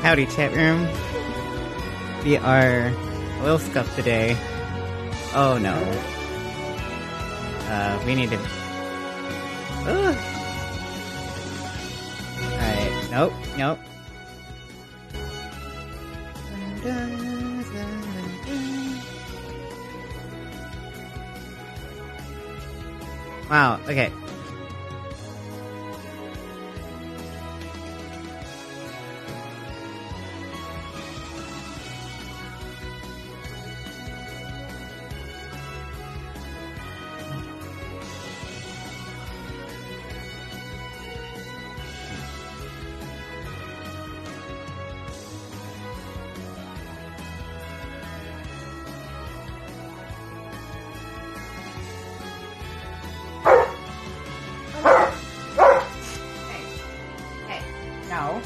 Howdy, chat room. We are a little scuffed today. Oh no. We need to... Alright, nope, nope. Wow, okay. No.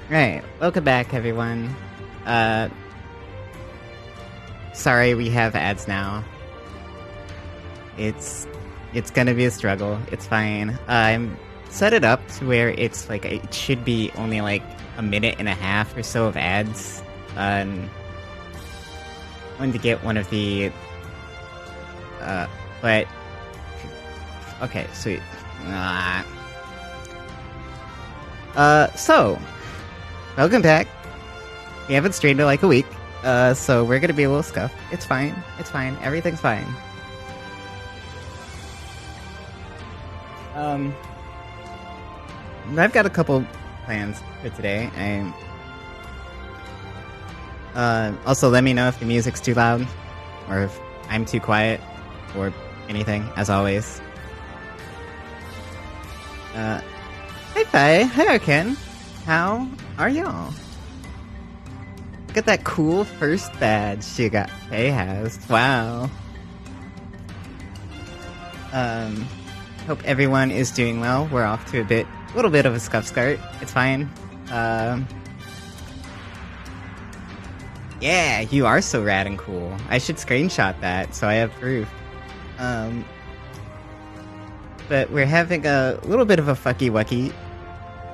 Right, welcome back everyone. Sorry we have ads now. It's gonna be a struggle, it's fine. I'm set it up to where it's like, it should be only like a minute and a half or so of ads. I'm going to get one of the, but, okay, sweet. So, welcome back. We haven't streamed in like a week, so we're gonna be a little scuffed. It's fine, everything's fine. I've got a couple plans for today. Also let me know if the music's too loud, or if I'm too quiet, or anything, as always. Hi Fi, hi Arkin. How are y'all? Look at that cool first badge she got. Faye has. Wow. Hope everyone is doing well. We're off to a little bit of a scuff start. It's fine. Yeah, you are so rad and cool. I should screenshot that so I have proof. But we're having a little bit of a fucky-wucky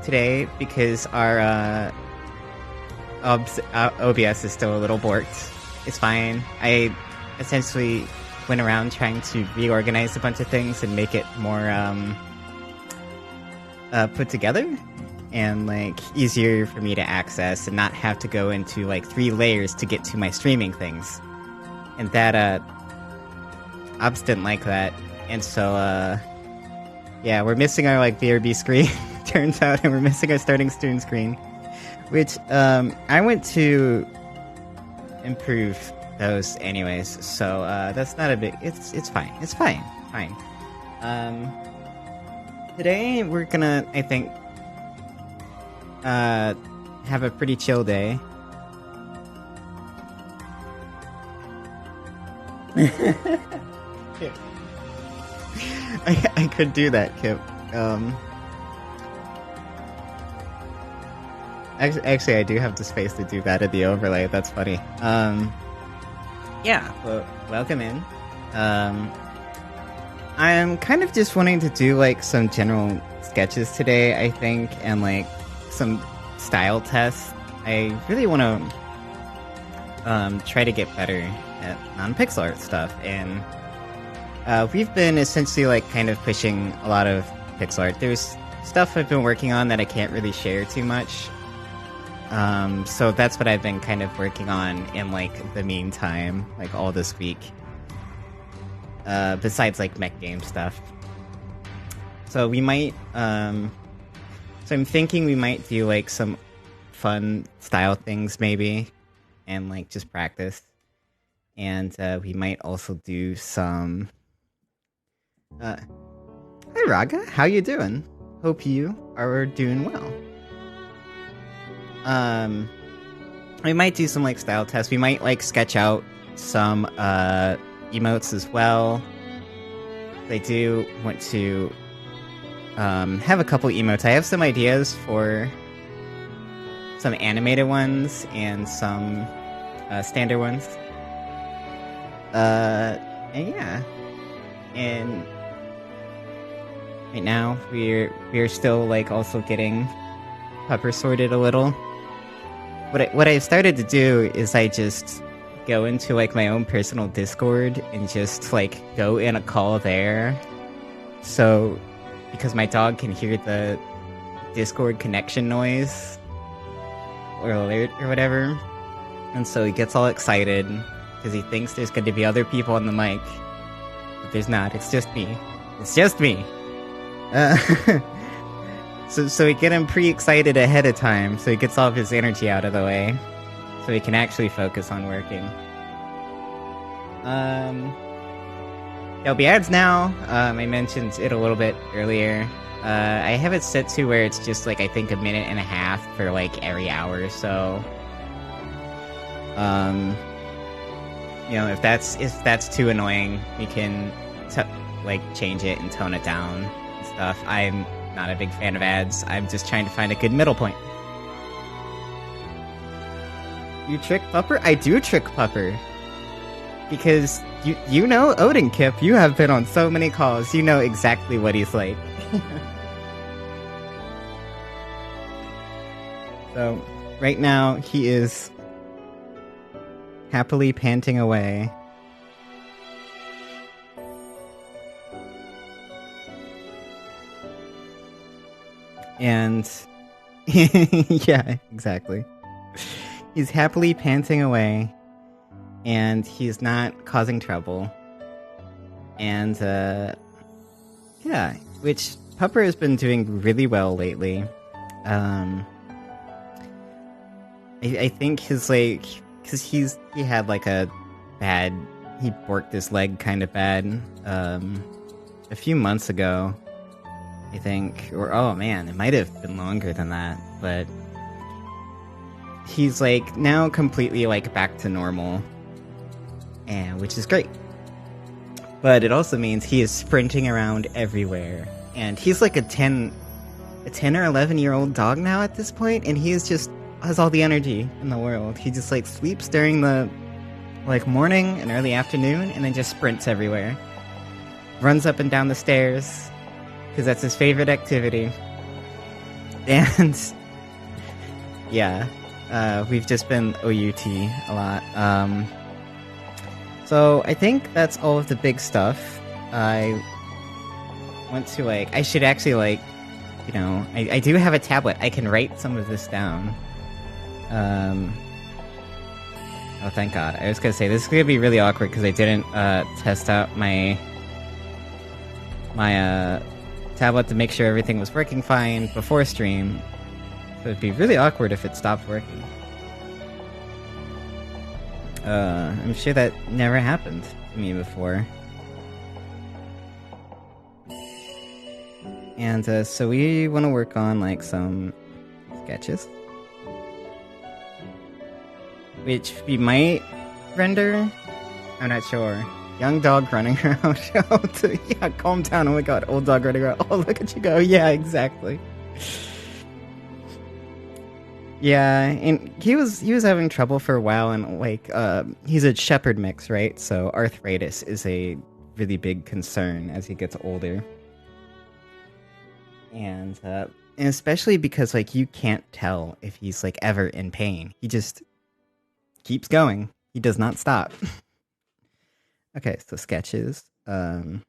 today because our OBS is still a little borked. It's fine. I essentially went around trying to reorganize a bunch of things and make it more put together and like easier for me to access and not have to go into like 3 layers to get to my streaming things. And that Obs didn't like that, and so yeah, we're missing our like BRB screen. Turns out, and we're missing our starting stream screen, which I went to improve those anyways, so that's not a big, it's fine, fine. Today we're gonna, I think, have a pretty chill day. I could do that, Kip. Actually, I do have the space to do that at the overlay. That's funny. Yeah, well, welcome in. I'm kind of just wanting to do, like, some general sketches today, I think, and, like, some style tests. I really want to try to get better at non-pixel art stuff, and we've been essentially, like, kind of pushing a lot of pixel art. There's stuff I've been working on that I can't really share too much. So that's what I've been kind of working on in, like, the meantime, like, all this week. Besides, like, mech game stuff. So we might, so I'm thinking we might do, like, some fun style things, maybe, and, like, just practice. And, we might also do some, hi Raga, how you doing? Hope you are doing well. We might do some, like, style tests. We might, like, sketch out some, emotes as well. I do want to, have a couple emotes. I have some ideas for some animated ones and some, standard ones. And yeah. And right now, we're still, like, also getting Pupper sorted a little. What I started to do is I just go into, like, my own personal Discord and just, like, go in a call there. So, because my dog can hear the Discord connection noise or alert or whatever, and so he gets all excited because he thinks there's going to be other people on the mic, but there's not. It's just me. It's just me. So we get him pre-excited ahead of time, so he gets all of his energy out of the way, so he can actually focus on working. There'll be ads now. I mentioned it a little bit earlier. I have it set to where it's just, like, I think 1.5 minutes for, like, every hour or so. You know, if that's too annoying, we can, like, change it and tone it down and stuff. I'm not a big fan of ads. I'm just trying to find a good middle point. You trick Pupper? I do trick Pupper. Because you know Odin Kip, you have been on so many calls, you know exactly what he's like. So, right now, he is happily panting away. And yeah, exactly. He's happily panting away, and he's not causing trouble. And yeah, which Pupper has been doing really well lately. I think his, like, because he had, like, he borked his leg kind of bad a few months ago, I think. Or, oh man, it might have been longer than that, but he's, like, now completely, like, back to normal, and which is great. But it also means he is sprinting around everywhere, and he's like a 10 or 11-year-old dog now at this point, and he is just has all the energy in the world. He just, like, sleeps during the, like, morning and early afternoon, and then just sprints everywhere. Runs up and down the stairs, because that's his favorite activity. And yeah, we've just been OUT a lot. So I think that's all of the big stuff. I want to, like, I should actually, like, you know, I do have a tablet. I can write some of this down. Oh, thank God. I was gonna say, this is gonna be really awkward because I didn't, test out my tablet to make sure everything was working fine before stream. So it'd be really awkward if it stopped working. I'm sure that never happened to me before. And, so we want to work on, like, some sketches, which we might render. I'm not sure. Young dog running around. Yeah, calm down. Oh my God, old dog running around. Oh, look at you go. Yeah, exactly. Yeah, and he was having trouble for a while, and, like, he's a shepherd mix, right? So arthritis is a really big concern as he gets older. And especially because, like, you can't tell if he's, like, ever in pain. He just keeps going. He does not stop. Okay, so sketches. Alright,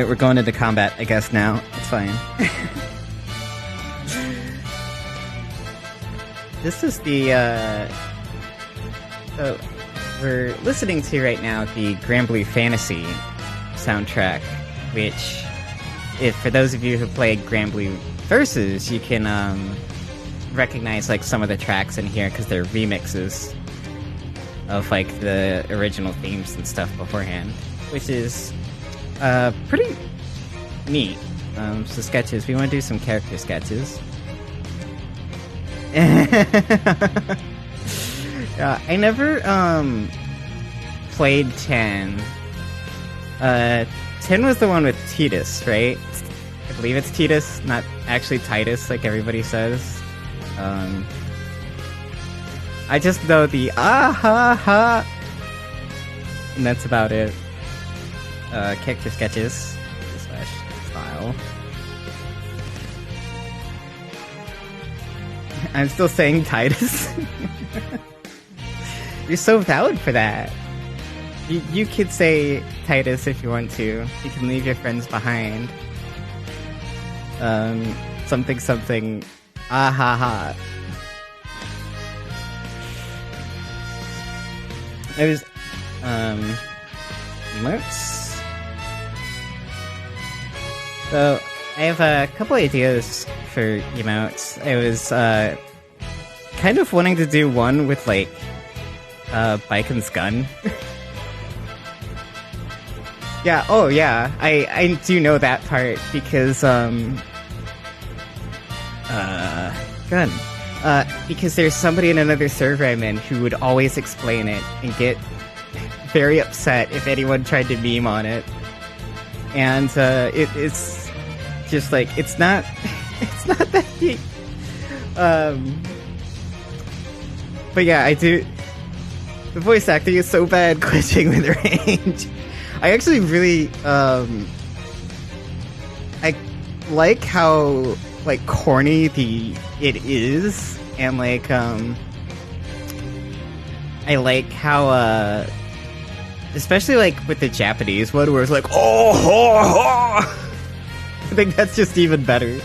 we're going into combat, I guess, now. It's fine. This is the, so, we're listening to right now the Grand Blue Fantasy soundtrack, which, if for those of you who played Grand Blue Versus, you can recognize like some of the tracks in here because they're remixes of like the original themes and stuff beforehand, which is pretty neat. So sketches. We want to do some character sketches. I never played 10. 10 was the one with Titus, right? I believe it's Titus, not actually Titus, like everybody says. I just know the ah ha ha, and that's about it. Character sketches / style. I'm still saying Titus. You're so valid for that. You could say Titus if you want to. You can leave your friends behind. Something. Ah ha ha. There's emotes. So I have a couple ideas for emotes. I was kind of wanting to do one with like Biken's gun. Yeah, oh yeah, I do know that part because gun. Because there's somebody in another server I'm in who would always explain it and get very upset if anyone tried to meme on it. And it's just like it's not that deep. But yeah, I do. The voice acting is so bad, glitching with range. I actually really I like how like corny it is, and like I like how especially like with the Japanese one where it's like I think that's just even better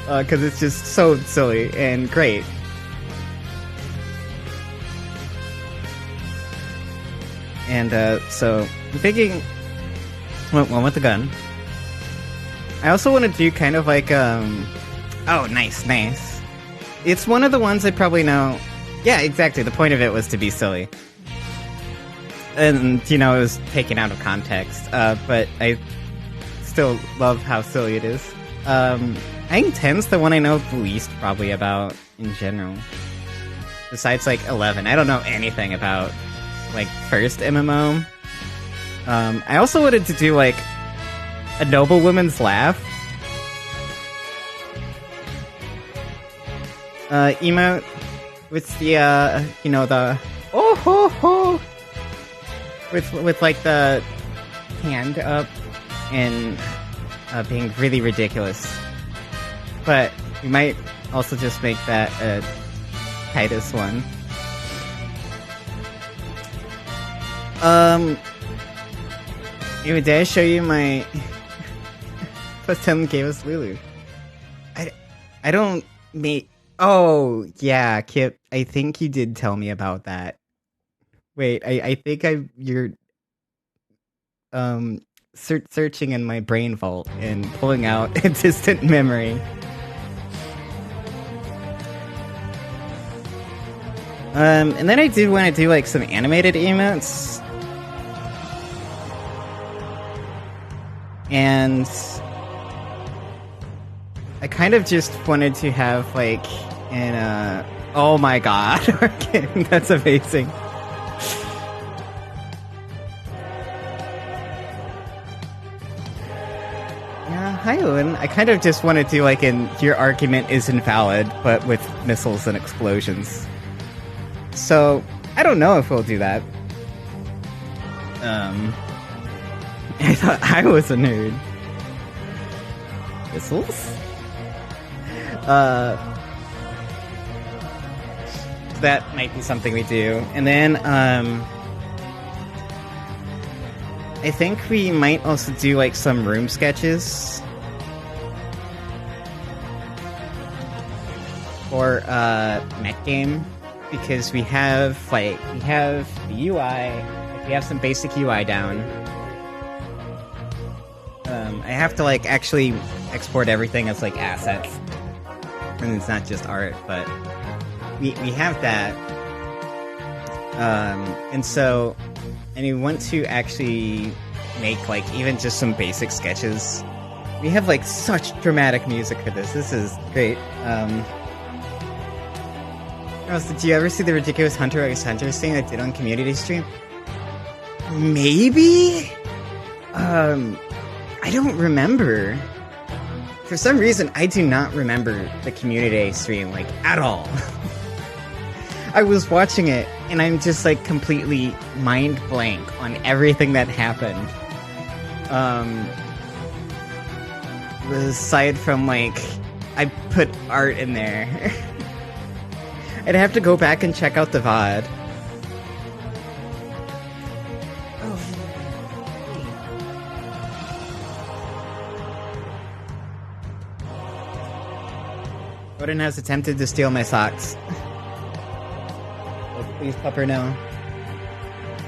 because it's just so silly and great. And so I'm thinking one with the gun. I also want to do kind of like oh, nice. It's one of the ones I probably know. Yeah, exactly. The point of it was to be silly. And, you know, it was taken out of context. But I still love how silly it is. I think 10's the one I know the least probably about in general. Besides, like, 11. I don't know anything about, like, first MMO. I also wanted to do, like, a noble woman's laugh. Emote with the, you know, the oh ho ho with like the hand up and being really ridiculous. But we might also just make that a Titus one. Anyway, did I show you my plus 10 gave us Lulu? I don't make. Oh, yeah, Kip, I think you did tell me about that. Wait, I think you're searching in my brain vault and pulling out a distant memory. And then I did want to do like some animated emotes. And I kind of just wanted to have like an oh my god, that's amazing. Yeah, hi Owen. I kind of just wanted to like your argument is invalid, but with missiles and explosions. So I don't know if we'll do that. I thought I was a nerd. Missiles? That might be something we do. And then, I think we might also do, like, some room sketches. Or, mech game. because we have the UI, we have some basic UI down. I have to like actually export everything as like assets, and it's not just art, but we have that. And so, and we want to actually make like even just some basic sketches. We have like such dramatic music for this. This is great. Did you ever see the ridiculous Hunter x Hunter thing I did on community stream? Maybe? I don't remember. For some reason, I do not remember the community stream, like, at all. I was watching it, and I'm just, like, completely mind blank on everything that happened. Aside from, like, I put art in there. I'd have to go back and check out the VOD. Odin has attempted to steal my socks. Oh, please, Pupper, no.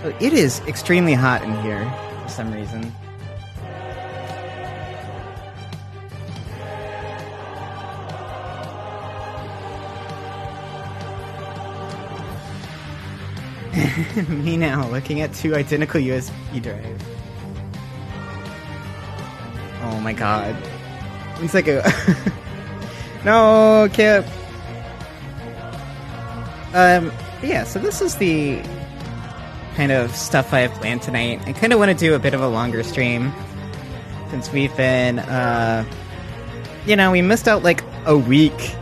Oh, it is extremely hot in here, for some reason. Me now, looking at two identical USB drives. Oh my god. It's like a... No, Kip! Yeah, so this is the kind of stuff I have planned tonight. I kind of want to do a bit of a longer stream, since we've been, you know, we missed out like a week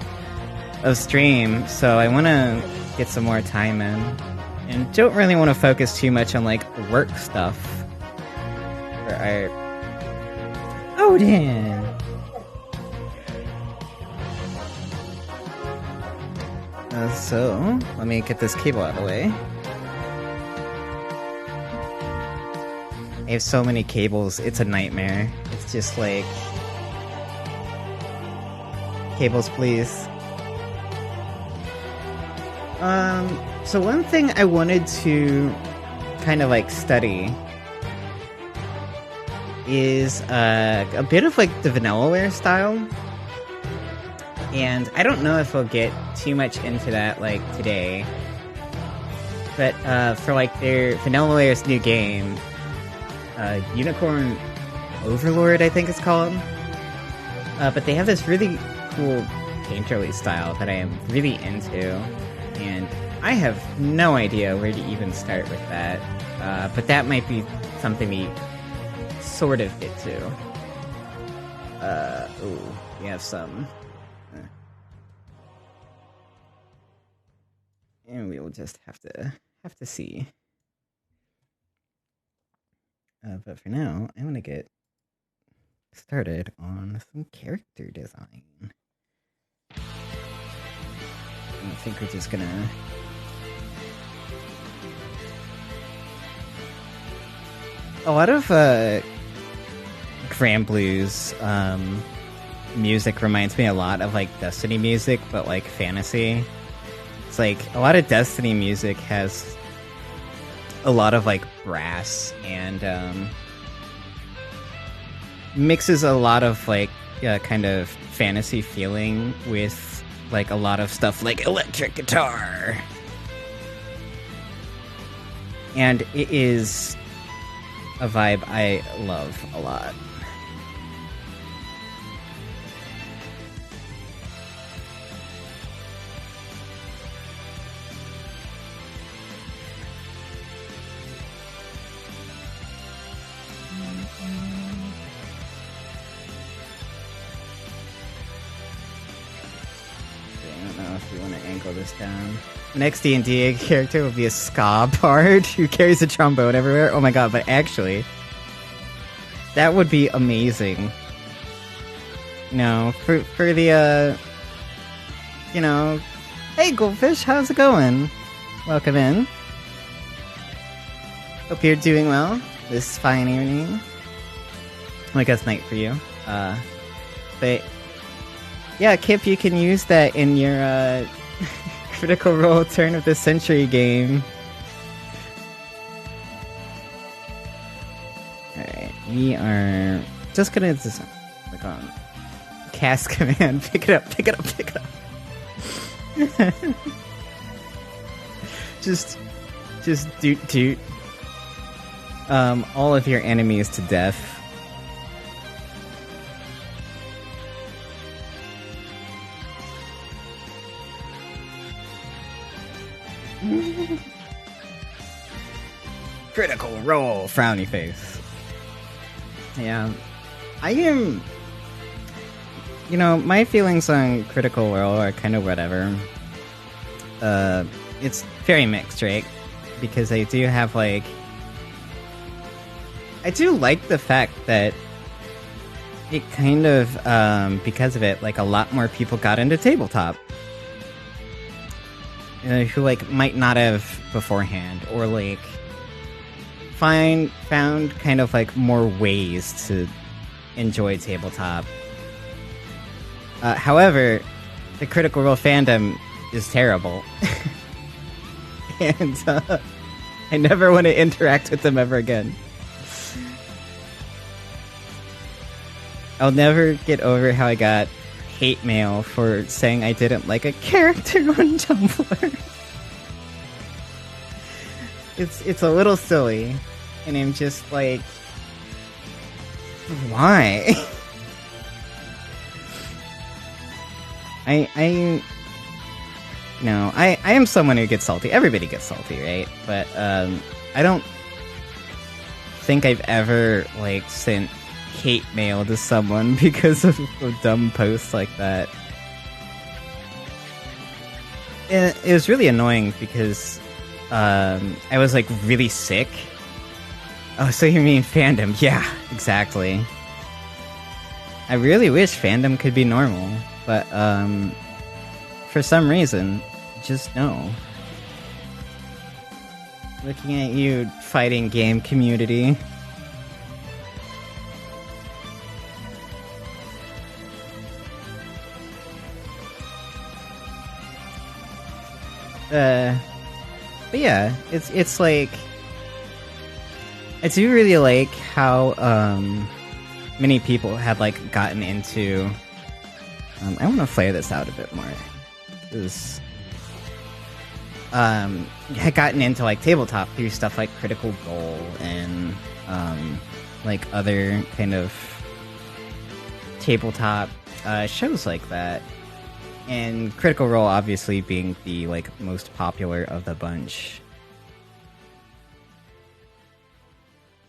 of stream, so I want to get some more time in. And don't really want to focus too much on like work stuff for art. Odin! So, let me get this cable out of the way. I have so many cables, it's a nightmare. It's just like... Cables, please. So one thing I wanted to kind of like study is a bit of like the Vanillaware style. And I don't know if we'll get too much into that, like, today. But, for, like, their Vanillaware's new game, Unicorn Overlord, I think it's called. But they have this really cool painterly style that I am really into. And I have no idea where to even start with that. But that might be something we sort of get to. Ooh, we have some... And we will just have to see. But for now, I want to get started on some character design. I think we're just gonna... A lot of Grand Blues music reminds me a lot of like Destiny music, but like fantasy. It's like, a lot of Destiny music has a lot of, like, brass and, mixes a lot of, like, kind of fantasy feeling with, like, a lot of stuff like electric guitar. And it is a vibe I love a lot. This down. Next D&D character will be a ska bard who carries a trombone everywhere. Oh my god, but actually, that would be amazing. No, for the, you know, hey Goldfish, how's it going? Welcome in. Hope you're doing well this fine evening. I guess night for you. But, yeah, Kip, you can use that in your, Critical Role turn of the century game. Alright, we are just gonna click on cast command. Pick it up, pick it up, pick it up. just doot all of your enemies to death. Critical Role, frowny face. Yeah, I am. You know, my feelings on Critical Role are kind of whatever. It's very mixed, right? Because I do have like, I do like the fact that it kind of, because of it, like a lot more people got into tabletop. Who like might not have beforehand, or like found kind of like more ways to enjoy tabletop. However, the Critical Role fandom is terrible. And I never want to interact with them ever again. I'll never get over how I got hate mail for saying I didn't like a character on Tumblr. It's a little silly, and I'm just like, why? I am someone who gets salty. Everybody gets salty, right? But I don't think I've ever like sent hate mail to someone because of a dumb post like that. And it was really annoying because I was like really sick. Oh, so you mean fandom? Yeah, exactly. I really wish fandom could be normal, but for some reason, just no. Looking at you, fighting game community. But yeah, it's like, I do really like how many people had like gotten into. I want to flare this out a bit more. Because had gotten into like tabletop through stuff like Critical Role and like other kind of tabletop shows like that. And Critical Role obviously being the like most popular of the bunch.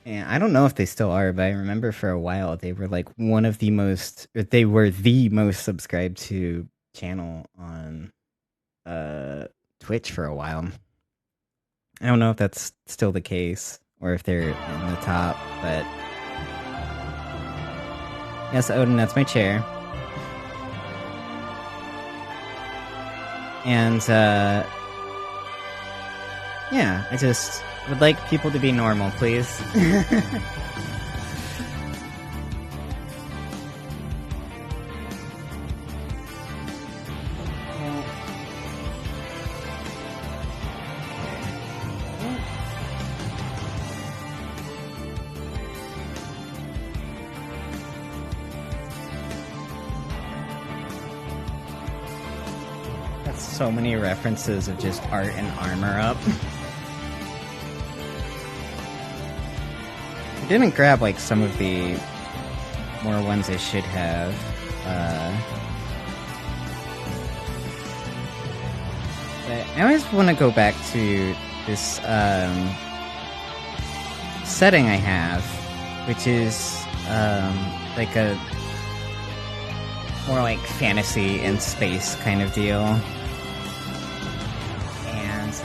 And I don't know if they still are, but I remember for a while they were like one of the most, or they were the most subscribed to channel on Twitch for a while. I don't know if that's still the case or if they're in the top, but yes, Odin, that's my chair. And yeah, I just would like people to be normal, please. So many references of just art and armor up. I didn't grab like some of the more ones I should have. But I always want to go back to this setting I have, which is like a more like fantasy and space kind of deal.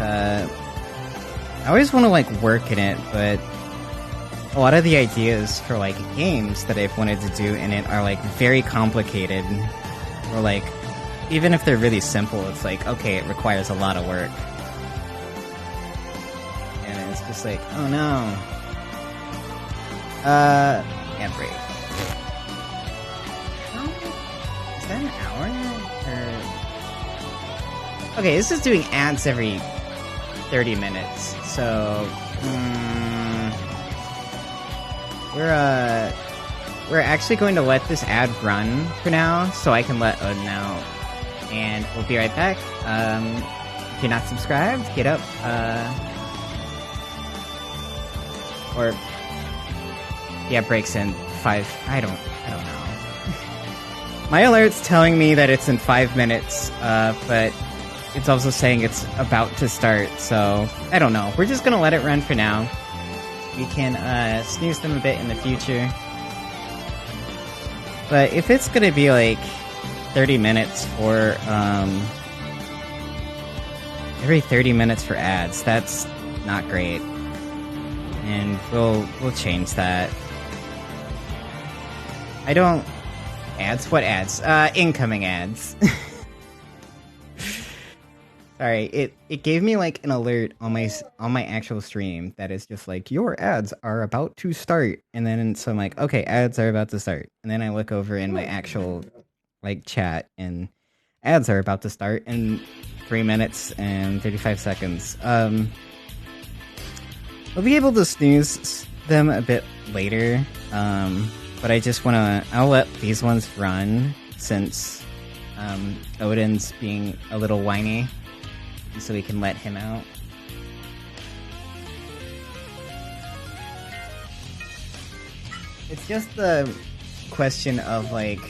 I always want to like work in it, but a lot of the ideas for like games that I've wanted to do in it are like very complicated, or like even if they're really simple, it's like, okay, it requires a lot of work, and it's just like, oh no. Yeah, break. Is that an hour? Or Okay, this is doing ads every 30 minutes, so we're actually going to let this ad run for now, so I can let Odin out, and we'll be right back. If you're not subscribed, hit up, or yeah, breaks in 5. I don't know. My alert's telling me that it's in 5 minutes, but it's also saying it's about to start, so I don't know. We're just gonna let it run for now. We can snooze them a bit in the future. But if it's gonna be like 30 minutes for every 30 minutes for ads, that's not great. And we'll change that. I don't ads? What ads? Incoming ads. Sorry, it gave me like an alert on my actual stream that is just like, your ads are about to start, and then so I'm like, okay, ads are about to start, and then I look over in my actual like chat, and ads are about to start in 3 minutes and 35 seconds. I'll be able to snooze them a bit later, but I just I'll let these ones run since Odin's being a little whiny. So we can let him out. It's just the question of like,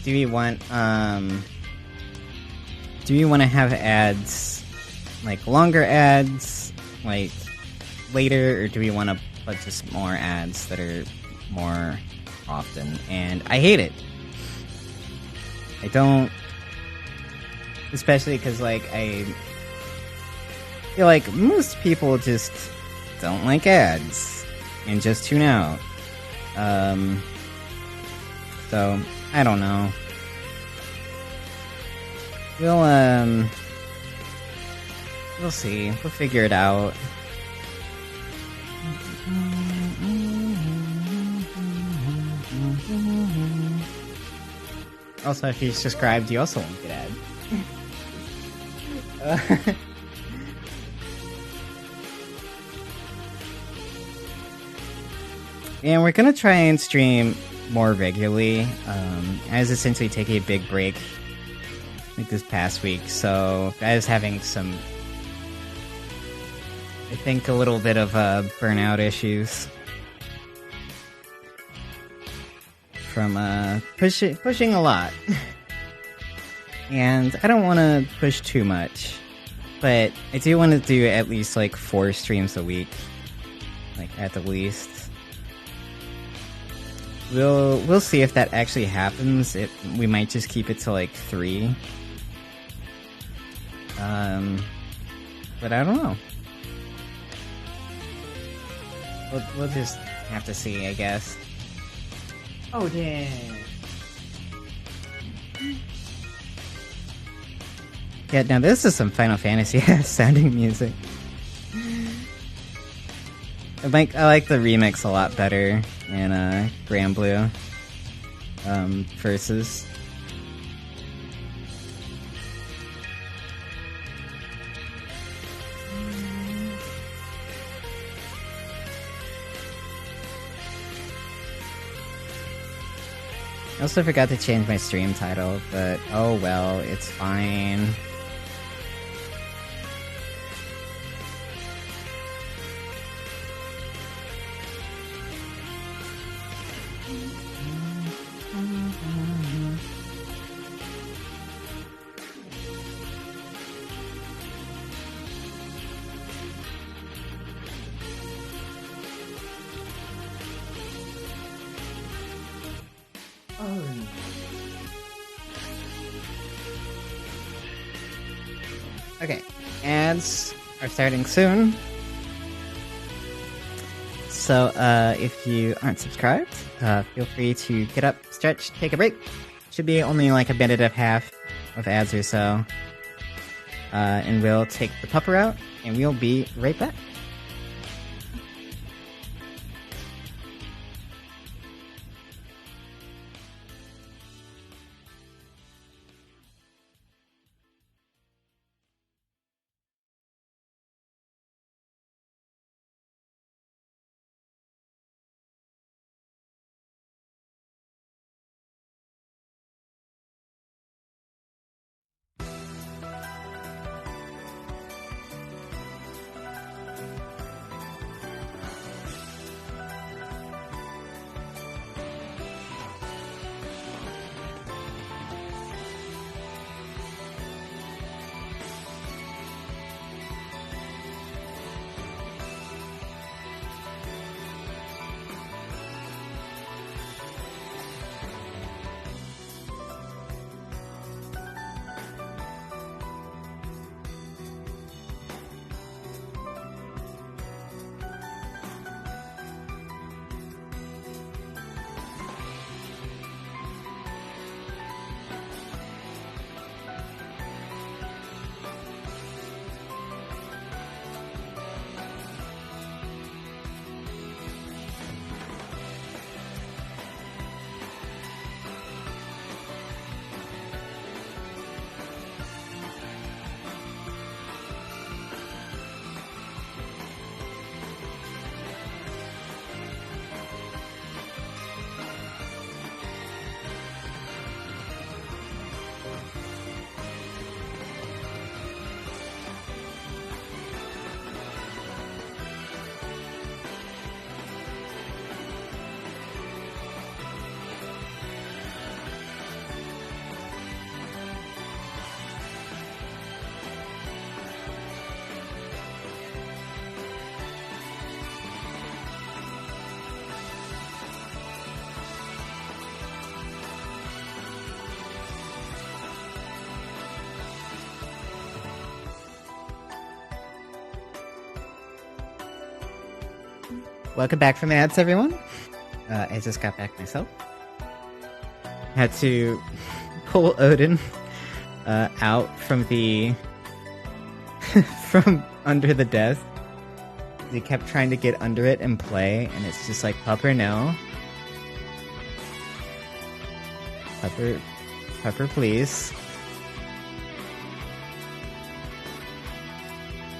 do we want to have ads, like longer ads, like later, or do we want to put just more ads that are more often? And I hate it. I don't. Especially because, like, I feel like most people just don't like ads and just tune out. So, I don't know. We'll see. We'll figure it out. Also, if you're subscribed, you also won't get ads. And we're gonna try and stream more regularly. I was essentially taking a big break like this past week, so I was having some, I think, a little bit of burnout issues from pushing a lot. And I don't want to push too much, but I do want to do at least like 4 streams a week, like at the least. We'll see if that actually happens. We might just keep it to like 3. But I don't know. We'll just have to see, I guess. Oh dang. Yeah, now this is some Final Fantasy sounding music. I like the remix a lot better in Grand Blue versus. I also forgot to change my stream title, but oh well, it's fine. Okay, ads are starting soon. So, if you aren't subscribed, feel free to get up, stretch, take a break. Should be only like a minute and a half of ads or so. And we'll take the pupper out, and we'll be right back. Welcome back from ads, everyone. I just got back myself. Had to pull Odin out from the from under the desk. He kept trying to get under it and play, and it's just like, Pupper, no. Pupper, please.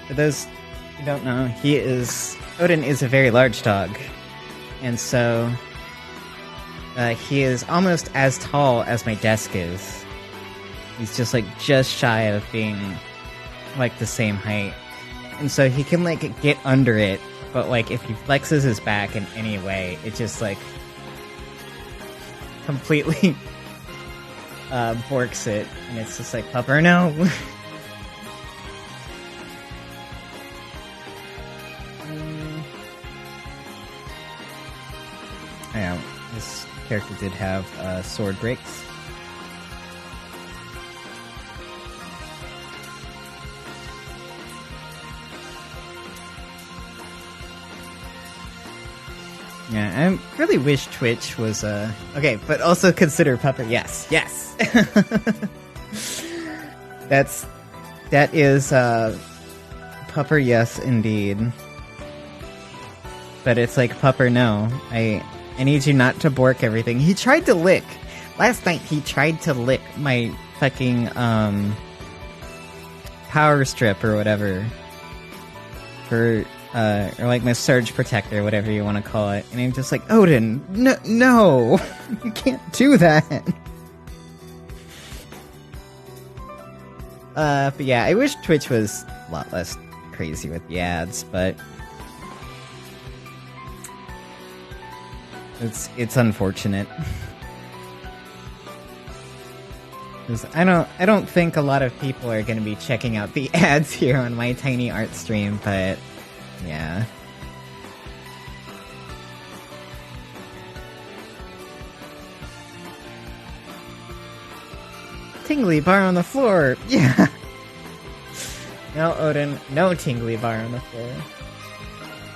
For those who don't know, Odin is a very large dog. And so, he is almost as tall as my desk is. He's just shy of being like the same height. And so he can get under it, but if he flexes his back in any way, it just completely borks it. And it's just like, Pupper, no. Yeah, this character did have sword breaks. Yeah, I really wish Twitch was okay, but also consider Pupper. Yes. that is Pupper, yes indeed. But it's like, Pupper, no. I need you not to bork everything. He tried to lick. Last night he tried to lick my fucking power strip or whatever. For or my surge protector, whatever you want to call it. And I'm just like, Odin, no, you can't do that. But yeah, I wish Twitch was a lot less crazy with the ads, but it's unfortunate. 'Cause I don't think a lot of people are going to be checking out the ads here on my tiny art stream, but yeah. Tingly bar on the floor. Yeah. No, Odin. No tingly bar on the floor.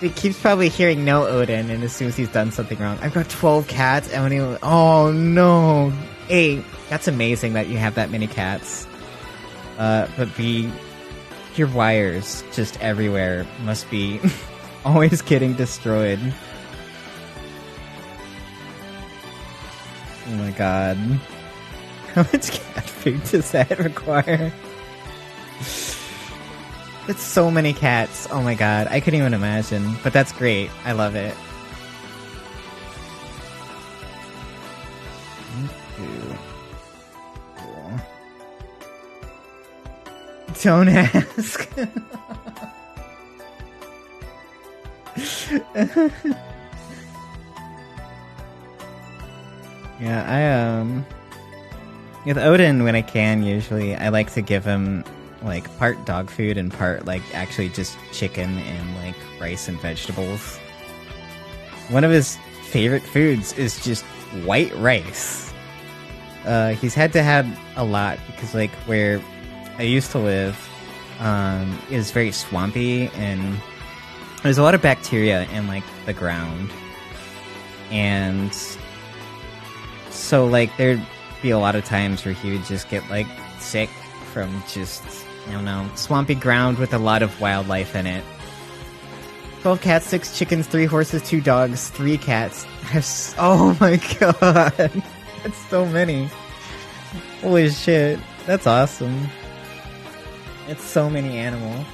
He keeps probably hearing no Odin and assumes he's done something wrong. I've got 12 cats, and when he... Oh, no. A, that's amazing that you have that many cats. But B, your wires just everywhere must be always getting destroyed. Oh my god. How much cat food does that require? It's so many cats. Oh my god, I couldn't even imagine. But that's great. I love it. Cool. Don't ask. Yeah, with Odin, when I can, usually, I like to give him part dog food and part actually just chicken and rice and vegetables. One of his favorite foods is just white rice. He's had to have a lot because where I used to live is very swampy and there's a lot of bacteria in the ground. And so there'd be a lot of times where he would just get sick from just, I don't know, swampy ground with a lot of wildlife in it. 12 cats, 6 chickens, 3 horses, 2 dogs, 3 cats. Oh my god. That's so many. Holy shit. That's awesome. It's so many animals.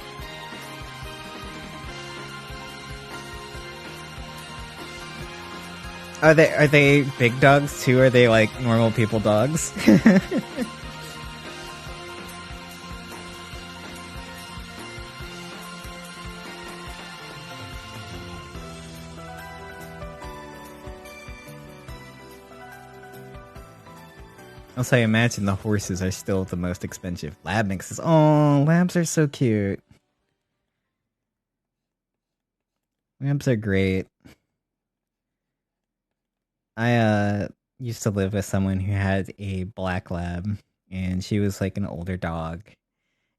Are they big dogs too? Are they normal people dogs? Also, I imagine the horses are still the most expensive. Lab mixes. Oh, labs are so cute. Labs are great. I used to live with someone who had a black lab, and she was an older dog.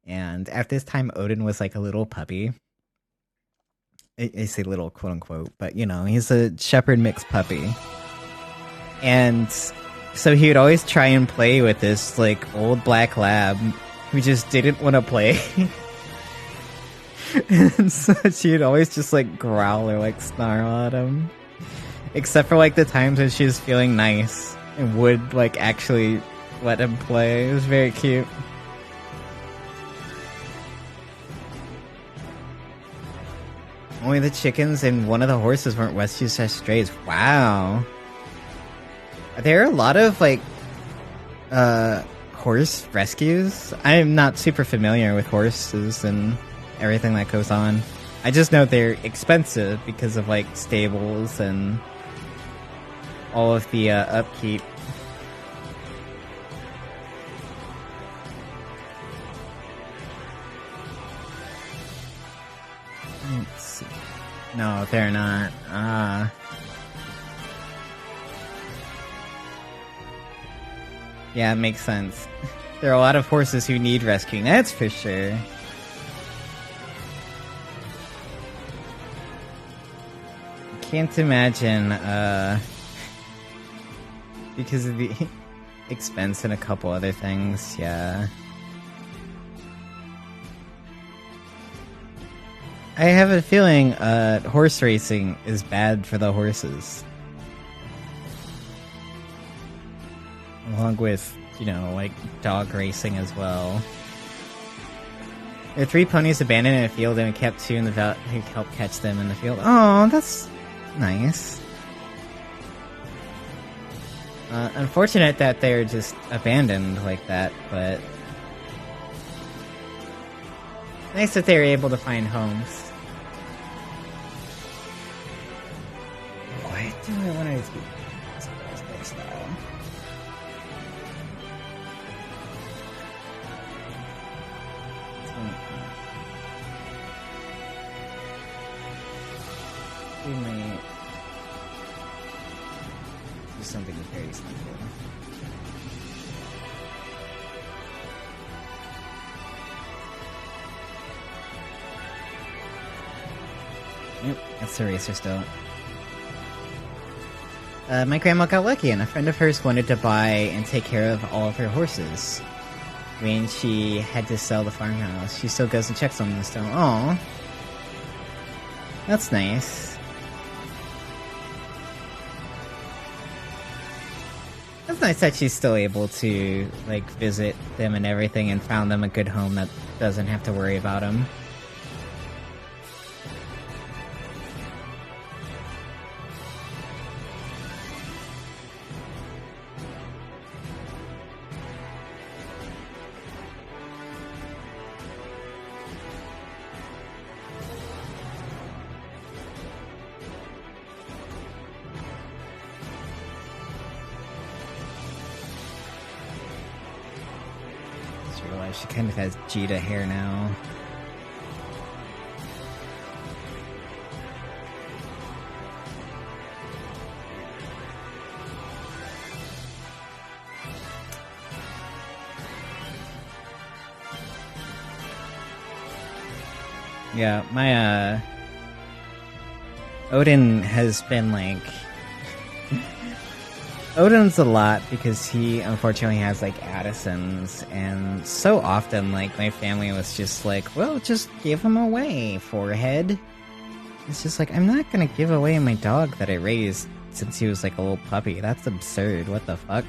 And at this time, Odin was a little puppy. I say little, quote unquote, but you know, he's a shepherd mixed puppy. And so he would always try and play with this like old black lab who just didn't want to play. And so she'd always just like growl or like snarl at him. Except for like the times when she was feeling nice and would like actually let him play. It was very cute. Only the chickens and one of the horses weren't rescued as strays. Wow. There are a lot of like horse rescues. I'm not super familiar with horses and everything that goes on. I just know they're expensive because of like stables and all of the upkeep. Let's see. No, they're not. Yeah, it makes sense. There are a lot of horses who need rescuing, that's for sure. Can't imagine, because of the expense and a couple other things, yeah. I have a feeling, horse racing is bad for the horses. Along with, you know, like, dog racing as well. There are 3 ponies abandoned in a field and we kept 2 in the valley who helped catch them in the field. Oh, that's nice. Unfortunate that they're just abandoned like that, but nice that they were able to find homes. Why do I want to do this now? We might do something very simple. Yep, that's the racer still. My grandma got lucky and a friend of hers wanted to buy and take care of all of her horses. When she had to sell the farmhouse, she still goes and checks on them still. Aww. That's nice. That's nice that she's still able to, like, visit them and everything and found them a good home that doesn't have to worry about them. She kind of has cheetah hair now. Yeah, my Odin has been like Odin's a lot because he unfortunately has like Addison's, and so often like my family was just like, well, just give him away, forehead. It's just like, I'm not gonna give away my dog that I raised since he was like a little puppy. That's absurd. What the fuck?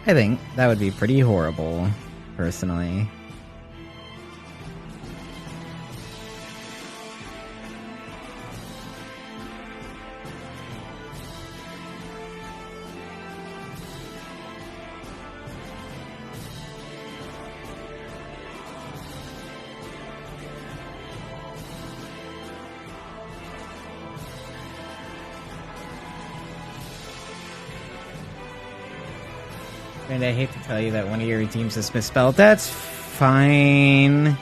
I think that would be pretty horrible, personally. And I hate to tell you that one of your redeems is misspelled. That's fine.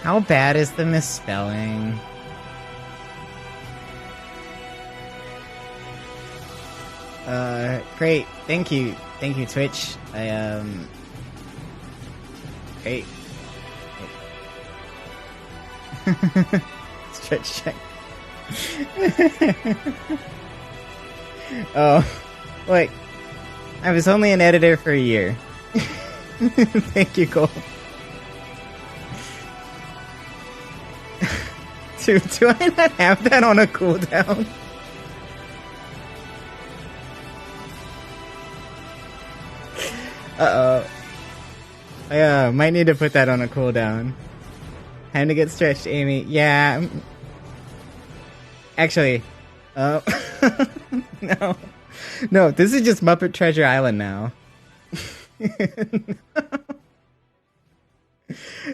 How bad is the misspelling? Great. Thank you. Thank you, Twitch. Great. Stretch check. Oh, wait. I was only an editor for a year. Thank you, Cole. Do I not have that on a cooldown? Uh-oh. I might need to put that on a cooldown. Time to get stretched, Amy. Yeah. Actually, no. No, this is just Muppet Treasure Island now.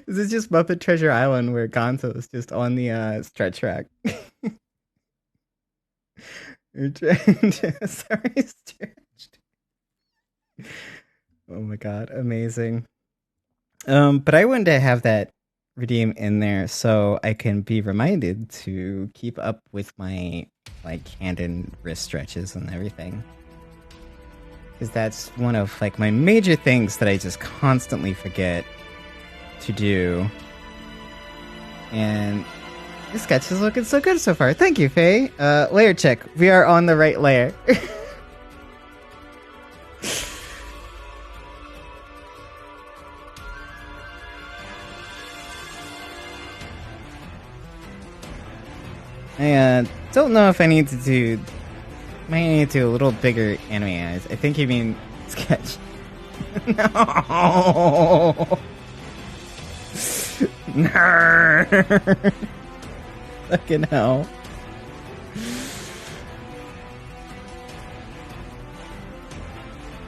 This is just Muppet Treasure Island where Gonzo is just on the stretch rack. You're trying to... Sorry, stretched. Oh my god, amazing. But I wanted to have that redeem in there so I can be reminded to keep up with my like hand and wrist stretches and everything. Because that's one of like my major things that I just constantly forget to do. And this sketch is looking so good so far. Thank you, Faye. Layer check. We are on the right layer. I don't know if I need to do... Might need to do a little bigger anime eyes. I think you mean sketch. No! No! Fucking hell.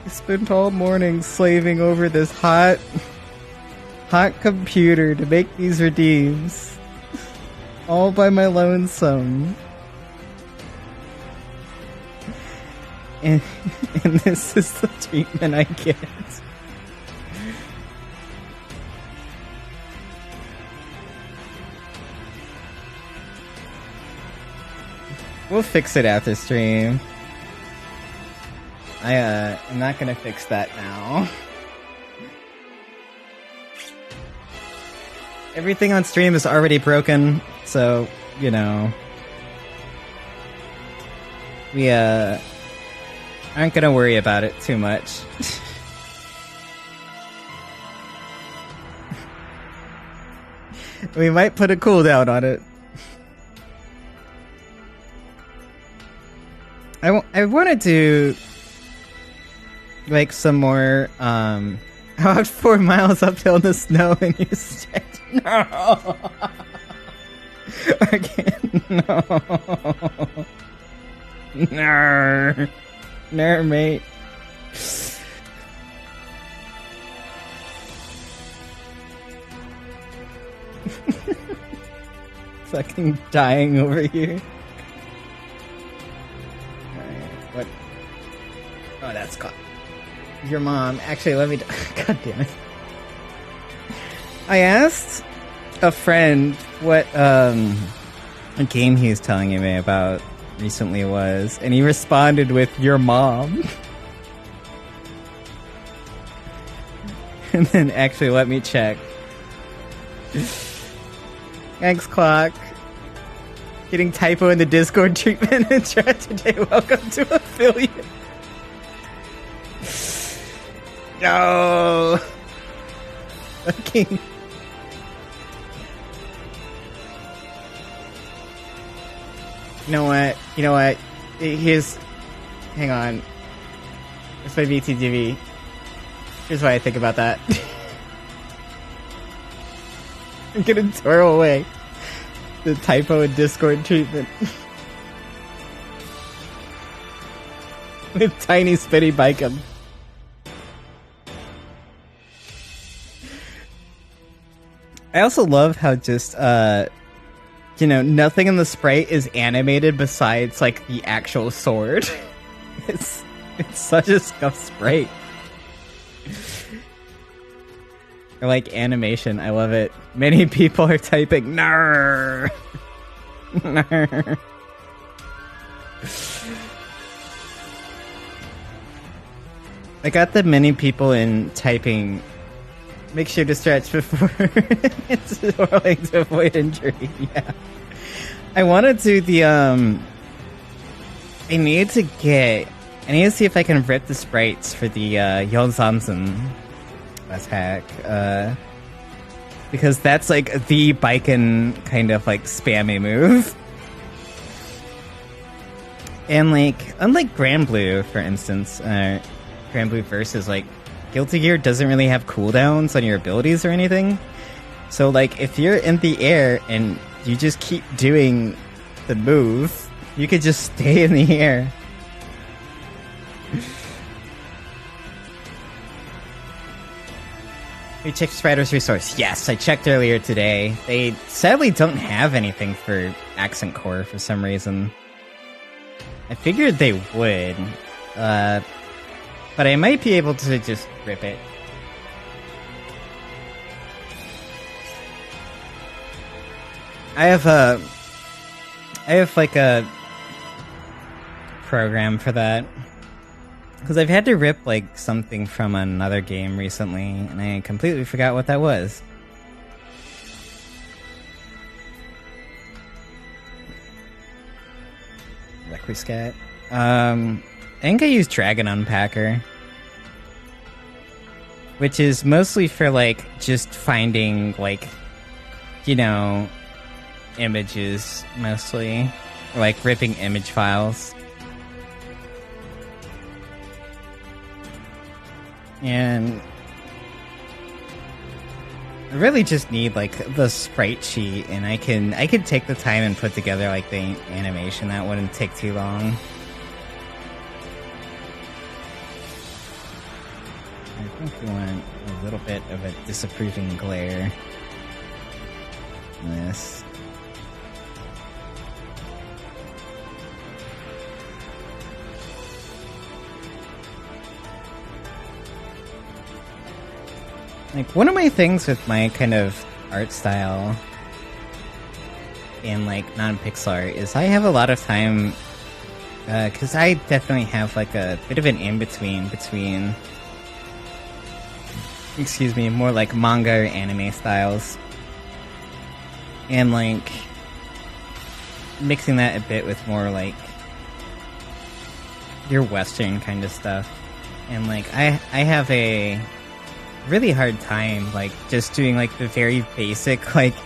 I spent all morning slaving over this hot computer to make these redeems. All by my lonesome. And this is the treatment I get. We'll fix it after stream. I'm not gonna fix that now. Everything on stream is already broken, so, you know. We, aren't gonna worry about it too much. We might put a cooldown on it. I wanted to like some more I walked 4 miles uphill in the snow and you stretch. No. Again, no. No. No, mate. Fucking dying over here. What? Oh, that's caught. Your mom. Actually, let me... God damn it. I asked a friend what a game he was telling me about recently was, and he responded with, your mom. And then actually let me check. Thanks, Clock. Getting typo in the Discord treatment in chat today. Welcome to Affiliate. No. Fucking. You know what? You know what? Here's. Hang on. It's my VTGV. Here's what I think about that. I'm gonna twirl away the typo in Discord treatment. With tiny spitty bicum. I also love how just, you know, nothing in the sprite is animated besides, like, the actual sword. It's such a scuffed sprite. I like animation. I love it. Many people are typing, "Nar." Nar. I got the many people in typing Make sure to stretch before it's swirling to avoid injury. Yeah. I wanted to I need to see if I can rip the sprites for the Yon Samson attack. Because that's like the Baiken kind of like spammy move. And like, unlike Grand Blue, for instance, Grand Blue versus like Guilty Gear doesn't really have cooldowns on your abilities or anything. So like, if you're in the air and you just keep doing the move, you could just stay in the air. We checked Strider's resource. Yes, I checked earlier today. They sadly don't have anything for Accent Core for some reason. I figured they would, but I might be able to just rip it. I have like a program for that. Because I've had to rip like something from another game recently, and I completely forgot what that was. Requiscat. I think I use Dragon Unpacker, which is mostly for like just finding like, you know, images mostly, or like ripping image files. And I really just need like the sprite sheet, and I can take the time and put together like the animation. That wouldn't take too long. I think we want a little bit of a disapproving glare in this. Like, one of my things with my kind of art style in, like, non-pixel art is I have a lot of time, because I definitely have, like, a bit of an in-between between, excuse me, more, like, manga or anime styles. And, like, mixing that a bit with more, like, your Western kind of stuff. And, like, I have a really hard time, like, just doing, like, the very basic, like,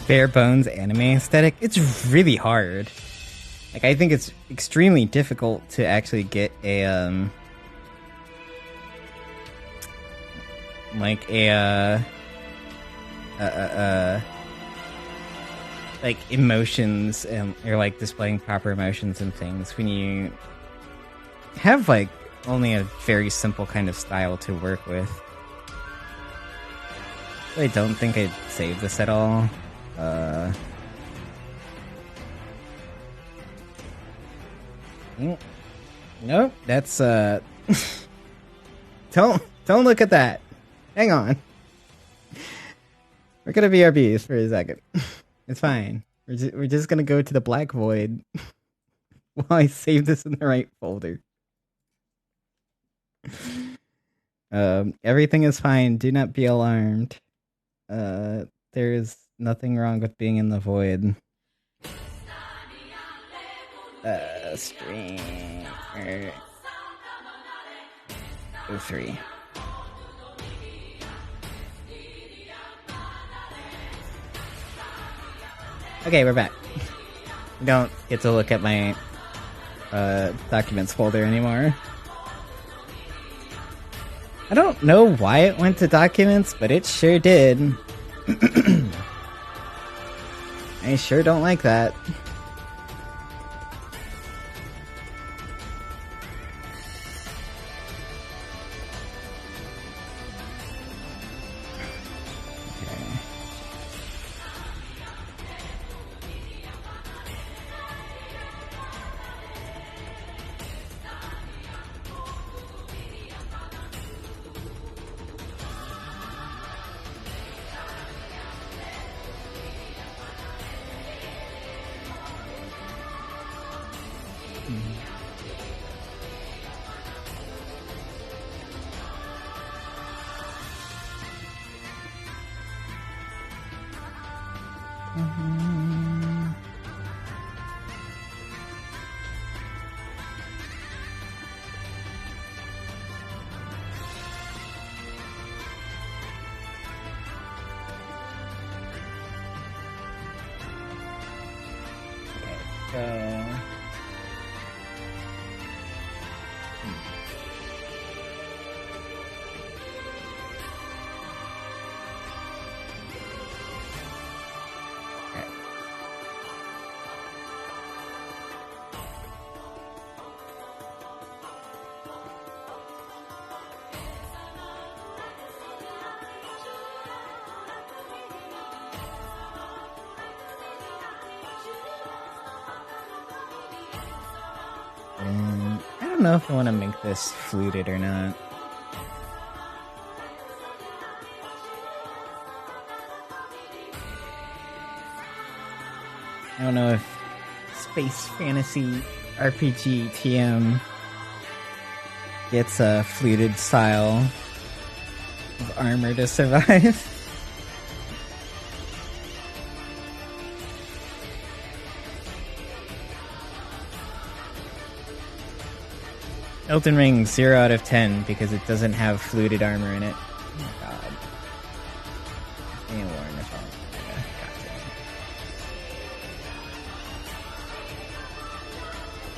bare bones anime aesthetic. It's really hard. Like, I think it's extremely difficult to actually get a, like, like, emotions, and, or, like, displaying proper emotions and things when you have, like, only a very simple kind of style to work with. I don't think I'd save this at all. Nope, that's don't look at that. Hang on. We're gonna BRBs for a second. It's fine. We're just gonna go to the black void while I save this in the right folder. Everything is fine. Do not be alarmed. There is nothing wrong with being in the void. Stream 03. Okay, we're back. We don't get to look at my documents folder anymore. I don't know why it went to documents, but it sure did. I sure don't like that. So... And I don't know if I want to make this fluted or not. I don't know if Space Fantasy RPG TM gets a fluted style of armor to survive. Elden Ring 0 out of 10 because it doesn't have fluted armor in it. Oh my god.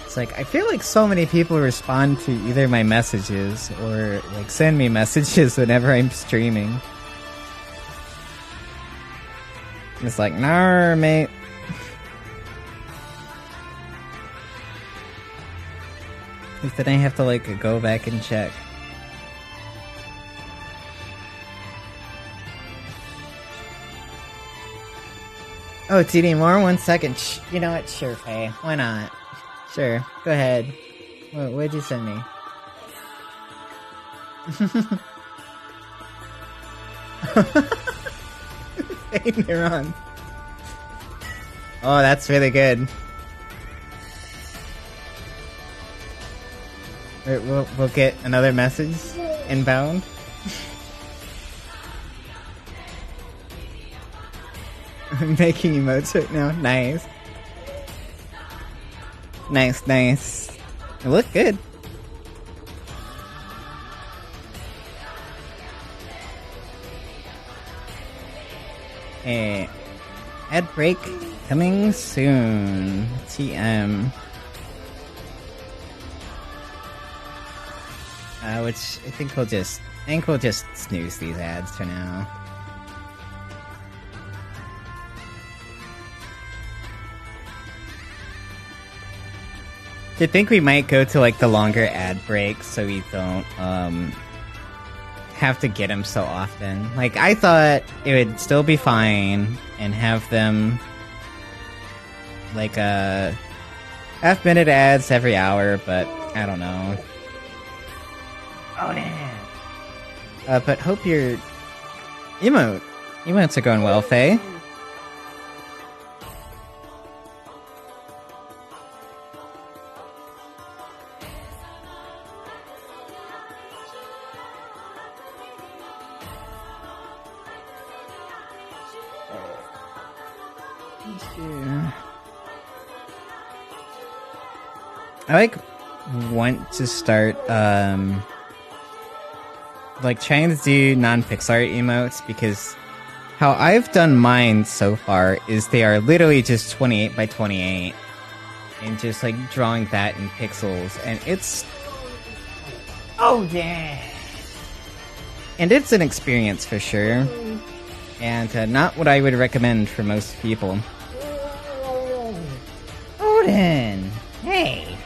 It's like, I feel like so many people respond to either my messages or like send me messages whenever I'm streaming. It's like, nah, mate. Then I have to like go back and check. Oh, TD more? 1 second. You know what? Sure, Faye. Why not? Sure. Go ahead. What'd you send me? Faye Neuron. Oh, that's really good. We'll get another message inbound. I'm making emotes right now. Nice. Nice, nice. They look good. Hey, ad break coming soon. TM. Which I think we'll just snooze these ads for now. I think we might go to like the longer ad breaks so we don't have to get them so often. Like I thought it would still be fine and have them like half-minute ads every hour, but I don't know. Oh damn. But hope your emotes are going well, Faye. I like want to start like trying to do non-pixel art emotes because how I've done mine so far is they are literally just 28 by 28 and just like drawing that in pixels, and it's and it's an experience for sure, and not what I would recommend for most people. Odin, hey.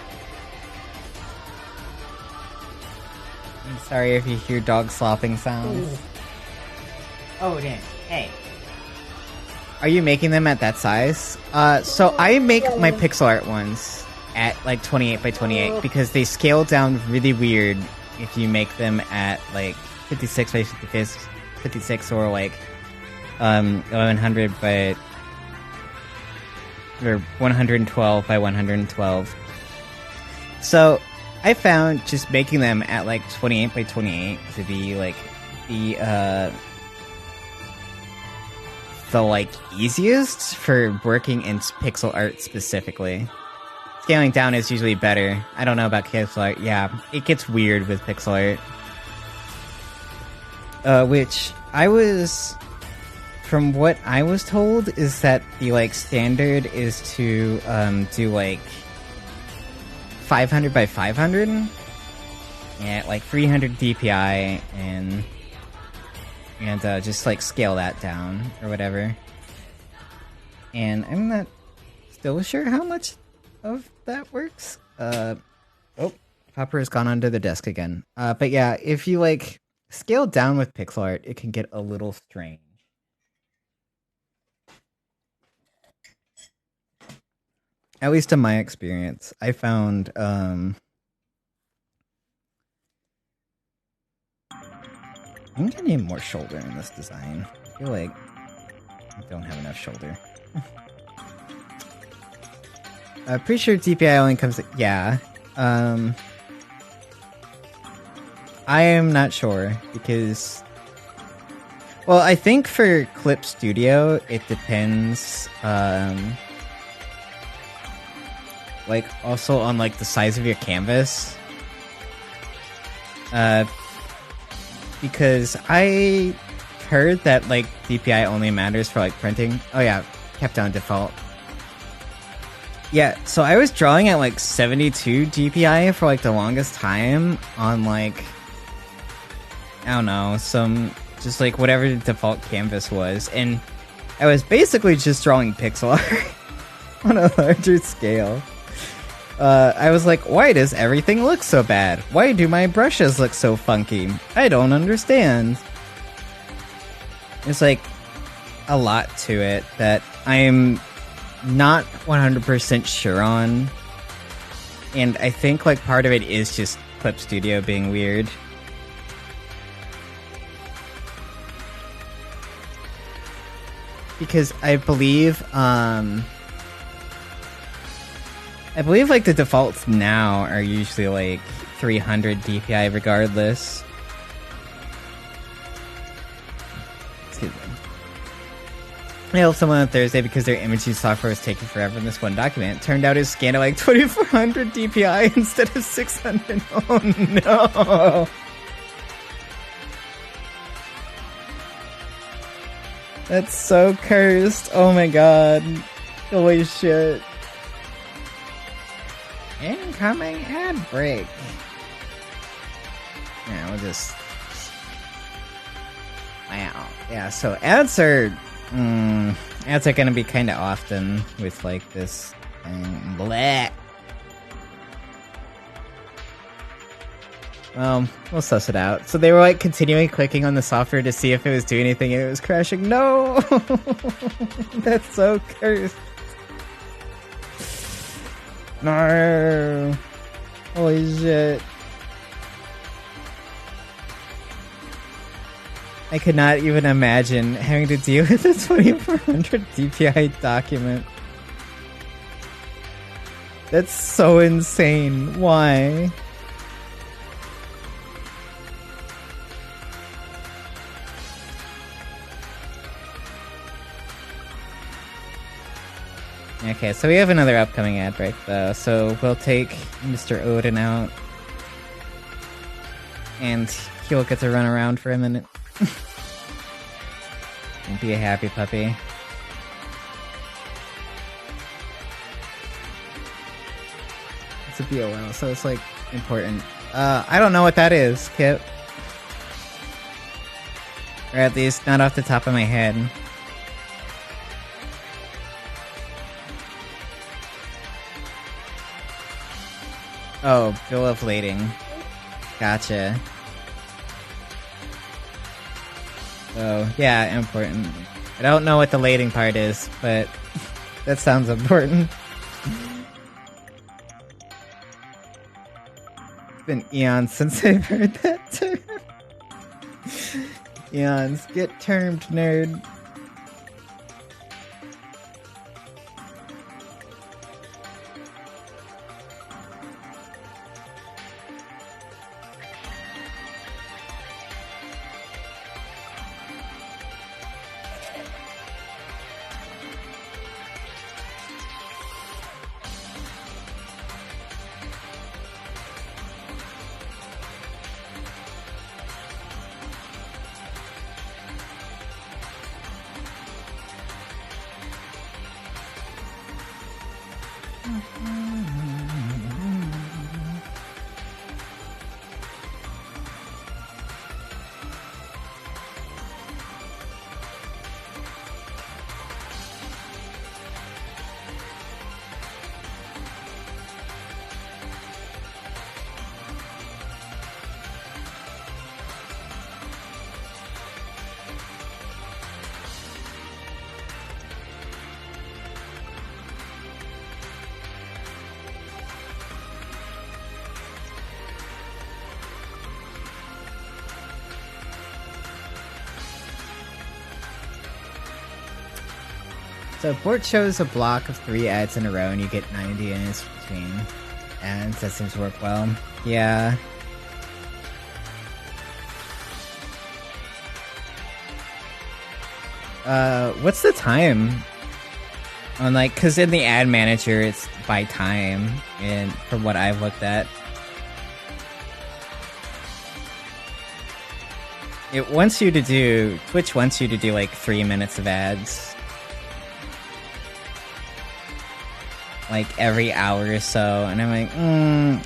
I'm sorry if you hear dog slopping sounds. Odin, hey. Are you making them at that size? So I make my pixel art ones at like 28 by 28 because they scale down really weird if you make them at like 56 by 56 or like 1100 by or 112 by 112. So I found just making them at like 28 by 28 to be like the like easiest for working in pixel art specifically. Scaling down is usually better. I don't know about pixel art. Yeah, it gets weird with pixel art. Which I was from what I was told is that the like standard is to do like 500 by 500 at like 300 DPI and just like scale that down or whatever. And I'm not still sure how much of that works. Oh, Popper has gone under the desk again. But yeah, if you like scale down with pixel art, it can get a little strange. At least in my experience, I found I think I need more shoulder in this design. I feel like I don't have enough shoulder. Pretty sure DPI only comes... Yeah. I am not sure, because... Well, I think for Clip Studio, it depends, like, also on, like, the size of your canvas. Because I heard that, like, DPI only matters for, like, printing. Oh yeah, kept on default. Yeah, so I was drawing at, like, 72 DPI for, like, the longest time on, like... I don't know, just, like, whatever the default canvas was. And I was basically just drawing pixel art on a larger scale. I was like, why does everything look so bad? Why do my brushes look so funky? I don't understand. There's like a lot to it that I'm not 100% sure on. And I think like part of it is just Clip Studio being weird. Because I believe like the defaults now are usually like 300 DPI regardless. Excuse me. I helped someone on Thursday because their imaging software was taking forever in this one document. It turned out it scanned at like 2400 DPI instead of 600. Oh no! That's so cursed. Oh my god. Holy shit. Incoming ad break. Yeah, we'll just... Wow. Yeah, so ads are gonna be kinda often with like this thing. Bleh. Well, we'll suss it out. So they were like continuing clicking on the software to see if it was doing anything and it was crashing. No! That's so cursed. No! Holy shit. I could not even imagine having to deal with a 2400 DPI document. That's so insane. Why? Okay, so we have another upcoming ad break, though, so we'll take Mr. Odin out. And he'll get to run around for a minute. And be a happy puppy. It's a BOL, so it's, like, important. I don't know what that is, Kip. Or at least, not off the top of my head. Oh, bill of lading. Gotcha. Oh, yeah, important. I don't know what the lading part is, but that sounds important. It's been eons since I've heard that term. Eons. Get termed, nerd. So if Bort shows a block of 3 ads in a row and you get 90 in between ads, that seems to work well. Yeah. What's the time? On like, cause in the ad manager it's by time, and from what I've looked at. Twitch wants you to do like 3 minutes of ads. Like every hour or so, and I'm like,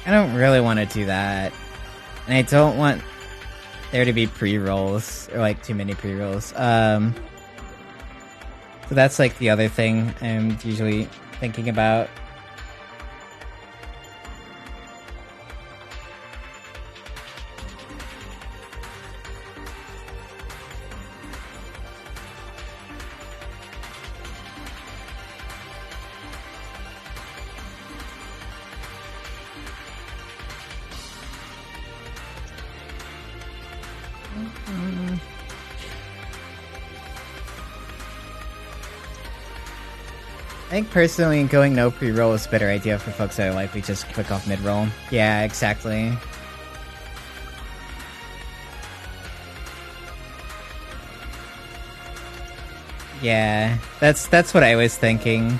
I don't really want to do that. And I don't want there to be pre-rolls, or like too many pre-rolls. So that's like the other thing I'm usually thinking about. I think personally going no pre-roll is a better idea for folks that are likely just click off mid-roll. Yeah, exactly. Yeah, that's what I was thinking.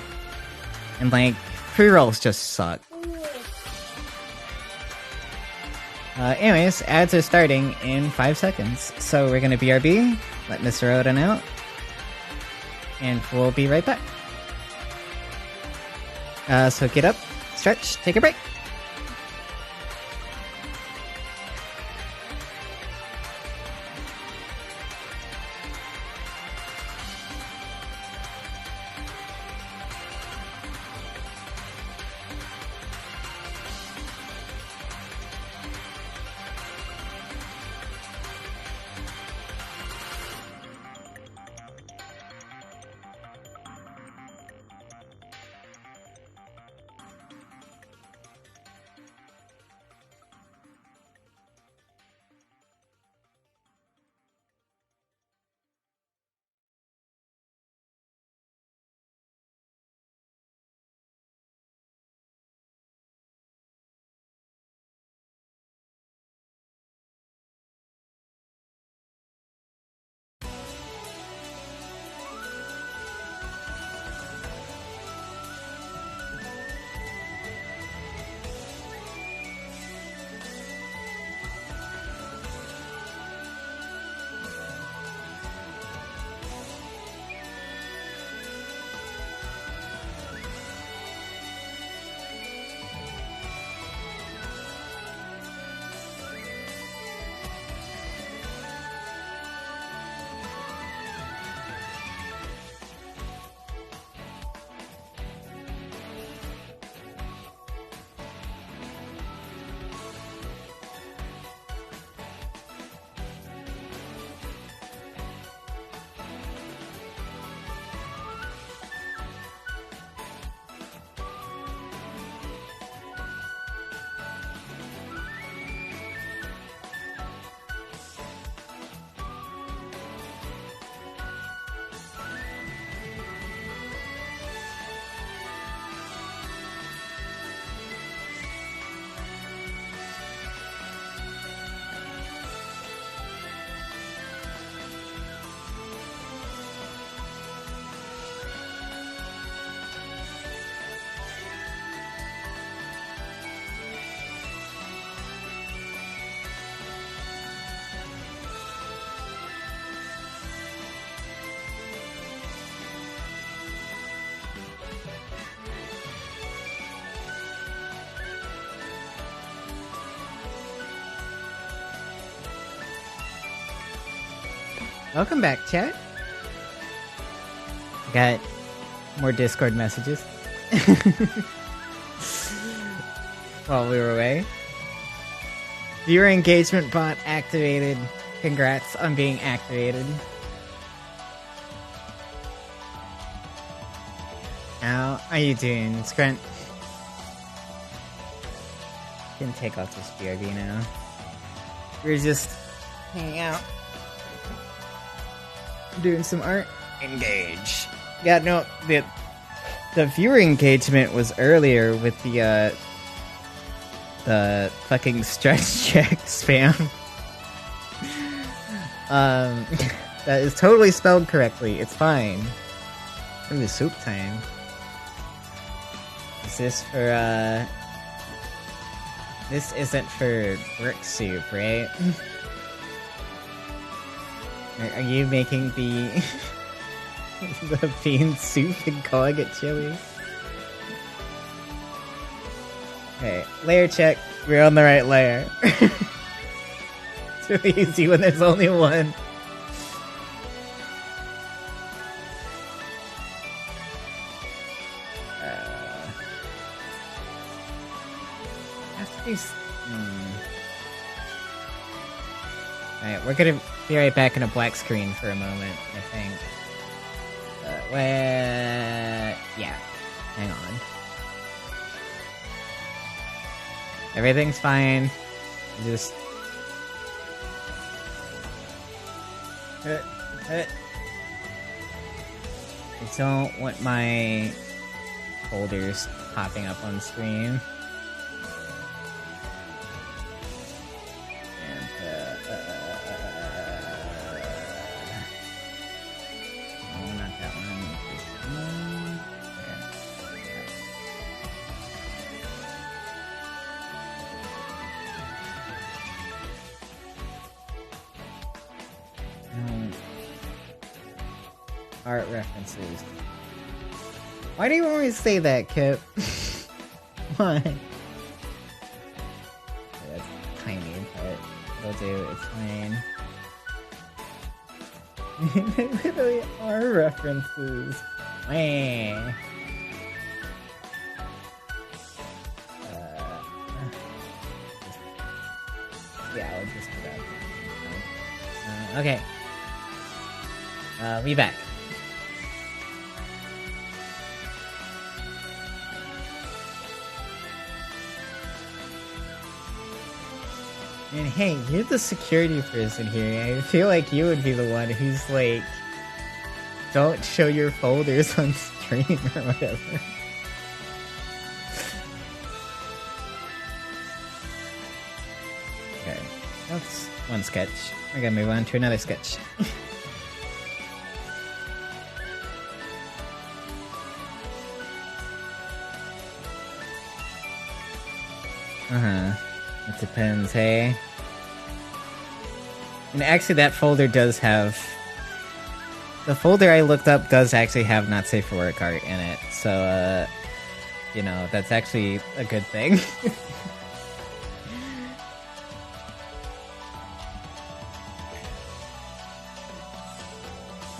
And like, pre-rolls just suck. Anyways, ads are starting in 5 seconds. So we're gonna BRB, let Mr. Odin out, and we'll be right back. So get up, stretch, take a break. Welcome back, chat. Got more Discord messages while we were away. Viewer engagement bot activated. Congrats on being activated. How are you doing, Scrunt? Can take off this BRB now. We're just hanging out, doing some art. Engage. Yeah, no, the viewer engagement was earlier with the fucking stretch check spam. That is totally spelled correctly. It's fine. Ooh, the soup time. Is this for, this isn't for brick soup, right? Are you making the the bean soup and calling it chili? Okay, layer check. We're on the right layer. It's really easy when there's only one. Alright, we're gonna be right back in a black screen for a moment, I think. Yeah. Hang on. Everything's fine. Just... I don't want my folders popping up on screen. Art references. Why do you always say that, Kip? Why? Yeah, that's tiny, but it'll do. It's fine. They literally are references. Wah. Yeah, I'll just put that. Okay. We back. And hey, you're the security person here. I feel like you would be the one who's like, don't show your folders on stream or whatever. Okay, that's one sketch. We're gonna move on to another sketch. It depends, hey? And actually that folder does have... The folder I looked up does actually have not safe for work art in it, so, you know, that's actually a good thing.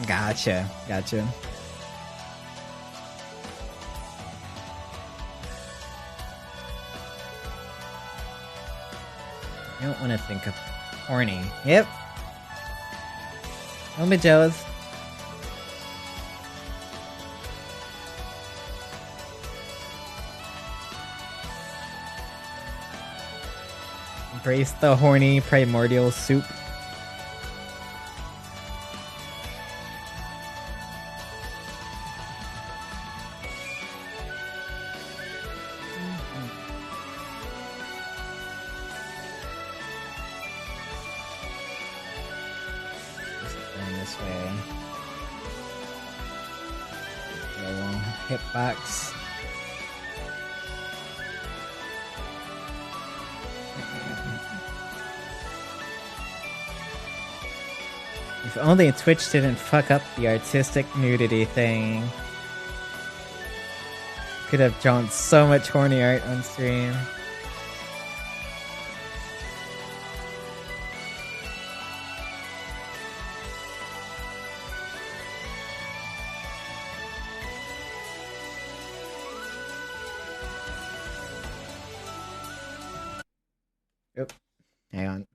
Gotcha. I don't want to think of horny. Yep. Don't be jealous. Embrace the horny primordial soup. Hitbox. If only Twitch didn't fuck up the artistic nudity thing. Could have drawn so much horny art on stream. Oop, hang on.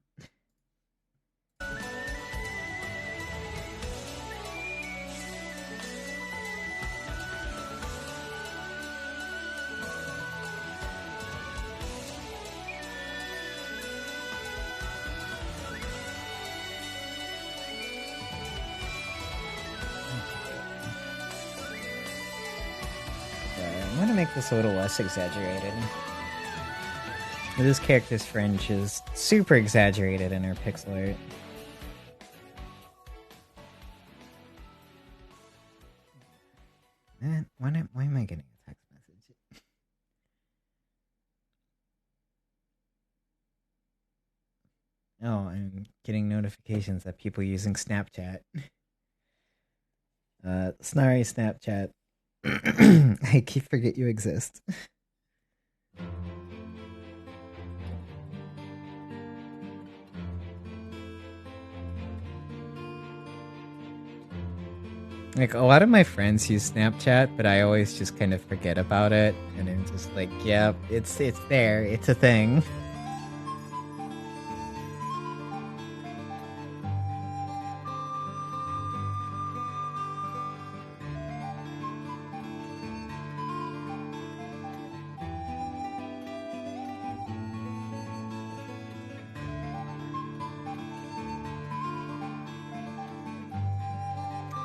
I'm gonna make this a little less exaggerated. This character's French is super exaggerated in her pixel art. Man, why am I getting a text message? Oh, I'm getting notifications that people using Snapchat. Snarry Snapchat. I keep forget you exist. Like, a lot of my friends use Snapchat, but I always just kind of forget about it, and I'm just like, yep, it's there, it's a thing.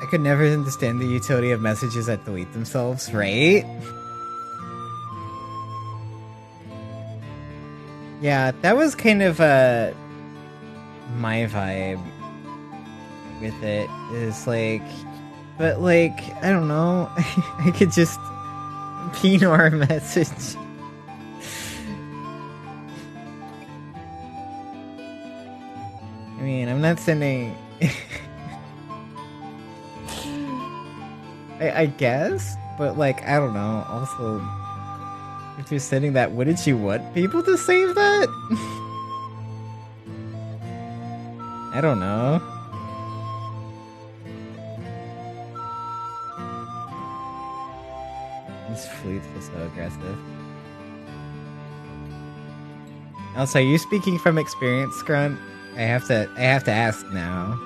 I could never understand the utility of messages that delete themselves, right? Yeah, that was kind of my vibe with it. Is like, but like, I don't know. I could just ignore a message. I mean, I'm not sending. I guess, but like, I don't know. Also, if you're sending that, wouldn't you want people to save that? I don't know. These flutes are so aggressive. Also, are you speaking from experience, Grunt? I have to ask now.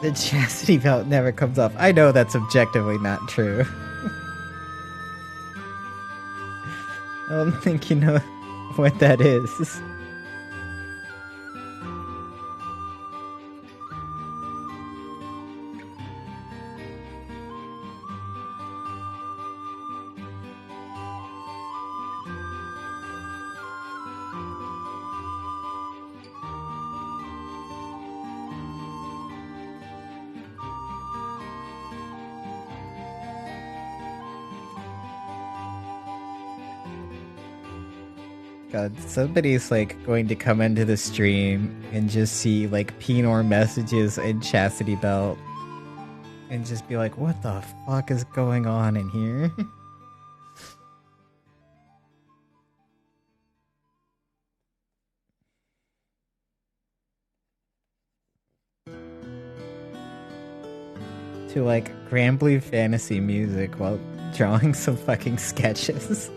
The chastity belt never comes off. I know that's objectively not true. I don't think you know what that is. God, somebody's like going to come into the stream and just see like Pinor messages and chastity belt and just be like, what the fuck is going on in here? To like Grambly fantasy music while drawing some fucking sketches.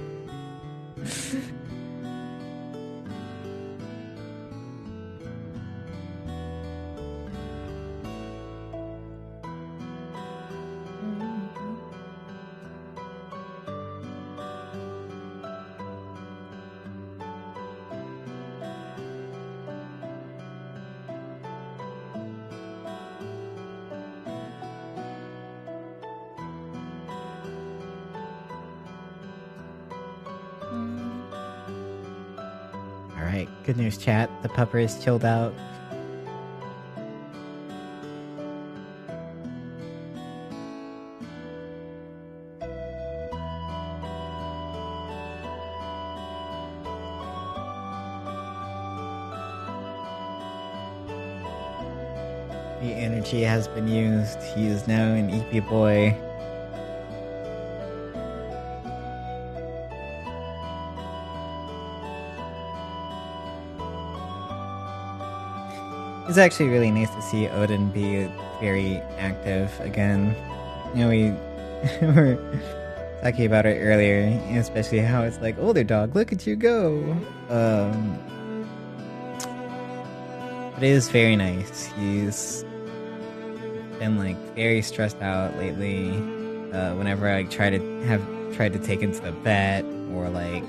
Alright, good news, chat. The pupper is chilled out. The energy has been used. He is now an EP boy. It's actually really nice to see Odin be very active again. You know, we were talking about it earlier, especially how it's like, older dog, look at you go. But it is very nice. He's been like very stressed out lately. Whenever I tried to take him to the vet, or like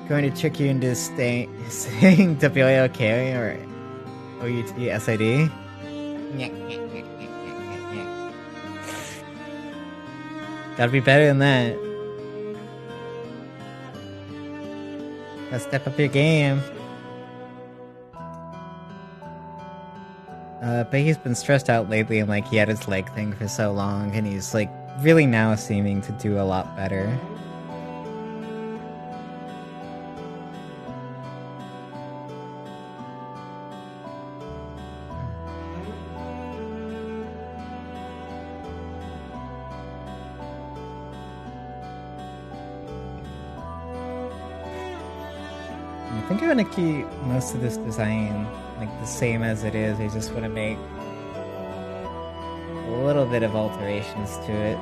going to trick you into saying WLK or OUTSID. Gotta be better than that. Gotta step up your game. But he's been stressed out lately, and like he had his leg thing for so long, and he's like really now seeming to do a lot better. I think I'm gonna keep most of this design like the same as it is. I just want to make a little bit of alterations to it.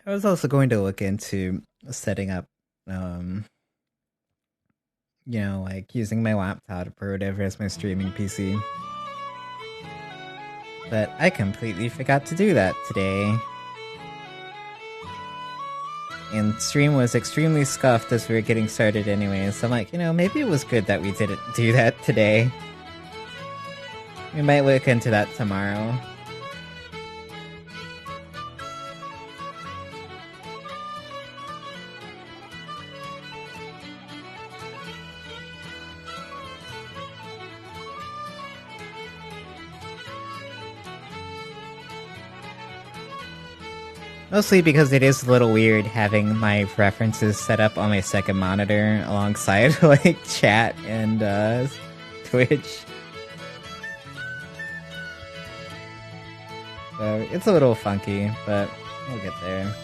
I was also going to look into setting up, like using my laptop or whatever as my streaming PC. But I completely forgot to do that today. And stream was extremely scuffed as we were getting started anyway, so I'm like, maybe it was good that we didn't do that today. We might look into that tomorrow. Mostly because it is a little weird having my references set up on my second monitor alongside like chat and Twitch. So it's a little funky, but we'll get there.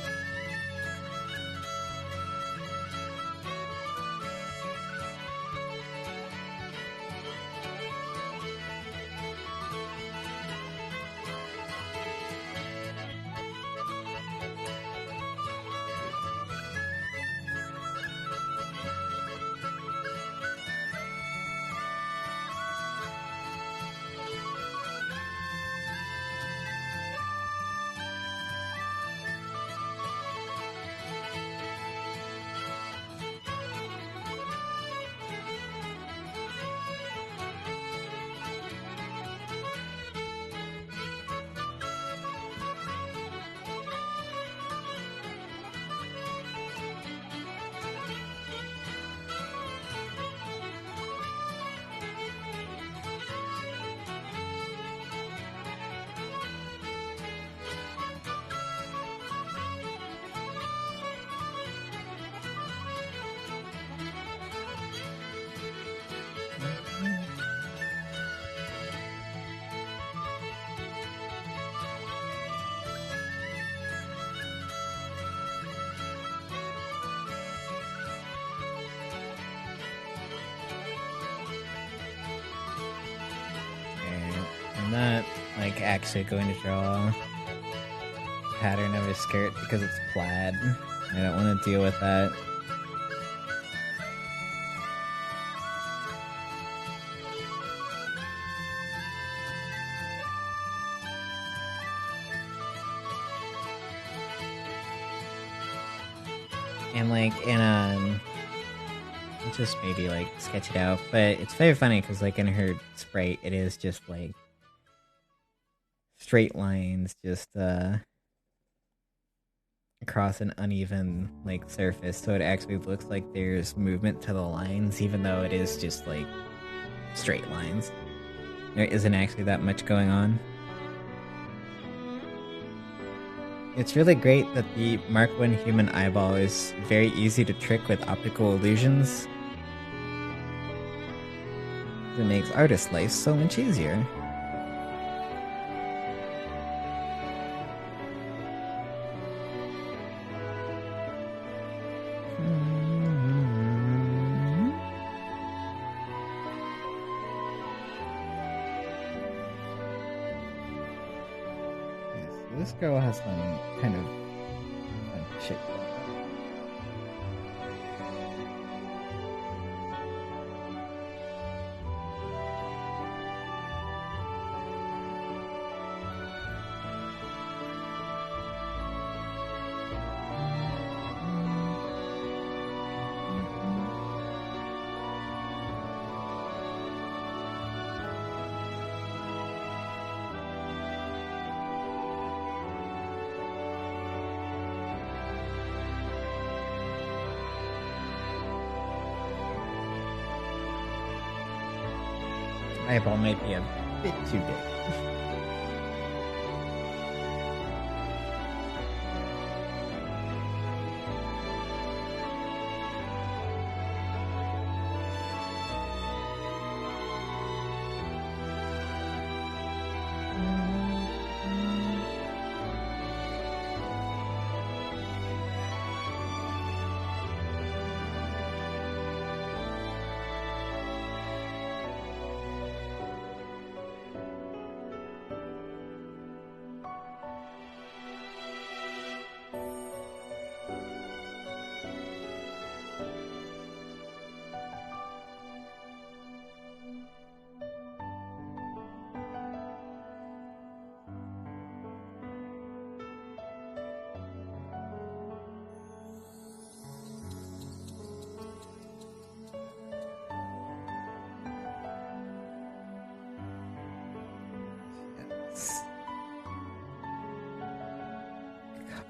not like actually going to draw a pattern of a skirt because it's plaid. I don't want to deal with that. And like just maybe like sketch it out, but it's very funny because like in her sprite, it is just like straight lines, just across an uneven like surface, so it actually looks like there's movement to the lines, even though it is just like straight lines. There isn't actually that much going on. It's really great that the Mark I human eyeball is very easy to trick with optical illusions. It makes artist life so much easier. This girl has some kind of shit. Eyeball might be a bit too big.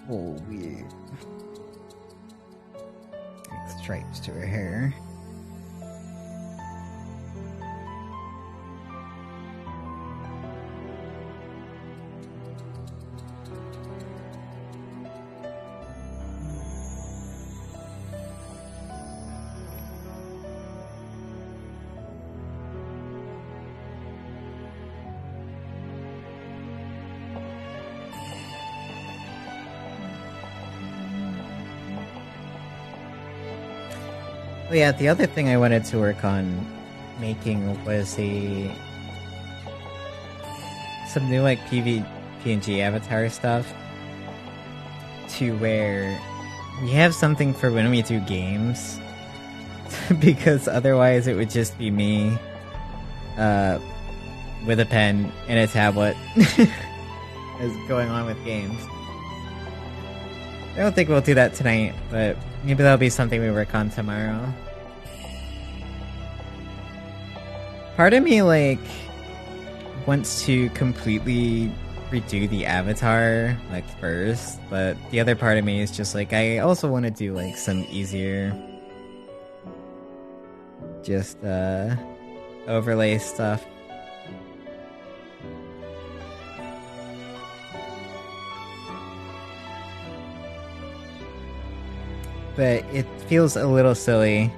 Oh, weird. Like stripes to her hair. Oh yeah, the other thing I wanted to work on making was some new like PNG avatar stuff to where we have something for when we do games because otherwise it would just be me with a pen and a tablet as going on with games. I don't think we'll do that tonight, but maybe that'll be something we work on tomorrow. Part of me, like, wants to completely redo the avatar, like, first, but the other part of me is just like, I also want to do, like, some easier, just, overlay stuff. But it feels a little silly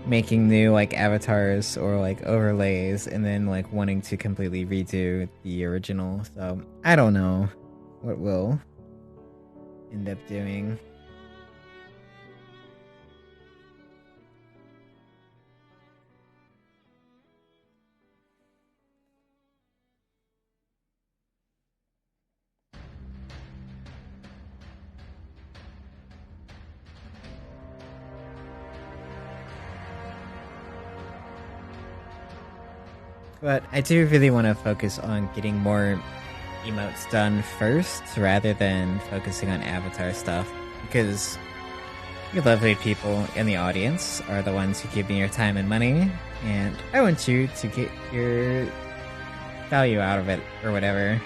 making new like avatars or like overlays and then like wanting to completely redo the original. So I don't know what we'll end up doing. But I do really want to focus on getting more emotes done first, rather than focusing on avatar stuff, because you lovely people in the audience are the ones who give me your time and money, and I want you to get your value out of it, or whatever.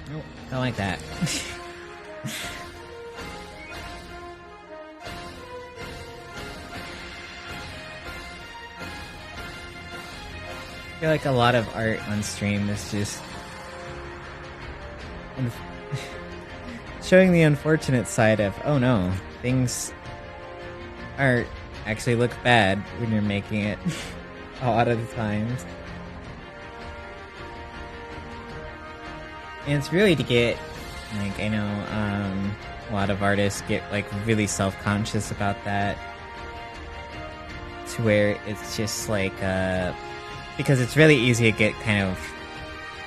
Nope, don't like that. I feel like a lot of art on stream is just showing the unfortunate side of, oh no, things art actually look bad when you're making it a lot of the times. And it's really to get, like, I know a lot of artists get like really self-conscious about that, to where it's just like because it's really easy to get kind of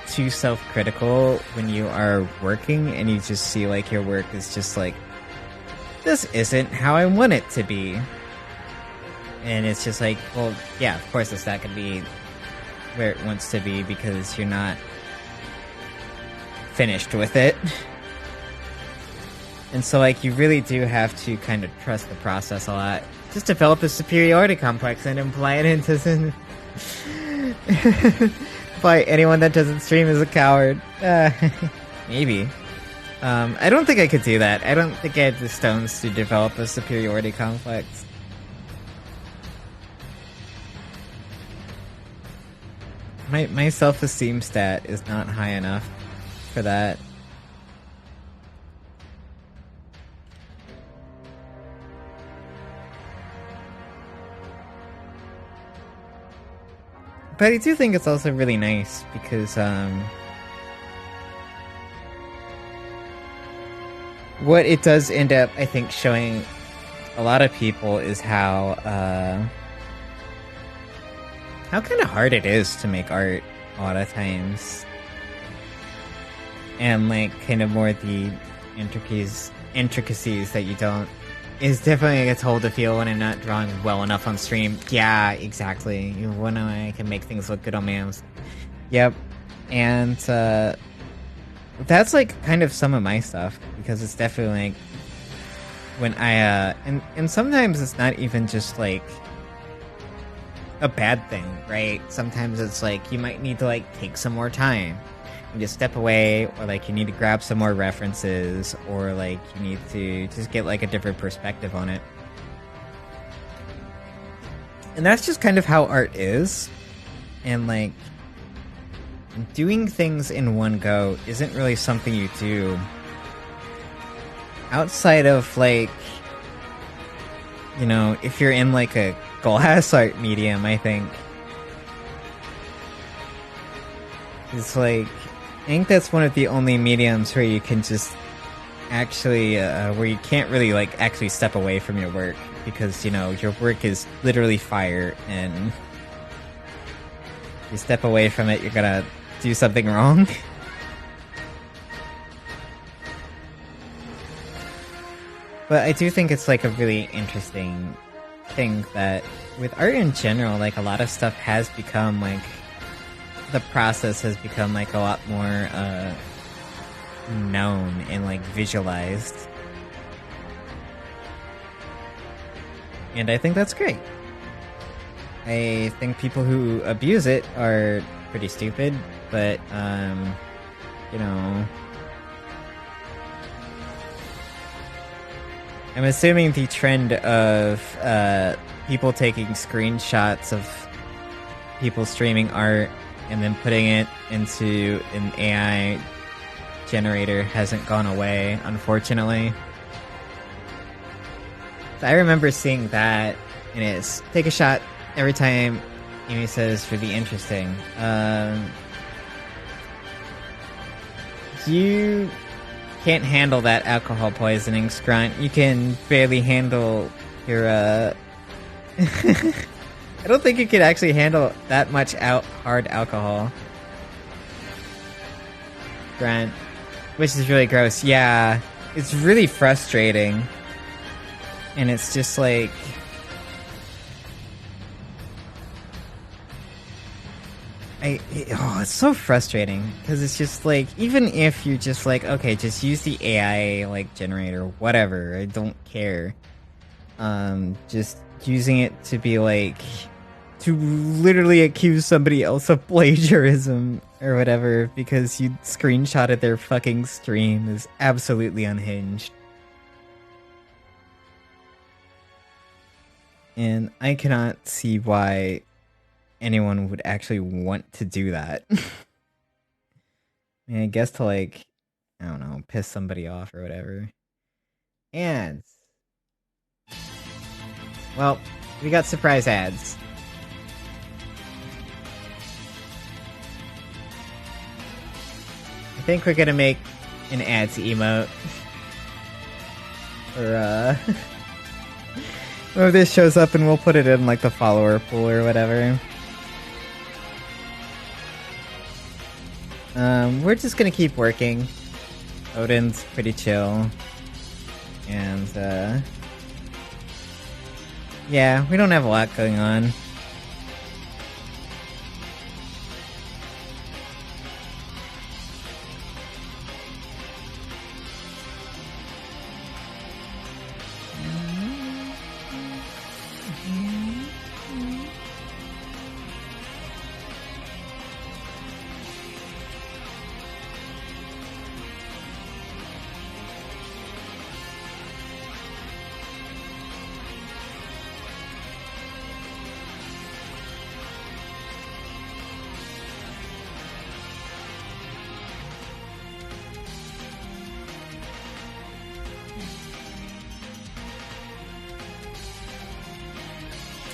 too self-critical when you are working and you just see like your work is just like, this isn't how I want it to be. And it's just like, well, yeah, of course it's not going to be where it wants to be because you're not finished with it. And so like you really do have to kind of trust the process a lot. Just develop a superiority complex and imply it into by anyone that doesn't stream is a coward. Maybe. I don't think I could do that. I don't think I had the stones to develop a superiority complex. My self-esteem stat is not high enough for that. But I do think it's also really nice because what it does end up, I think, showing a lot of people is how kind of hard it is to make art a lot of times. And like kind of more the intricacies that you don't is definitely gets hold to feel when I'm not drawing well enough on stream. Yeah, exactly. When I can make things look good on mams. Yep. And that's like kind of some of my stuff, because it's definitely like when I and sometimes it's not even just like a bad thing, right? Sometimes it's like you might need to like take some more time and just step away, or like you need to grab some more references, or like you need to just get like a different perspective on it. And that's just kind of how art is. And like doing things in one go isn't really something you do outside of like, you know, if you're in like a glass art medium, I think. It's like, I think that's one of the only mediums where you can just actually, where you can't really like actually step away from your work, because, you know, your work is literally fire, and if you step away from it, you're gonna do something wrong. But I do think it's like a really interesting think that with art in general, like a lot of stuff has become like the process has become like a lot more known and like visualized. And I think that's great. I think people who abuse it are pretty stupid, but you know, I'm assuming the trend of people taking screenshots of people streaming art and then putting it into an AI generator hasn't gone away, unfortunately. I remember seeing that, and it's take a shot every time Amy says really interesting. You can't handle that alcohol poisoning, Scrunt. You can barely handle your, I don't think you could actually handle that much hard alcohol. Grant. Which is really gross. Yeah, it's really frustrating. And it's just like... it's so frustrating. Because it's just like, even if you're just like, okay, just use the AI, like, generator, whatever, I don't care. Just using it to be like... to literally accuse somebody else of plagiarism or whatever because you screenshotted their fucking stream is absolutely unhinged. And I cannot see why anyone would actually want to do that. I mean, I guess to like, I don't know, piss somebody off or whatever. And... well, we got surprise ads. I think we're gonna make an ads emote. Or, or this shows up and we'll put it in, like, the follower pool or whatever. We're just gonna keep working. Odin's pretty chill. And, yeah, we don't have a lot going on.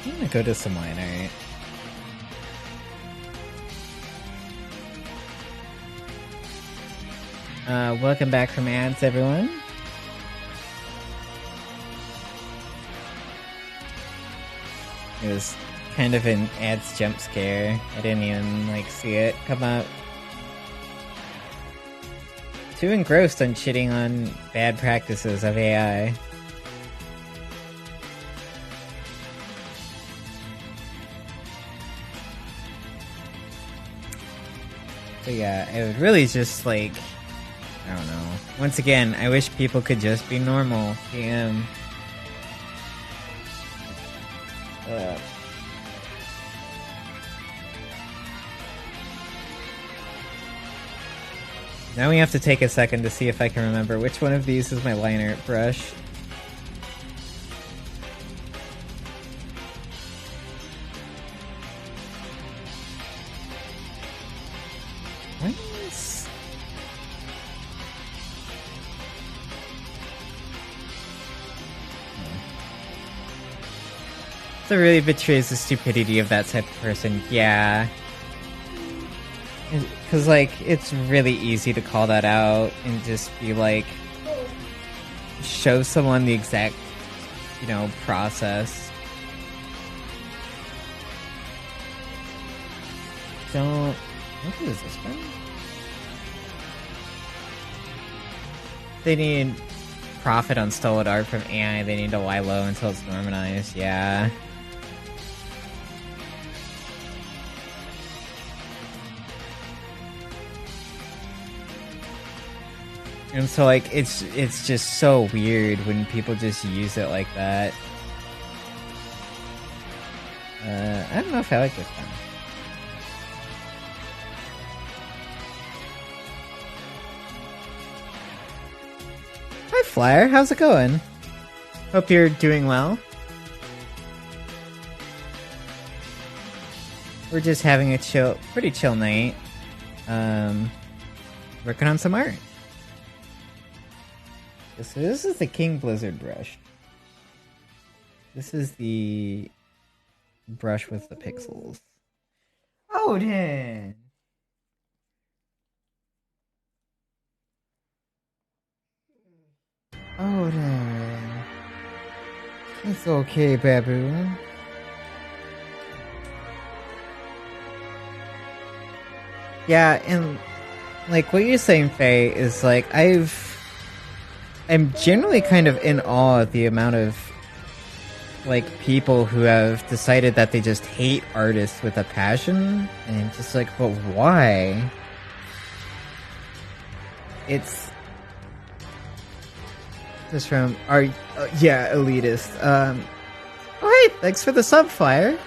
I'm gonna go to some line art. Welcome back from ads, everyone. It was kind of an ads jump scare. I didn't even, like, see it come up. Too engrossed on shitting on bad practices of AI. But yeah, it was really just like, I don't know. Once again, I wish people could just be normal. PM. Now we have to take a second to see if I can remember which one of these is my line art brush. That really betrays the stupidity of that type of person. Yeah. Because, like, it's really easy to call that out and just be like, show someone the exact, you know, process. Don't... what is this one? They need profit on stolen art from AI, they need to lie low until it's normalized. Yeah. And so, like, it's just so weird when people just use it like that. I don't know if I like this one. Hi, Flyer. How's it going? Hope you're doing well. We're just having a pretty chill night. Working on some art. So this is the King Blizzard brush. This is the brush with the pixels. Odin! Odin. It's okay, baboon. Yeah, and like what you're saying, Faye, is like I'm generally kind of in awe at the amount of like people who have decided that they just hate artists with a passion, and just like, but why? It's just from our yeah, elitist. Oh hey, thanks for the sub, Flyer.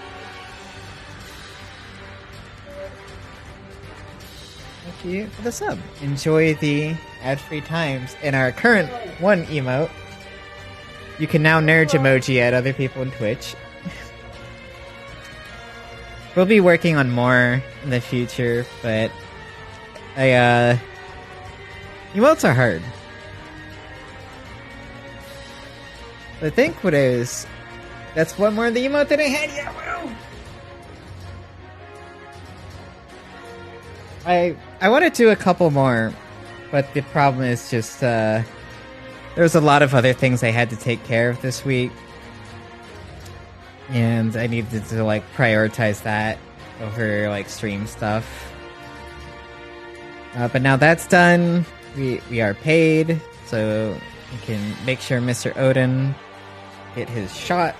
Thank you for the sub. Enjoy the ad-free times in our current one emote. You can now nerd emoji at other people on Twitch. We'll be working on more in the future, but emotes are hard. I think that's one more of the emote that I had yet. I want to do a couple more, but the problem is just there was a lot of other things I had to take care of this week, and I needed to like prioritize that over like stream stuff. But now that's done, we are paid, so we can make sure Mr. Odin get his shot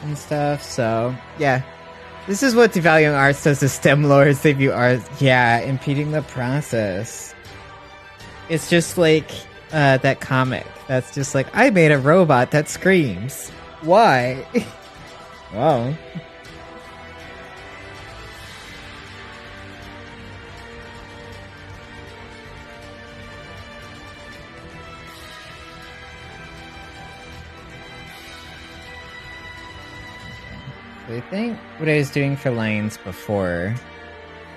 and stuff. So yeah. This is what devaluing arts does to STEM lords. They view art, yeah, impeding the process. It's just like that comic that's just like, I made a robot that screams. Why? Wow. I think what I was doing for lines before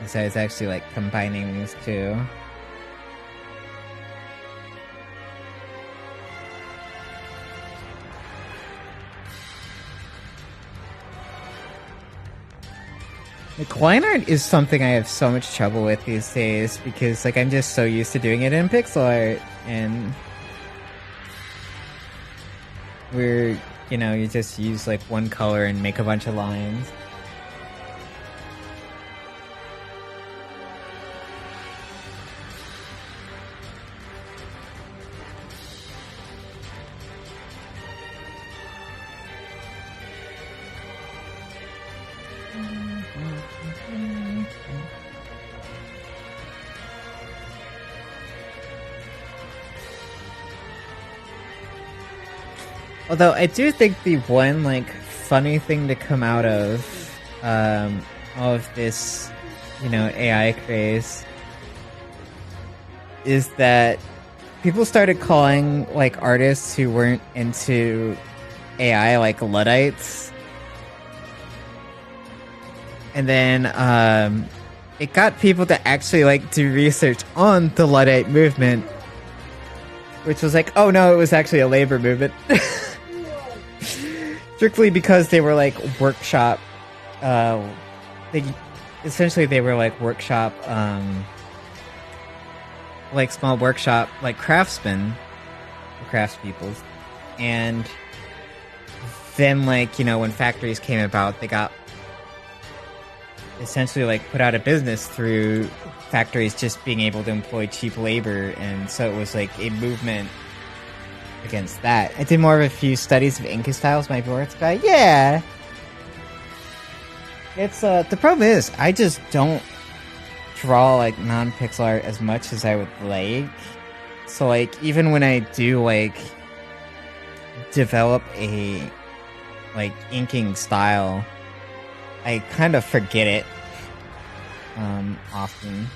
is I was actually like combining these two. Like, line art is something I have so much trouble with these days because like I'm just so used to doing it in pixel art, and you just use like one color and make a bunch of lines. Although I do think the one like funny thing to come out of all of this, AI craze is that people started calling like artists who weren't into AI like Luddites. And then it got people to actually like do research on the Luddite movement, which was like, oh no, it was actually a labor movement. Strictly because they were like workshop, they were like workshop, like small workshop, like craftsmen, craftspeople, and then like when factories came about, they got essentially like put out of business through factories just being able to employ cheap labor, and so it was like a movement against that. I did more of a few studies of Inca styles, my boards guy. Yeah. It's the problem is I just don't draw like non-pixel art as much as I would like. So like even when I do like develop a like inking style, I kind of forget it often.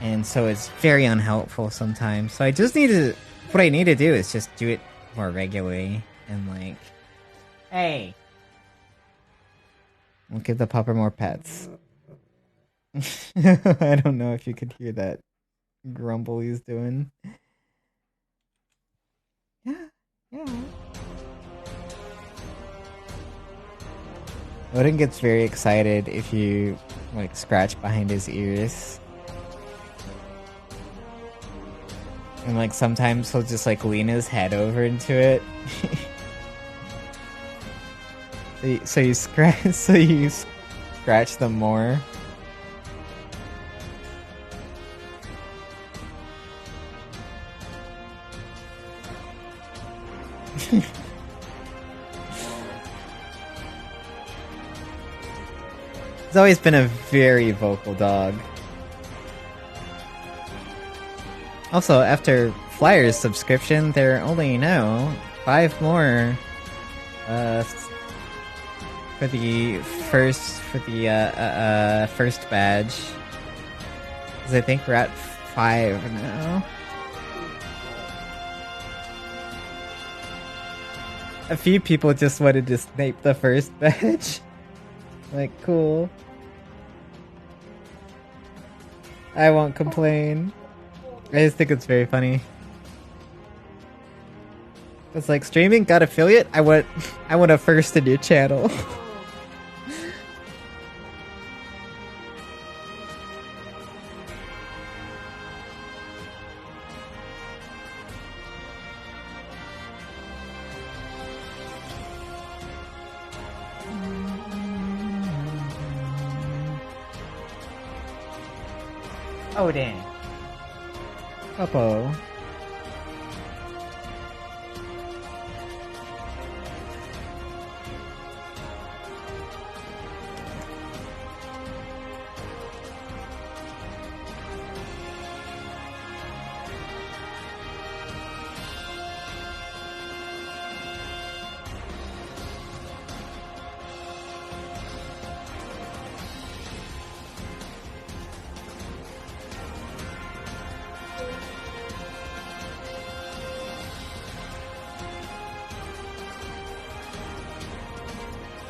And so it's very unhelpful sometimes. So I just need to what I need to do is just do it more regularly and like, hey, we'll give the pupper more pets. I don't know if you could hear that grumble he's doing. Yeah. Odin gets very excited if you like scratch behind his ears. And like sometimes he'll just like lean his head over into it. so you scratch them more. He's always been a very vocal dog. Also, after Flyer's subscription, there are only now 5 more for the first badge. Because I think we're at 5 now. A few people just wanted to snipe the first badge. Like, cool. I won't complain. I just think it's very funny. It's like, streaming got affiliate? I want a first in your channel. Oh, damn. Uh-oh.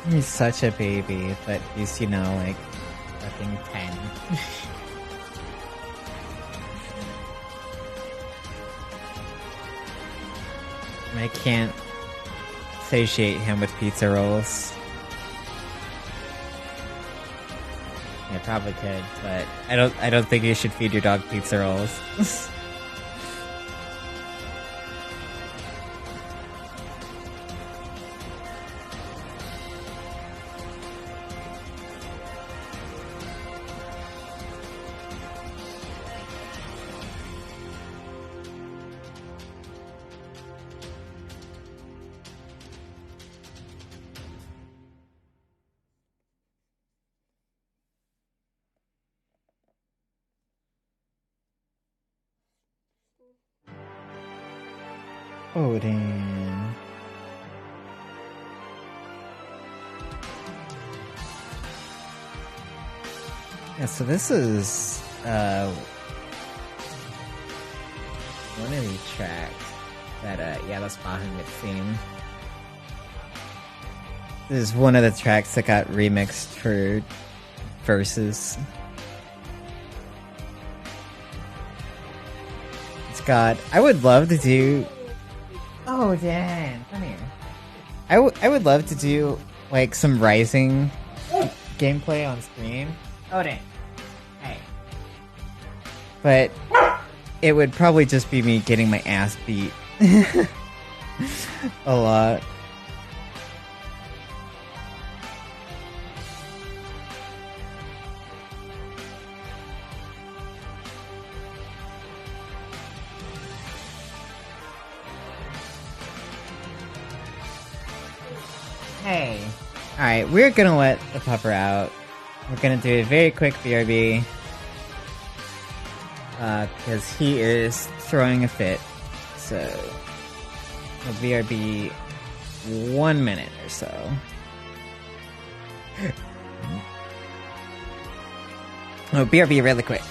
He's such a baby, but he's, you know, like, fucking 10. I can't satiate him with pizza rolls. I probably could, but I don't think you should feed your dog pizza rolls. Odin. Yeah, so this is one of these tracks that yeah, that's behind the scene. This is one of the tracks that got remixed for Versus. It's got, I would love to do. Oh, Dan, come here. I would love to do like some Rising gameplay on screen. Odin, hey. But it would probably just be me getting my ass beat a lot. Hey. Alright, we're gonna let the pupper out. We're gonna do a very quick BRB. Because he is throwing a fit. So, a BRB 1 minute or so. Oh, BRB really quick.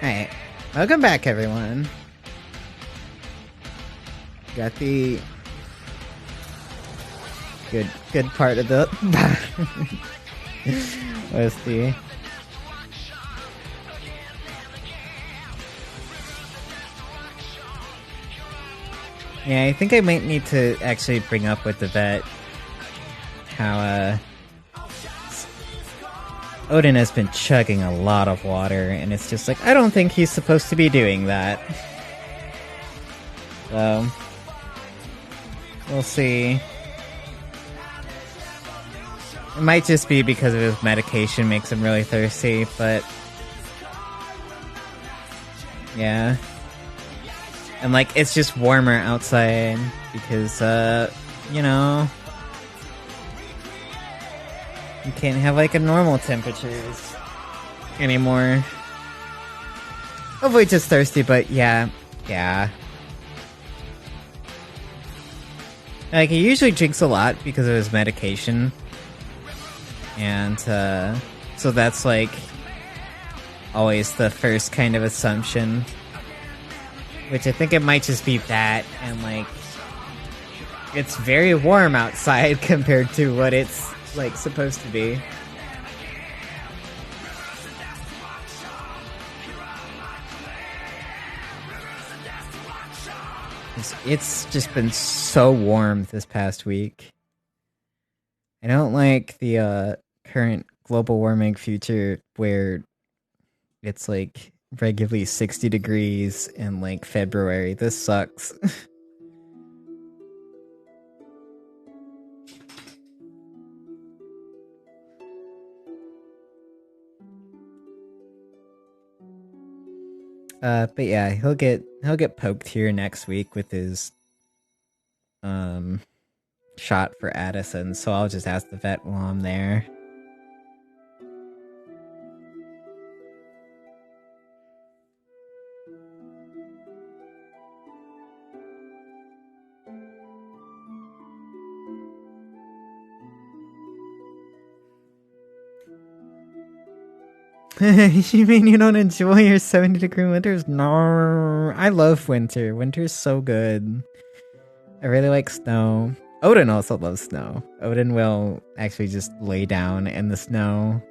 Alright, welcome back everyone. Got the good part of the was the yeah, I think I might need to actually bring up with the vet how Odin has been chugging a lot of water, and it's just like, I don't think he's supposed to be doing that. So, we'll see. It might just be because of his medication makes him really thirsty, but yeah. And like, it's just warmer outside because, you know, you can't have like a normal temperatures anymore. Hopefully just thirsty, but yeah. Like, he usually drinks a lot because of his medication. And, so that's like always the first kind of assumption. Which I think it might just be that, and like, it's very warm outside compared to what it's like supposed to be. It's just been so warm this past week. I don't like the current global warming future where it's like regularly 60 degrees in like February. This sucks. But yeah, he'll get poked here next week with his shot for Addison, so I'll just ask the vet while I'm there. You mean you don't enjoy your 70-degree winters? No, I love winter. Winter's so good. I really like snow. Odin also loves snow. Odin will actually just lay down in the snow.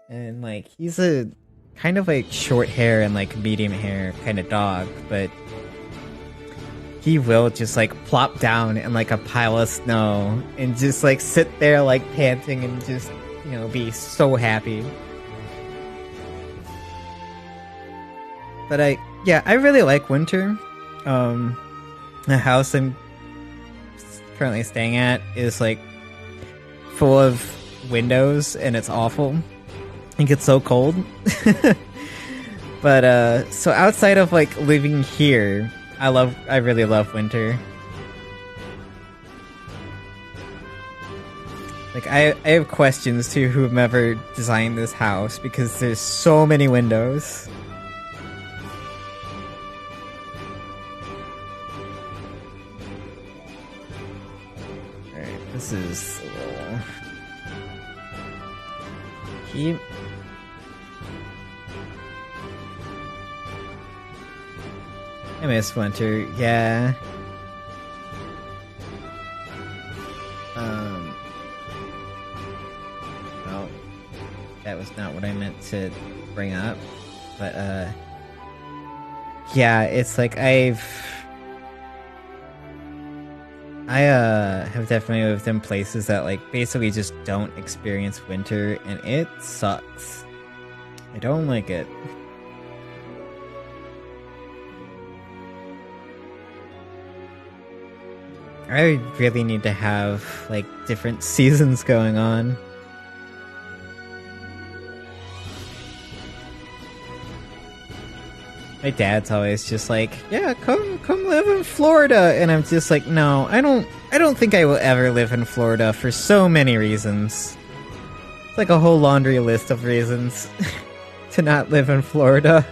And like, he's a kind of like short hair and like medium hair kind of dog, but he will just like plop down in like a pile of snow and just like sit there like panting and just, you know, be so happy. But I really like winter. The house I'm currently staying at is like full of windows and it's awful. It gets so cold. But so outside of like living here, I really love winter. Like I have questions to whomever designed this house because there's so many windows. Alright, this is a little... Keep... I miss winter, yeah. Well, that was not what I meant to bring up, but, yeah, it's like I have definitely lived in places that, like, basically just don't experience winter, and it sucks. I don't like it. I really need to have, like, different seasons going on. My dad's always just like, yeah, come live in Florida. And I'm just like, no, I don't think I will ever live in Florida for so many reasons. It's like a whole laundry list of reasons to not live in Florida.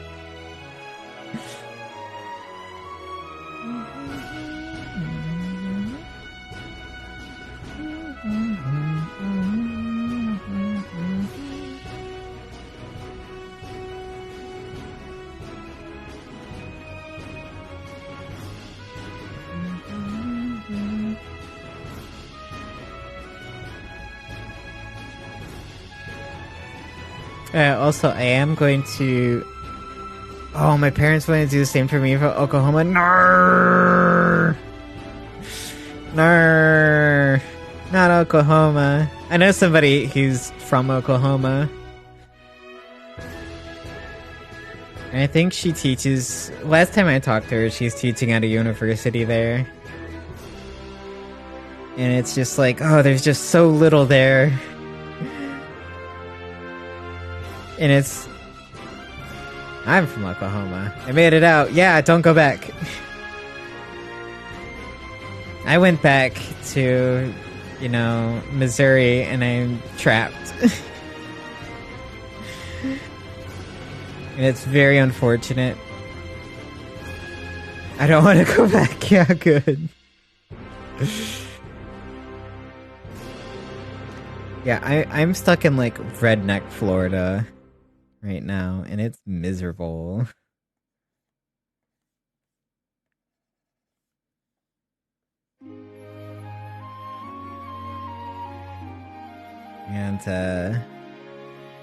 Also, I am going to... Oh, my parents want to do the same for me for Oklahoma. Narrr! Narrr! Not Oklahoma. I know somebody who's from Oklahoma. And I think she teaches... Last time I talked to her, she's teaching at a university there. And it's just like, oh, there's just so little there. And it's... I'm from Oklahoma. I made it out. Yeah, don't go back. I went back to, you know, Missouri and I'm trapped. And it's very unfortunate. I don't want to go back. Yeah, good. Yeah, I'm stuck in, like, redneck Florida right now, and it's miserable. And,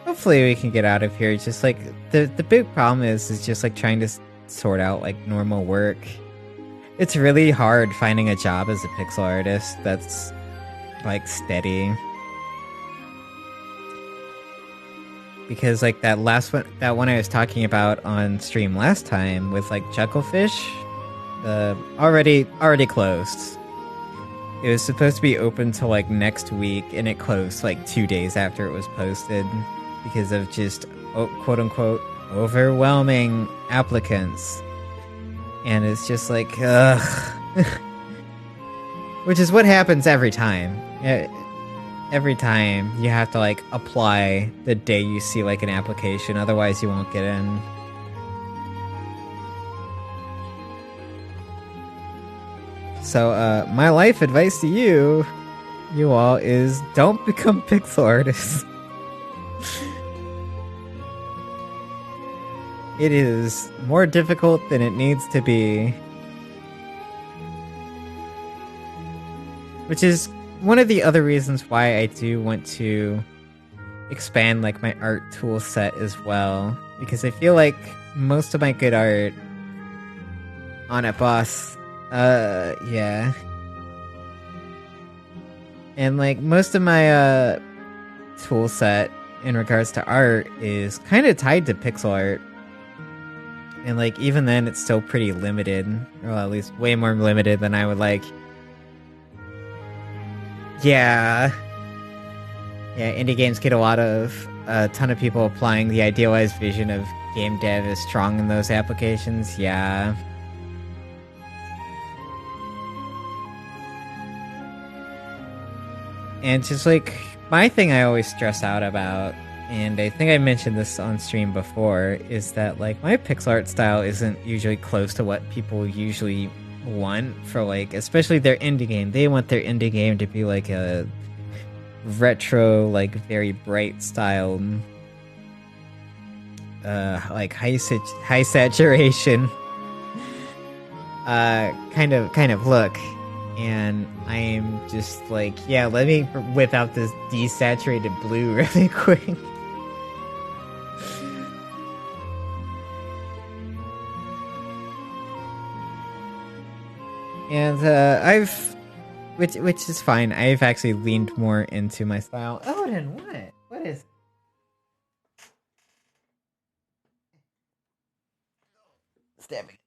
hopefully we can get out of here. It's just, like, the big problem is just, like, trying to sort out, like, normal work. It's really hard finding a job as a pixel artist that's, like, steady. Because, like, that one I was talking about on stream last time with, like, Chucklefish, already closed. It was supposed to be open till, like, next week, and it closed, like, 2 days after it was posted because of just, quote-unquote, overwhelming applicants. And it's just like, ugh. Which is what happens every time. Every time you have to, like, apply the day you see, like, an application, otherwise you won't get in. So, my life advice to you all, is don't become pixel artists. it is more difficult than it needs to be. Which is one of the other reasons why I do want to expand like my art tool set as well, because I feel like most of my good art on a boss, yeah, and like most of my tool set in regards to art is kind of tied to pixel art, and like even then it's still pretty limited, or at least way more limited than I would like. Yeah, indie games get a ton of people applying the idealized vision of game dev is strong in those applications. Yeah. And just like my thing I always stress out about, and I think I mentioned this on stream before, is that like my pixel art style isn't usually close to what people usually want for like, especially their indie game. They want their indie game to be like a retro, like very bright style, like high saturation, kind of look. And I am just like, yeah, let me whip out this desaturated blue really quick. And which is fine. I've actually leaned more into my style. Odin, what? What is? Stabbing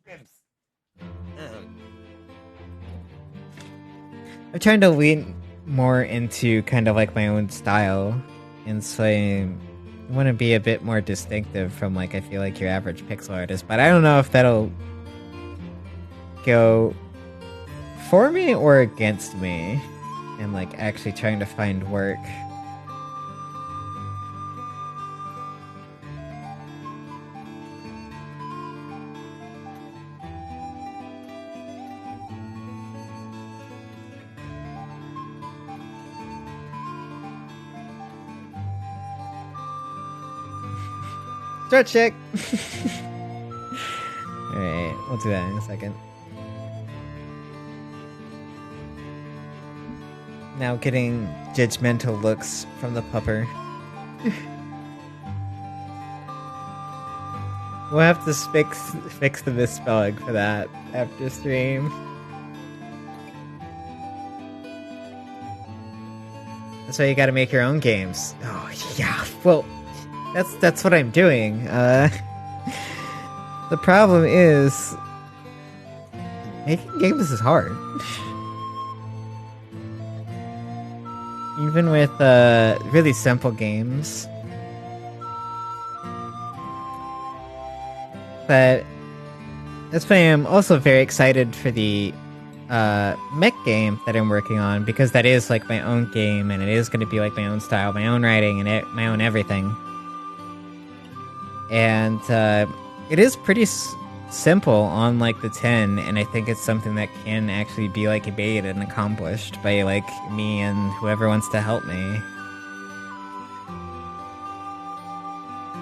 my ribs. I'm trying to lean more into kind of like my own style, and so I want to be a bit more distinctive from like I feel like your average pixel artist. But I don't know if that'll go for me or against me, and like actually trying to find work. Stretch check. Alright, we'll do that in a second. Now getting judgmental looks from the pupper. We'll have to fix the misspelling for that after stream. That's why you gotta make your own games. Oh, yeah, well, that's what I'm doing. The problem is making games is hard. Even with really simple games. But that's why I'm also very excited for the mech game that I'm working on, because that is like my own game, and it is going to be like my own style, my own writing, and my own everything. And it is pretty simple on like the 10, and I think it's something that can actually be like made and accomplished by like me and whoever wants to help me.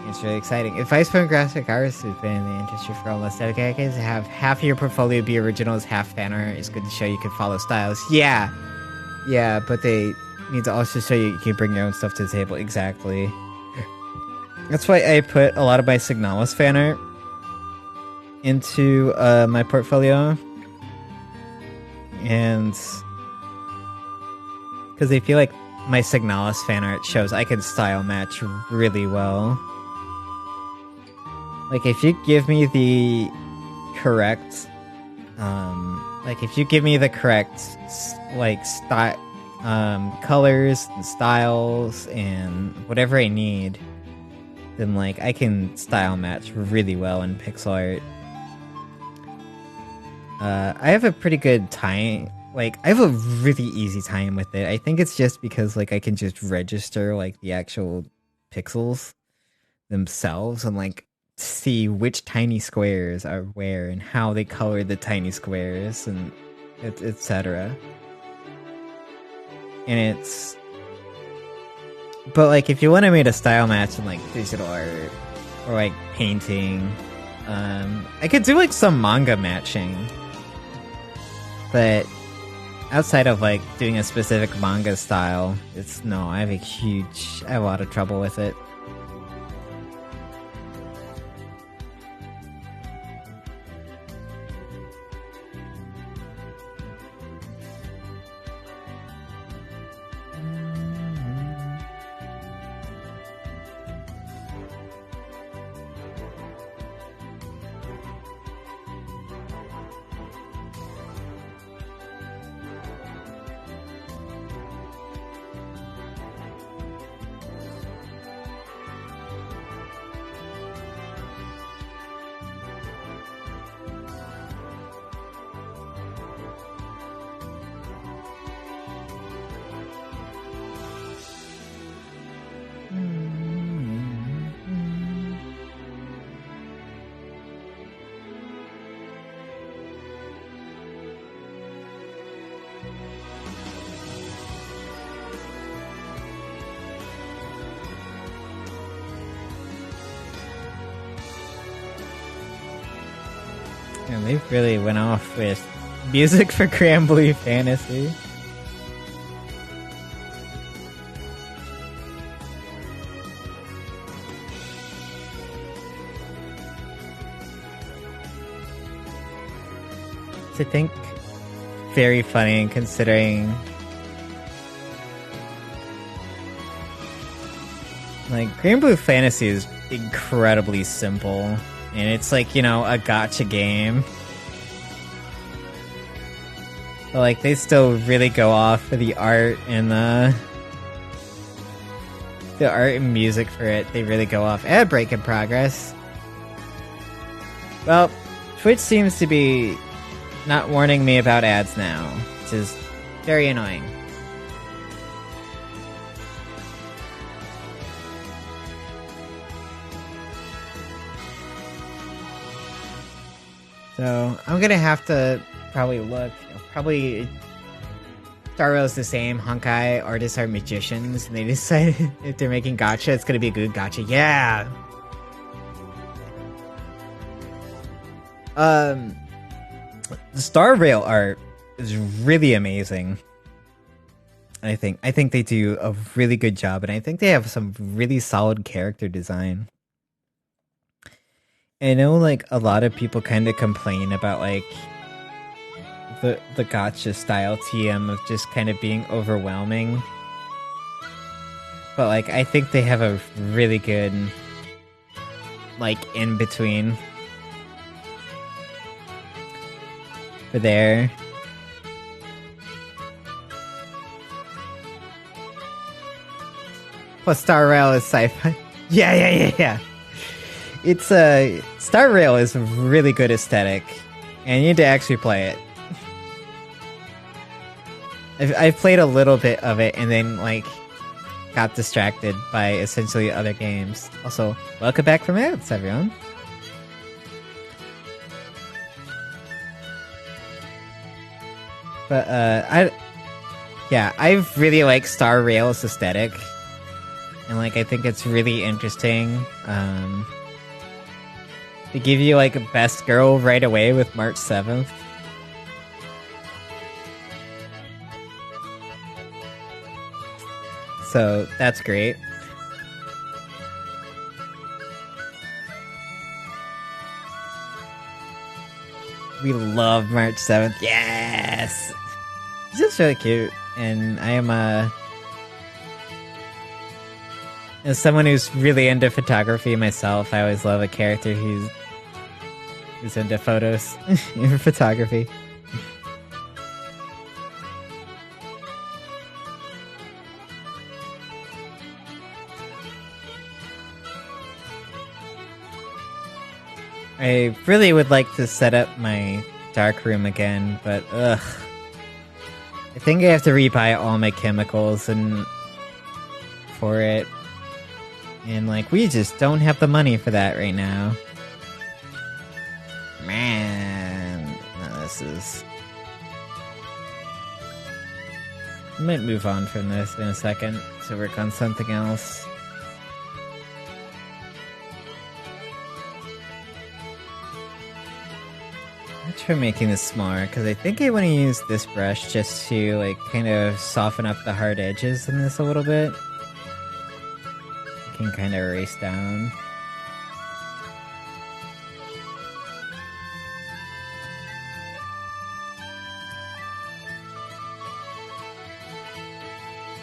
It's really exciting. If Vice Phone graphic artists who've been in the industry for almost decades have half of your portfolio be originals, half fan art, it's good to show you can follow styles. Yeah, but they need to also show you can bring your own stuff to the table. Exactly. That's why I put a lot of my Signalis fan art into my portfolio, and because I feel like my Signalis fan art shows I can style match really well. Like if you give me the correct, like style, colors and styles and whatever I need, then like I can style match really well in pixel art. I have a pretty good time. Like I have a really easy time with it. I think it's just because like I can just register like the actual pixels themselves and like see which tiny squares are where and how they color the tiny squares and etc. And it's, but like if you wanted me to style match in like digital art or like painting. I could do like some manga matching, but outside of like doing a specific manga style, I have a lot of trouble with it. And they really went off with music for Grand Blue Fantasy. I think very funny considering like Grand Blue Fantasy is incredibly simple. And it's like, a gacha game. But like, they still really go off for the art and the art and music for it. They really go off. Ad break in progress. Well, Twitch seems to be not warning me about ads now, which is very annoying. So, I'm gonna have to probably look. Probably Star Rail's the same. Honkai artists are magicians, and they decide if they're making gacha, it's gonna be a good gacha. Yeah! The Star Rail art is really amazing. I think they do a really good job, and I think they have some really solid character design. I know, like, a lot of people kind of complain about, like, the gacha style TM of just kind of being overwhelming. But, like, I think they have a really good, like, in-between for there. Plus, Star Rail is sci-fi. Yeah. It's Star Rail is a really good aesthetic, and you need to actually play it. I've played a little bit of it, and then like got distracted by essentially other games. Also, welcome back from ads, everyone. But I really like Star Rail's aesthetic, and like I think it's really interesting. They give you like a best girl right away with March 7th. So that's great. We love March 7th. Yes! It's just really cute. And I am as someone who's really into photography myself, I always love a character who's into photos and photography. I really would like to set up my dark room again, but ugh. I think I have to rebuy all my chemicals and for it. And like, we just don't have the money for that right now. Man, no, this is... I might move on from this in a second to work on something else. try making this smaller because I think I want to use this brush just to like kind of soften up the hard edges in this a little bit. I can kind of erase down.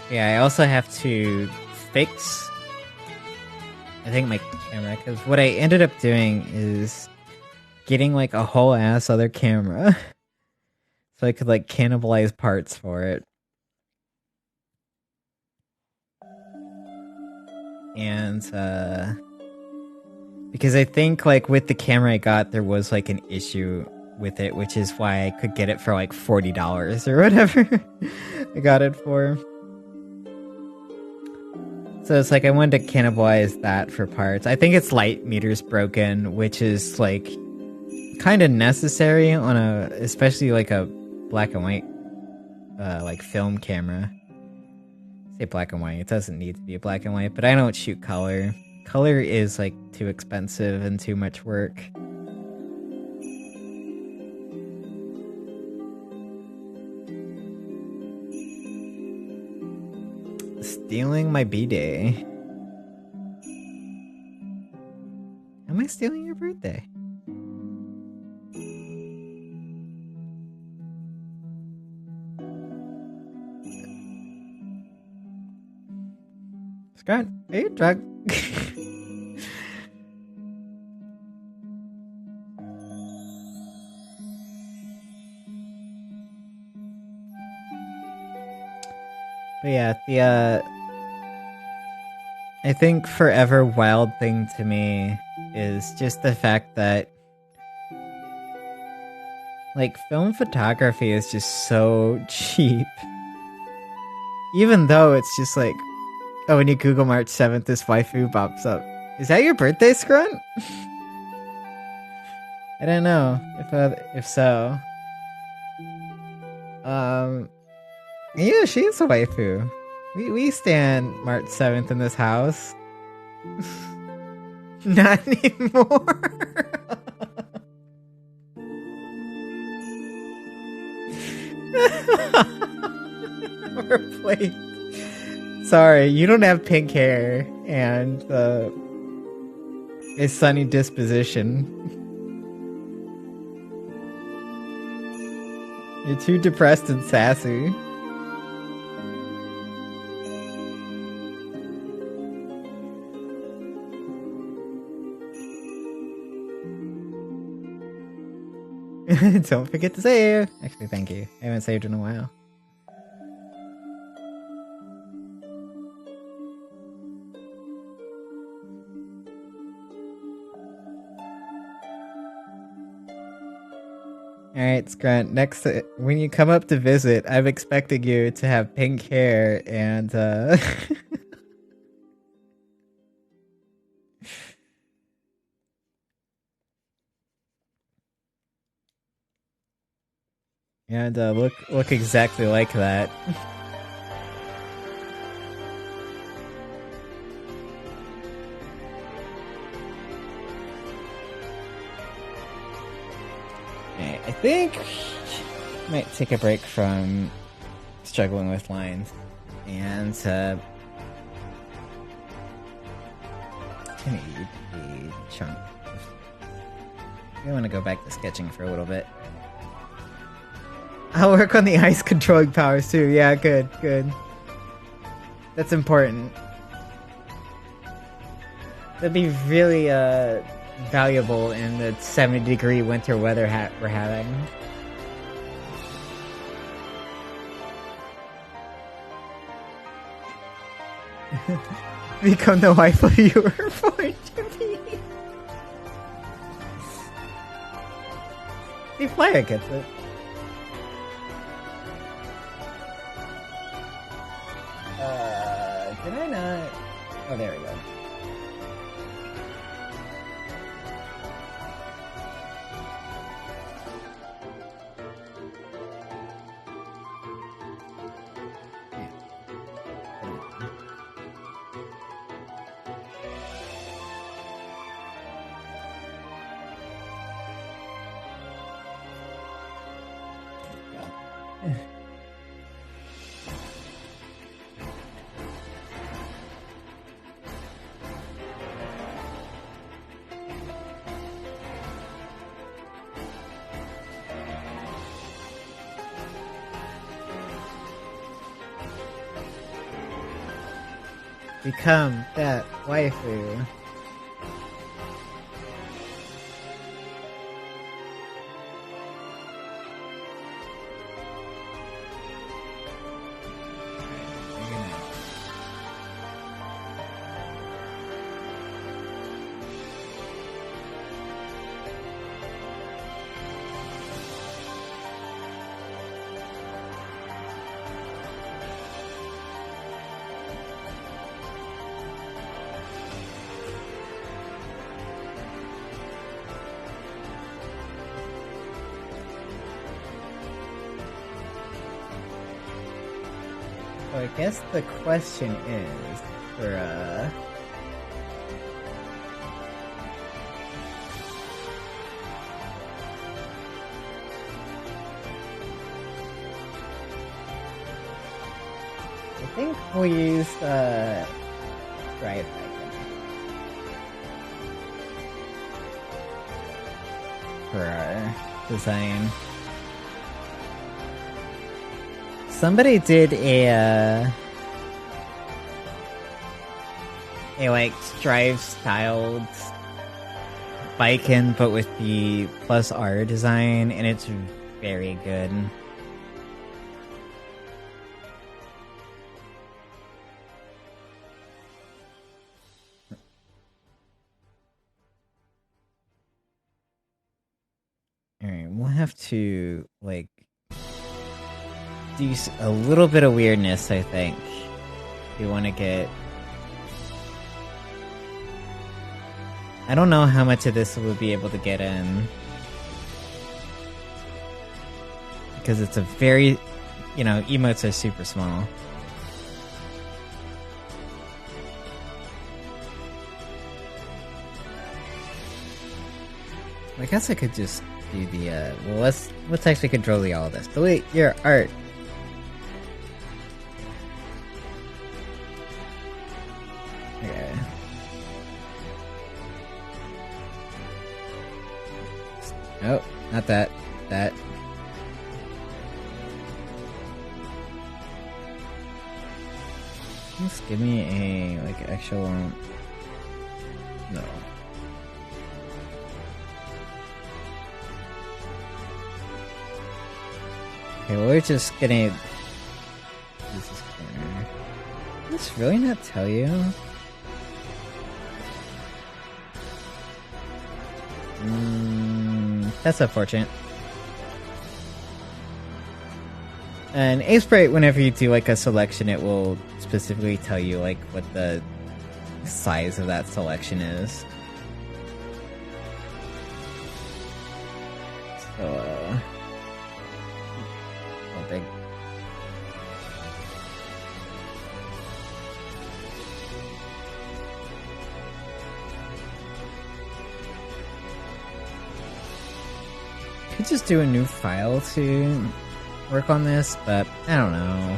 Yeah, I also have to fix, I think, my camera, because what I ended up doing is getting like a whole ass other camera so I could like cannibalize parts for it. And because I think like with the camera I got there was like an issue with it, which is why I could get it for like $40 or whatever I got it for. So it's like I wanted to cannibalize that for parts. I think its light meter's broken, which is like kind of necessary on a, especially like a black and white like film camera. I say black and white, it doesn't need to be a black and white, but I don't shoot color. Color is like too expensive and too much work. Stealing my B-day. Am I stealing your birthday? Scott, are you drunk? But yeah, I think forever wild thing to me is just the fact that like film photography is just so cheap. Even though it's just like, oh, when you Google March 7th, this waifu pops up. Is that your birthday, Scrunt? I don't know if so. Yeah, she is a waifu. We stand March 7th in this house. Not anymore. We're playing. Sorry, you don't have pink hair and a sunny disposition. You're too depressed and sassy. Don't forget to save. Actually, thank you. I haven't saved in a while. Alright, Scrunt, next, when you come up to visit, I'm expecting you to have pink hair and, and, look exactly like that. I think I might take a break from struggling with lines and gonna eat a chunk. I want to go back to sketching for a little bit. I'll work on the ice controlling powers too. Yeah, good. That's important. That'd be really valuable in the 70-degree winter weather we're having. Become the waifu you were born to be. The player gets it. Did I not? Oh, there we go. Become that waifu. So I guess the question is for I think we'll use drive for our design. Somebody did a like Strive styled Biken, but with the plus R design, and it's very good. Alright, we'll have to like do a little bit of weirdness, I think. We want to get... I don't know how much of this we'll be able to get in. Because it's a very... You know, emotes are super small. I guess I could just do the, well, let's actually control all this. Delete your art. Okay. Oh, not that. That. Just give me a, like, actual... No. Okay, we're just gonna use this corner. Did this really not tell you? That's unfortunate. And Sprite, whenever you do like a selection, it will specifically tell you like what the size of that selection is. So, how big? Could just do a new file to work on this, but I don't know.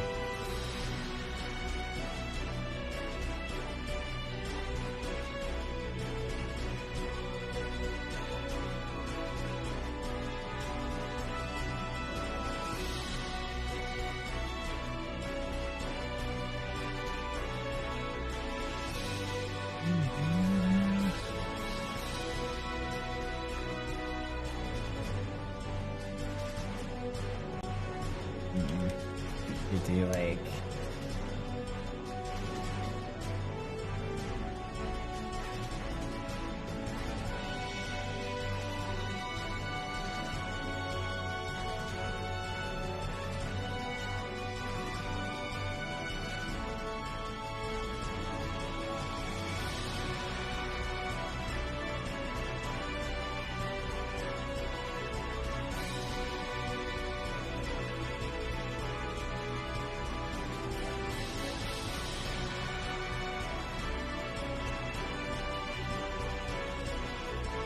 You do like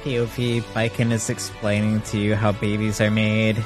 POV Biken is explaining to you how babies are made.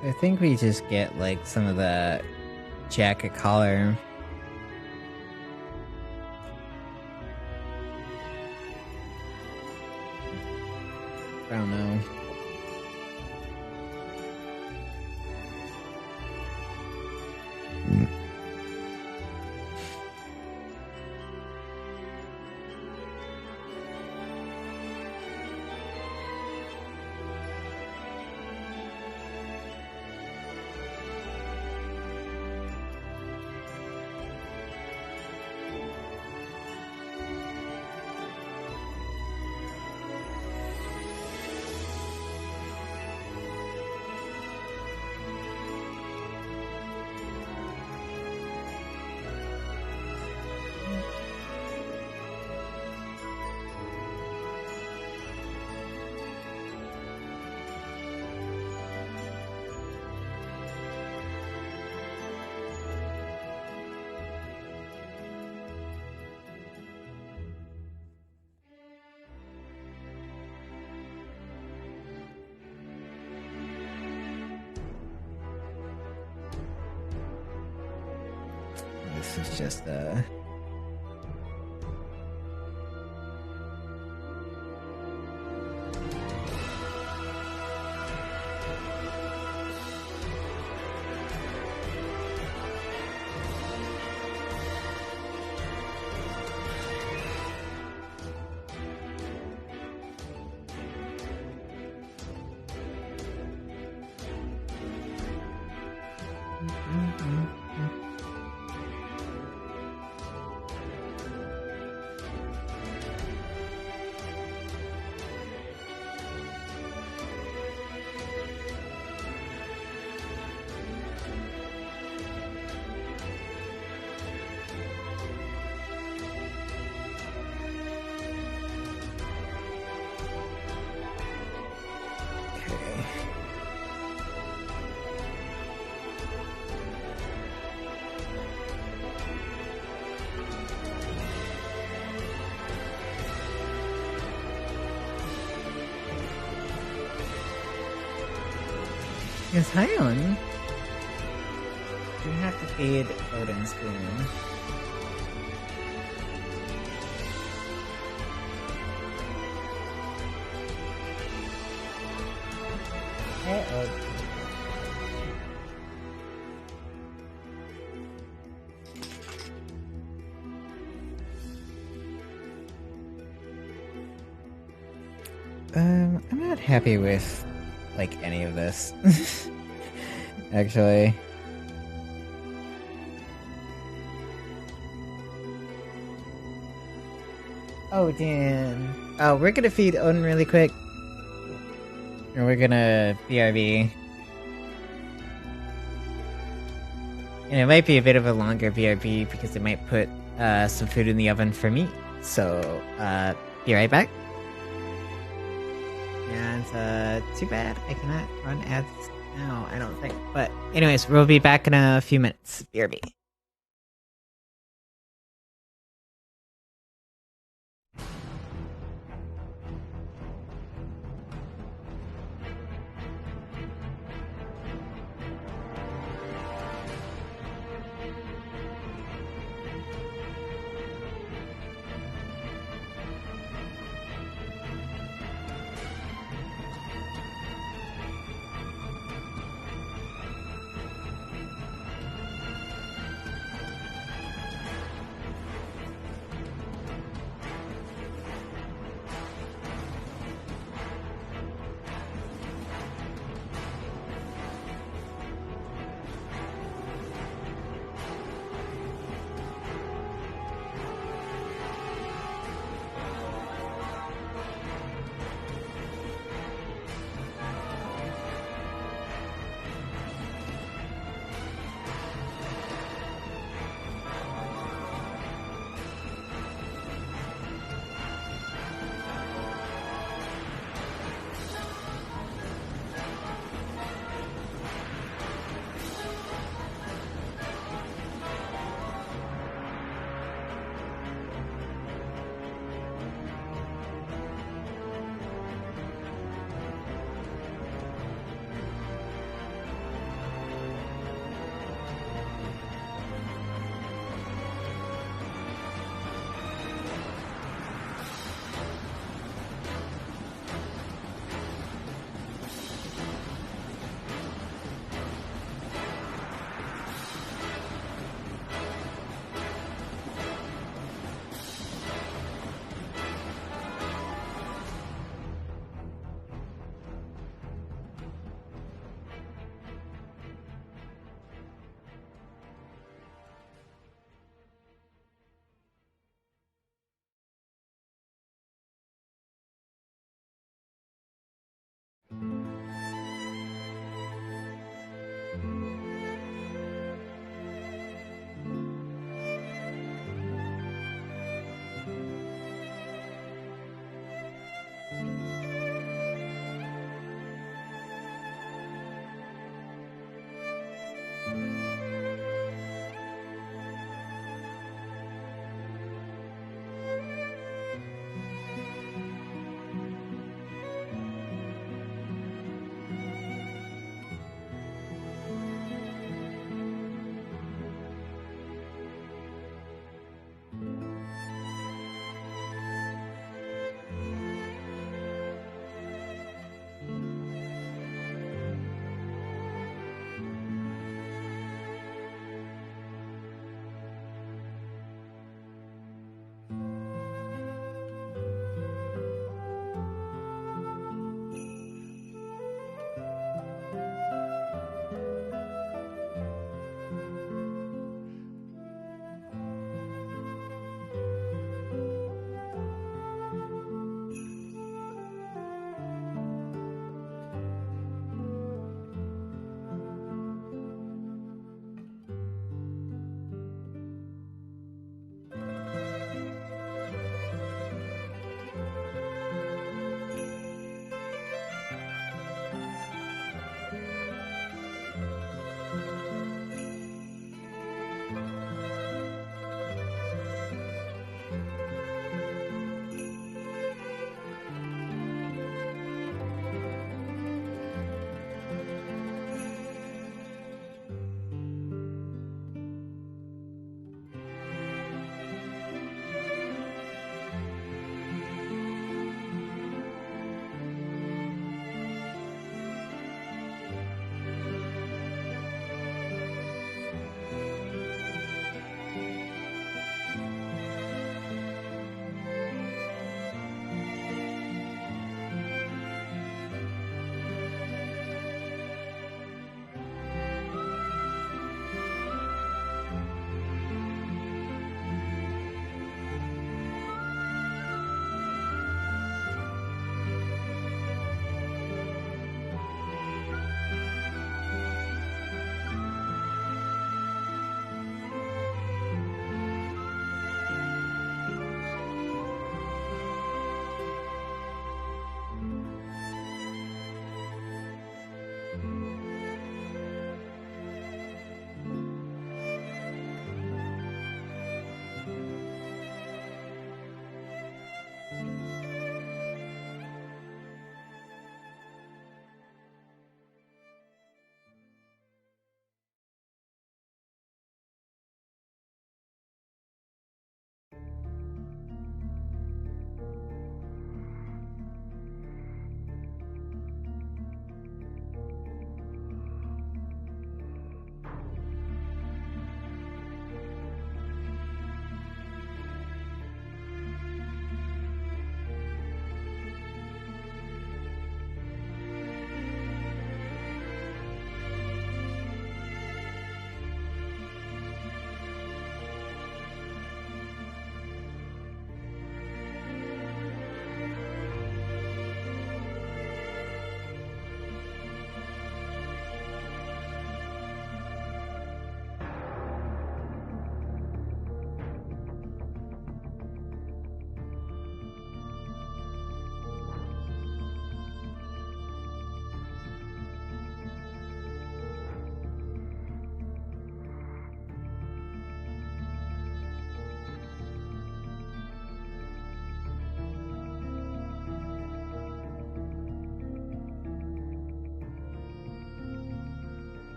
I think we just get like some of the jacket collar. I don't know. This is just Yes, hi on. You have to feed Odin Spoon. Hey, Odin. I'm not happy with like any of this. Actually. Oh, Dan. Oh, we're gonna feed Odin really quick. And we're gonna BRB. And it might be a bit of a longer BRB because it might put some food in the oven for me. So, be right back. And too bad I cannot run ads now, I don't think. But anyways, we'll be back in a few minutes. BRB.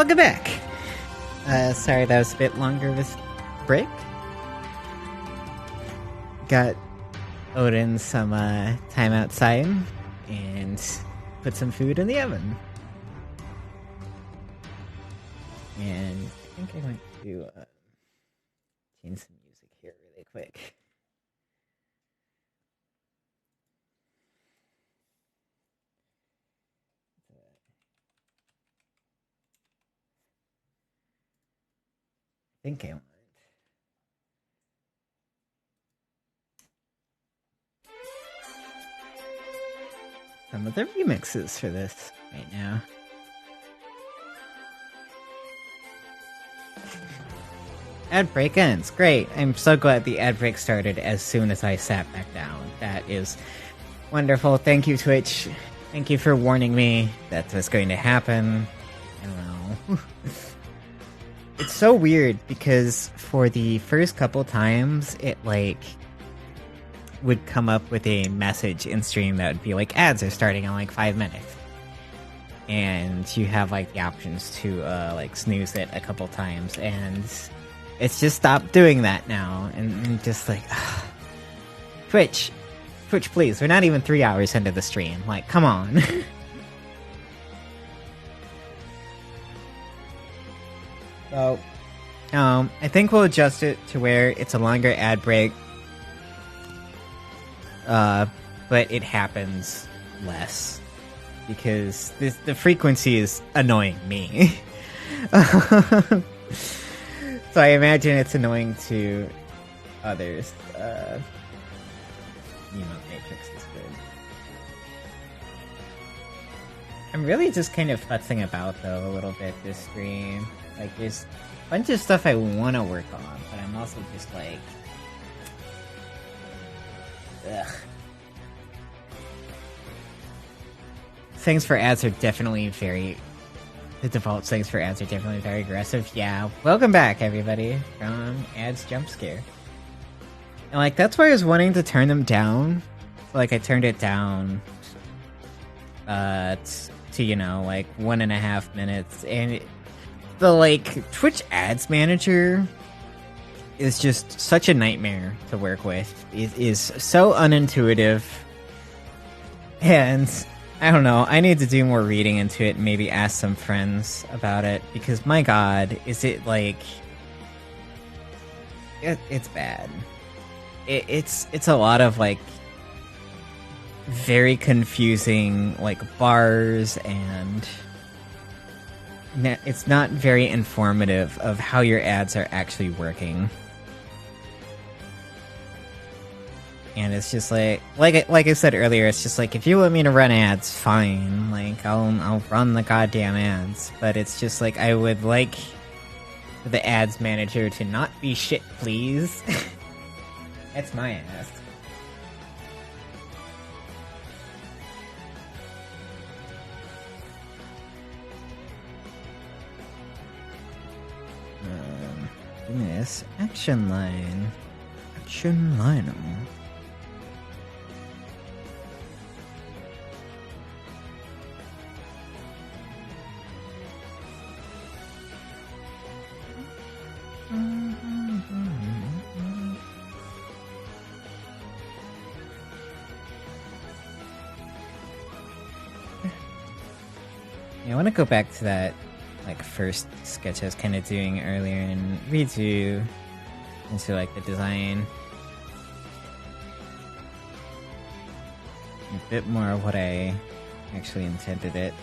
welcome back. Sorry that was a bit longer of a break. Got Odin some time outside and put some food in the oven. And I think I want to change some music here really quick. I think I want some of the remixes for this right now. Ad break ends. Great. I'm so glad the ad break started as soon as I sat back down. That is wonderful. Thank you, Twitch. Thank you for warning me that was going to happen. I don't know. It's so weird because for the first couple times, it would come up with a message in stream that would be like, ads are starting in 5 minutes. And you have the options to snooze it a couple times, and it's just stopped doing that now. And just Twitch, please, we're not even 3 hours into the stream. Come on. So, I think we'll adjust it to where it's a longer ad break. But it happens less. Because the frequency is annoying me. So I imagine it's annoying to others. Matrix is good. I'm really just kind of futzing about, though, a little bit this stream. There's a bunch of stuff I want to work on, but I'm also just ugh. Things for ads are definitely the default things for ads are definitely very aggressive. Yeah, welcome back, everybody, from Ads Jump Scare. And, that's why I was wanting to turn them down. So, I turned it down, to, 1.5 minutes. And the, Twitch Ads Manager is just such a nightmare to work with. It is so unintuitive. And I don't know, I need to do more reading into it and maybe ask some friends about it, because my god, is it it's bad. It's a lot of very confusing bars, and it's not very informative of how your ads are actually working. And it's just like I said earlier, it's just if you want me to run ads, fine. I'll run the goddamn ads. But it's just I would like the ads manager to not be shit, please. That's my ask. Yes, action line. Action line. I want to go back to that first sketch I was kind of doing earlier and redo into the design a bit more of what I actually intended it.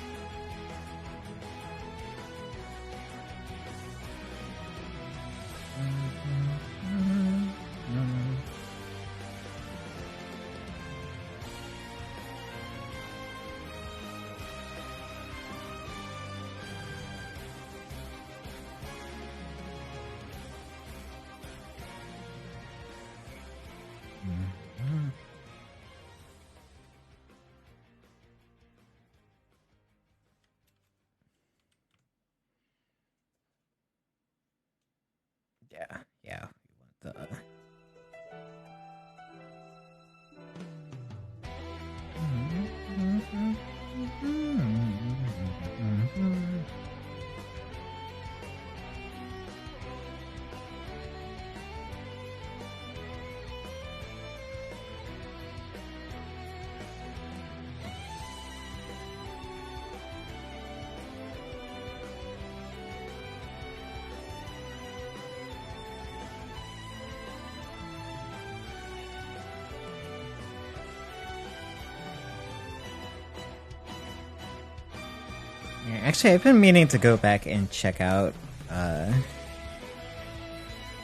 Yeah, actually, I've been meaning to go back and check out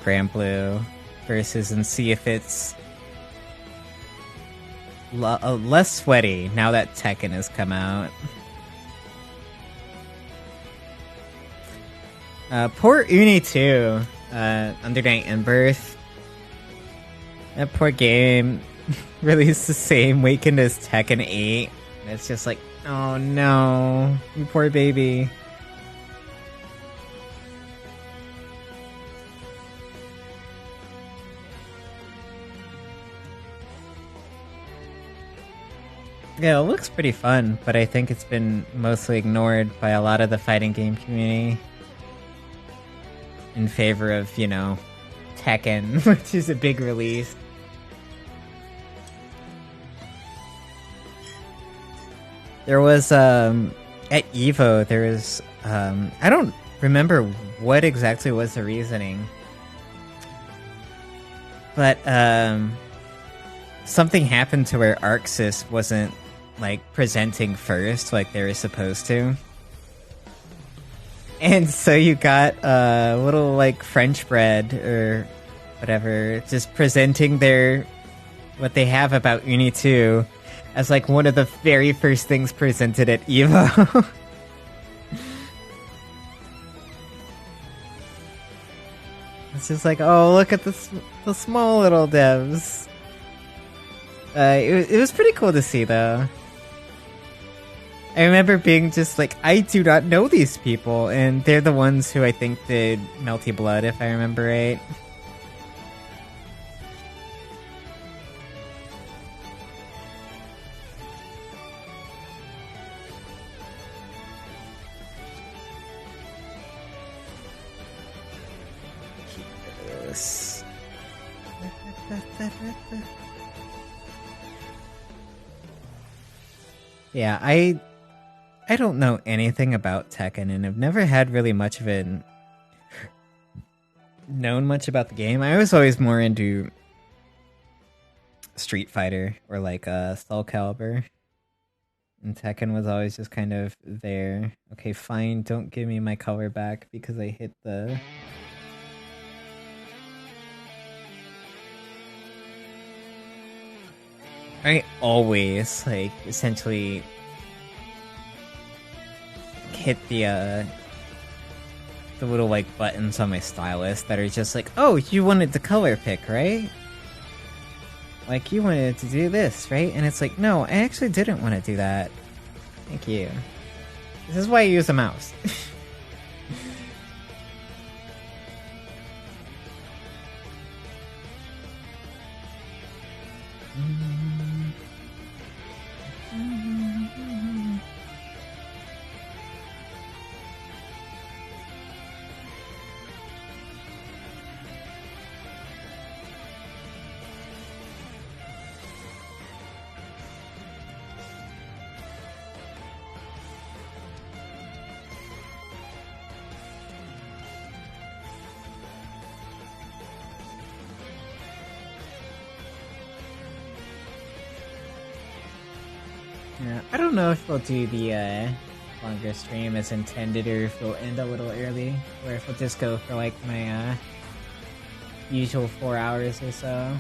Grand Blue versus and see if it's less sweaty now that Tekken has come out. Poor Uni 2, Under Night and Birth. That poor game released the same weekend as Tekken 8. And it's just like, oh no, you poor baby. Yeah, it looks pretty fun, but I think it's been mostly ignored by a lot of the fighting game community in favor of, you know, Tekken, which is a big release. There was, at EVO, there was, I don't remember what exactly was the reasoning, but, something happened to where Arxis wasn't, like, presenting first like they were supposed to. And so you got a little, like, French bread or whatever, just presenting what they have about Uni 2 as, like, one of the very first things presented at EVO. It's just like, oh, look at the small little devs. It was pretty cool to see, though. I remember being just like, I do not know these people, and they're the ones who I think did Melty Blood, if I remember right. Keep this. Yeah, I don't know anything about Tekken, and I've never had really much of it known much about the game. I was always more into Street Fighter or like Soul Calibur, and Tekken was always just kind of there. Okay, fine, don't give me my color back because I hit the... I always, like, essentially hit the little, like, buttons on my stylus that are just like, oh, you wanted the color pick, right? Like, you wanted to do this, right? And it's like, no, I actually didn't want to do that. Thank you. This is why I use a mouse. Yeah, I don't know if we'll do the longer stream as intended, or if we'll end a little early, or if we'll just go for like my usual 4 hours or so.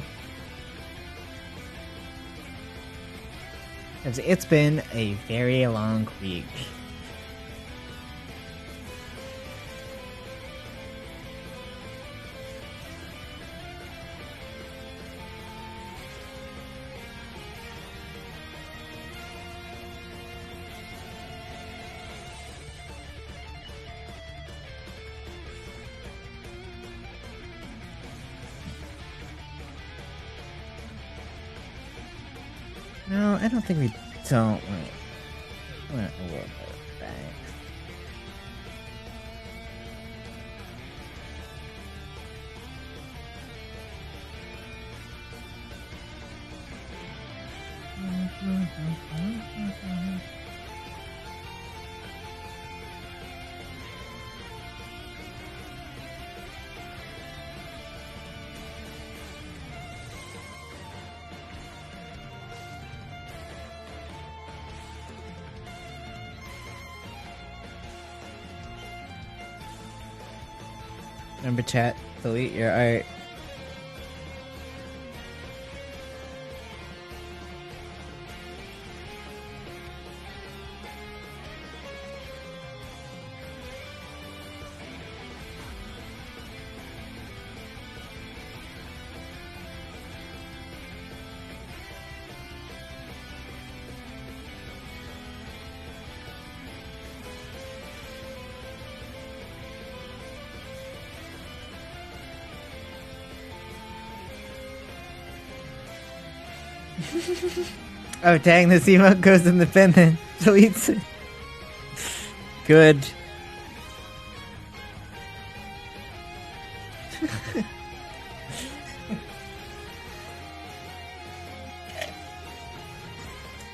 Because it's been a very long week. No, I don't think we don't want a little bit back. Remember chat, delete your art. Oh dang, this emote goes in the bin then. Deletes it. Good.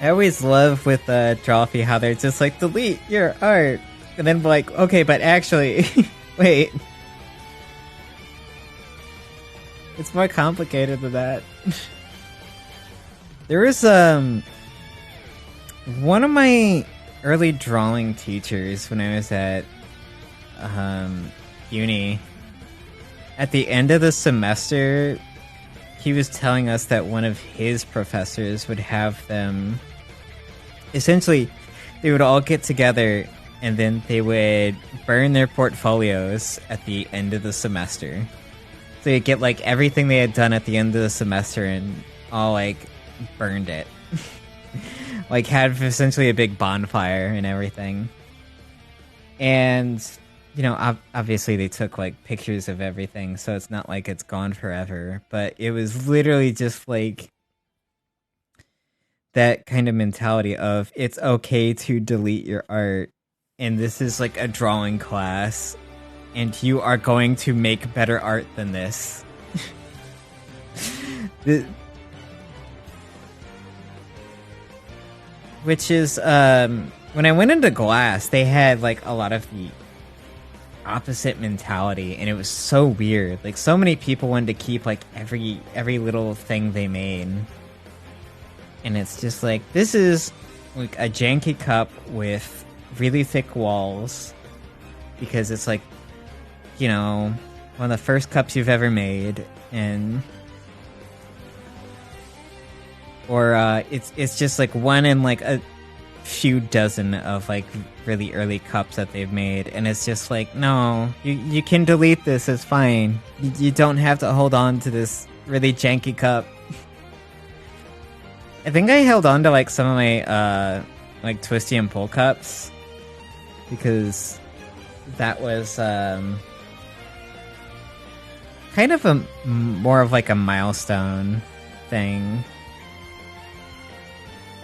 I always love with Drawfee how they're just like, delete your art. And then like, okay, but actually, wait. It's more complicated than that. There was one of my early drawing teachers when I was at uni. At the end of the semester, he was telling us that one of his professors would have them. Essentially, they would all get together and then they would burn their portfolios at the end of the semester. So you'd get like everything they had done at the end of the semester and all like burned it. Like had essentially a big bonfire and everything. And you know, obviously they took like pictures of everything, so it's not like it's gone forever, but it was literally just like that kind of mentality of it's okay to delete your art, and this is like a drawing class and you are going to make better art than this. Which is, when I went into Glass, they had, like, a lot of the opposite mentality, and it was so weird. Like, so many people wanted to keep, like, every little thing they made. And it's just like, this is, like, a janky cup with really thick walls, because it's, like, you know, one of the first cups you've ever made, and... Or it's just like one in like a few dozen of like really early cups that they've made, and it's just like, no, you can delete this, it's fine. You don't have to hold on to this really janky cup. I think I held on to like some of my like Twisty and Pull cups because that was kind of a more of like a milestone thing.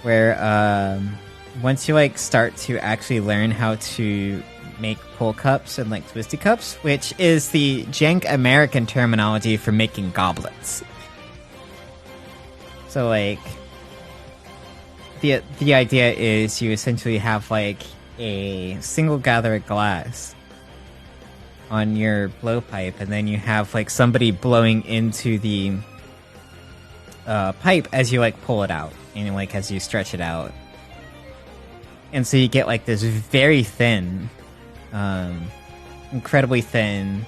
Where once you like start to actually learn how to make pull cups and like twisty cups, which is the jank American terminology for making goblets. So like the idea is you essentially have like a single gather of glass on your blowpipe, and then you have like somebody blowing into the pipe as you like pull it out. And like as you stretch it out, and so you get like this very thin, incredibly thin,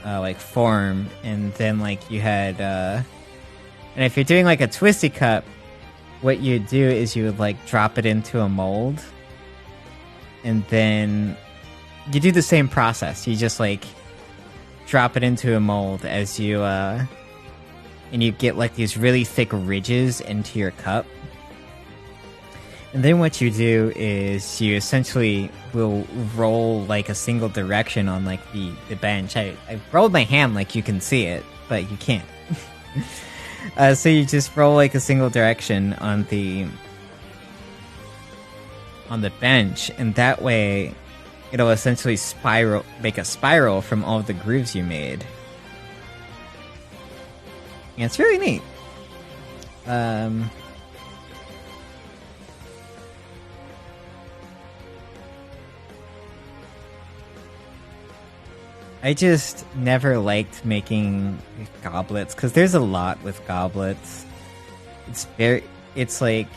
like form, and then like you had, and if you're doing like a twisty cup, what you do is you would like drop it into a mold, and then you do the same process. You just like drop it into a mold as you, and you get like these really thick ridges into your cup. And then what you do is you essentially will roll like a single direction on like the bench. I rolled my hand like you can see it, but you can't. So you just roll like a single direction on the bench, and that way it'll essentially make a spiral from all of the grooves you made. And it's really neat. I just never liked making goblets, because there's a lot with goblets. It's like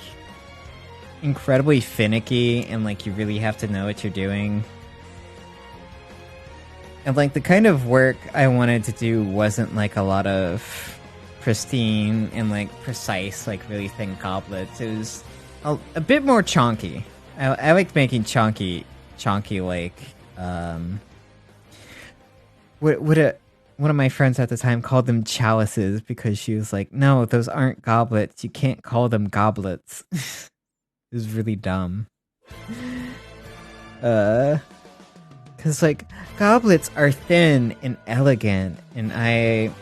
incredibly finicky, and like you really have to know what you're doing. And like the kind of work I wanted to do wasn't like a lot of pristine and like precise, like really thin goblets. It was a bit more chonky. I liked making chonky like one of my friends at the time called them chalices because she was like, no, those aren't goblets. You can't call them goblets. It was really dumb. Because, like, goblets are thin and elegant, and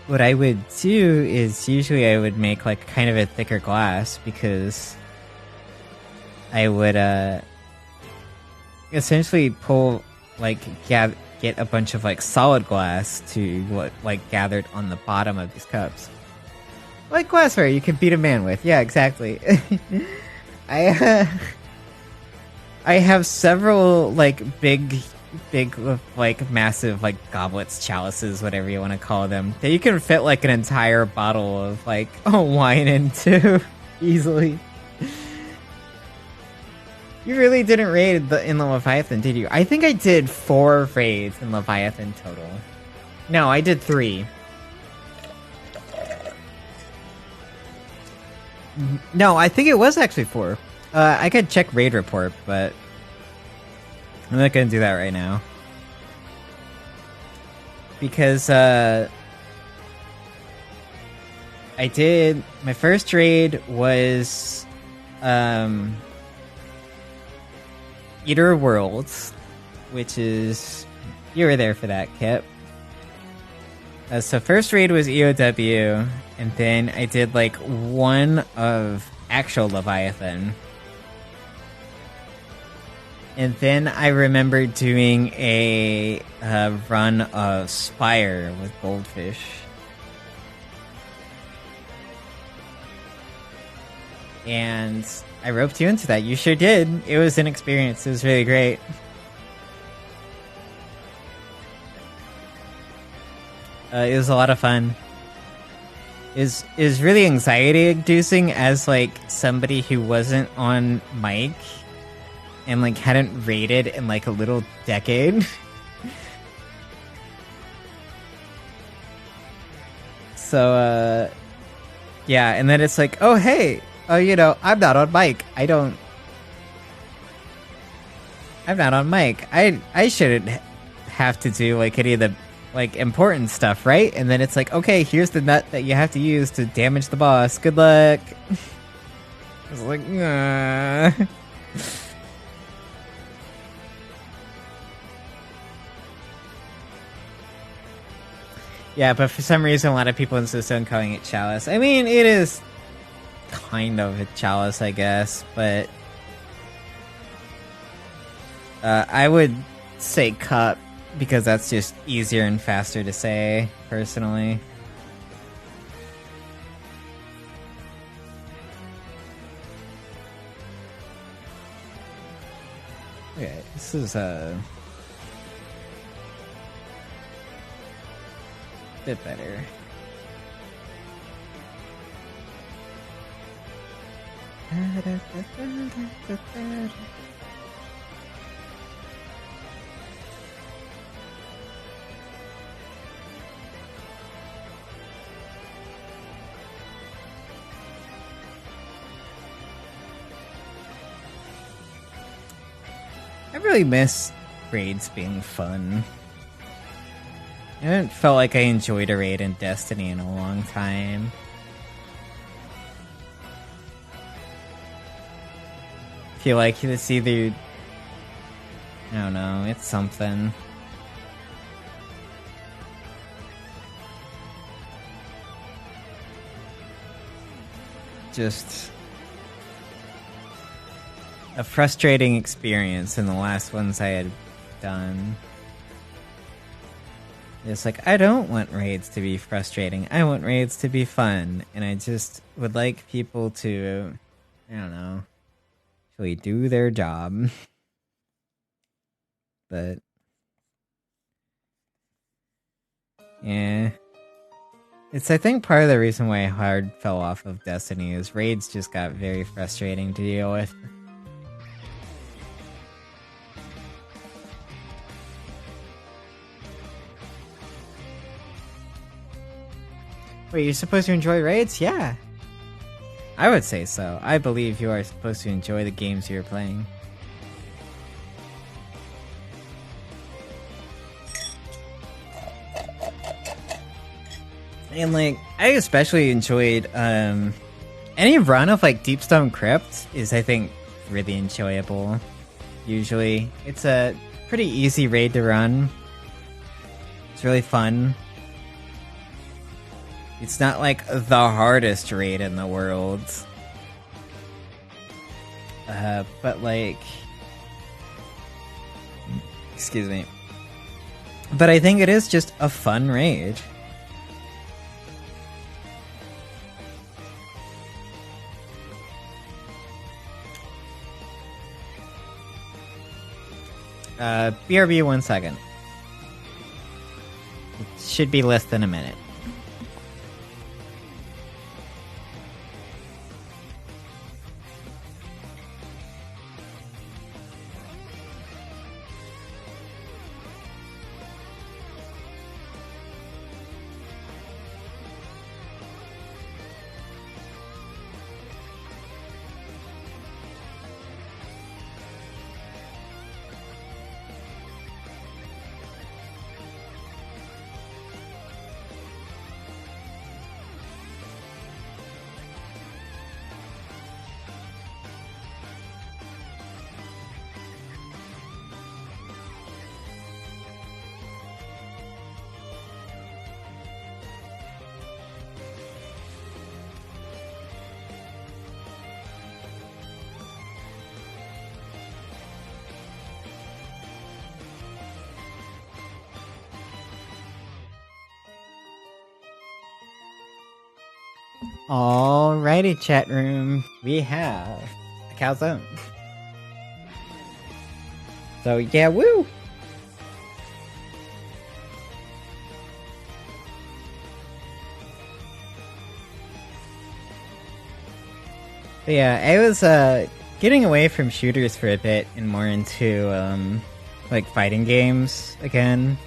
what I would do is usually I would make, like, kind of a thicker glass, because I would, essentially pull, like, get a bunch of, like, solid glass to what, like, gathered on the bottom of these cups. Like glassware you can beat a man with. Yeah, exactly. I have several, like, big, like, massive, like, goblets, chalices, whatever you want to call them, that you can fit, like, an entire bottle of, like, wine into easily. You really didn't raid in the Leviathan, did you? I think I did 4 raids in Leviathan total. No, I did 3. No, I think it was actually 4. I could check raid report, but I'm not gonna do that right now. Because, I did... My first raid was, Eater Worlds, which is... You were there for that, Kip. So first raid was EOW, and then I did, like, one of actual Leviathan. And then I remember doing a run of Spire with Goldfish. And I roped you into that. You sure did. It was an experience. It was really great. It was a lot of fun. It was really anxiety-inducing as, like, somebody who wasn't on mic and, like, hadn't raided in, like, a little decade. So, yeah, and then it's like, oh, hey, you know, I'm not on mic. I'm not on mic. I shouldn't have to do, like, any of the, like, important stuff, right? And then it's like, okay, here's the nut that you have to use to damage the boss. Good luck. I was like, nah. Yeah, but for some reason, a lot of people insist on calling it chalice. I mean, it is kind of a chalice, I guess, but I would say cup because that's just easier and faster to say, personally. Okay, this is a bit better. I really miss raids being fun. I haven't felt like I enjoyed a raid in Destiny in a long time. I feel like it's either... I don't know, it's something. Just... a frustrating experience in the last ones I had done. It's like, I don't want raids to be frustrating. I want raids to be fun. And I just would like people to, I don't know, actually do their job. But, yeah. It's, I think, part of the reason why I hard fell off of Destiny is raids just got very frustrating to deal with. Wait, you're supposed to enjoy raids? Yeah. I would say so. I believe you are supposed to enjoy the games you're playing. And like, I especially enjoyed any run of like Deepstone Crypt is, I think, really enjoyable. Usually, it's a pretty easy raid to run. It's really fun. It's not like the hardest raid in the world. But like... Excuse me. But I think it is just a fun raid. BRB 1 second. It should be less than a minute. Alrighty, chat room. We have a calzone. So yeah, woo! But yeah, I was getting away from shooters for a bit and more into like fighting games again.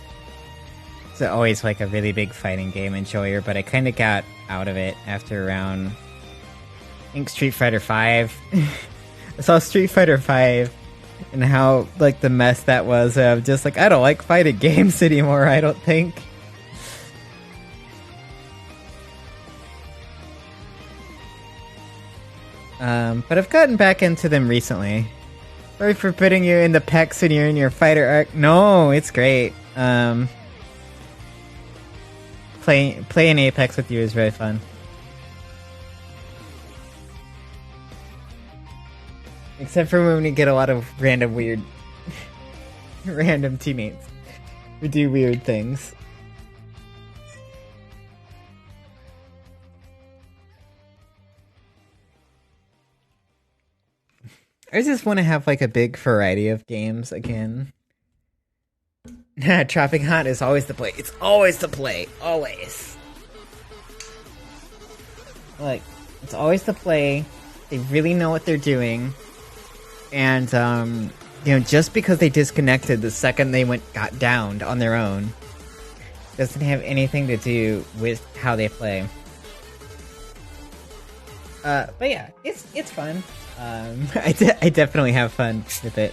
It's always like a really big fighting game enjoyer, but I kind of got out of it after around, I think, Street Fighter V. I saw Street Fighter V and how like the mess that was. I'm just like, I don't like fighting games anymore, I don't think. But I've gotten back into them recently. Sorry for putting you in the pecs when you're in your fighter arc. No, it's great. Playing Apex with you is very fun. Except for when we get a lot of random weird... random teammates who do weird things. I just want to have like a big variety of games again. Trapping Hot is always the play. It's always the play. Always. Like, it's always the play. They really know what they're doing. And, you know, just because they disconnected the second they got downed on their own doesn't have anything to do with how they play. But yeah, it's fun. I definitely have fun with it.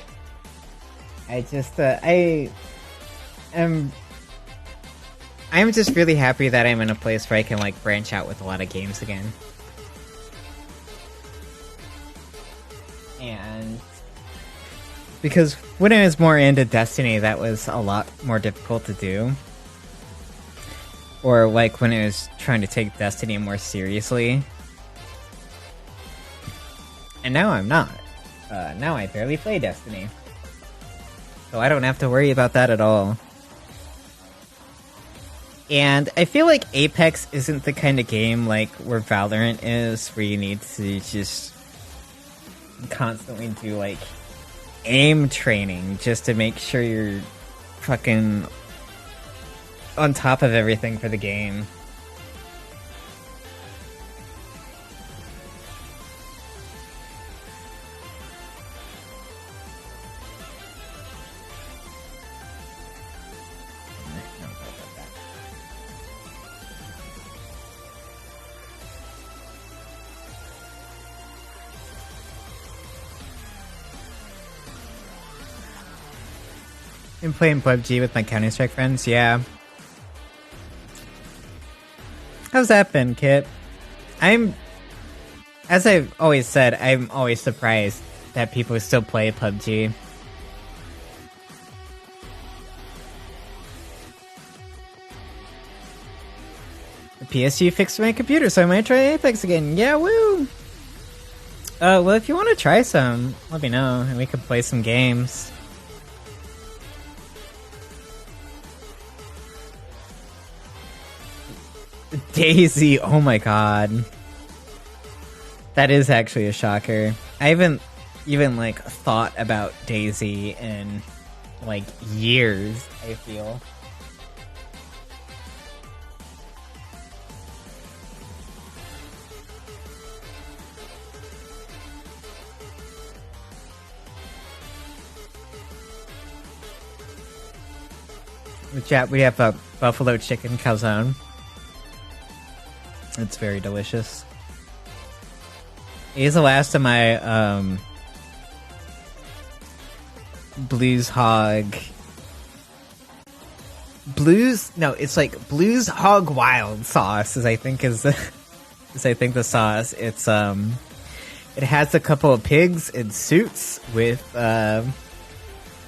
I'm just really happy that I'm in a place where I can like branch out with a lot of games again. And because when I was more into Destiny, that was a lot more difficult to do. Or like when I was trying to take Destiny more seriously. And now I'm not. Now I barely play Destiny. So I don't have to worry about that at all. And I feel like Apex isn't the kind of game like where Valorant is, where you need to just constantly do like aim training just to make sure you're fucking on top of everything for the game. I'm playing PUBG with my Counter-Strike friends, yeah. How's that been, Kit? As I've always said, I'm always surprised that people still play PUBG. The PSG fixed my computer, so I might try Apex again. Yeah, woo! Well, if you want to try some, let me know, and we can play some games. Daisy, oh my god. That is actually a shocker. I haven't even, like, thought about Daisy in, like, years, I feel. In chat, we have a buffalo chicken calzone. It's very delicious. He's the last of my Blues Hog. It's like Blues Hog Wild sauce is I think the sauce. It's it has a couple of pigs in suits with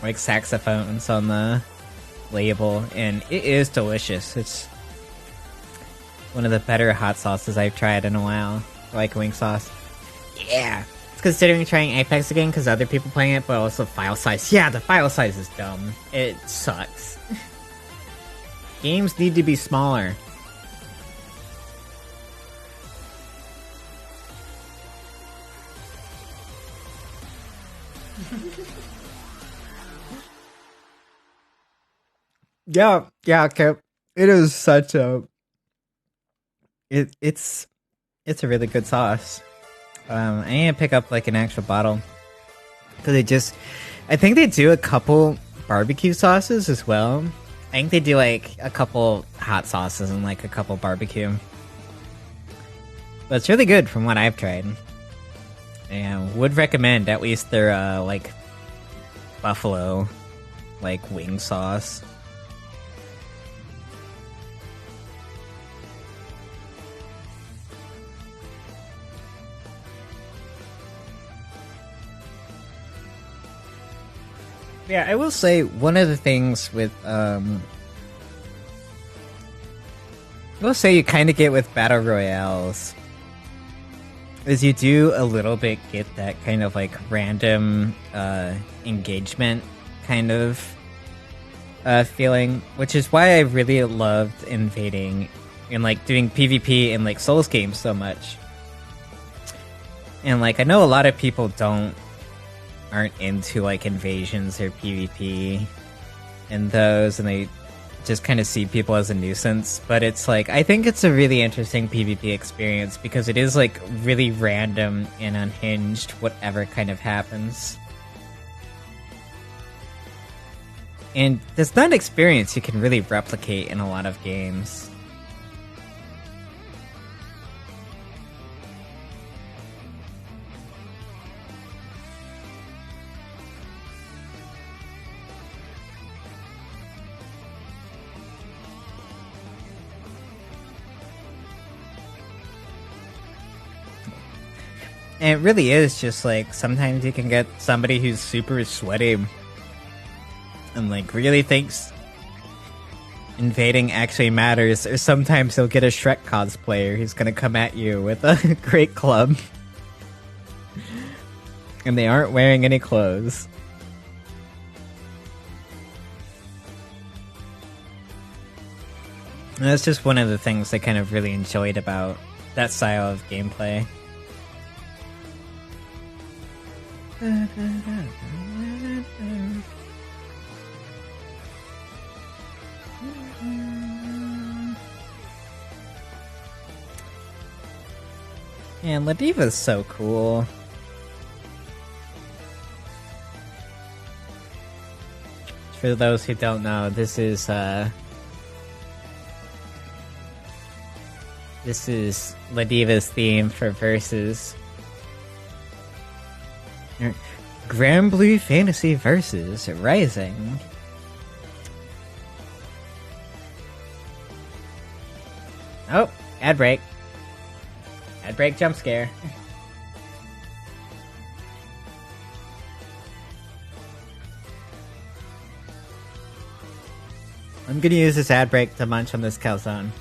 like saxophones on the label, and it is delicious. It's one of the better hot sauces I've tried in a while. I like wing sauce. Yeah. It's considering trying Apex again because other people playing it, but also file size. Yeah, the file size is dumb. It sucks. Games need to be smaller. Yeah, okay. It is such a... It's a really good sauce. I need to pick up like an actual bottle because I think they do a couple barbecue sauces as well. I think they do like a couple hot sauces and like a couple barbecue, but it's really good from what I've tried. And would recommend at least their like buffalo like wing sauce. Yeah, I will say one of the things with I will say you kind of get with battle royales is you do a little bit get that kind of like random engagement kind of feeling, which is why I really loved invading and like doing PvP in like Souls games so much. And like I know a lot of people aren't into like invasions or PvP in those, and they just kind of see people as a nuisance. But it's like I think it's a really interesting PvP experience because it is like really random and unhinged whatever kind of happens. And that's not an experience you can really replicate in a lot of games. And it really is just like sometimes you can get somebody who's super sweaty and like really thinks invading actually matters, or sometimes you'll get a Shrek cosplayer who's gonna come at you with a great club and they aren't wearing any clothes. And that's just one of the things I kind of really enjoyed about that style of gameplay. And Ladiva's so cool. For those who don't know, this is Ladiva's theme for Versus. Grand Blue Fantasy Versus Rising. Ad break. Ad break jump scare. I'm gonna use this ad break to munch on this calzone.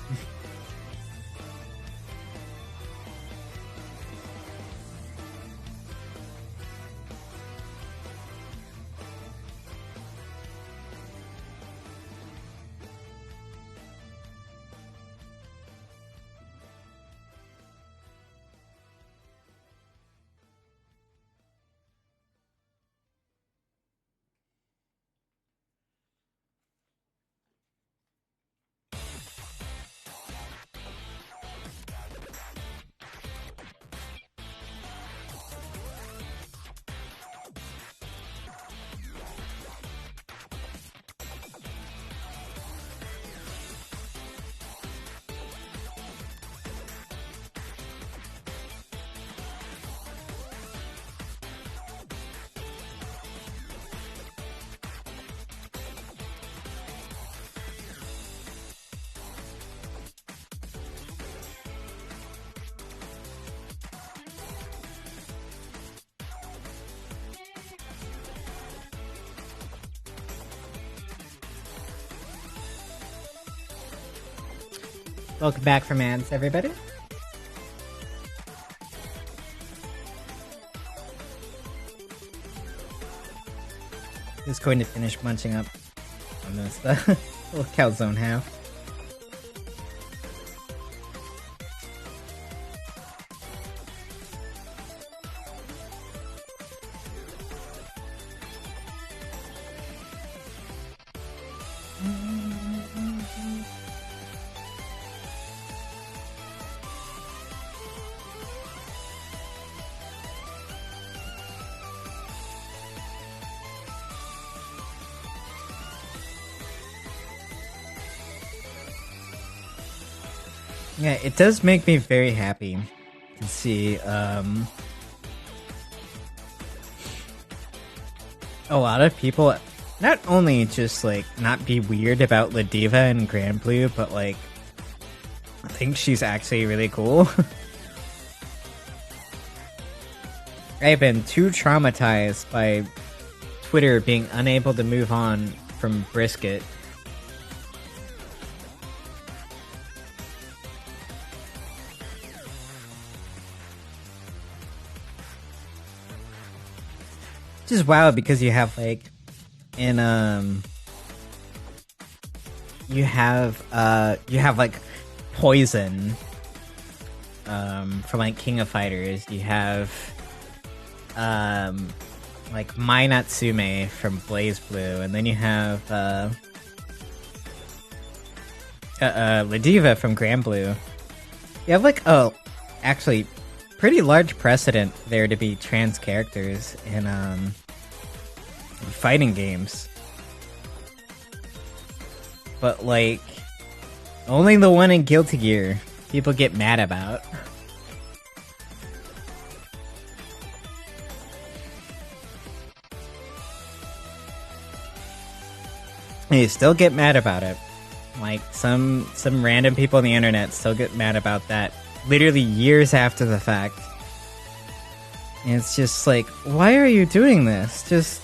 Welcome back from ads, everybody. Just going to finish munching up on this little calzone half. Yeah, it does make me very happy to see a lot of people not only just like not be weird about Ladiva and Grand Blue, but like I think she's actually really cool. I've been too traumatized by Twitter being unable to move on from Brisket. Just wild because you have like in you have like Poison from like King of Fighters. You have like Mai Natsume from Blaze Blue, and then you have Ladiva from Grand Blue. You have like actually pretty large precedent there to be trans characters in fighting games. But like only the one in Guilty Gear people get mad about. And you still get mad about it. Like some random people on the internet still get mad about that literally years after the fact. And it's just like, why are you doing this? Just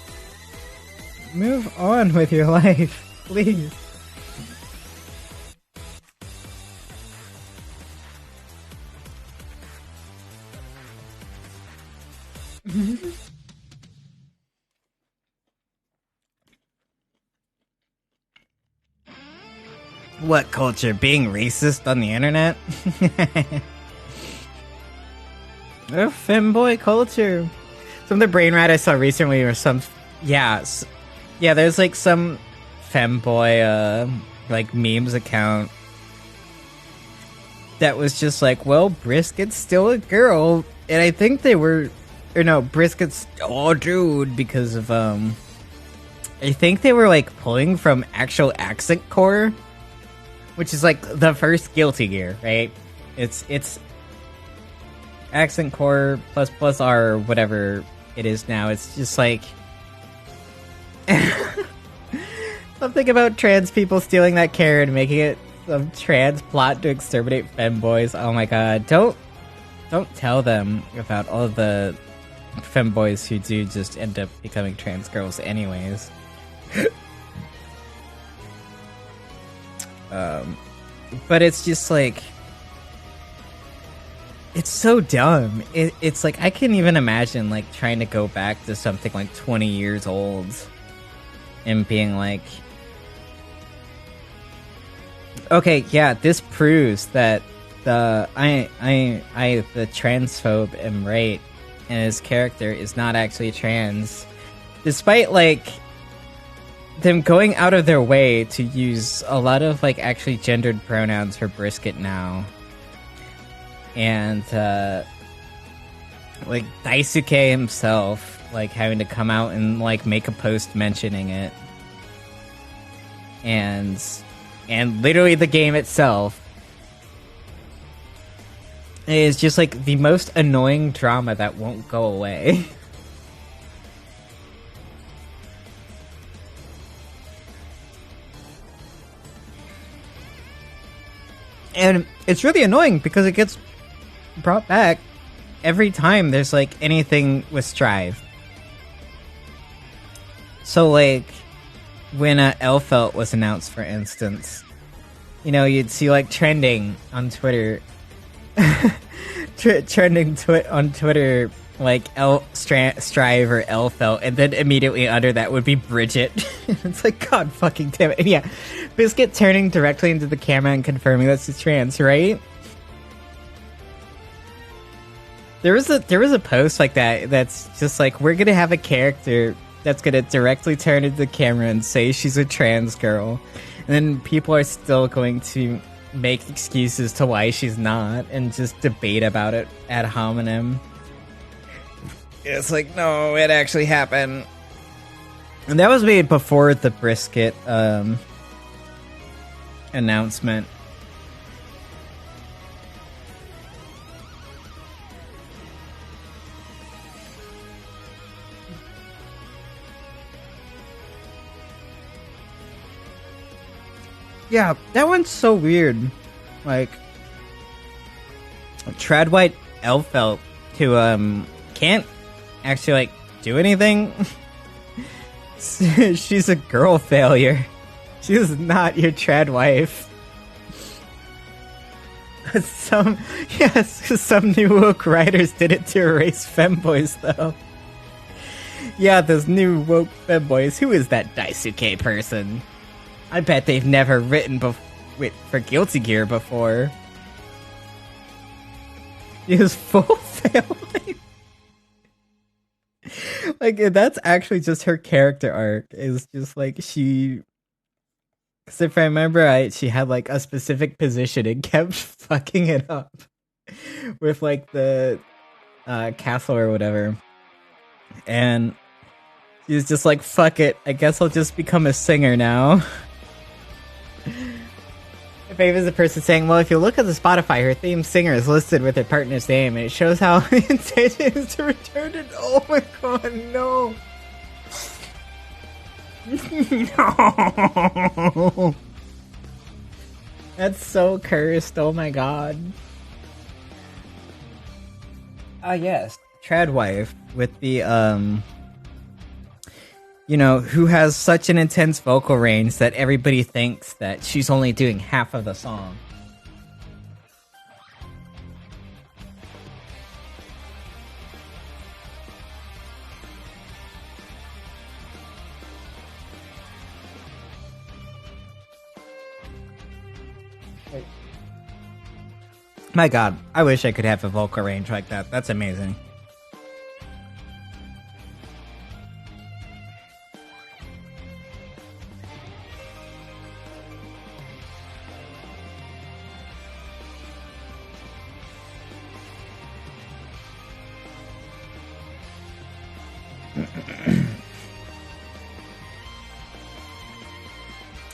move on with your life, please. What culture? Being racist on the internet? Femboy culture. Some of the brain rot I saw recently or some... Yeah, there's like some femboy like memes account that was just like, well, Brisket's still a girl. And I think they were... Or no, Brisket's... Oh, dude, because of... I think they were like pulling from actual Accent Core, which is like the first Guilty Gear, right? It's Accent Core plus R or whatever it is now. It's just like something about trans people stealing that care and making it Some trans plot to exterminate femboys. Oh my god. Don't tell them about all the femboys who do just end up becoming trans girls anyways. But it's just like, it's so dumb. It's like, I can't even imagine like trying to go back to something like 20 years old and being like, okay, yeah, this proves that the transphobe am right, and his character is not actually trans, despite like them going out of their way to use a lot of like actually gendered pronouns for Brisket now, and like Daisuke himself like having to come out and like make a post mentioning it, and literally the game itself is just like the most annoying drama that won't go away. And it's really annoying because it gets brought back every time there's like anything with Strive. So like when Elfelt was announced, for instance, you know, you'd see like trending on Twitter on Twitter like Strive or Elfelt, and then immediately under that would be Bridget. It's like, god fucking damn it. And yeah, Biscuit turning directly into the camera and confirming that she's trans, right? There was a post like that that's just like, we're gonna have a character that's gonna directly turn into the camera and say she's a trans girl, and then people are still going to make excuses to why she's not and just debate about it ad hominem. It's like, no, it actually happened. And that was made before the Brisket announcement. Yeah, that one's so weird. Like, Tradwhite Elfelt, who can't actually like do anything. She's a girl failure. She is not your trad wife. Some new woke writers did it to erase femboys, though. Yeah, those new woke femboys. Who is that Daisuke person? I bet they've never written for Guilty Gear before. She is full failing. Like, that's actually just her character arc. Is just like she. Because if I remember right, she had like a specific position and kept fucking it up with like the castle or whatever. And she's just like, fuck it, I guess I'll just become a singer now. If I was a person saying, well, if you look at the Spotify, her theme singer is listed with her partner's name, and it shows how the intention is to return it. Oh my god, no. No. That's so cursed, oh my god. Ah, yes. Tradwife with the, you know, who has such an intense vocal range that everybody thinks that she's only doing half of the song. My god, I wish I could have a vocal range like that. That's amazing.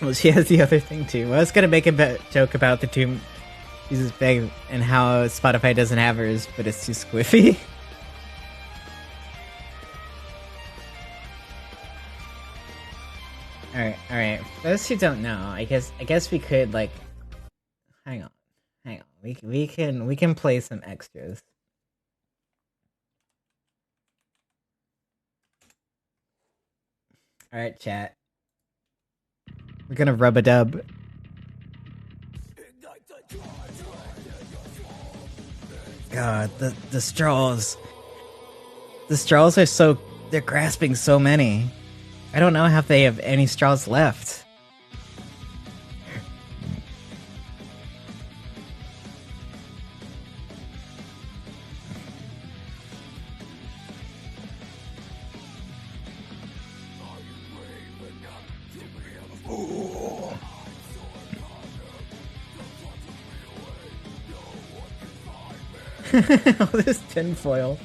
Well, she has the other thing too. Well, I was gonna make a joke about the two uses big and how Spotify doesn't have hers, but it's too squiffy. All right. For those who don't know, I guess we could like We can play some extras. All right, chat. We're gonna rub a dub. God, the straws. The straws are they're grasping so many. I don't know if they have any straws left. Oh, this tinfoil.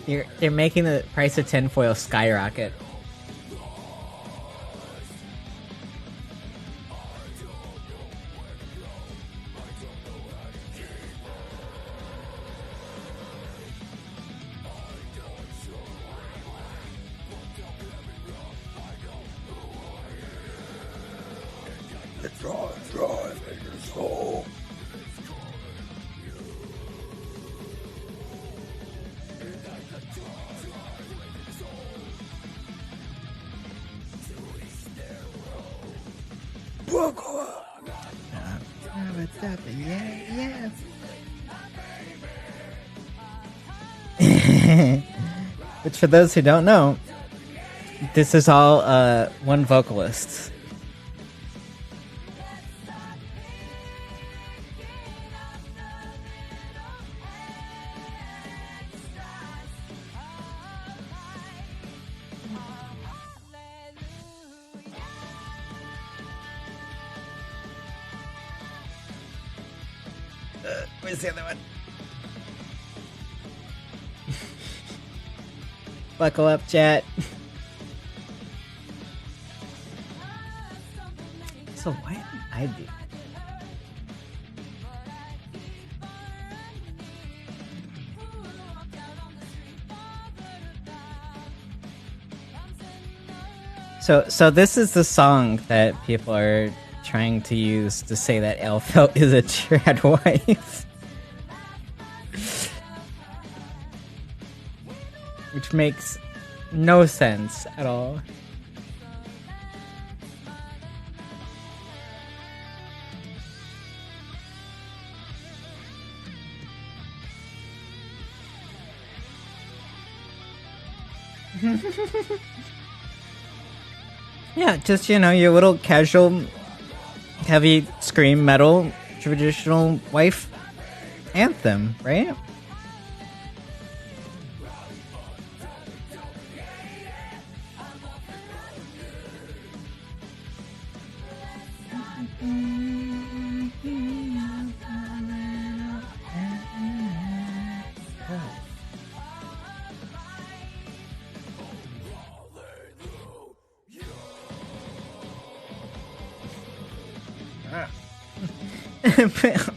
They're making the price of tinfoil skyrocket. Which, for those who don't know, this is all one vocalist. Where's the other one? Buckle up, chat. So why didn't I do? So this is the song that people are trying to use to say that Elfelt is a trad wife. Which makes no sense at all. Yeah, just, you know, your little casual, heavy scream metal traditional wife anthem, right?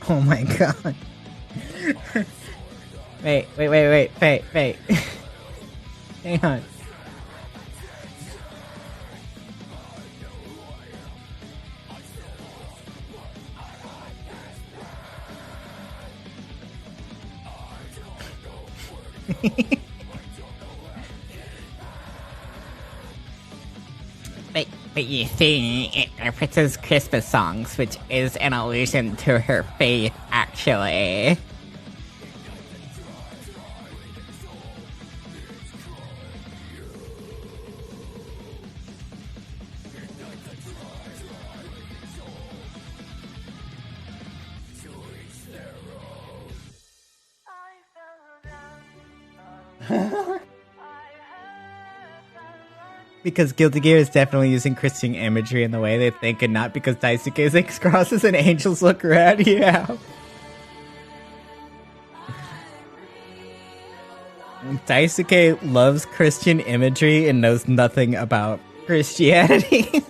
Oh my god. Wait. Hang on. But you see, it references Christmas songs, which is an allusion to her faith, actually. Because Guilty Gear is definitely using Christian imagery in the way they think, and not because Daisuke six crosses and angels look red. Yeah. Daisuke loves Christian imagery and knows nothing about Christianity.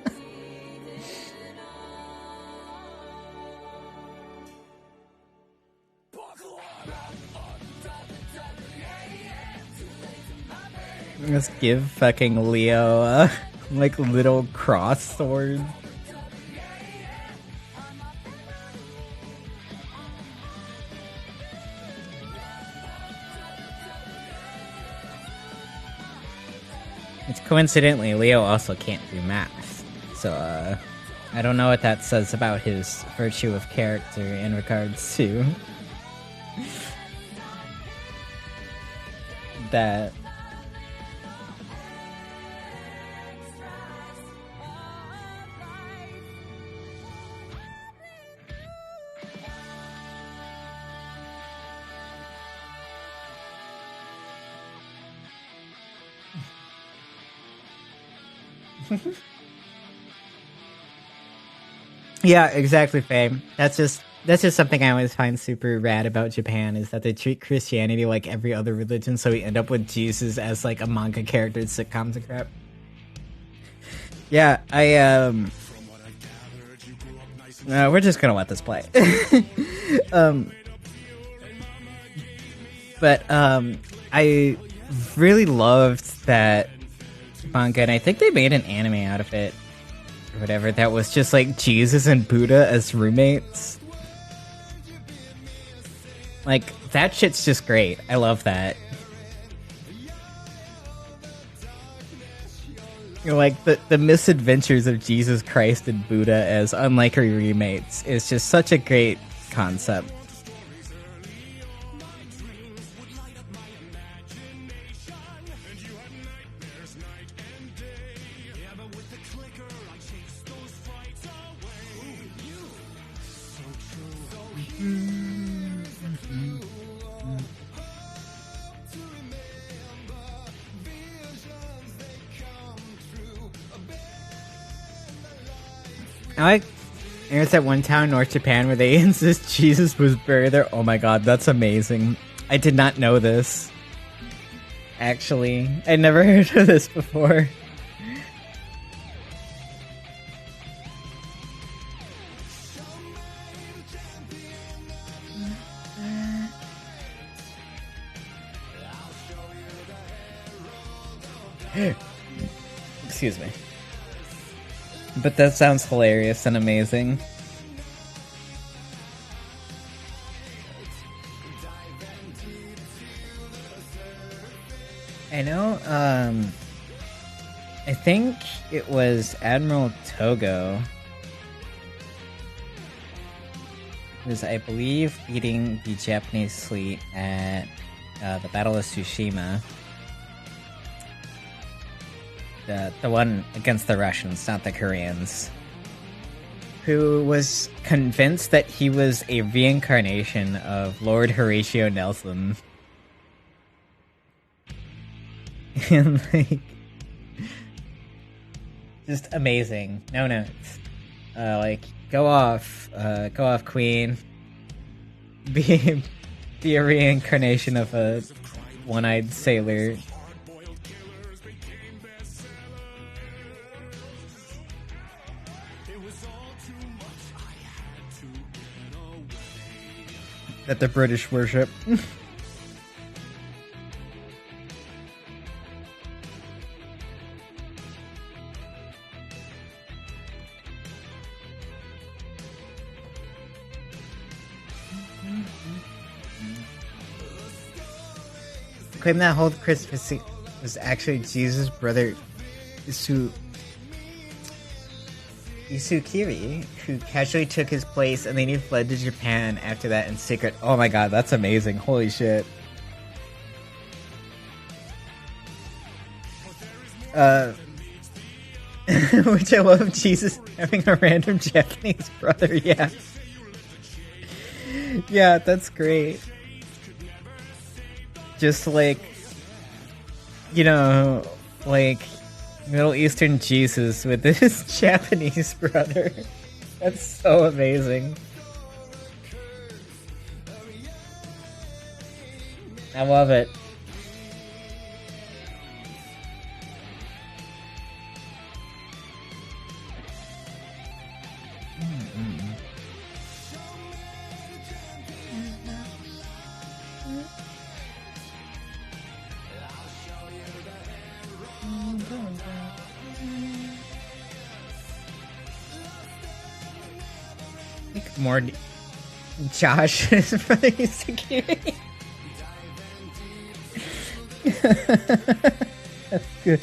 Let's give fucking Leo a like little cross sword. It's coincidentally, Leo also can't do math. So, I don't know what that says about his virtue of character in regards to that. Yeah, exactly, Faye. That's just something I always find super rad about Japan, is that they treat Christianity like every other religion, so we end up with Jesus as like a manga character in sitcoms and crap. Yeah, no, we're just gonna let this play. But I really loved that manga, and I think they made an anime out of it, or whatever, that was just like Jesus and Buddha as roommates. Like, that shit's just great. I love that. You know, like, the misadventures of Jesus Christ and Buddha as unlikely roommates is just such a great concept. There's that one town in North Japan where they insist Jesus was buried there. Oh my god, that's amazing. I did not know this. Actually, I'd never heard of this before. Excuse me. But that sounds hilarious and amazing. I know, I think it was Admiral Togo was, I believe, leading the Japanese fleet at the Battle of Tsushima. The one against the Russians, not the Koreans. Who was convinced that he was a reincarnation of Lord Horatio Nelson. And, like, just amazing. No notes. Like, go off, Queen. Be a reincarnation of a one-eyed sailor. That the British worship. Claim that whole Christmas was actually Jesus' brother Isukiri, who casually took his place, and then he fled to Japan after that in secret. Oh my god, that's amazing. Holy shit. Which I love, Jesus having a random Japanese brother, yeah. Yeah, that's great. Just like, you know, like Middle Eastern Jesus with his Japanese brother. That's so amazing. I love it. More Josh his brother used to carry. That's good.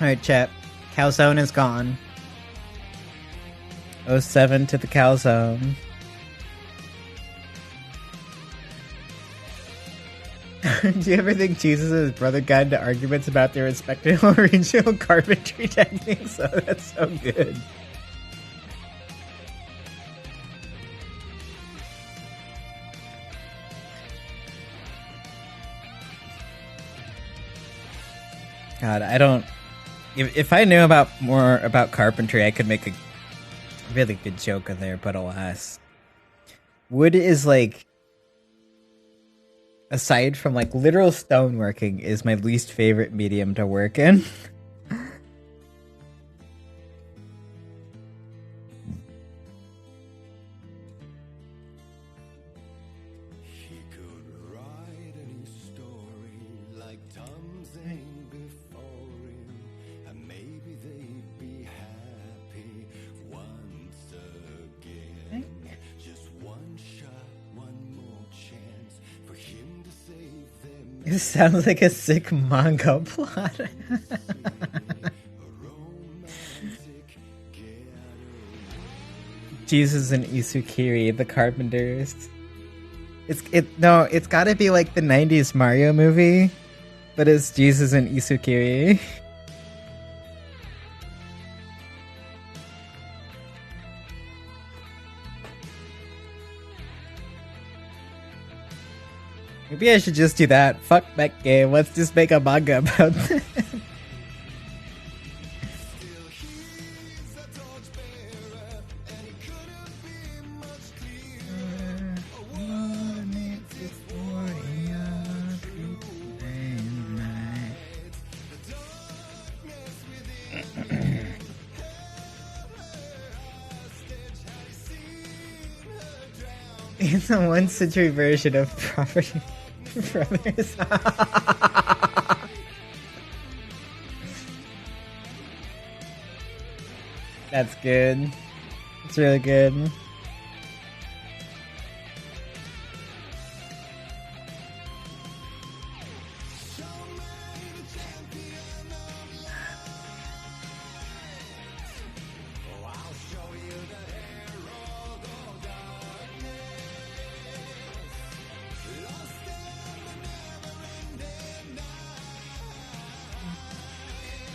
Alright, chat. Calzone is gone. 07 to the calzone. Do you ever think Jesus and his brother got into arguments about their respective regional carpentry techniques? Oh, that's so good. God, I don't... If I knew more about carpentry, I could make a really good joke in there, but alas. Wood is like... Aside from like literal stoneworking, is my least favorite medium to work in. It sounds like a sick manga plot. Jesus and Isukiri, the carpenters. It's gotta be like the 90s Mario movie, but it's Jesus and Isukiri. Maybe I should just do that. Fuck that game. Let's just make a manga about this. It's a 1st century version of Property Brothers. That's good. It's really good.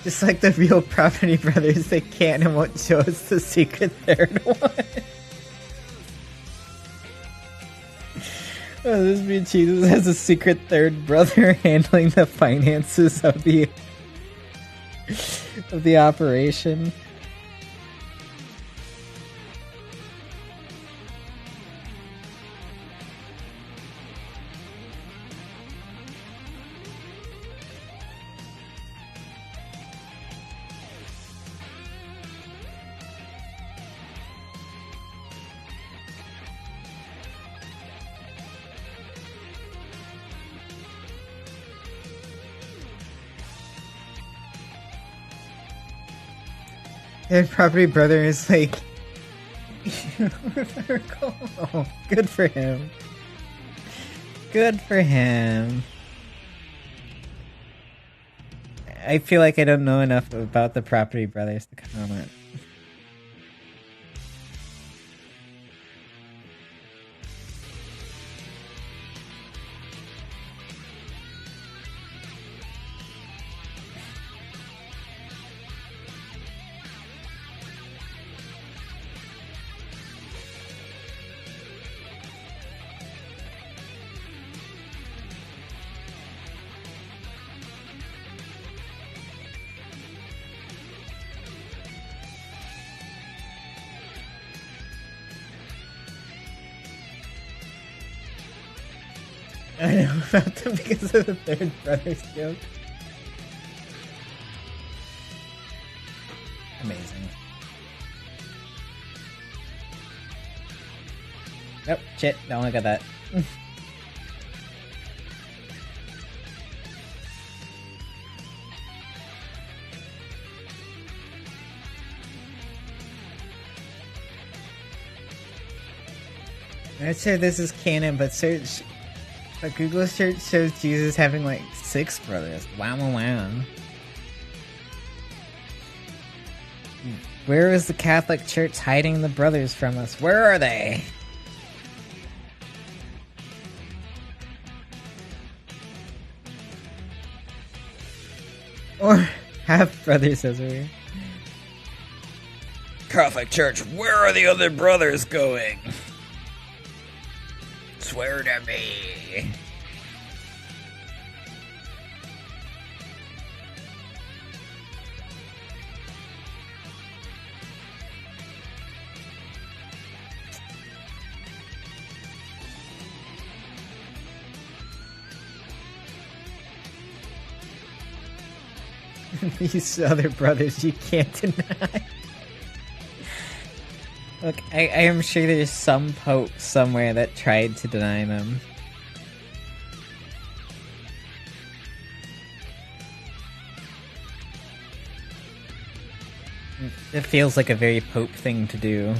Just like the real Property Brothers, they can't and won't show us the secret third one. Oh, this means Jesus has a secret third brother handling the finances of the operation. And Property Brother is like... oh, good for him. Good for him. I feel like I don't know enough about the Property Brothers to comment. I know about them because of the third brothers joke. Amazing. Nope, shit, no, I got that. I'd say this is canon, but Google search shows Jesus having like 6 brothers. Wow, wow, wow. Where is the Catholic Church hiding the brothers from us? Where are they? Or half brothers as we. Catholic Church, where are the other brothers going? Swear to me. These other brothers you can't deny. Look, I am sure there's some pope somewhere that tried to deny them. It feels like a very pope thing to do.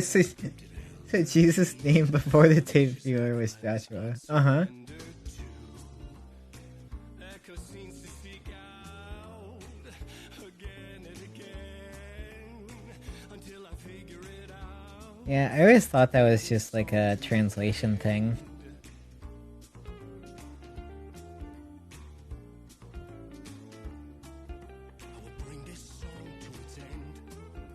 so Jesus' name before the tape viewer was Joshua. Uh-huh. Yeah, I always thought that was just like a translation thing.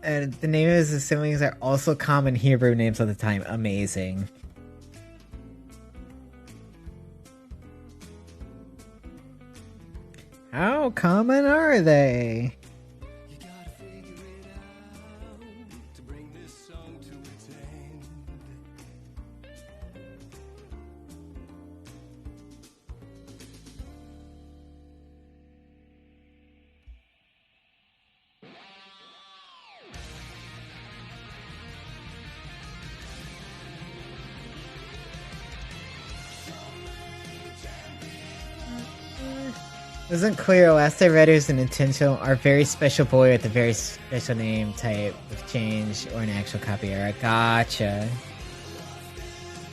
And the names of his siblings are also common Hebrew names of the time. Amazing. How common are they? Isn't clear. Last I read it was an intentional or very special boy with a very special name type with change or an actual copy error. Gotcha.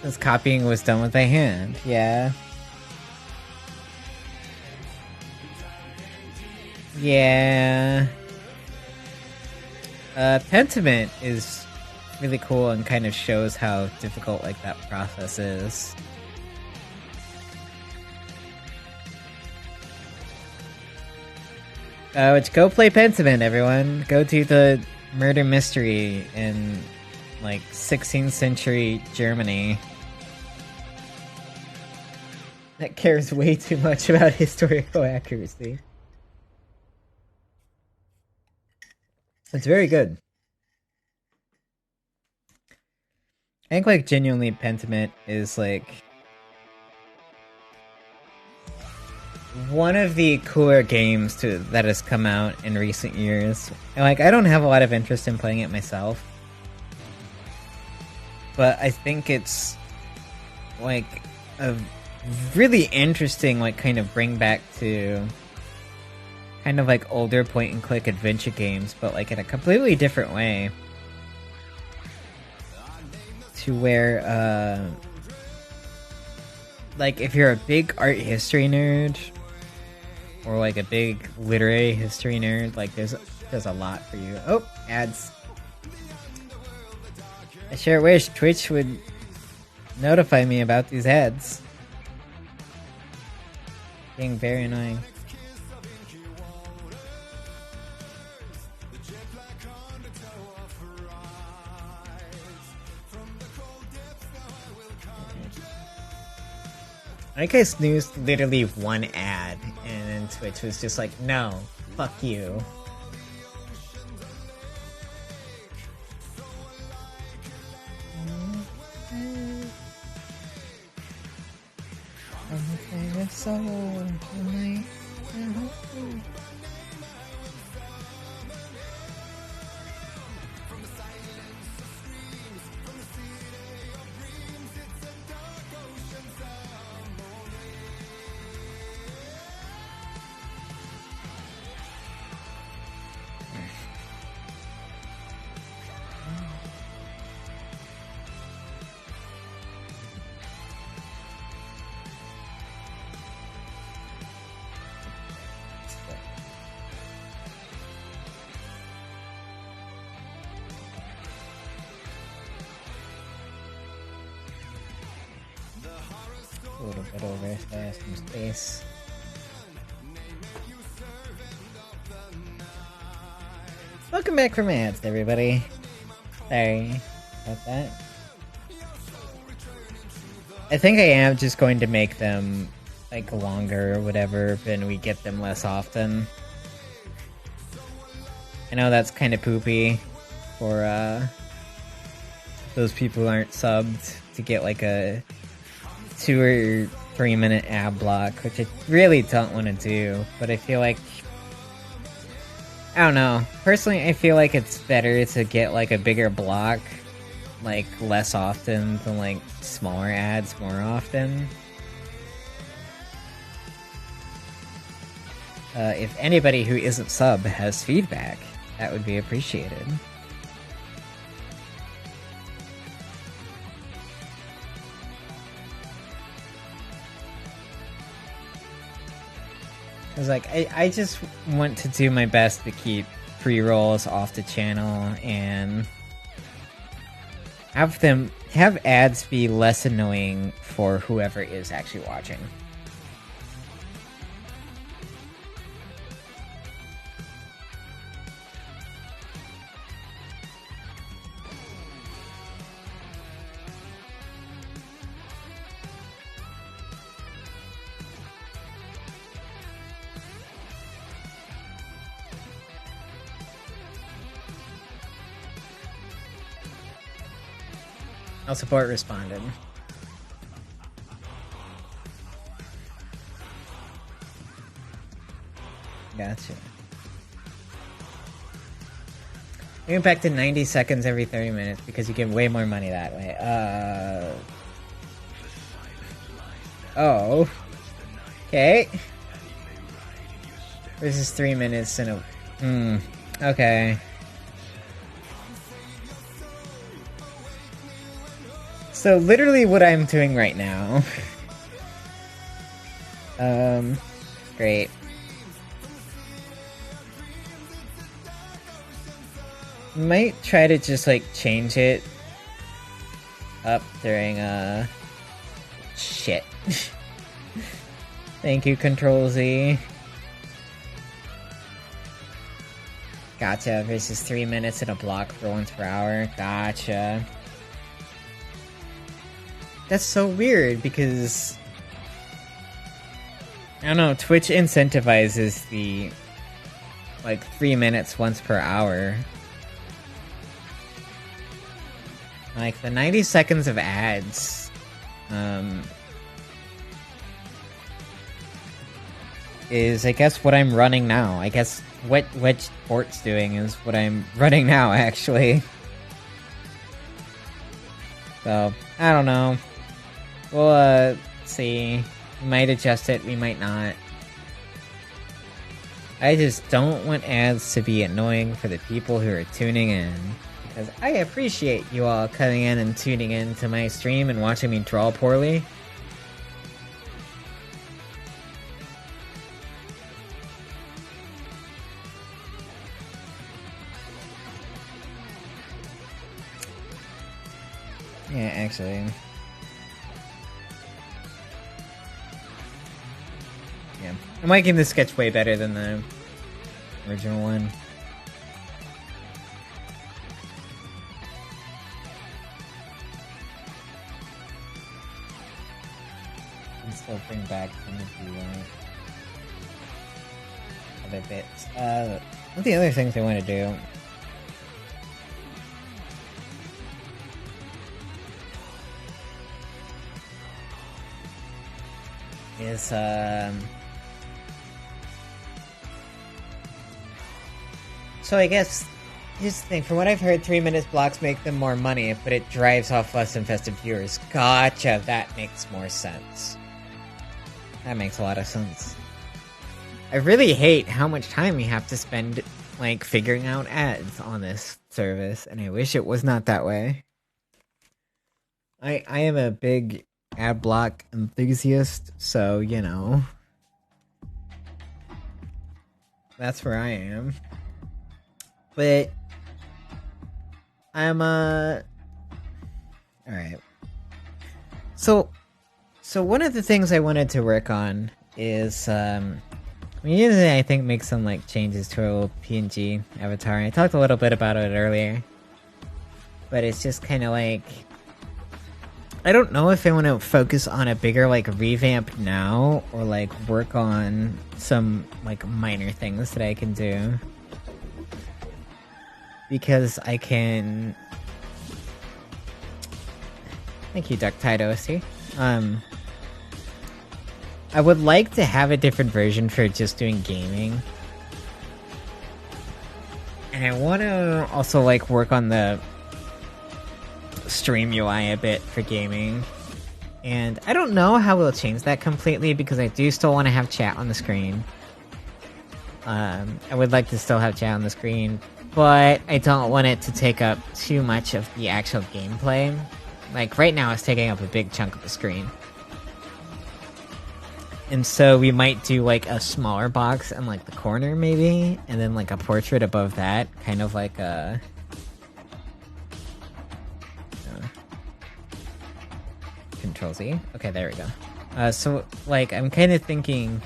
This copying was done with a hand. Yeah. Yeah. Pentiment is really cool and kind of shows how difficult like that process is. Which go play Pentiment, everyone. Go to the murder mystery in like 16th century Germany. That cares way too much about historical accuracy. It's very good. I think like genuinely Pentiment is like one of the cooler games that has come out in recent years. And like I don't have a lot of interest in playing it myself, but I think it's like a really interesting like kind of bring back to kind of like older point and click adventure games, but like in a completely different way. To where like if you're a big art history nerd or like a big literary history nerd, like there's a lot for you. Oh, ads. I sure wish Twitch would notify me about these ads. Being very annoying. I think I snoozed literally one ad, and then Twitch was just like, no, fuck you. so nice. A little bit over fast in space. Welcome back from ads, everybody. Sorry about that. I think I am just going to make them like longer or whatever, and we get them less often. I know that's kind of poopy for those people who aren't subbed to get like a 2 or 3 minute ad block, which I really don't want to do, but I feel like, I don't know, personally I feel like it's better to get like a bigger block like less often than like smaller ads more often. If anybody who isn't sub has feedback, that would be appreciated. Cause like I just want to do my best to keep pre-rolls off the channel and have ads be less annoying for whoever is actually watching. I'll support responded. Gotcha. Moving back to 90 seconds every 30 minutes because you get way more money that way. Oh. Okay. Versus 3 minutes and a... Okay. So literally what I'm doing right now. Great. Might try to just like change it up during shit. Thank you, Control Z. Gotcha, versus 3 minutes and a block for once per hour. Gotcha. That's so weird because I don't know, Twitch incentivizes the like 3 minutes once per hour. Like the 90 seconds of ads is I guess what I'm running now. I guess what Sport's doing is what I'm running now actually. So I don't know. We'll see. We might adjust it, we might not. I just don't want ads to be annoying for the people who are tuning in. Because I appreciate you all coming in and tuning in to my stream and watching me draw poorly. Yeah, actually. Yeah. I'm liking this sketch way better than the original one. And still bring back some of the other bits. What are the other things I want to do? is so I guess here's the thing. From what I've heard, 3 minutes blocks make them more money, but it drives off less invested viewers. Gotcha. That makes more sense. That makes a lot of sense. I really hate how much time we have to spend, like, figuring out ads on this service, and I wish it was not that way. I am a big ad block enthusiast, so, you know. That's where I am. But I'm alright. So one of the things I wanted to work on is usually I think make some like changes to our little PNG avatar. I talked a little bit about it earlier. But it's just kind of like I don't know if I want to focus on a bigger like revamp now or like work on some like minor things that I can do. Because I can... Thank you, Ducktide OST. I would like to have a different version for just doing gaming. And I want to also, like, work on the stream UI a bit for gaming. And I don't know how we'll change that completely, because I do still want to have chat on the screen. I would like to still have chat on the screen, but I don't want it to take up too much of the actual gameplay. Like, right now it's taking up a big chunk of the screen. And so we might do, like, a smaller box in, like, the corner, maybe? And then, like, a portrait above that. Kind of like a... Control Z? Okay, there we go. So, like, I'm kind of thinking...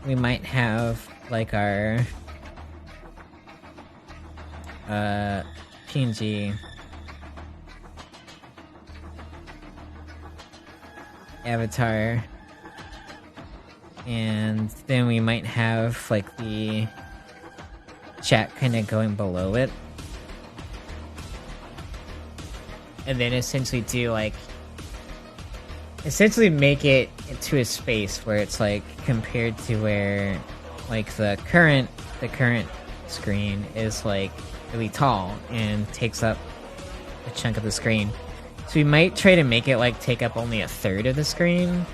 We might have, like, our... PNG... avatar, and then we might have like the chat kind of going below it, and then essentially do like make it into a space where it's like compared to where like the current screen is like really tall and takes up a chunk of the screen. So we might try to make it, like, take up only a third of the screen.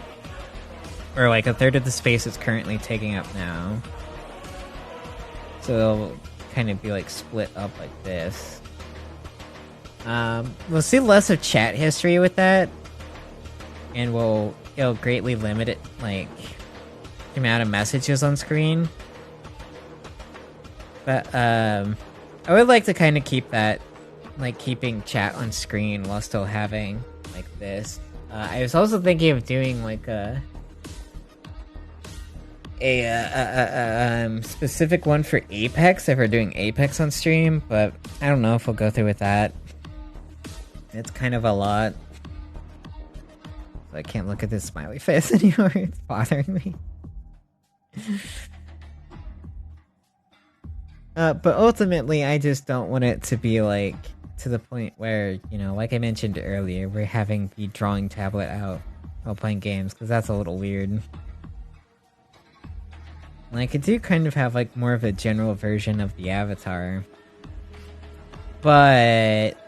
Or, like, a third of the space it's currently taking up now. So it'll kind of be, like, split up like this. We'll see less of chat history with that. And it'll greatly limit it, like, the amount of messages on screen. But, I would like to kind of keep that, like, keeping chat on screen while still having, like, this. I was also thinking of doing, like, a specific one for Apex, if we're doing Apex on stream, but I don't know if we'll go through with that. It's kind of a lot. So I can't look at this smiley face anymore, it's bothering me. But ultimately, I just don't want it to be, like, to the point where, you know, like I mentioned earlier, we're having the drawing tablet out while playing games, because that's a little weird. Like, I do kind of have, like, more of a general version of the avatar. But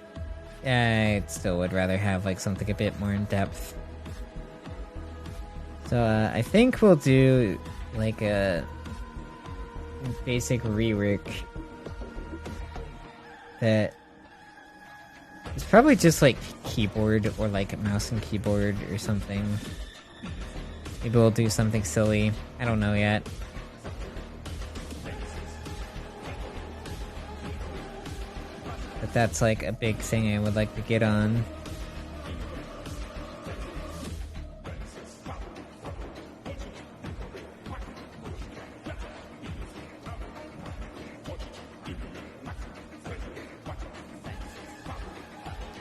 I still would rather have, like, something a bit more in-depth. So, I think we'll do, like, a basic rework that it's probably just like keyboard or like mouse and keyboard or something. Maybe we'll do something silly. I don't know yet. But that's like a big thing I would like to get on.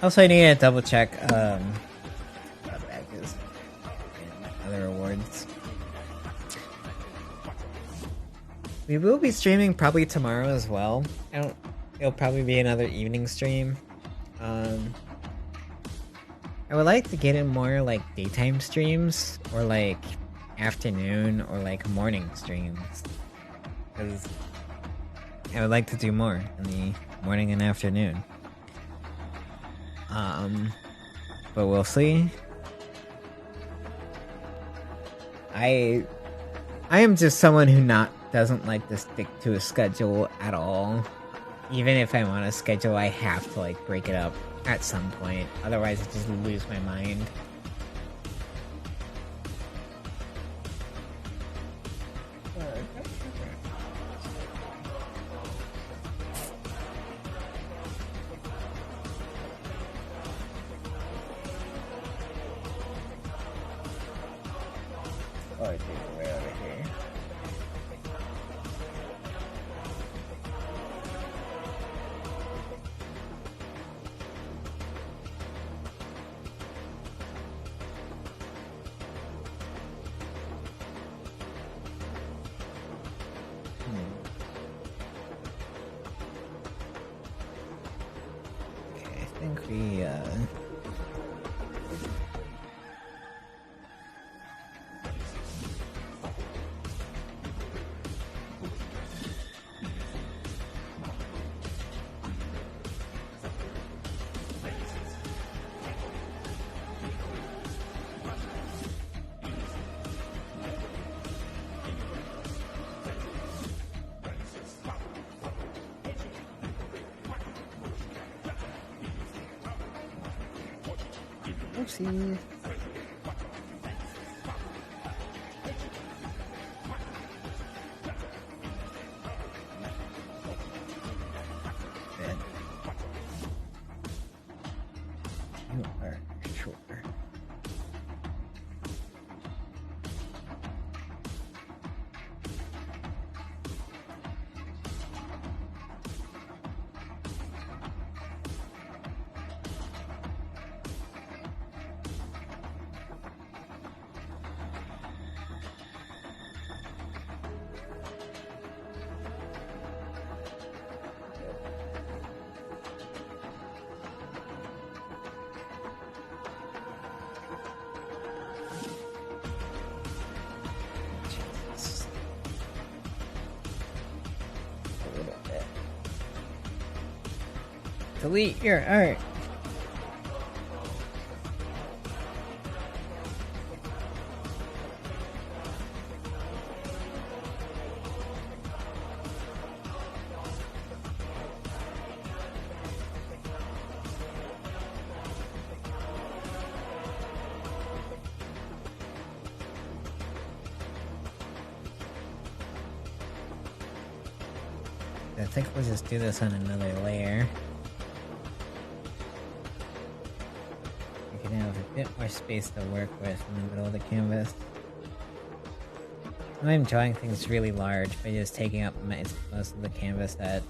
Also, I need to double check what badges and other awards. We will be streaming probably tomorrow as well. It'll probably be another evening stream. I would like to get in more like daytime streams or like afternoon or like morning streams. Because I would like to do more in the morning and afternoon. But we'll see. I am just someone who doesn't like to stick to a schedule at all. Even if I'm on a schedule, I have to like break it up at some point. Otherwise, I just lose my mind. Oh, I think we're over here. Okay, I think we oopsie. You are sure. A little bit. Delete your art. I think we'll just do this on another layer. We can have a bit more space to work with in the middle of the canvas. I'm drawing things really large by just taking up most of the canvas at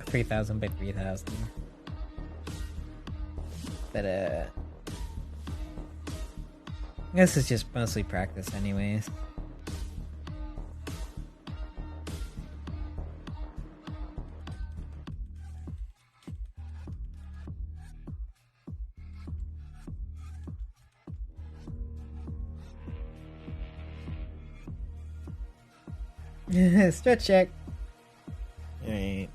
3000 by 3000. But this is just mostly practice anyways. Stretch check. Alright.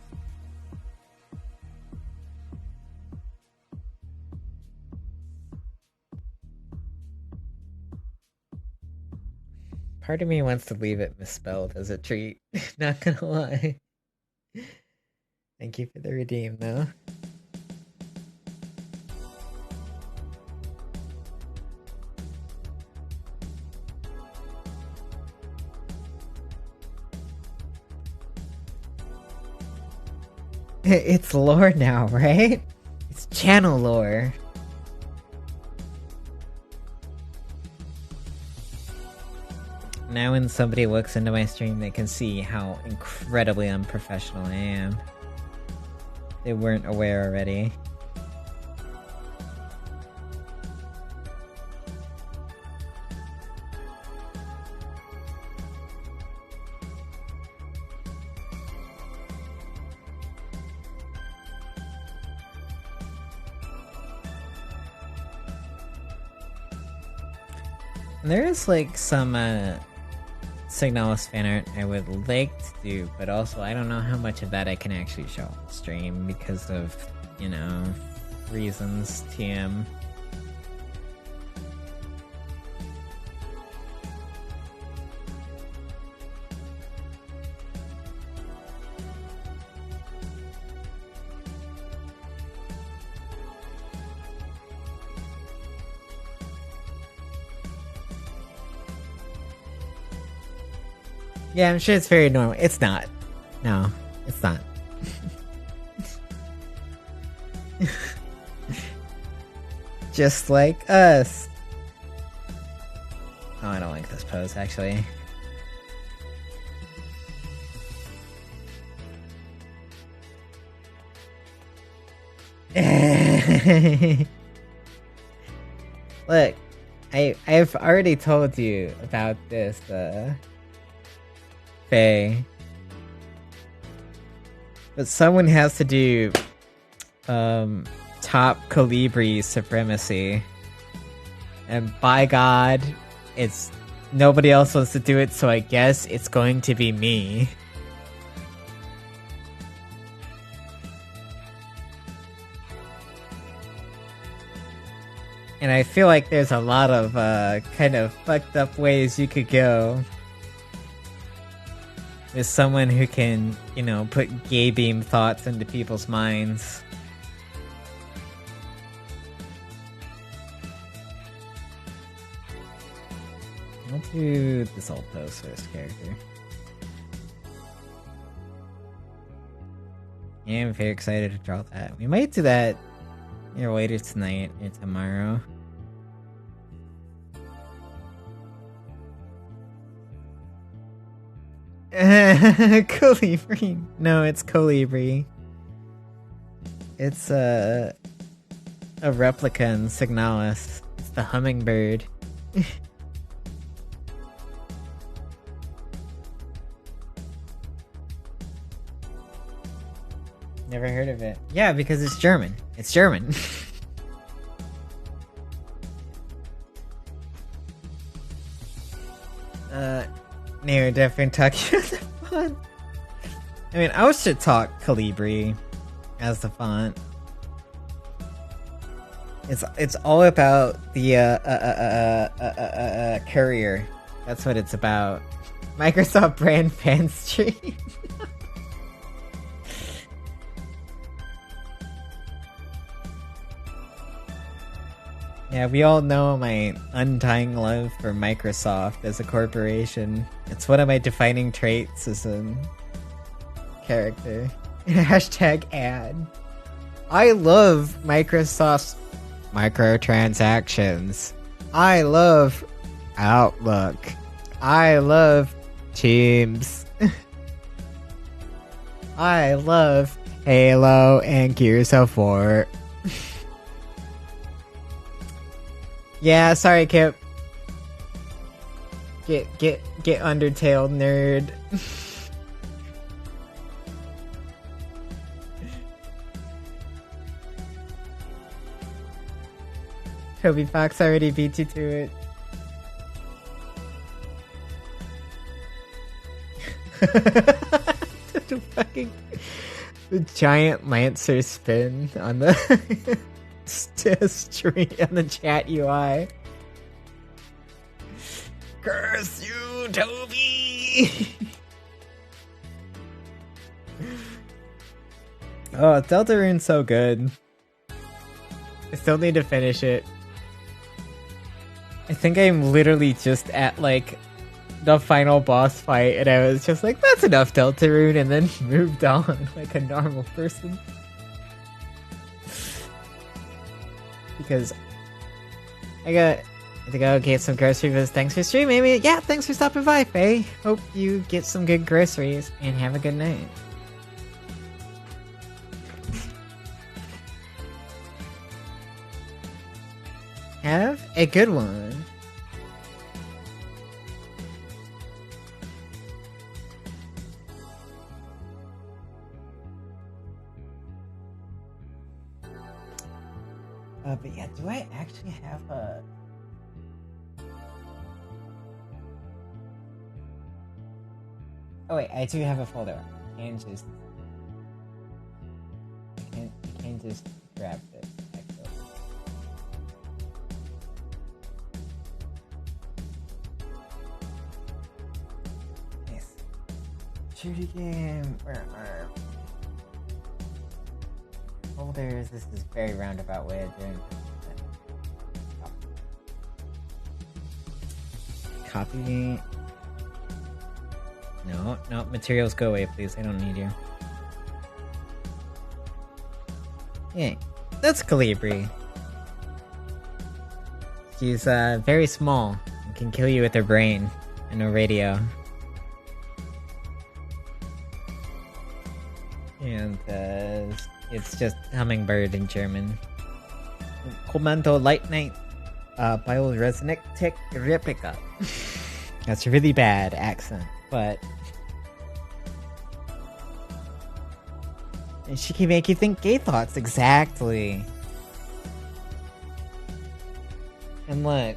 Part of me wants to leave it misspelled as a treat. Not gonna lie. Thank you for the redeem, though. It's lore now, right? It's channel lore. Now when somebody looks into my stream, they can see how incredibly unprofessional I am. They weren't aware already. There is like some Signalis fan art I would like to do, but also I don't know how much of that I can actually show on stream because of, you know, reasons. TM. Yeah, I'm sure it's very normal. It's not. No, it's not. Just like us. Oh, I don't like this pose, actually. Look, I've already told you about this, Faye. But someone has to do top Calibri supremacy. And by God, it's nobody else wants to do it, so I guess it's going to be me. And I feel like there's a lot of kind of fucked up ways you could go. With someone who can, you know, put gay beam thoughts into people's minds. I'll do this old pose for this character. Yeah, I'm very excited to draw that. We might do that either later tonight or tomorrow. Colibri. No, it's Colibri. It's a replica in Signalis. It's the hummingbird. Never heard of it. Yeah, because it's German. It's German. No, definitely talking about the font. I mean, I should talk Calibri as the font. It's all about the courier. That's what it's about. Microsoft brand fan stream. Yeah, we all know my undying love for Microsoft as a corporation. It's one of my defining traits as a character. Hashtag ad. I love Microsoft's microtransactions. I love Outlook. I love Teams. I love Halo and Gears of War. Yeah, sorry, Kip. Get Undertale, nerd. Toby Fox already beat you to it. The giant Lancer spin on the stream on the chat UI. Curse you, Toby! Oh, Deltarune's so good. I still need to finish it. I think I'm literally just at, like, the final boss fight, and I was just like, that's enough Deltarune, and then moved on like a normal person. Because I think I'll get some groceries. Thanks for streaming. Yeah, thanks for stopping by, Faye. Hope you get some good groceries, and have a good night. Have a good one. But yeah, do I actually have a... Oh wait, I do have a folder. I can't just grab this. Actually. Nice. Shooty game. Where are folders? This is a very roundabout way of doing this. Copy. No, materials go away, please. I don't need you. Yeah, that's Calibri. She's very small and can kill you with her brain and no radio. And it's just hummingbird in German. Commando Lightning Bioresonic Tech Replica. That's a really bad accent, but and she can make you think gay thoughts, exactly. And look,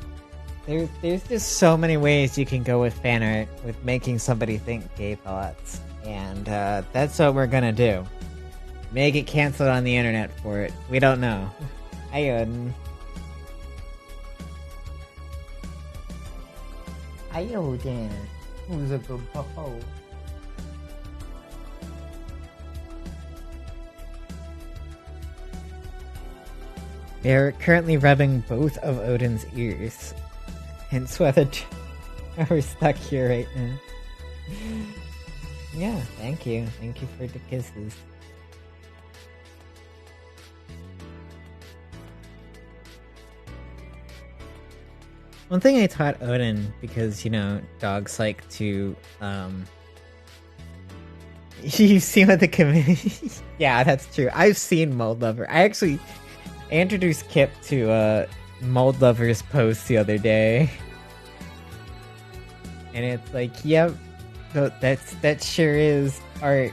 there's just so many ways you can go with fan art, with making somebody think gay thoughts. And that's what we're gonna do. May get canceled on the internet for it. We don't know. Ayun. Ayun. Who's a good papa? They're currently rubbing both of Odin's ears. Hence why we're stuck here right now. Yeah, thank you. Thank you for the kisses. One thing I taught Odin, because, you know, dogs like to, you've seen what the community... Yeah, that's true. I've seen Mold Lover. I introduced Kip to, Mold Lover's post the other day. And it's like, yep, that sure is art.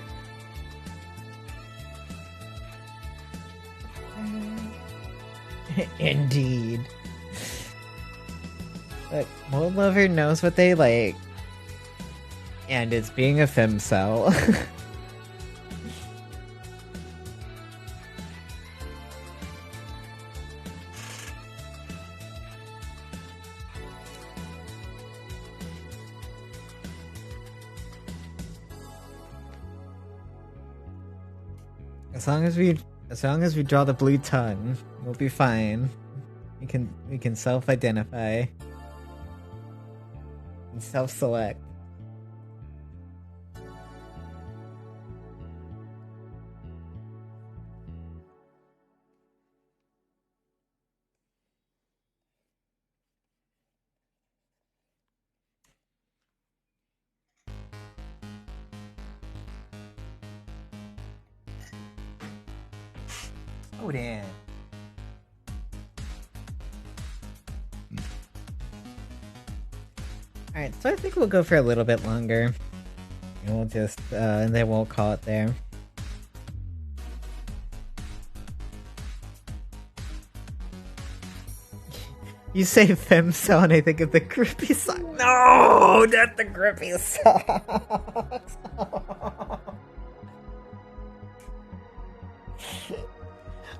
Indeed. But Mold Lover knows what they like. And it's being a femcel. As long as we draw the blue tongue, we'll be fine. We can self-identify and self-select. Oh damn. Alright, so I think we'll go for a little bit longer. And we'll just, and then we'll call it there. You say femcel and I think of the grippy socks. No, not the grippy socks.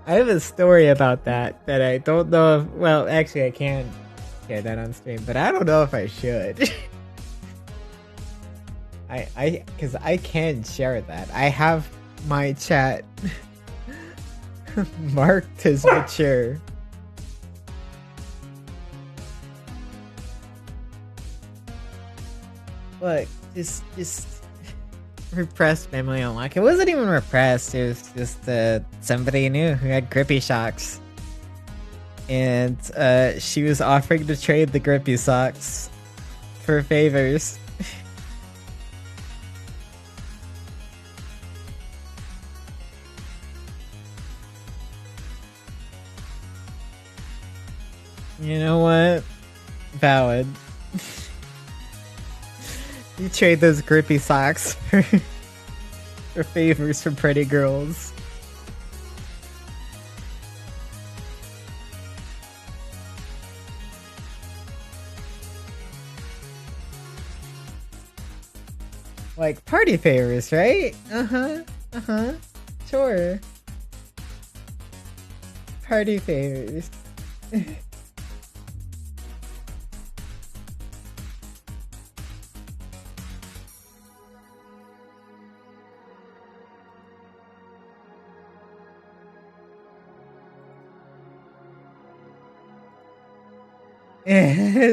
I have a story about that I don't know if, well, actually I can't share that on stream, but I don't know if I should. Cause I can share that. I have my chat marked as mature. Look, just repressed memory unlock. It wasn't even repressed, it was just somebody new who had grippy socks. And she was offering to trade the grippy socks for favors. You know what? Valid. You trade those grippy socks for favors from pretty girls. Like, party favors, right? Sure. Party favors.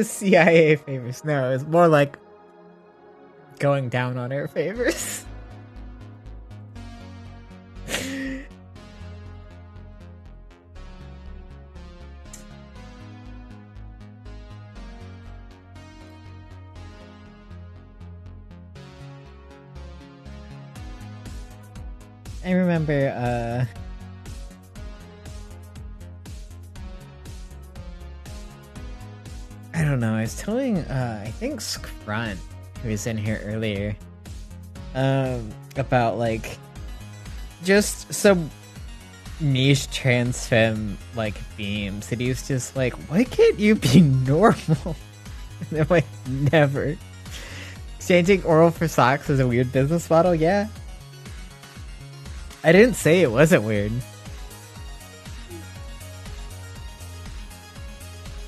CIA favors. No, it's more like going down on our favors. I remember, I don't know, I was telling, I think Scrunt, who was in here earlier, about, like, just some niche trans femme, like, beams, and he was just like, why can't you be normal? And I'm like, never. Exchanging oral for socks is a weird business model, yeah. I didn't say it wasn't weird.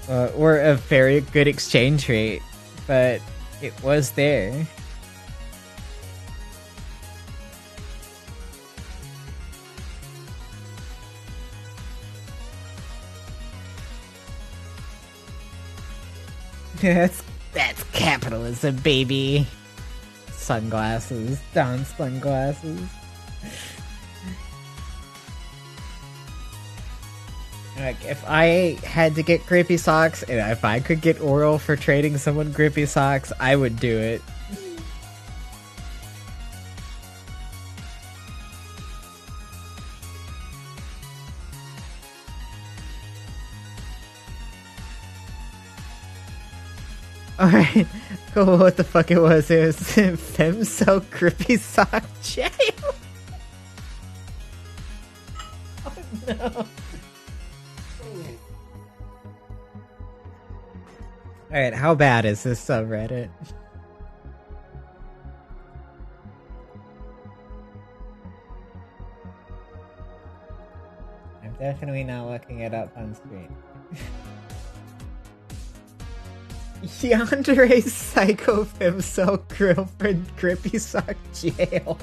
Or a very good exchange rate, but it was there. that's capitalism, baby. Sunglasses, Don sunglasses. Like, if I had to get grippy socks, and if I could get oral for trading someone grippy socks, I would do it. Alright, cool, what the fuck it was Femso grippy sock jail. Oh no. Alright, how bad is this subreddit? I'm definitely not looking it up on screen. Yandere Psycho Femso Girlfriend Grippy Sock Jail.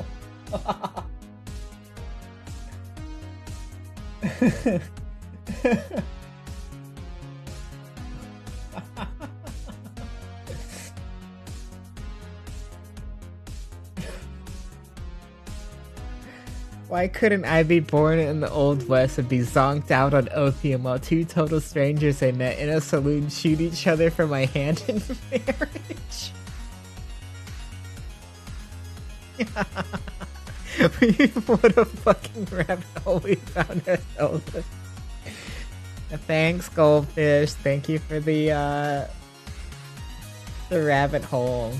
Why couldn't I be born in the Old West and be zonked out on opium while two total strangers I met in a saloon shoot each other for my hand in marriage? What a fucking rabbit hole we found ourselves in. Thanks, Goldfish. Thank you for the rabbit hole.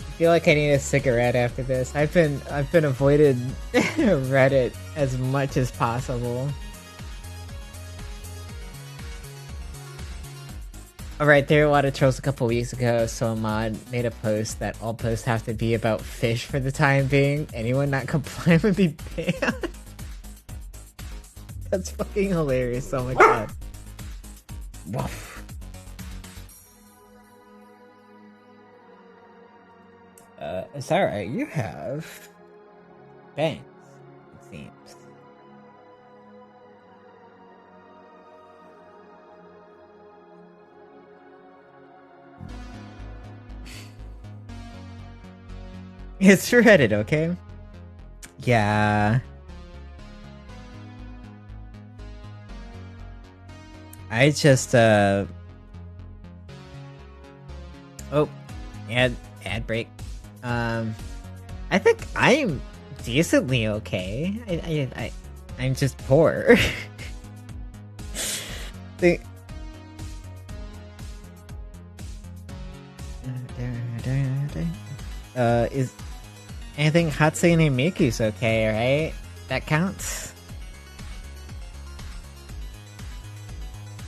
I feel like I need a cigarette after this. I've been avoided Reddit as much as possible. Alright, there were a lot of trolls a couple weeks ago, so a mod made a post that all posts have to be about fish for the time being. Anyone not complying would be banned. That's fucking hilarious, oh my god. Woof. Is that right? You have bangs, it seems. It's Reddit, okay? Yeah. I just, Oh, ad break. I think I'm decently okay. I'm just poor. Is anything Hatsune Miku's okay, right? That counts?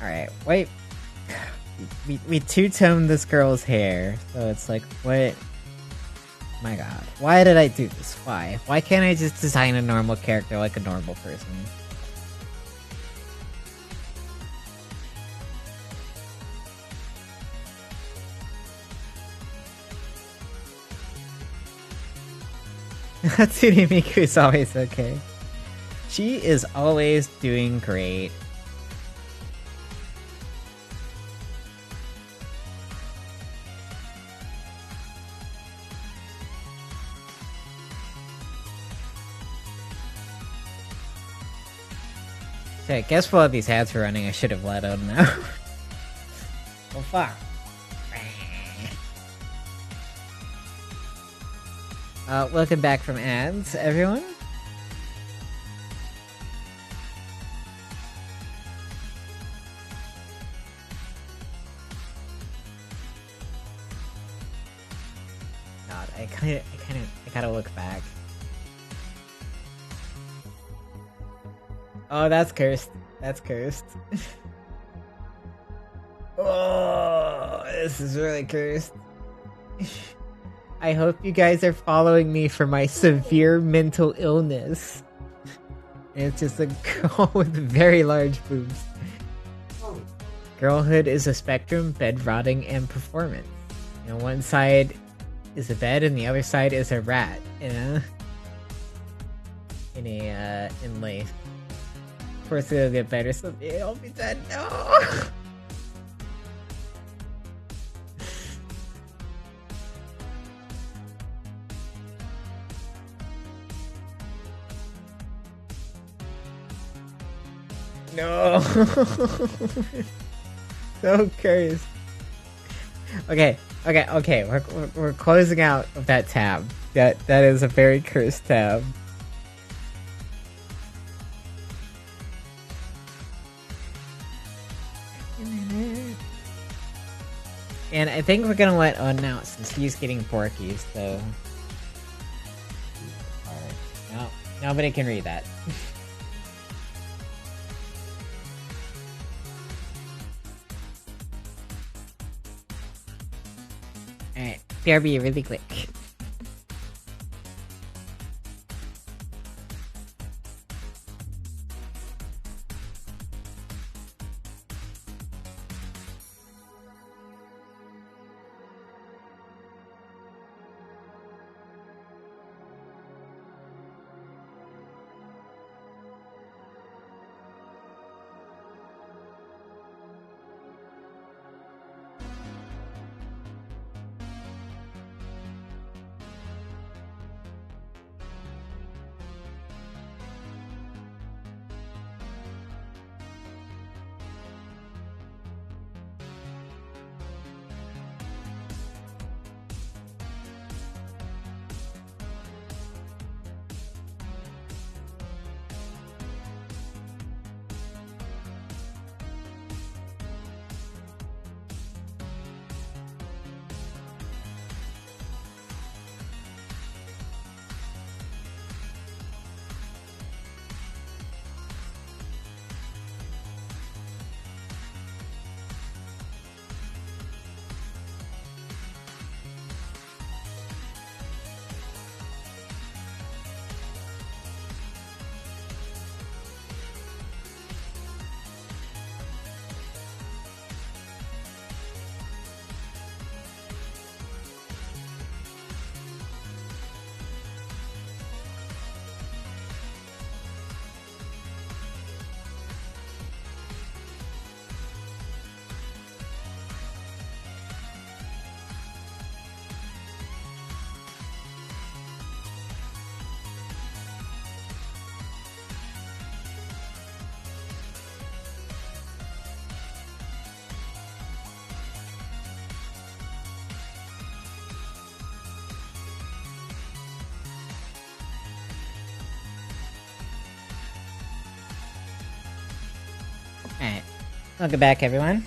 Alright, wait. we two-toned this girl's hair, so it's like, what? My god. Why did I do this? Why? Why can't I just design a normal character like a normal person? Hatsune Miku is always okay. She is always doing great. Okay, guess while these ads were running, I should have let them know. Well, fuck. Welcome back from ads, everyone. God, I gotta look back. Oh, that's cursed. That's cursed. Oh, this is really cursed. I hope you guys are following me for my severe mental illness. And it's just a girl with very large boobs. Girlhood is a spectrum, bed rotting, and performance. You know, one side is a bed and the other side is a rat in life. Of course it'll get better someday. I'll be dead. No. No. So cursed. Okay. We're closing out of that tab. That is a very cursed tab. And I think we're gonna let On out since he's getting porky, so... Alright. No, nobody can read that. Alright, BRB really quick. Alright. Welcome back, everyone.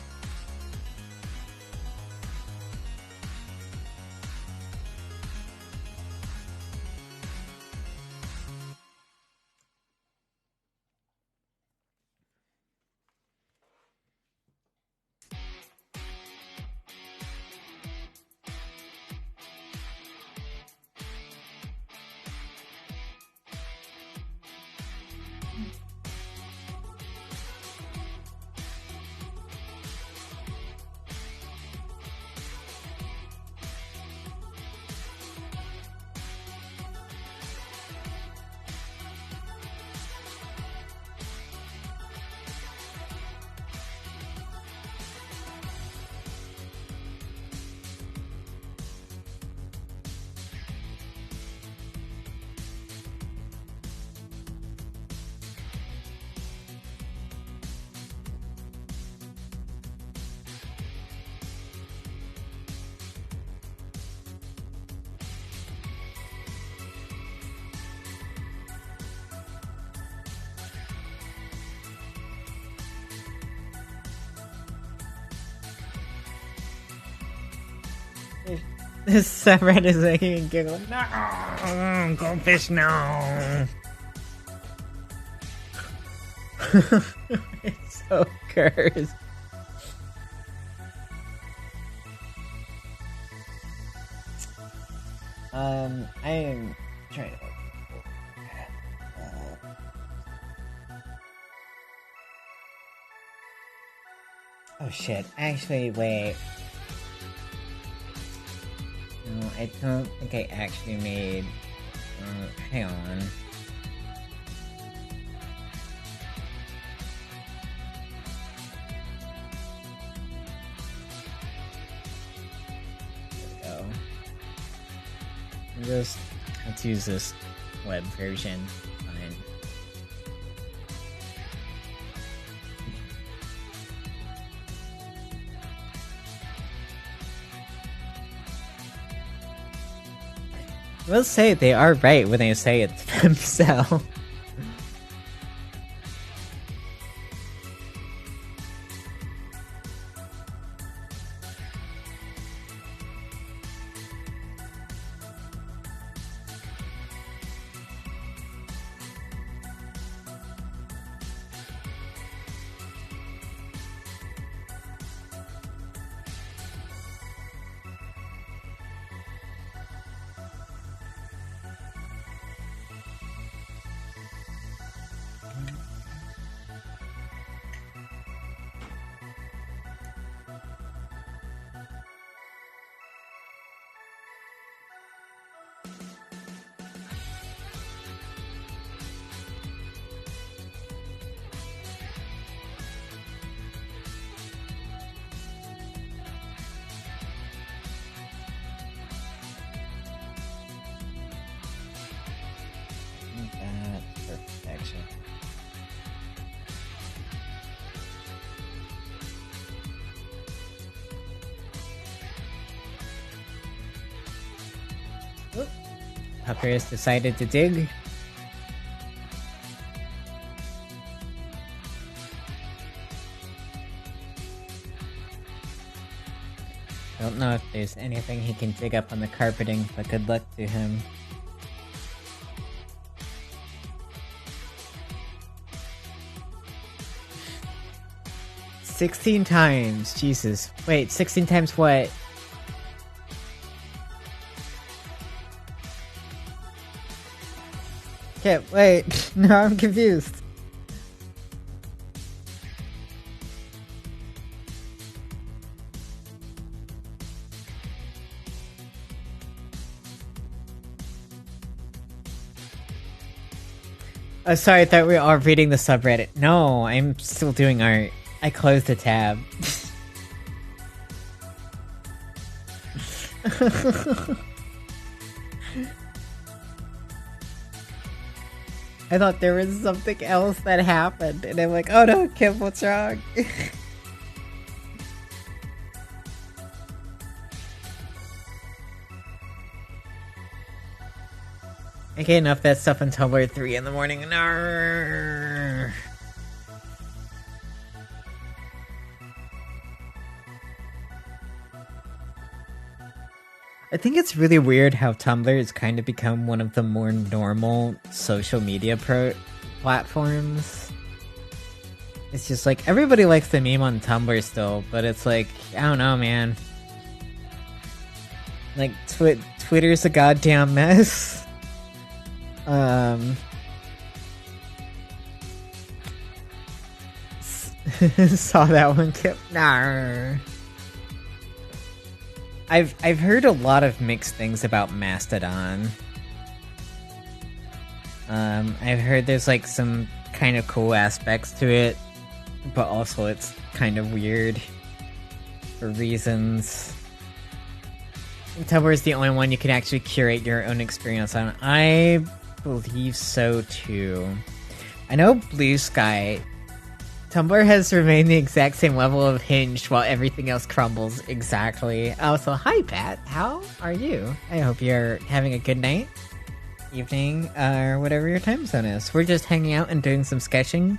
This subreddit is making me giggle. No, goldfish, no. It's so cursed. I am trying to. Oh shit! Actually, wait. No, I don't think I actually made. Hang on. Let's use this web version. Fine. I will say they are right when they say it's themselves. Perfection. Pucker has decided to dig. I don't know if there's anything he can dig up on the carpeting, but good luck to him. $16 times, Jesus. Wait, 16 times what? Okay, wait. No, I'm confused. Oh, sorry, I thought we were all reading the subreddit. No, I'm still doing art. I closed the tab. I thought there was something else that happened, and I'm like, oh no, Kim, what's wrong? Okay, enough that stuff on Tumblr at 3 in the morning. Narrr. I think it's really weird how Tumblr has kind of become one of the more normal social media platforms. It's just like, everybody likes the meme on Tumblr still, but it's like, I don't know, man. Like, Twitter's a goddamn mess. Saw that one, Kip. Nah. I've heard a lot of mixed things about Mastodon. I've heard there's like some kind of cool aspects to it, but also it's kind of weird for reasons. Tumblr is the only one you can actually curate your own experience on. I believe so too. I know Blue Sky. Tumblr has remained the exact same level of hinged while everything else crumbles. Exactly. Oh, so hi Pat, how are you? I hope you're having a good night, evening, or whatever your time zone is. We're just hanging out and doing some sketching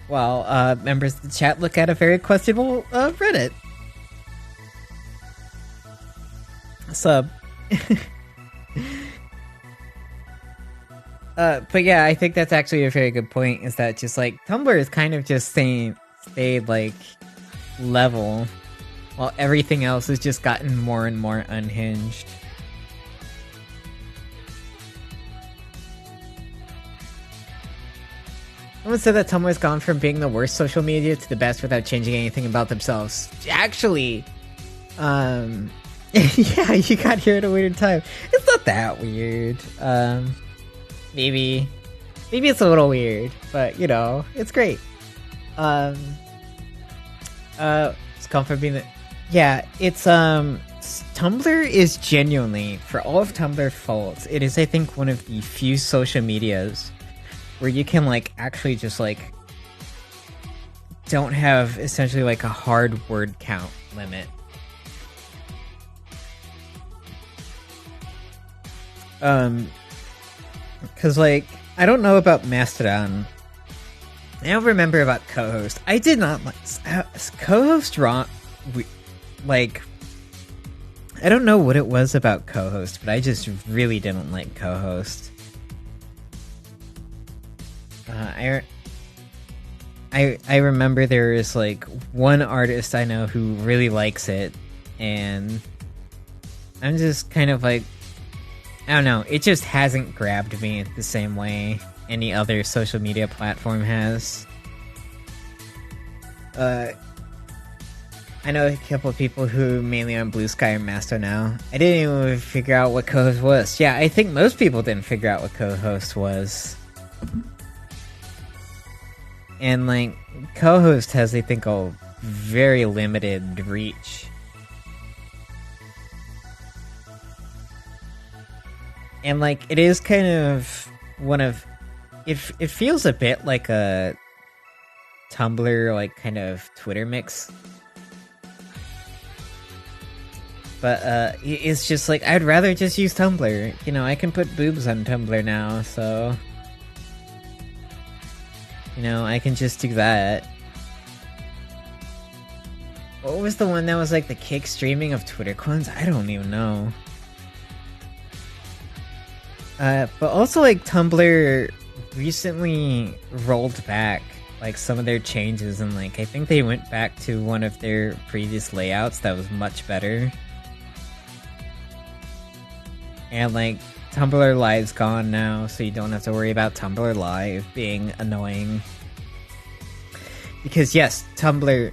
while members of the chat look at a very questionable Reddit. Sub. But yeah, I think that's actually a very good point. Is that just like Tumblr is kind of just stayed like level, while everything else has just gotten more and more unhinged. Someone said that Tumblr's gone from being the worst social media to the best without changing anything about themselves. Actually, yeah, you got here at a weird time. It's not that weird. Maybe it's a little weird, but you know, it's great. It's gone from being the, yeah, it's Tumblr is genuinely, for all of Tumblr's faults, it is I think one of the few social medias where you can like actually just like don't have essentially like a hard word count limit. Cause like I don't know about Mastodon. I don't remember about co-host. I did not like co-host wrong. Like I don't know what it was about co-host, but I just really didn't like co-host. I remember there is like one artist I know who really likes it, and I'm just kind of like, I don't know, it just hasn't grabbed me the same way any other social media platform has. I know a couple of people who mainly on Blue Sky and Masto now. I didn't even figure out what co-host was. Yeah, I think most people didn't figure out what co-host was. And like co-host has, I think, a very limited reach. And like it is kind of one of it feels a bit like a Tumblr, like kind of Twitter mix. But it's just like I'd rather just use Tumblr. You know, I can put boobs on Tumblr now, so you know, I can just do that. What was the one that was like the kick streaming of Twitter clones? I don't even know. But also like Tumblr recently rolled back like some of their changes, and like I think they went back to one of their previous layouts that was much better. And like Tumblr Live's gone now, so you don't have to worry about Tumblr Live being annoying. Because yes, Tumblr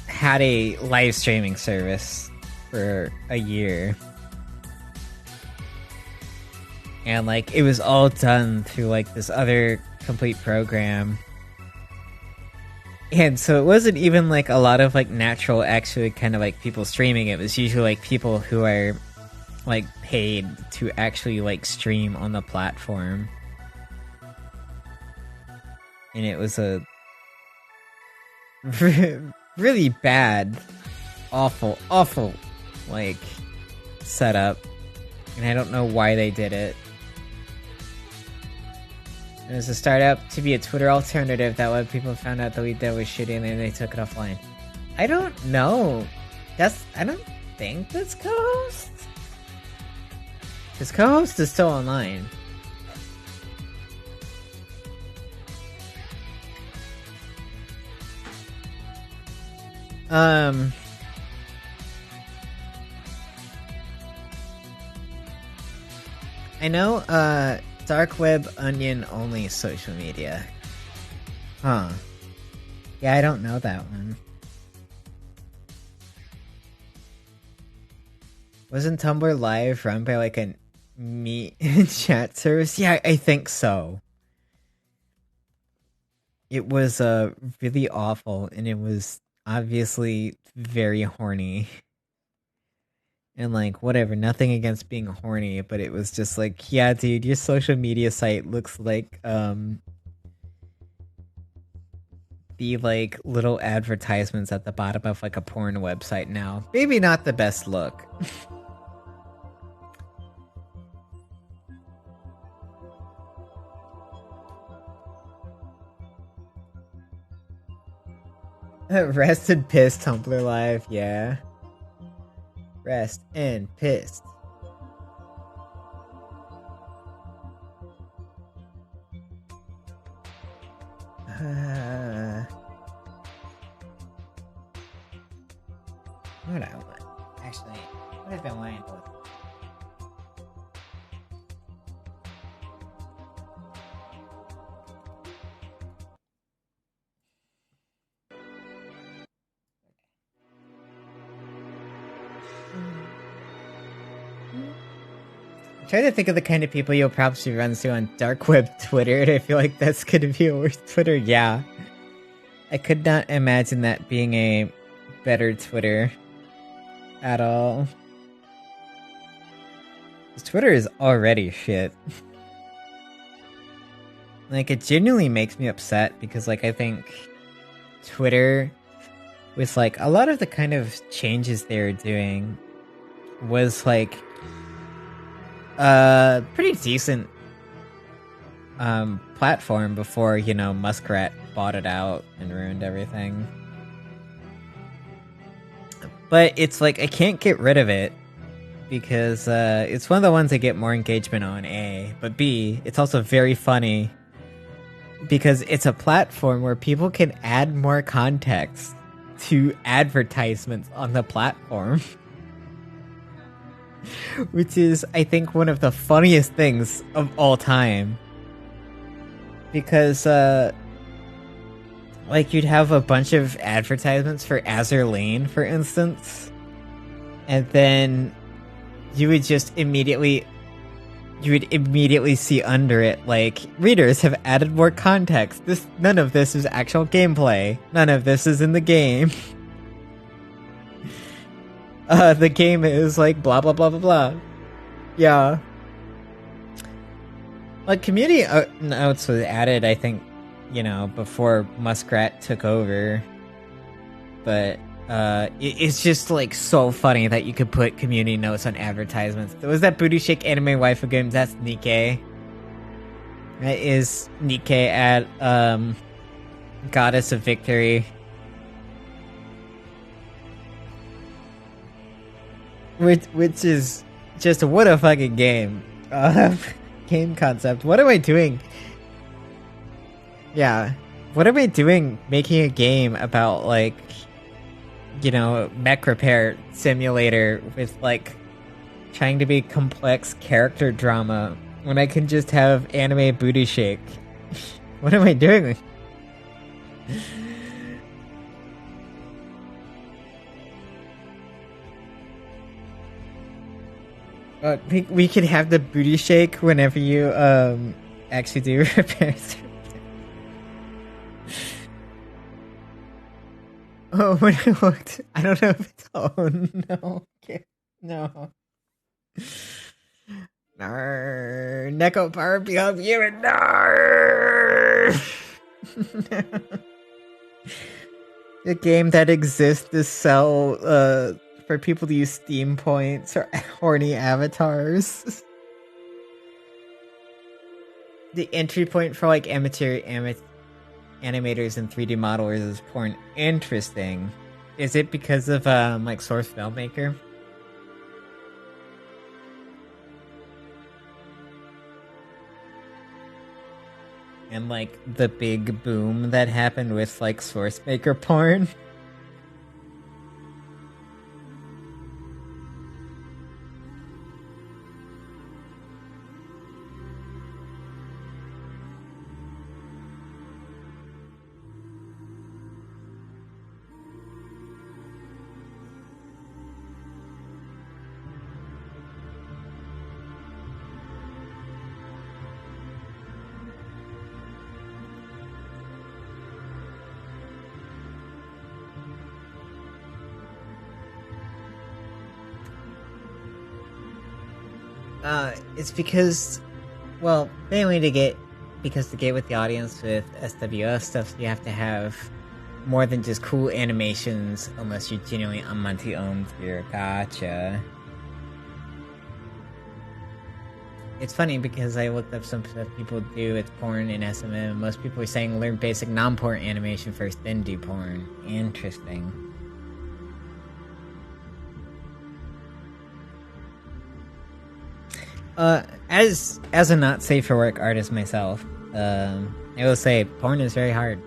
had a live streaming service for a year. And like it was all done through like this other complete program. And so it wasn't even like a lot of like natural actually kind of like people streaming. It was usually like people who are like paid to actually like stream on the platform. And it was a really bad, awful like setup. And I don't know why they did it. It was a startup to be a Twitter alternative that when people found out that we did was shitty and then they took it offline. I don't know. I don't think that's co-host. Because co-host is still online. I know, dark web onion only social media. Huh. Yeah, I don't know that one. Wasn't Tumblr Live run by like a meet chat service? Yeah, I think so. It was really awful, and it was obviously very horny. And like whatever, nothing against being horny, but it was just like, yeah, dude, your social media site looks like the like little advertisements at the bottom of like a porn website now. Maybe not the best look. Rest and pissed Tumblr live, yeah. Rest and pissed. What I want? Actually, what have I been wanting to look? I'm trying to think of the kind of people you'll probably run into on dark web Twitter, and I feel like that's gonna be a worse Twitter. Yeah, I could not imagine that being a better Twitter at all. Twitter is already shit. Like, it genuinely makes me upset because, like, I think Twitter, with, like, a lot of the kind of changes they were doing, was, like, pretty decent platform before, you know, Muskrat bought it out and ruined everything. But it's like, I can't get rid of it because it's one of the ones I get more engagement on, A. But B, it's also very funny because it's a platform where people can add more context to advertisements on the platform. Which is, I think, one of the funniest things of all time. Because, like, you'd have a bunch of advertisements for Azur Lane, for instance. And then you would just immediately see under it, like, readers have added more context. None of this is actual gameplay. None of this is in the game. The game is like blah blah blah blah blah. Yeah. Like, community notes was added, I think, you know, before Muskrat took over. But it's just like so funny that you could put community notes on advertisements. There was that Booty Shake anime waifu game, that's Nikkei. That is Nikkei at Goddess of Victory. Which is just what a fucking game. Game concept. What am I doing? Yeah. What am I doing making a game about, like, you know, mech repair simulator with, like, trying to be complex character drama when I can just have anime booty shake? What am I doing? We could have the booty shake whenever you actually do repairs. Oh, when I looked, I don't know if it's. Oh no, no. Nar, Neko Power behind you and nar. A game that exists to sell for people to use Steam points or horny avatars. The entry point for, like, amateur animators and 3D modelers is porn. Interesting. Is it because of like Source Filmmaker? And, like, the big boom that happened with, like, Source Maker porn? It's because, well, mainly to get with the audience with SWS stuff, you have to have more than just cool animations, unless you're genuinely on Monty Ohms here. Gotcha. It's funny because I looked up some stuff people do with porn in SMM. Most people are saying learn basic non-porn animation first, then do porn. Interesting. As a not safe for work artist myself, I will say porn is very hard.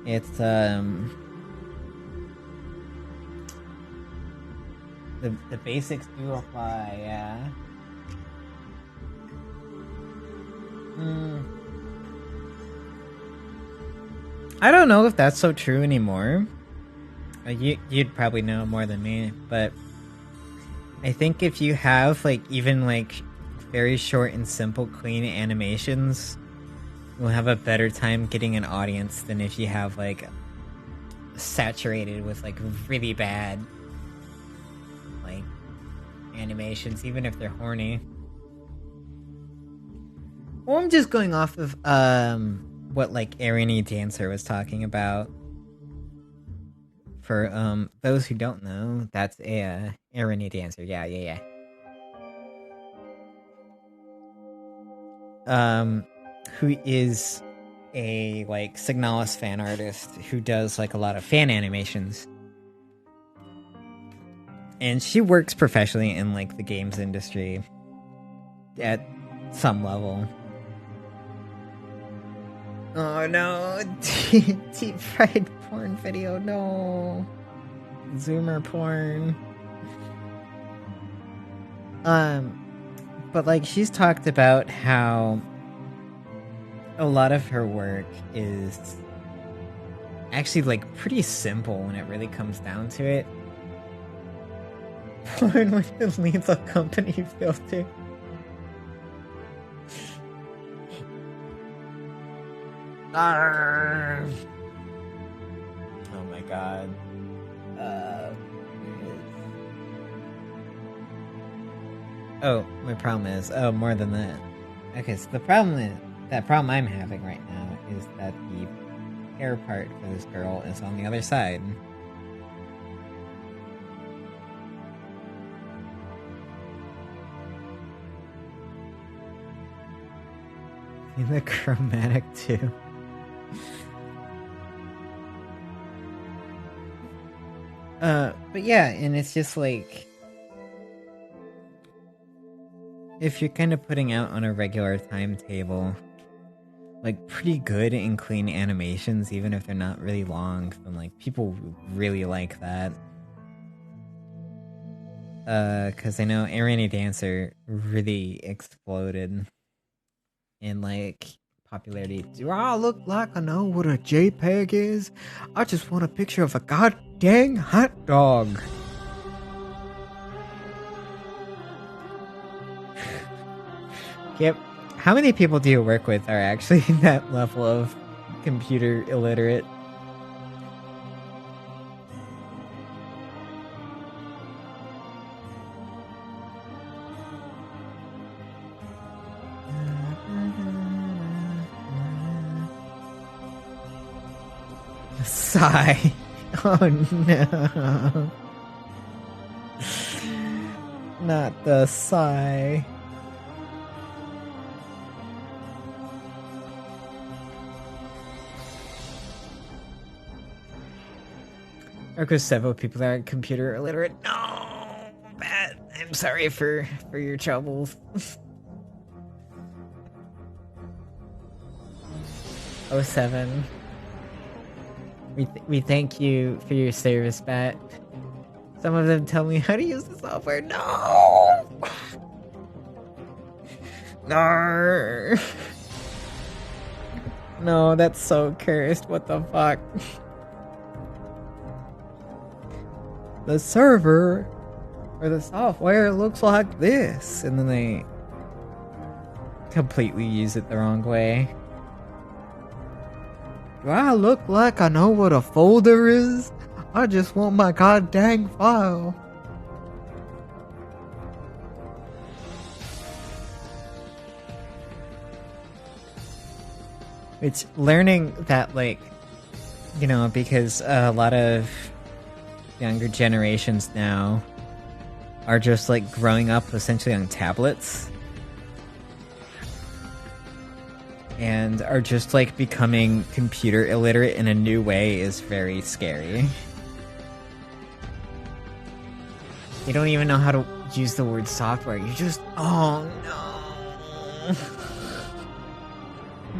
It's the basics do apply, yeah. I don't know if that's so true anymore. You'd probably know more than me, but I think if you have like even like very short and simple clean animations, you'll have a better time getting an audience than if you have like saturated with like really bad like animations, even if they're horny. Well, I'm just going off of what like Irony Dancer was talking about. For those who don't know, that's a Irony Dancer. Yeah. Who is a like Signalis fan artist who does like a lot of fan animations. And she works professionally in like the games industry at some level. Oh no, deep fried porn video, no. Zoomer porn. But like she's talked about how a lot of her work is actually like pretty simple when it really comes down to it. Porn with the lethal company filter. Oh my god. Oh, my problem is more than that. Okay, so the problem I'm having right now is that the hair part for this girl is on the other side. In the chromatic too. But yeah, and it's just like if you're kind of putting out on a regular timetable like pretty good and clean animations, even if they're not really long, then like people really like that. Cause I know Irony Dancer really exploded in like popularity. Do I look like I know what a JPEG is? I just want a picture of a goddamn hot dog. Yep. How many people do you work with are actually that level of computer illiterate? Sigh. Oh no. Not the sigh. Or because several people that are computer illiterate. No, bad. I'm sorry for your troubles. 07. We thank you for your service, Bat. Some of them tell me how to use the software. No! No! No, that's so cursed. What the fuck? The server or the software looks like this. And then they completely use it the wrong way. Do I look like I know what a folder is? I just want my goddamn file. It's learning that, like, you know, because a lot of younger generations now are just like growing up essentially on tablets and are just like becoming computer illiterate in a new way is very scary. They don't even know how to use the word software. You just, oh no.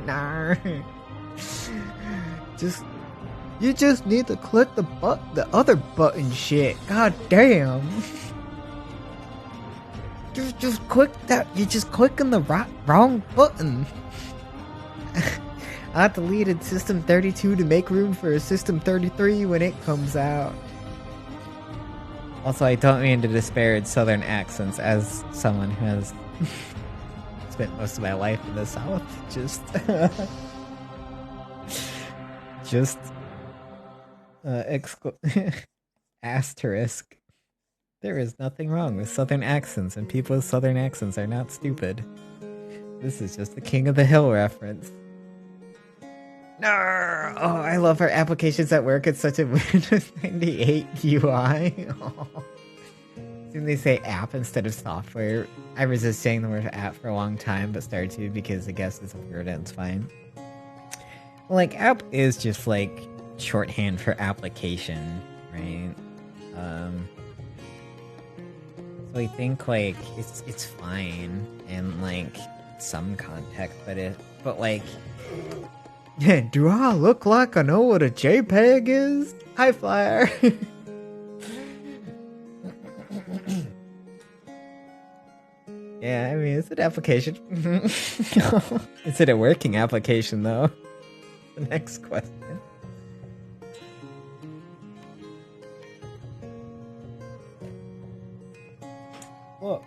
No. You just need to click the other button shit. God damn. Just click that. You're just clicking the wrong button. I deleted System 32 to make room for System 33 when it comes out. Also, I don't mean to disparage Southern accents as someone who has spent most of my life in the South. Just asterisk. There is nothing wrong with Southern accents, and people with Southern accents are not stupid. This is just the King of the Hill reference. No! Oh, I love our applications at work. It's such a Windows 98 UI. Oh. Soon they say app instead of software. I resist saying the word app for a long time, but started to because I guess it's a word and it's fine. Well, like, app is just, like, shorthand for application, right? So I think, like, it's fine in, like, some context, but like... Yeah, do I look like I know what a JPEG is? Hi, Flyer! Yeah, I mean, it's an application. Is it a working application, though? The next question. What?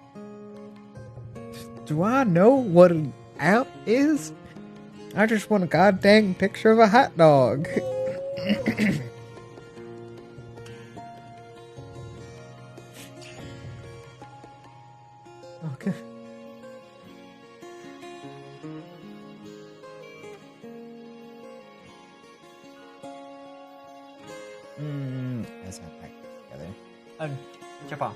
Do I know what an app is? I just want a goddamn picture of a hot dog. Okay. Let's not practice together. Japan.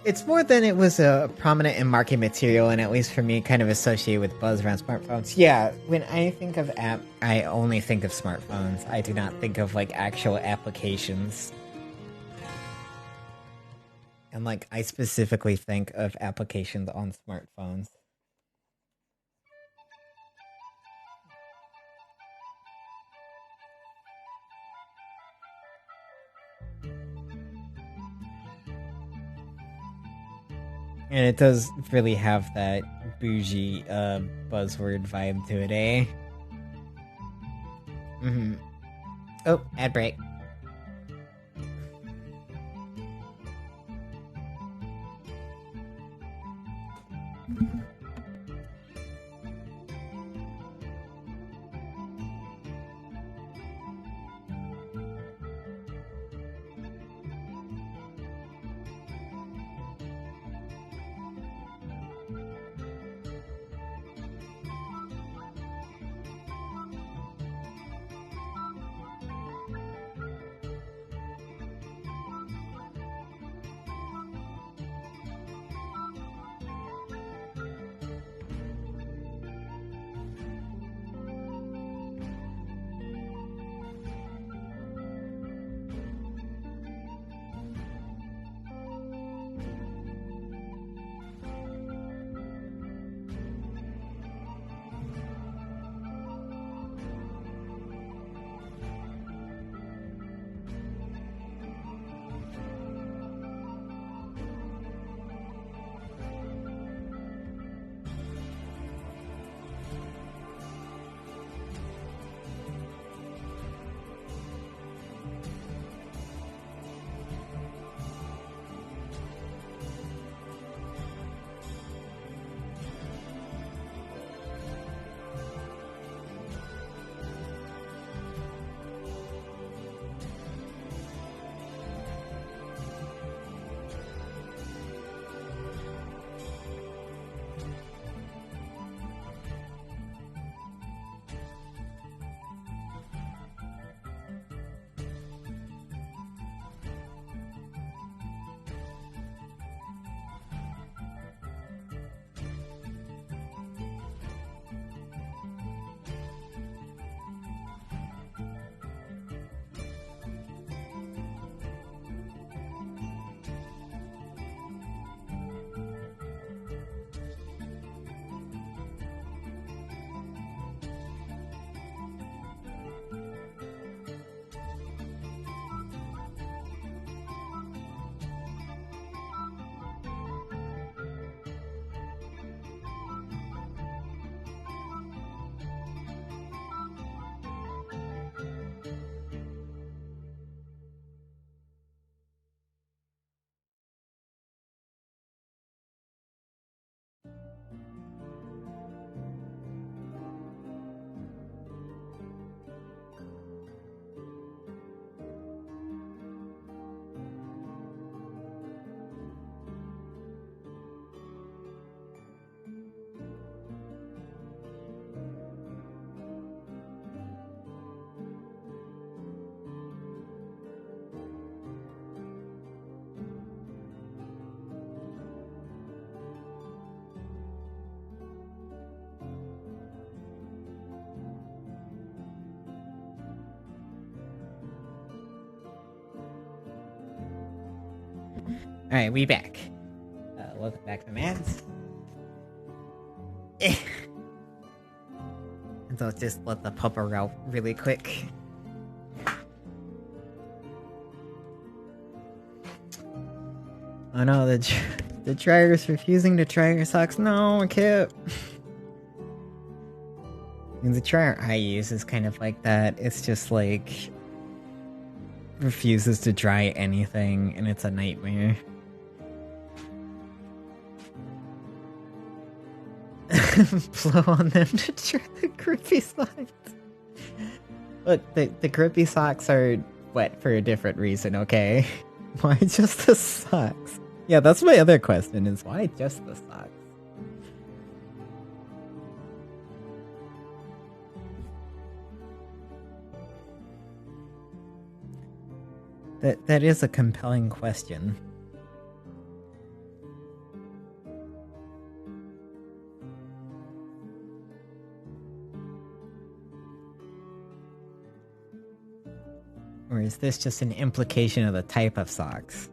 It's more than it was a prominent in market material, and at least for me, kind of associated with buzz around smartphones. Yeah, when I think of app, I only think of smartphones. I do not think of, like, actual applications. And, like, I specifically think of applications on smartphones. And it does really have that bougie buzzword vibe to it, eh? Mm-hmm. Oh, ad break. Alright, we back. Welcome back to Mads. And so let's just let the pupper out really quick. Oh no, the dryer's refusing to dry your socks. No, Kip. And the dryer I use is kind of like that. It's just like refuses to dry anything, and it's a nightmare. Blow on them to dry the grippy socks. Look, the grippy socks are wet for a different reason, okay? Why just the socks? Yeah, that's my other question, is why just the socks? That is a compelling question. Or is this just an implication of the type of socks?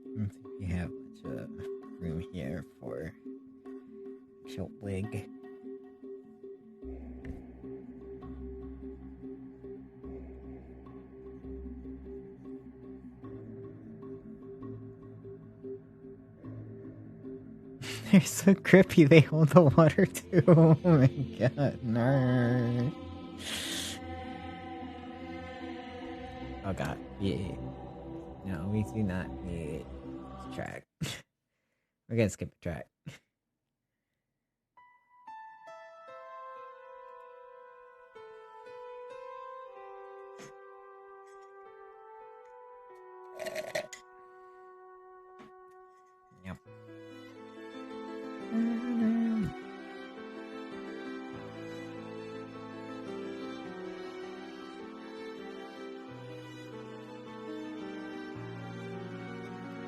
I don't think we have much room here for short wig. They're so grippy, they hold the water too. Oh my god, no. Oh god, yeah. No, we do not need this track. We're gonna skip the track. Yep.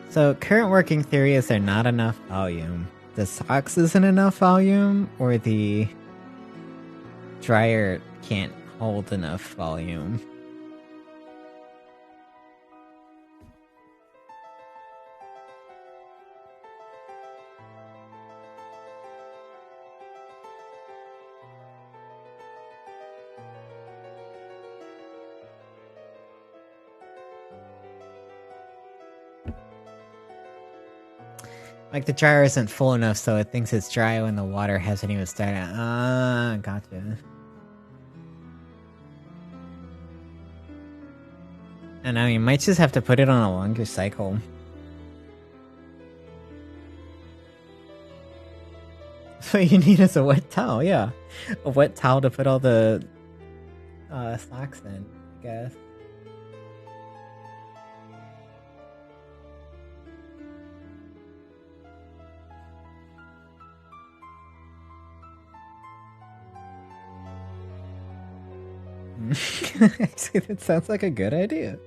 So, current working theory is there not enough volume. The socks isn't enough volume, or the dryer can't hold enough volume. Like, the dryer isn't full enough, so it thinks it's dry when the water hasn't even started. Ah, gotcha. And now you might just have to put it on a longer cycle. What you need is a wet towel, yeah. A wet towel to put all the socks in, I guess. Actually, that sounds like a good idea.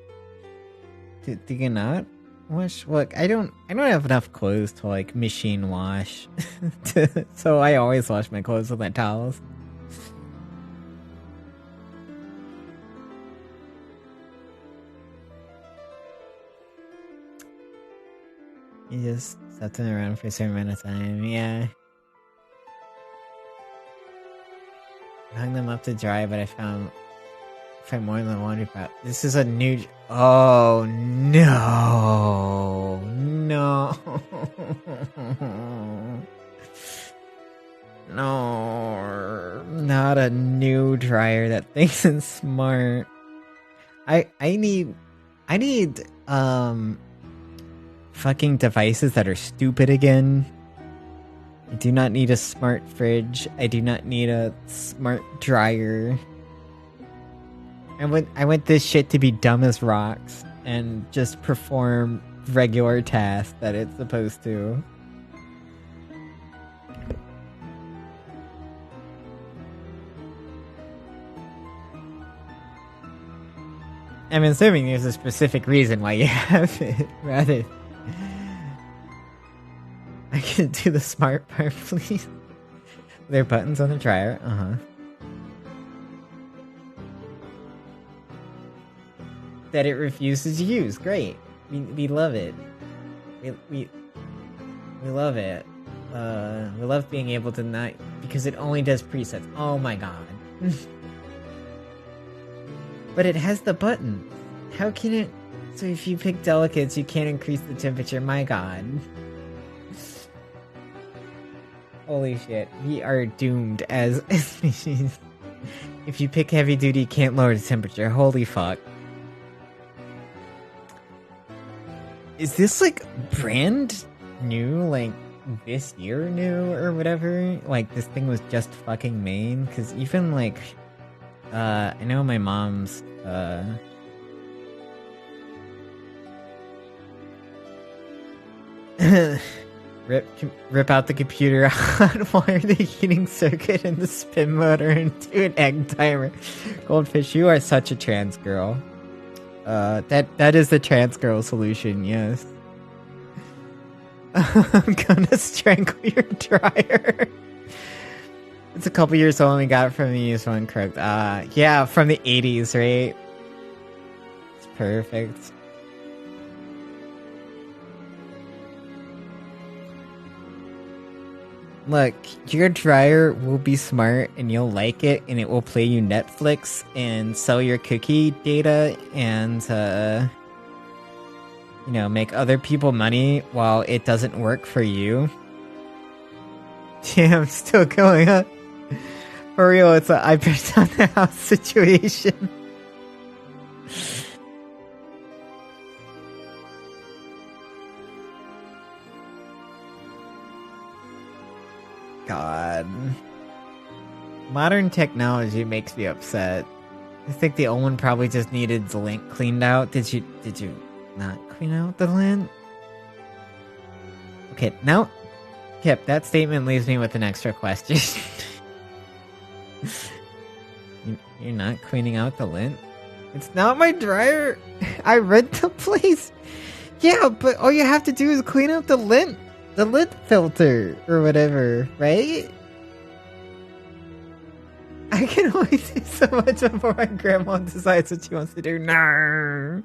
Do you not wash? Look, I don't have enough clothes to like machine wash, so I always wash my clothes with my towels. You just set them around for a certain amount of time, yeah. I hung them up to dry, but I found more than laundry pot. This is a new. Oh no! No! No! Not a new dryer that thinks it's smart. I need fucking devices that are stupid again. I do not need a smart fridge. I do not need a smart dryer. I want this shit to be dumb as rocks and just perform regular tasks that it's supposed to. I'm assuming there's a specific reason why you have it, rather. I can do the smart part, please. There are buttons on the dryer, that it refuses to use. Great. We love it. We love it. We love being able to not, because it only does presets. Oh my god. But it has the button. How can it? So if you pick delicates, you can't increase the temperature. My god. Holy shit. We are doomed as a species. If you pick heavy duty, you can't lower the temperature. Holy fuck. Is this like brand new, like this year new or whatever? Like this thing was just fucking made? Cause even like, I know my mom's, rip out the computer, hotwire the heating circuit and the spin motor into an egg timer. Goldfish, you are such a trans girl. That is the trans girl solution, yes. I'm gonna strangle your dryer. It's a couple years old and we got it from the used one, correct? Yeah, from the 80s, right? It's perfect. Look, your dryer will be smart and you'll like it and it will play you Netflix and sell your cookie data and, you know, make other people money while it doesn't work for you. Damn, still going up. For real, it's a I burnt down the house situation. God. Modern technology makes me upset. I think the old one probably just needed the lint cleaned out. Did you not clean out the lint? Okay, now Kip, that statement leaves me with an extra question. You're not cleaning out the lint? It's not my dryer. I rent the place. Yeah, but all you have to do is clean out the lint filter or whatever, right? I can only do so much before my grandma decides what she wants to do. No,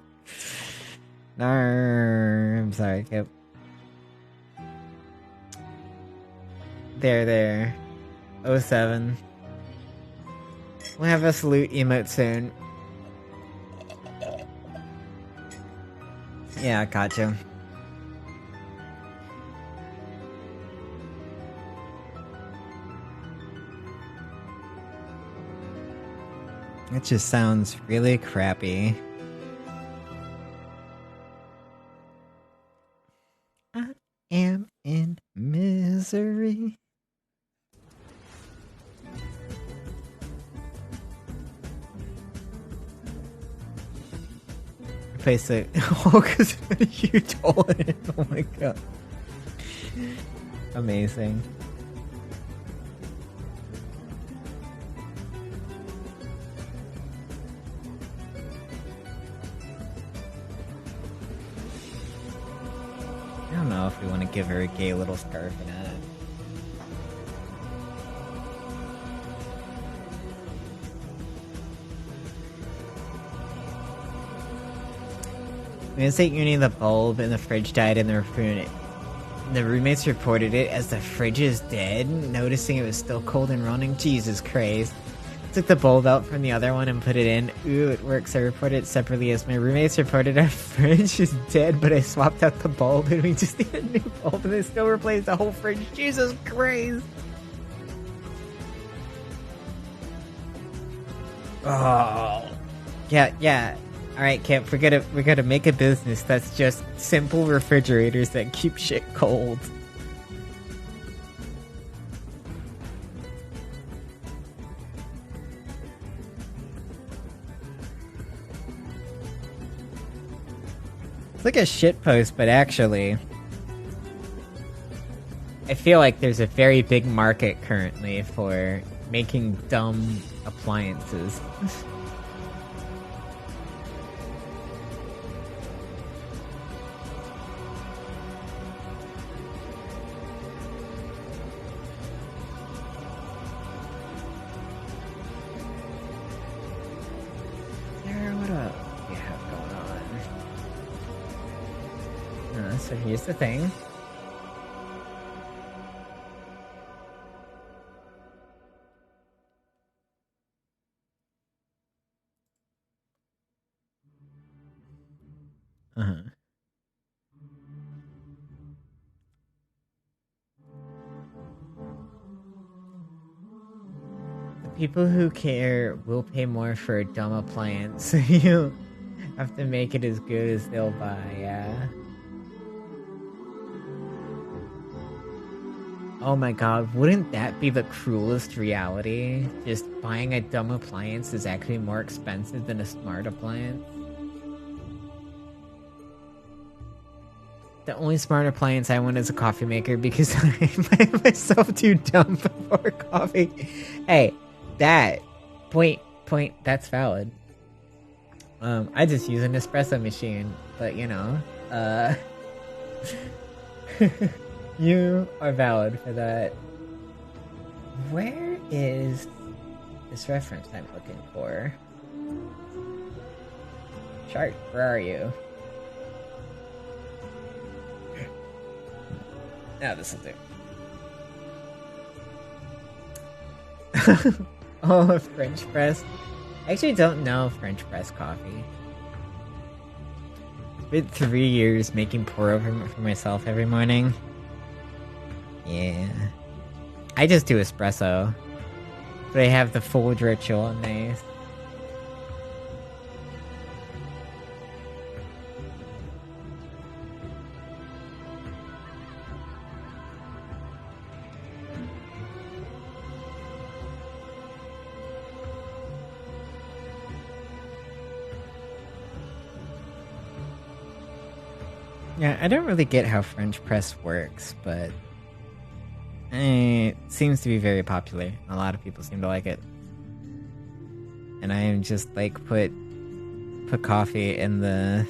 I'm sorry, Kip. There. 07. We'll have a salute emote soon. Yeah, gotcha. It just sounds really crappy. I am in misery. Place it. Oh, because of a huge hole in it. Oh my god. Amazing. I don't know if we want to give her a gay little scarf or not. We was at uni, the bulb in the fridge died in the room. The roommates reported it as the fridge is dead, noticing it was still cold and running. Jesus Christ. Took the bulb out from the other one and put it in. Ooh, it works. I reported it separately as my roommates reported our fridge is dead, but I swapped out the bulb and we just need a new bulb and they still replaced the whole fridge. Jesus Christ. Oh. Yeah. Alright, Camp, we're gonna make a business that's just simple refrigerators that keep shit cold. It's like a shitpost, but actually, I feel like there's a very big market currently for making dumb appliances. so here's the thing. Uh-huh. The people who care will pay more for a dumb appliance, so you have to make it as good as they'll buy, yeah. Oh my god, wouldn't that be the cruelest reality? Just buying a dumb appliance is actually more expensive than a smart appliance? The only smart appliance I want is a coffee maker because I find myself too dumb for coffee. Hey, that point, that's valid. I just use an espresso machine, but you know, you are valid for that. Where is this reference I'm looking for? Chart, where are you? Now this'll do. Oh, French press. I actually don't know French press coffee. Been 3 years making pour over for myself every morning. Yeah. I just do espresso. But I have the full ritual and nice. Yeah, I don't really get how French press works, but it seems to be very popular. A lot of people seem to like it. And I am just like put coffee in the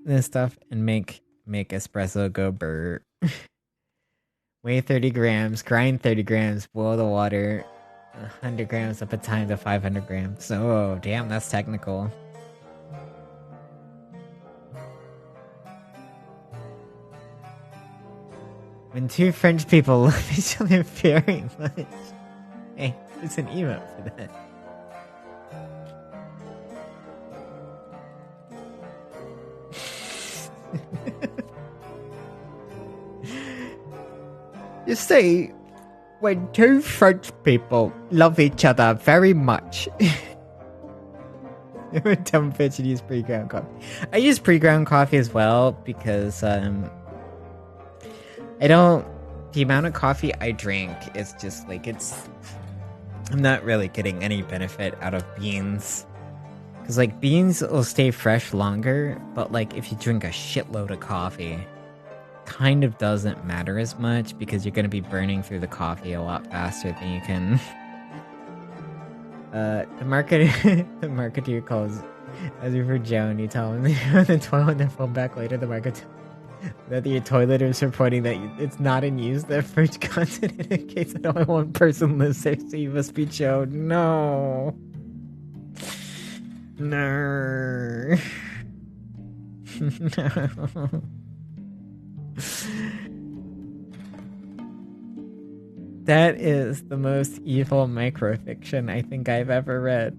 this stuff and make espresso go burr. Weigh 30 grams, grind 30 grams, boil the water 100 grams up a time to 500 grams. Oh, damn, that's technical. When two French people love each other very much. Hey, it's an emote for that. You see, when two French people love each other very much. I'm a dumb bitch and use pre-ground coffee. I use pre-ground coffee as well because the amount of coffee I drink is just like I'm not really getting any benefit out of beans. Because like beans will stay fresh longer, but like if you drink a shitload of coffee, kind of doesn't matter as much because you're going to be burning through the coffee a lot faster than you can. The marketeer calls as you for Joe and you tell him the toilet and phone back later. The marketeer that your toilet is reporting that it's not in use. The fridge content indicates that only one person lives there, so you must be Joe. No. No. No. That is the most evil microfiction I think I've ever read.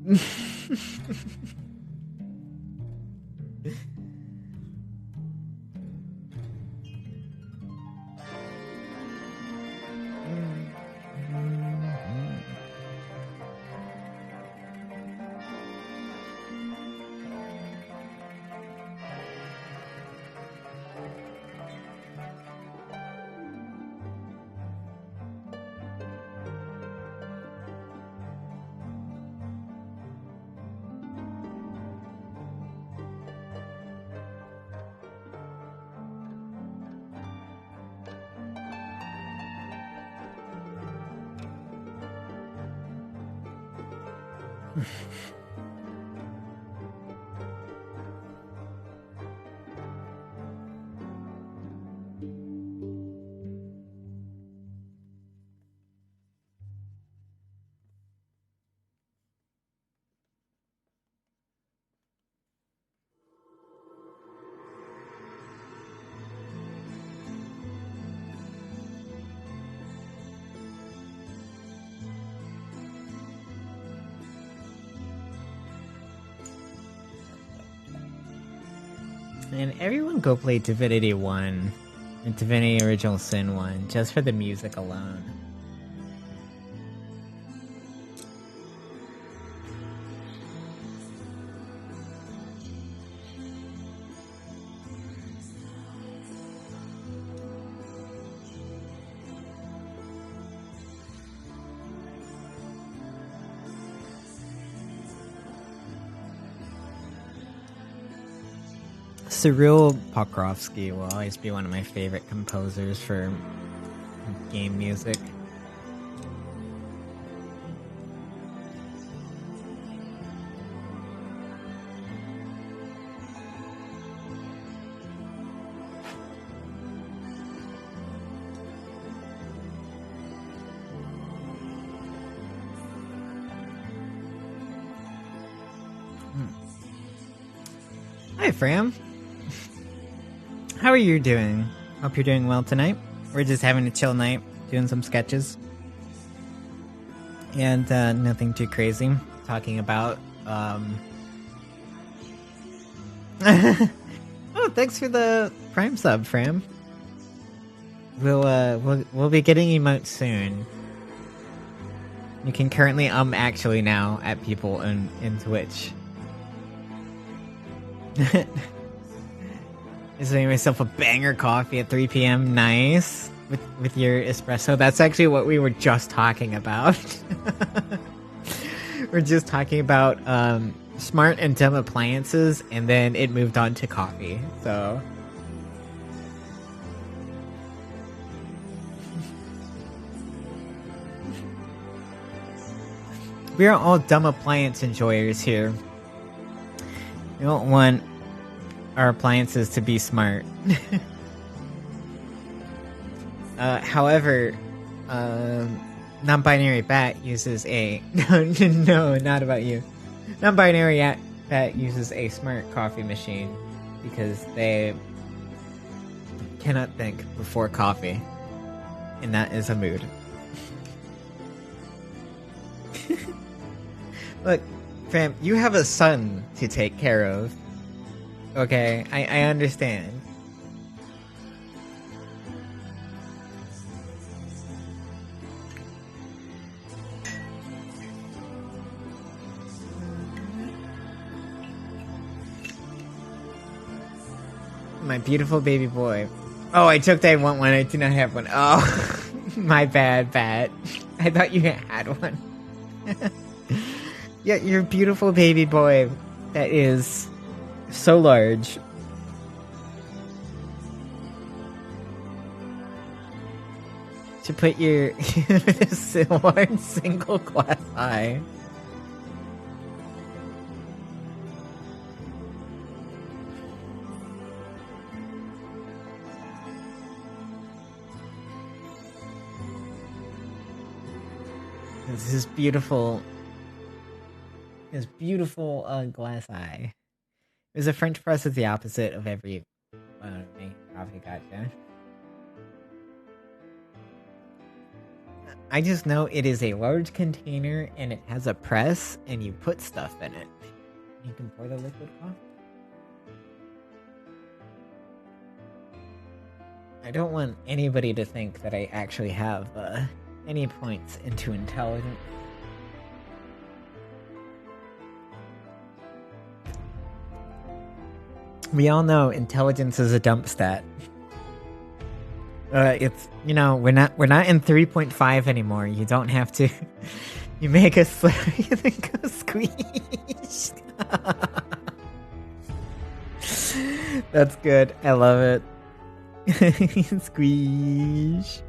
And everyone go play Divinity 1 and Divinity Original Sin 1 just for the music alone. Cyril Pokrovsky will always be one of my favorite composers for game music. Hi, Fram. How are you doing? Hope you're doing well tonight. We're just having a chill night, doing some sketches. And nothing too crazy. Talking about oh, thanks for the Prime sub, Fram. We'll be getting emotes soon. You can currently actually now at people in Twitch. Just making myself a banger coffee at 3 p.m. Nice. With your espresso. That's actually what we were just talking about. We're just talking about smart and dumb appliances, and then it moved on to coffee. So we are all dumb appliance enjoyers here. We don't want our appliances to be smart. However, non-binary bat uses a no, not about you. Non-binary bat uses a smart coffee machine because they cannot think before coffee, and that is a mood. Look, fam, you have a son to take care of. Okay, I understand. My beautiful baby boy. Oh, I took that I want one. I do not have one. Oh, my bad, Bat. I thought you had one. Yeah, your beautiful baby boy that is so large. To put your one single glass eye. This is beautiful. This beautiful glass eye. There's a French press is the opposite of every coffee. Gotcha. I just know it is a large container and it has a press and you put stuff in it. You can pour the liquid coffee. I don't want anybody to think that I actually have any points into intelligence. We all know intelligence is a dump stat. It's, you know, we're not in 3.5 anymore. You don't have to. You make a slurry and then go squeeze. That's good. I love it. Squeeze.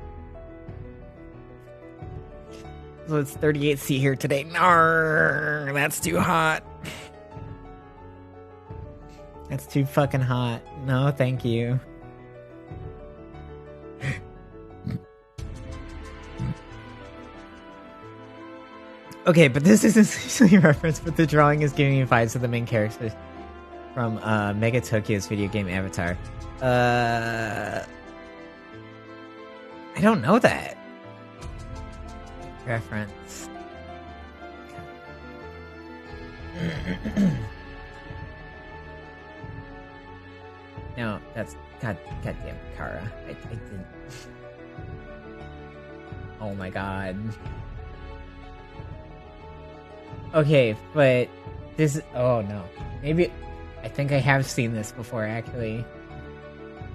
So it's 38C here today. Narr, that's too hot. That's too fucking hot. No, thank you. Okay, but this is essentially a reference, but the drawing is giving me vibes of the main characters from Mega Tokyo's video game Avatar. I don't know that reference. No, that's goddamn Kara. I didn't. Oh my god. Okay, but this. Oh no. Maybe. I think I have seen this before, actually.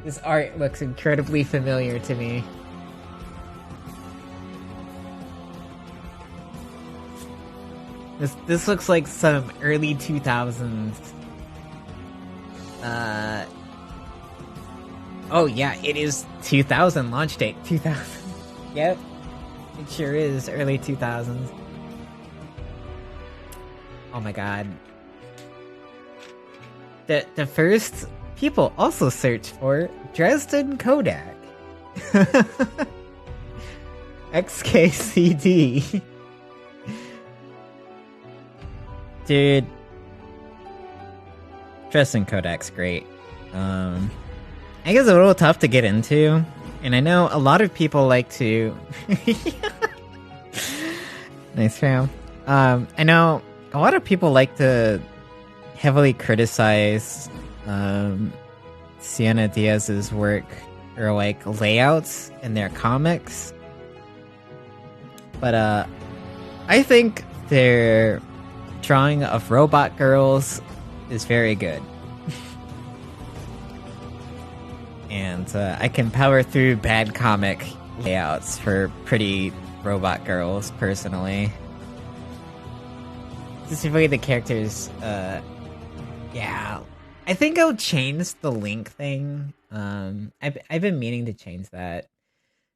This art looks incredibly familiar to me. This looks like some early 2000s. Oh yeah, it is 2000 launch date. 2000. Yep. It sure is early 2000s. Oh my god. The first people also search for Dresden Kodak. XKCD. Dude. Dresden Kodak's great. I guess it's a little tough to get into. And I know a lot of people like to... Nice fam. I know a lot of people like to heavily criticize Sienna Diaz's work or like layouts in their comics. But I think their drawing of robot girls is very good. And I can power through bad comic layouts for pretty robot girls, personally. Specifically the characters, yeah. I think I'll change the link thing. I've been meaning to change that.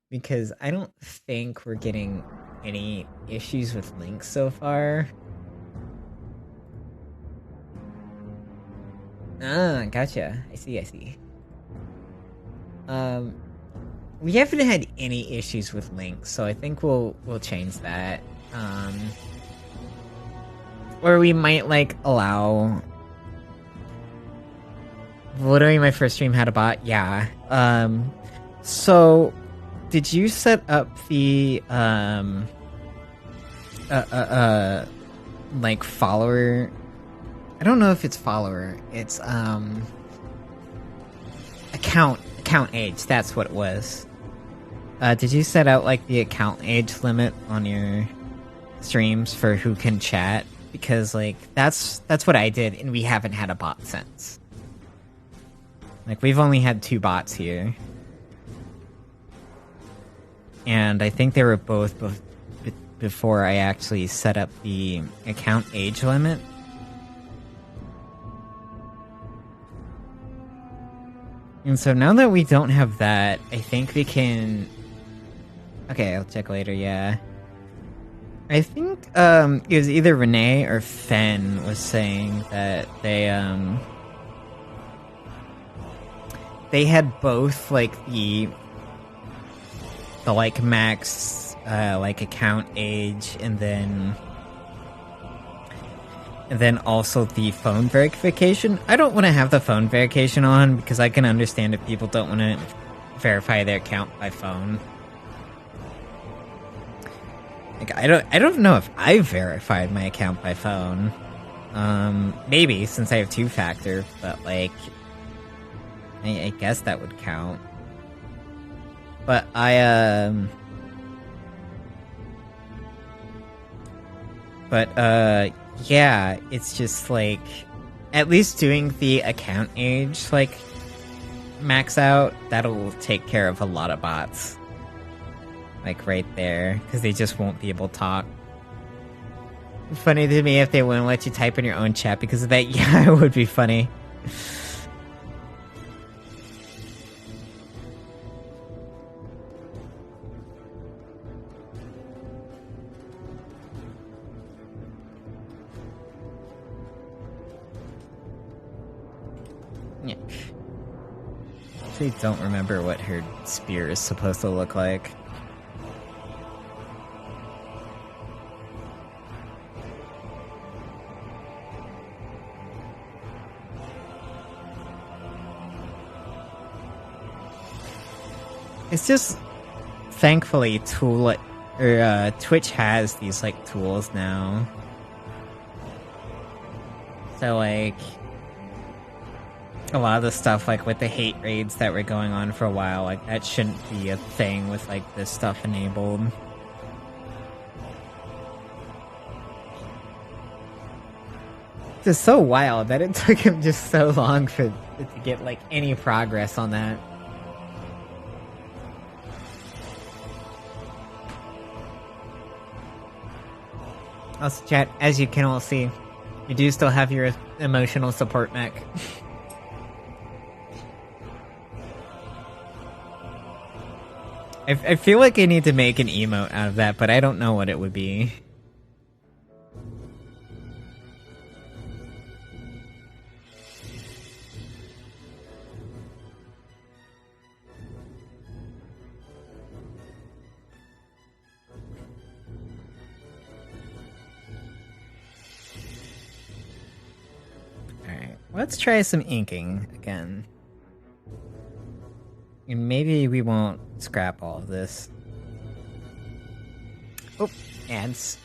Because I don't think we're getting any issues with links so far. Ah, gotcha. I see. We haven't had any issues with links, so I think we'll change that. Or we might like allow. Literally, my first stream had a bot. Yeah. So, did you set up the like follower? I don't know if it's follower. It's account age. That's what it was. Did you set out like the account age limit on your streams for who can chat? Because like that's what I did, and we haven't had a bot since. Like we've only had 2 bots here, and I think they were both before I actually set up the account age limit. And so now that we don't have that, I think we can... Okay, I'll check later, yeah. I think it was either Renee or Fen was saying that they had both like the like max like account age and then also the phone verification. I don't want to have the phone verification on because I can understand if people don't want to verify their account by phone. Like I don't know if I verified my account by phone. Maybe since I have 2-factor, but like I guess that would count. But yeah, it's just like at least doing the account age like max out, that'll take care of a lot of bots. Like right there, because they just won't be able to talk. Funny to me if they wouldn't let you type in your own chat because of that. Yeah, it would be funny. Yeah. Actually, don't remember what her spear is supposed to look like. It's just, thankfully, Twitch has these like tools now. So like, a lot of the stuff, like with the hate raids that were going on for a while, like that shouldn't be a thing with like this stuff enabled. It's just so wild that it took him just so long to get like any progress on that. Also, chat, as you can all see, you do still have your emotional support mech. I feel like I need to make an emote out of that, but I don't know what it would be. Alright, let's try some inking again. And maybe we won't scrap all of this. Oh, ads.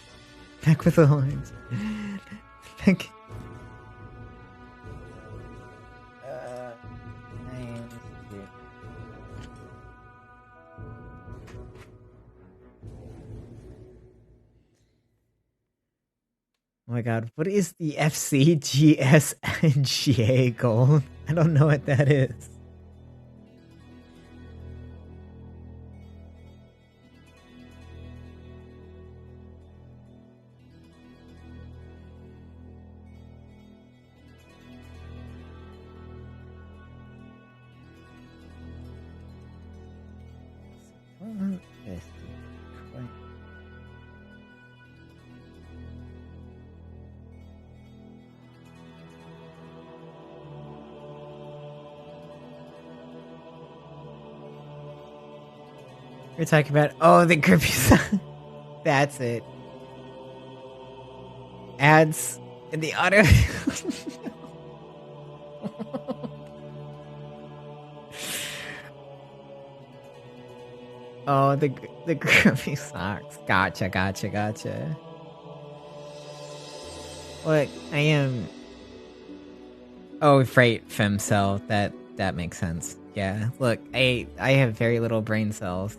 Back with the lines. Back. Oh my god, what is the FCGSNGA goal? I don't know what that is. We're talking about, oh, the grippy song. That's it. Ads in the auto. Oh, the grippy socks. Gotcha. Look, I am. Oh, right, femcell. That makes sense. Yeah, look, I have very little brain cells.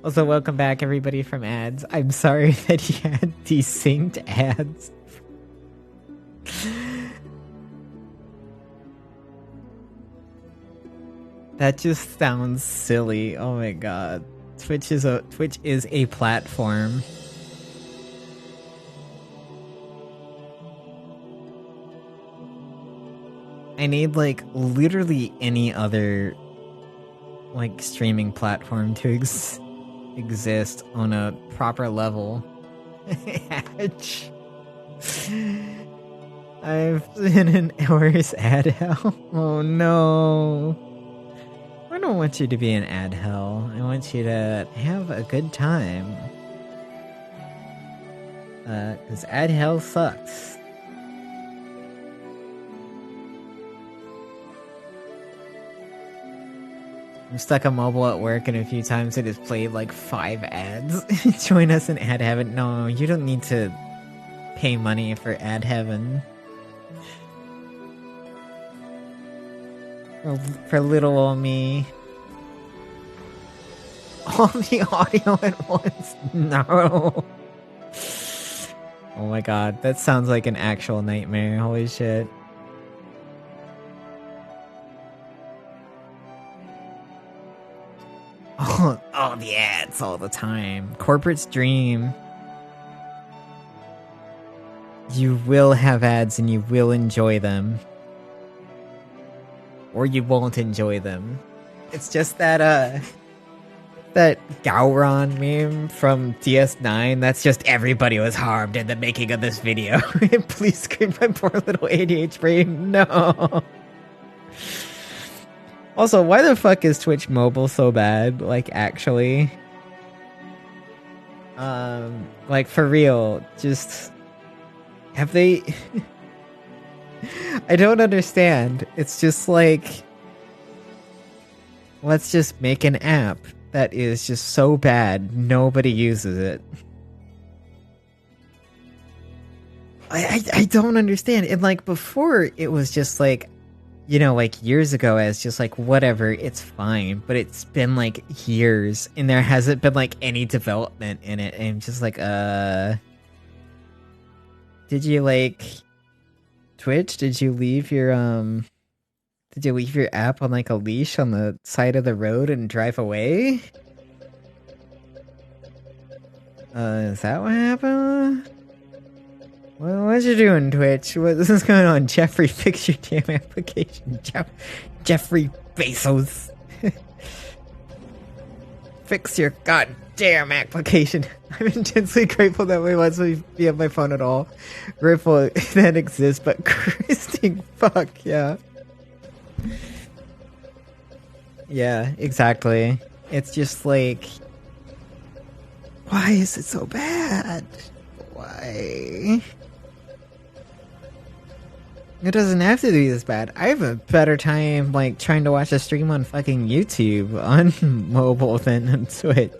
Also, welcome back, everybody, from ads. I'm sorry that he had desynced ads. That just sounds silly. Oh my god. Twitch is a platform. I need, like, literally any other, like, streaming platform to exist on a proper level. Hatch. I've been in hours ad hell. Oh no. I don't want you to be in ad hell. I want you to have a good time. 'Cause ad hell sucks. I'm stuck on mobile at work, and a few times it has played like 5 ads. Join us in ad heaven. No, you don't need to pay money for ad heaven. For little old me. All the audio at once? No. Oh my god, that sounds like an actual nightmare. Holy shit. Oh, the ads all the time. Corporate's dream. You will have ads and you will enjoy them. Or you won't enjoy them. It's just that, that Gowron meme from DS9, that's just everybody was harmed in the making of this video. Please scream my poor little ADH brain. No. Also, why the fuck is Twitch mobile so bad? Like, actually. Like, for real. Just... Have they... I don't understand. It's just like... Let's just make an app that is just so bad, nobody uses it. I don't understand. And like before, it was just like, you know, like years ago, as just like whatever, it's fine. But it's been like years, and there hasn't been like any development in it. And I'm just like, did you like Twitch? Did you leave your app on like a leash on the side of the road and drive away? Is that what happened? Well, what you doing, Twitch? What is going on? Jeffrey, fix your damn application. Jeffrey Bezos. Fix your goddamn application. I'm intensely grateful that we wants me to be on my phone at all. Grateful that exists, but Christine, fuck, yeah. Yeah, exactly. It's just like, why is it so bad? Why? It doesn't have to be this bad. I have a better time, like, trying to watch a stream on fucking YouTube on mobile than on Twitch.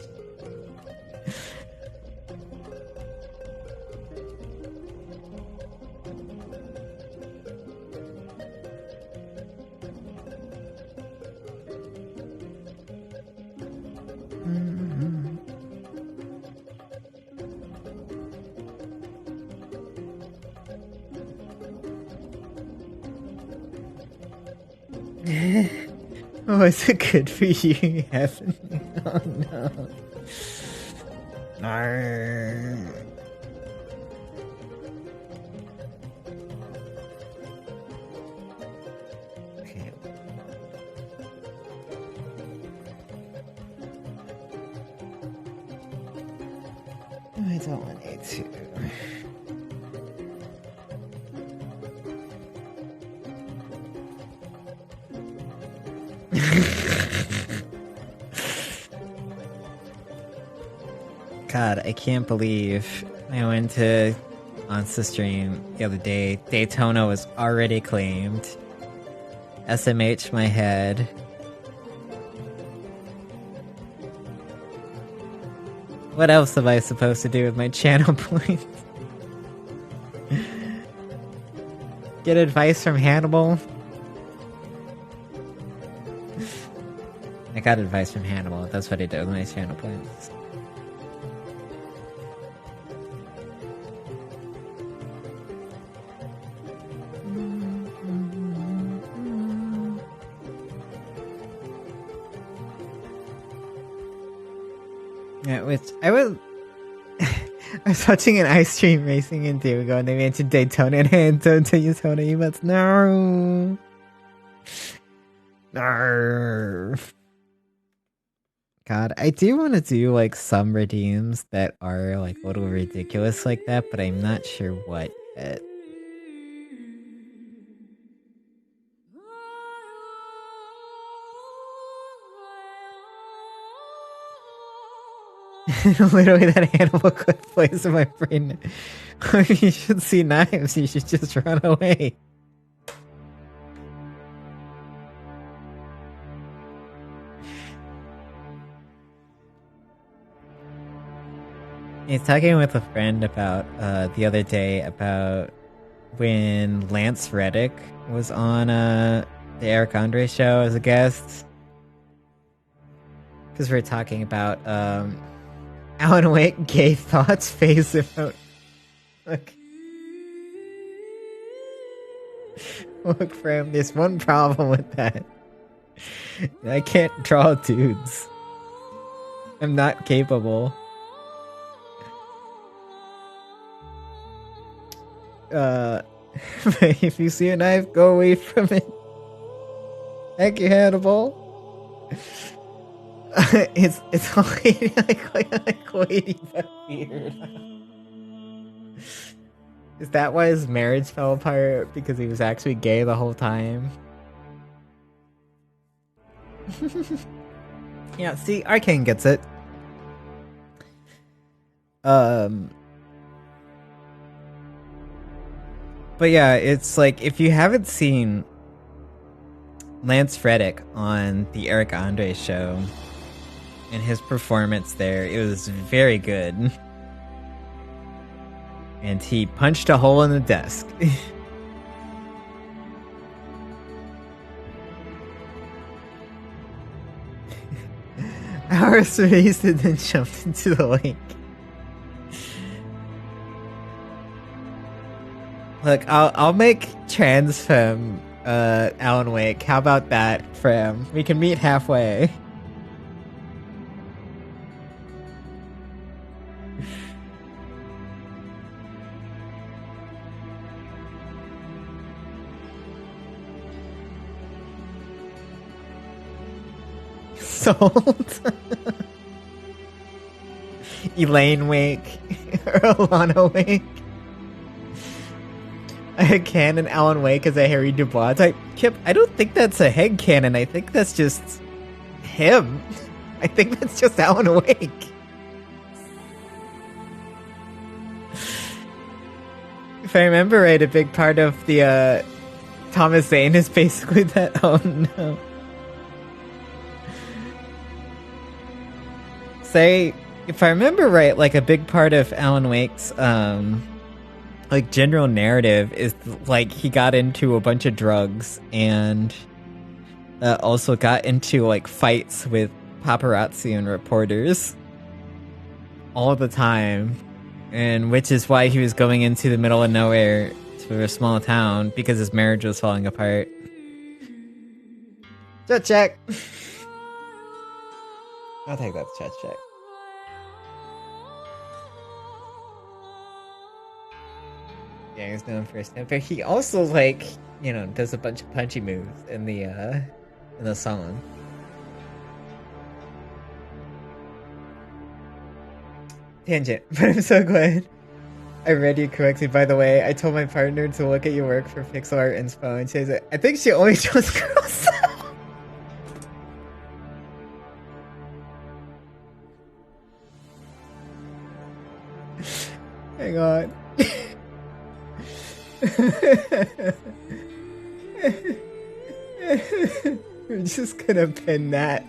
Oh, is it good for you, Heaven? Oh no. Arr. Okay. I don't want it to. God, I can't believe I went to Monster Stream the other day. Daytona was already claimed. SMH my head. What else am I supposed to do with my channel points? Get advice from Hannibal? I got advice from Hannibal. That's what I did with my channel points. Yeah, which I was I was watching an ice stream racing in Diego and they mentioned Daytona and Daytona you must no. God, I do want to do like some redeems that are like a little ridiculous like that, but I'm not sure what yet. Literally that Hannibal clip plays in my brain. You should see knives, you should just run away. He's talking with a friend about the other day about when Lance Reddick was on the Eric Andre show as a guest. Because we're talking about Alan Wake gay thoughts phase about look for him. There's one problem with that. I can't draw dudes. I'm not capable. If you see a knife, go away from it. Thank you, Hannibal. It's all like waiting but weird. Is that why his marriage fell apart? Because he was actually gay the whole time? Yeah, see, Arcane gets it. But yeah, it's like, if you haven't seen Lance Reddick on the Eric Andre show and his performance there, it was very good. And he punched a hole in the desk. Hours released and then jumped into the lake. Look, I'll make trans femme Alan Wake. How about that, fam? We can meet halfway. Sold. Elaine Wake or Alana Wake. A headcanon Alan Wake as a Harry Dubois. It's like, Kip, I don't think that's a headcanon. I think that's just him. I think that's just Alan Wake. If I remember right, a big part of the Thomas Zane is basically that. Oh no. Say, if I remember right, like a big part of Alan Wake's like general narrative is like he got into a bunch of drugs and also got into like fights with paparazzi and reporters all the time, and which is why he was going into the middle of nowhere to a small town because his marriage was falling apart. Chat check. I'll take that chat check. Yeah, he's known for his temper. He also, like, you know, does a bunch of punchy moves in the song. Tangent, but I'm so glad I read you correctly. By the way, I told my partner to look at your work for pixel art inspo, and she said, I think she only chose girls. Hang on. We're just gonna pin that.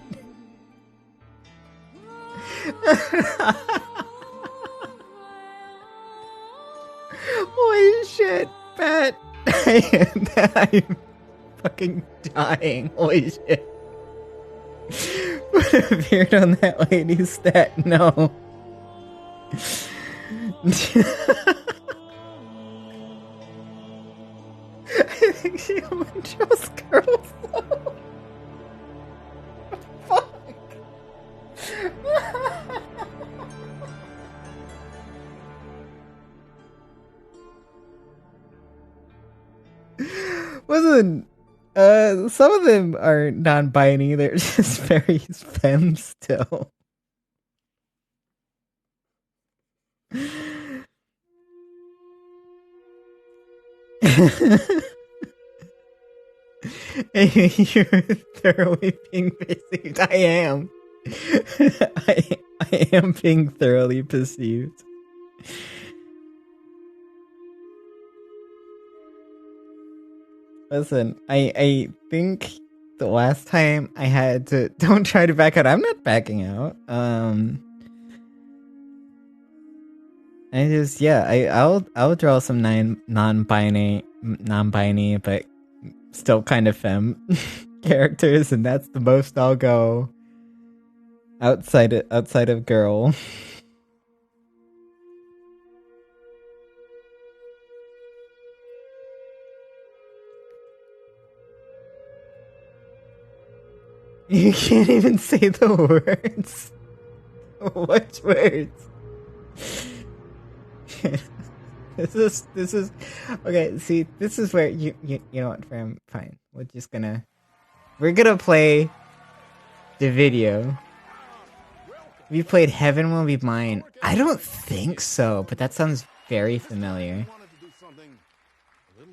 Holy shit, Pat. I'm fucking dying. Holy shit. Put a beard on that lady's stat. No. I think she only chose girls though. Fuck. Wasn't some of them are non-binary, they're just very femme still. You're thoroughly being perceived. I am. I am being thoroughly perceived. Listen, I think the last time I had to don't try to back out. I'm not backing out. I just I'll draw some non-binary but still kind of femme characters, and that's the most I'll go outside of girl. You can't even say the words. What words? This is okay. See, this is where you know what, fam? Fine. We're gonna play the video. We played Heaven Will Be Mine. I don't think so, but that sounds very familiar.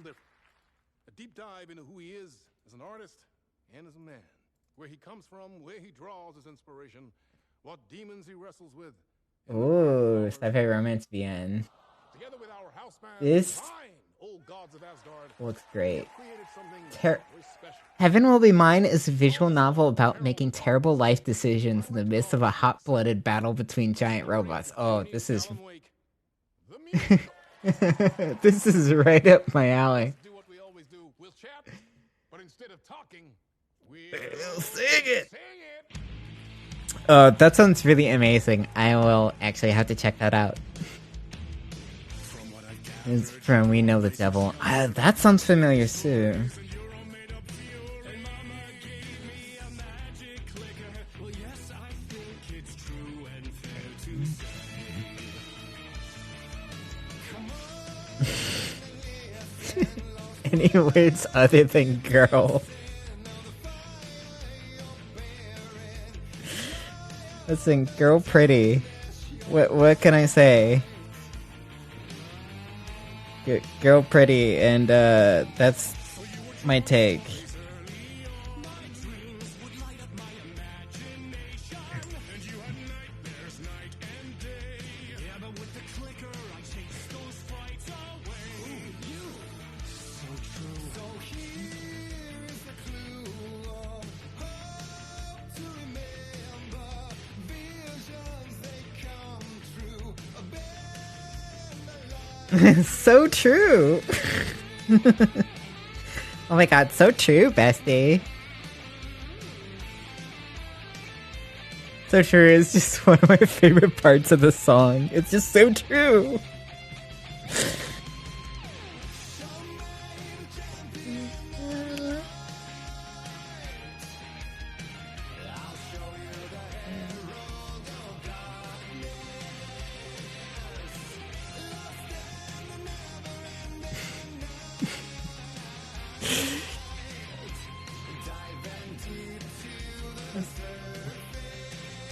A deep dive into who he is as an artist and as a man, where he comes from, where he draws his inspiration, what demons he wrestles with. Ooh, Sci-Fi Romance BN. Together with our house band, This old gods of Asgard, looks great. very Heaven Will Be Mine is a visual novel about making terrible life decisions in the midst of a hot-blooded battle between giant robots. Oh, this is... This is right up my alley. Do what we always do. We'll chat, but instead of talking, We'll sing it. sing it. That sounds really amazing. I will actually have to check that out. It's from We Know the Devil. That sounds familiar too. Any words other than girl? Listen, girl pretty. What can I say? Girl pretty, and that's my take. So true. Oh my god, so true, bestie. So true is just one of my favorite parts of the song. It's just so true.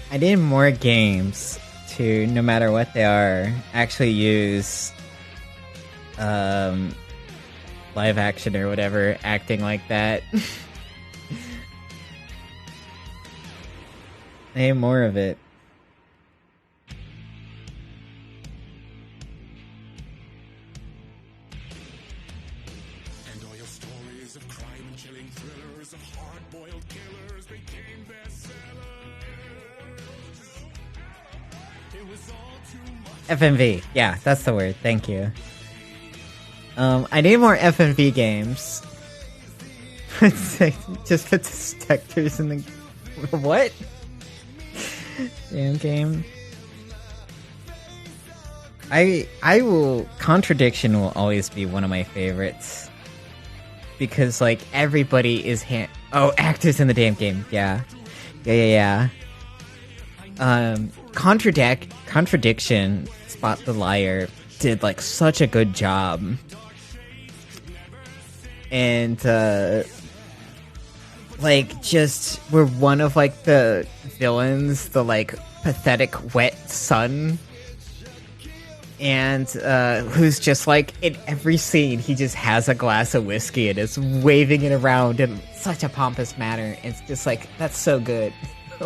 I need more games to, no matter what they are, actually use live action or whatever, acting like that. I need more of it. And all your stories of crime and chilling thrillers of hard-boiled killers became bestsellers. It was all too much. FMV. Yeah, that's the word. Thank you. I need more FMV games. Just put the detectors in the... What? Damn game. I will... Contradiction will always be one of my favorites. Because, like, everybody is Oh, actors in the damn game. Yeah. Yeah. Contradiction, Spot the Liar, did, like, such a good job. And, like, just were one of, like, the villains, the, like, pathetic wet son. And, who's just, like, in every scene, he just has a glass of whiskey and is waving it around in such a pompous manner. It's just, like, that's so good.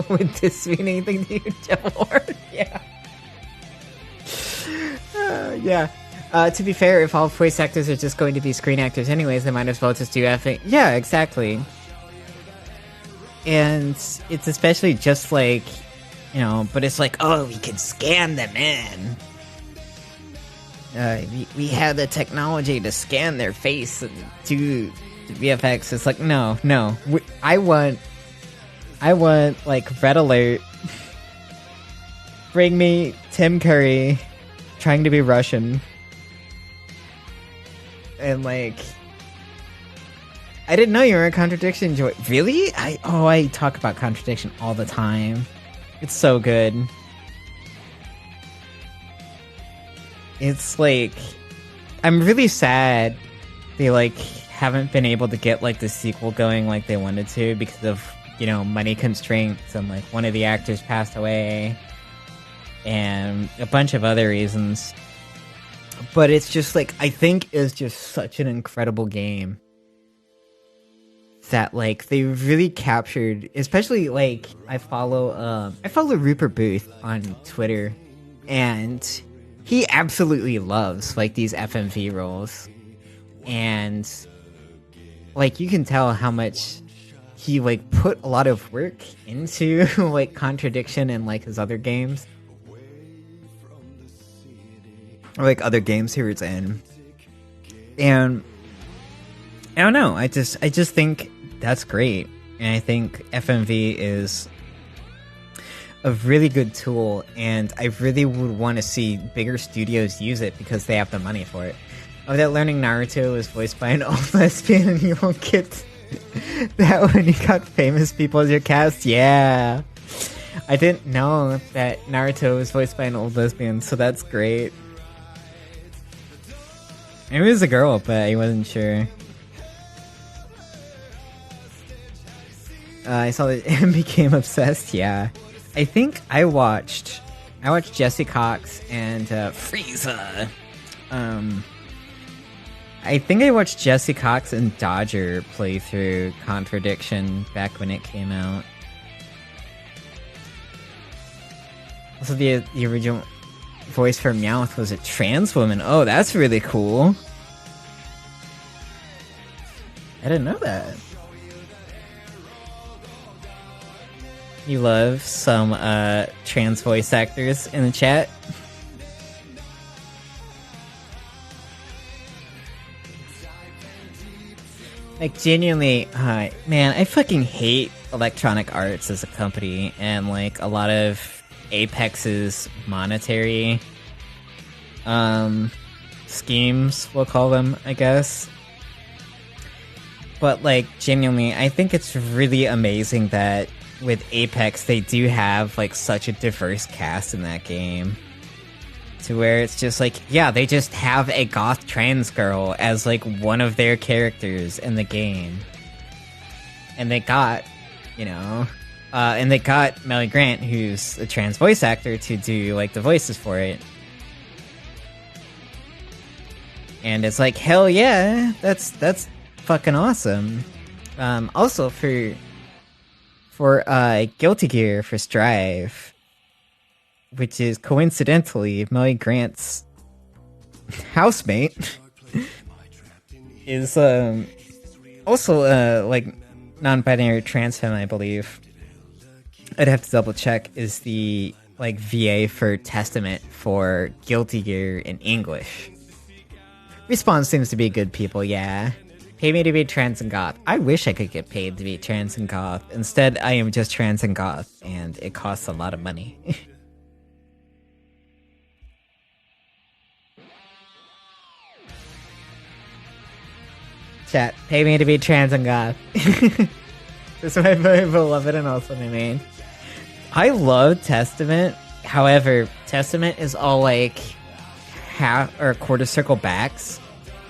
Would this mean anything to you, Devil Lord? Yeah. Yeah. To be fair, if all voice actors are just going to be screen actors anyways, they might as well just do effing... Yeah, exactly. And it's especially just like, you know, but it's like, oh, we can scan them in. We have the technology to scan their face and do the VFX. It's like, no. I want, like, Red Alert. Bring me Tim Curry trying to be Russian. And, like... I didn't know you were a Contradiction Joy. Really? I talk about Contradiction all the time. It's so good. It's, like... I'm really sad they, like, haven't been able to get, like, the sequel going like they wanted to because of, you know, money constraints, and, like, one of the actors passed away and a bunch of other reasons. But it's just, like, I think it's just such an incredible game that, like, they really captured, especially, like, I follow Rupert Booth on Twitter, and he absolutely loves, like, these FMV roles. And, like, you can tell how much he, like, put a lot of work into, like, Contradiction and, like, his other games. or like other games he was in. And I don't know, I just think that's great. And I think FMV is a really good tool, and I really would want to see bigger studios use it because they have the money for it. Oh, that learning Naruto is voiced by an old lesbian and you won't get that when you got famous people as your cast? Yeah. I didn't know that Naruto was voiced by an old lesbian, so that's great. Maybe it was a girl, but I wasn't sure. I saw that and became obsessed, yeah. I think I watched Jesse Cox and Frieza. I think I watched Jesse Cox and Dodger play through Contradiction back when it came out. Also, the original voice for Meowth was a trans woman. Oh, that's really cool. I didn't know that. You love some trans voice actors in the chat? Like, genuinely, man, I fucking hate Electronic Arts as a company, and like a lot of Apex's monetary schemes, we'll call them, I guess. But like, genuinely, I think it's really amazing that with Apex they do have like such a diverse cast in that game. To where it's just like, yeah, they just have a goth trans girl as like one of their characters in the game. And they got, and they got Melly Grant, who's a trans voice actor, to do like the voices for it. And it's like, hell yeah, that's fucking awesome. Also for Guilty Gear for Strive, which is coincidentally Melly Grant's housemate, is also like non-binary trans femme, I believe. I'd have to double check. Is the like VA for Testament for Guilty Gear in English. Respawn seems to be good people, yeah. Pay me to be trans and goth. I wish I could get paid to be trans and goth. Instead, I am just trans and goth, and it costs a lot of money. Chat, pay me to be trans and goth. This is my very beloved and also my main. I love Testament. However, Testament is all like half or quarter circle backs.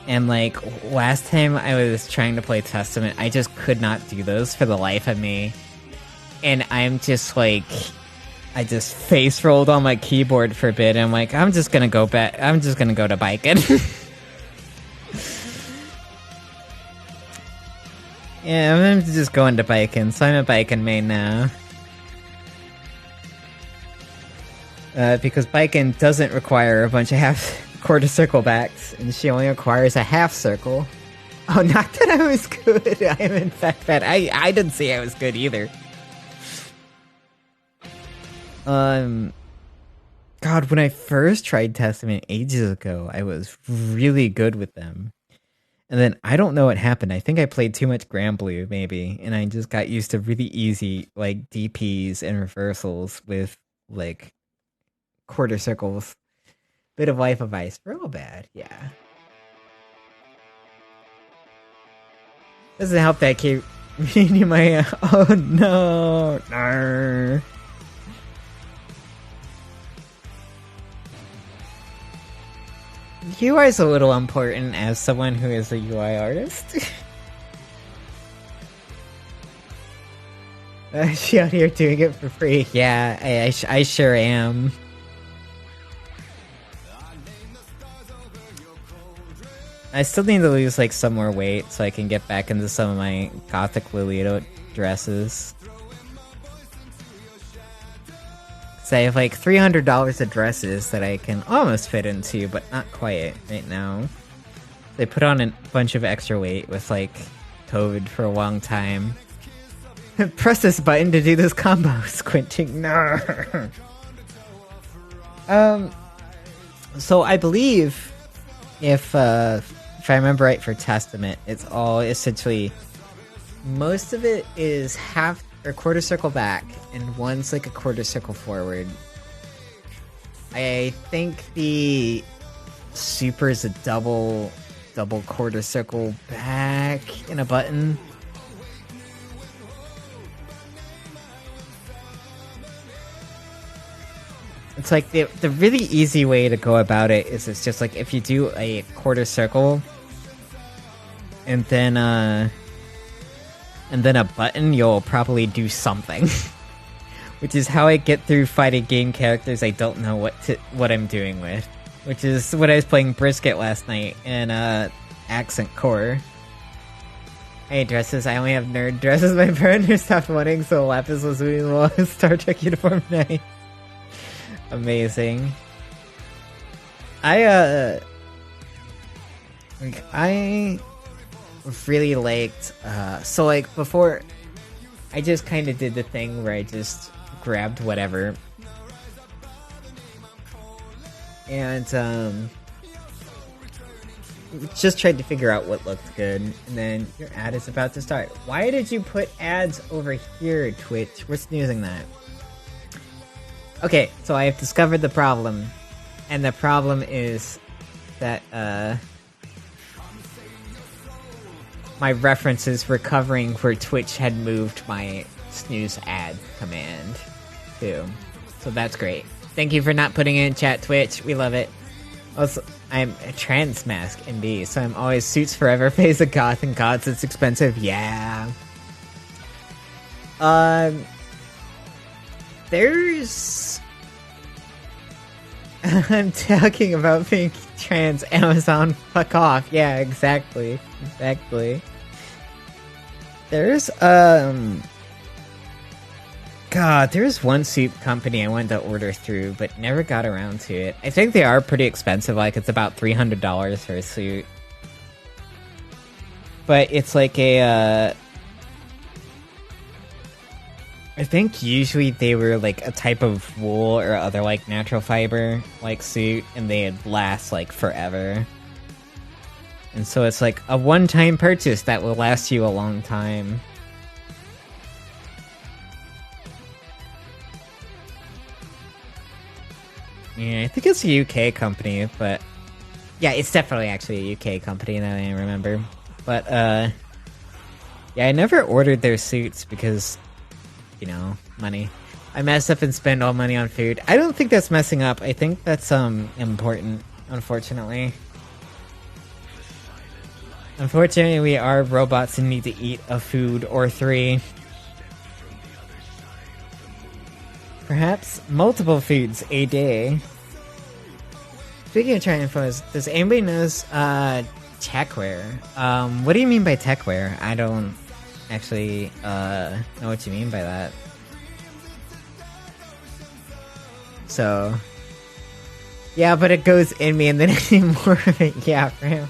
And like last time I was trying to play Testament, I just could not do those for the life of me. And I'm just like, I just face rolled on my keyboard for a bit. And I'm like, I'm just gonna go back. I'm just gonna go to Biken. Yeah, I'm just going to Biken, so I'm a Biken main now. Because Biken doesn't require a bunch of quarter circle backs, and she only requires a half circle. Oh, not that I was good. I am in fact bad. I didn't say I was good either. God, when I first tried Testament ages ago, I was really good with them. And then I don't know what happened. I think I played too much Grand Blue, maybe, and I just got used to really easy like DPs and reversals with like quarter circles. Bit of Life of Ice, real bad, yeah. Doesn't help that I keep reading my. Oh no, no. UI is a little important as someone who is a UI artist. She out here doing it for free. Yeah, I sure am. I still need to lose like some more weight so I can get back into some of my Gothic Lolito dresses. So I have like $300 of dresses that I can almost fit into, but not quite right now. They put on a bunch of extra weight with like COVID for a long time. Press this button to do this combo. Squinting. No. So I believe, if I remember right, for Testament, it's all essentially, most of it is half or quarter circle back, and one's like a quarter circle forward. I think the super is a double quarter circle back and a button. It's like the really easy way to go about it is it's just like if you do a quarter circle and then a button, you'll probably do something. Which is how I get through fighting game characters I don't know what I'm doing with. Which is what I was playing Brisket last night in Accent Core. Hey, dresses, I only have nerd dresses. My partner stopped wanting, so Lapis was doing well in Star Trek Uniform Night. Amazing. I really liked, so like before, I just kind of did the thing where I just grabbed whatever. And, just tried to figure out what looked good, and then your ad is about to start. Why did you put ads over here, Twitch? We're snoozing that. Okay, so I have discovered the problem, and the problem is that, my references were covering where Twitch had moved my snooze ad command to. So that's great. Thank you for not putting it in chat, Twitch. We love it. Also, I'm a trans mask MB, so I'm always suits forever, face a goth, and gods, it's expensive. Yeah. There's... I'm talking about being trans. Amazon, fuck off. Yeah, exactly. Exactly. There's, God, there's one soup company I wanted to order through, but never got around to it. I think they are pretty expensive, like it's about $300 for a suit. But it's like a, I think usually they were like a type of wool or other like natural fiber like suit, and they'd last like forever. And so it's like a one-time purchase that will last you a long time. Yeah, I think it's a UK company, but... Yeah, it's definitely actually a UK company now that I remember. But, yeah, I never ordered their suits because, you know, money. I mess up and spend all money on food. I don't think that's messing up. I think that's, important, unfortunately. Unfortunately, we are robots and need to eat a food or three. Perhaps multiple foods a day. Speaking of trying phones, does anybody knows techwear? What do you mean by techwear? I don't actually know what you mean by that. So yeah, but it goes in me and then I need more of it. Yeah, for him.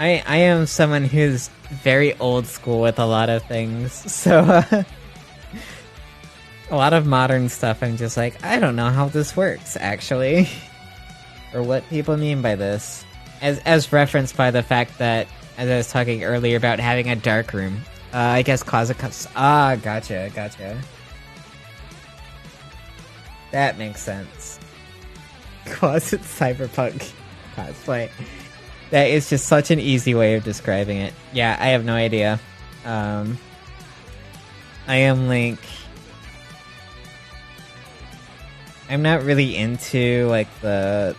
I am someone who's very old school with a lot of things, so a lot of modern stuff I'm just like, I don't know how this works, actually. Or what people mean by this. As referenced by the fact that, as I was talking earlier about having a dark room, I guess closet cups. Ah, gotcha. That makes sense. Closet cyberpunk cosplay. That is just such an easy way of describing it. Yeah, I have no idea. I am like... I'm not really into, like, the...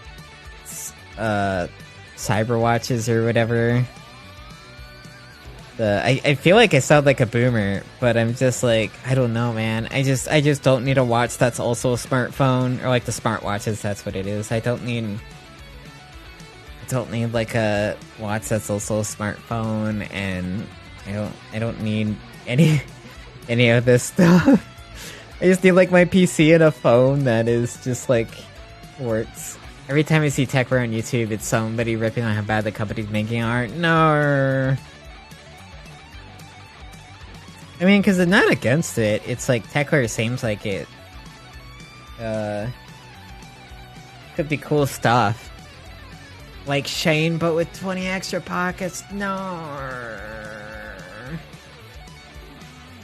cyber watches or whatever. I feel like I sound like a boomer, but I'm just like, I don't know, man. I just don't need a watch that's also a smartphone, or like the smartwatches, that's what it is. I don't need like a watch that's also a smartphone, and I don't need any of this stuff. I just need like my PC and a phone that is just like works. Every time I see techwear on YouTube, it's somebody ripping on how bad the company's making art. No. I mean, because I'm not against it. It's like Techler seems like it could be cool stuff. Like Shane, but with 20 extra pockets. No.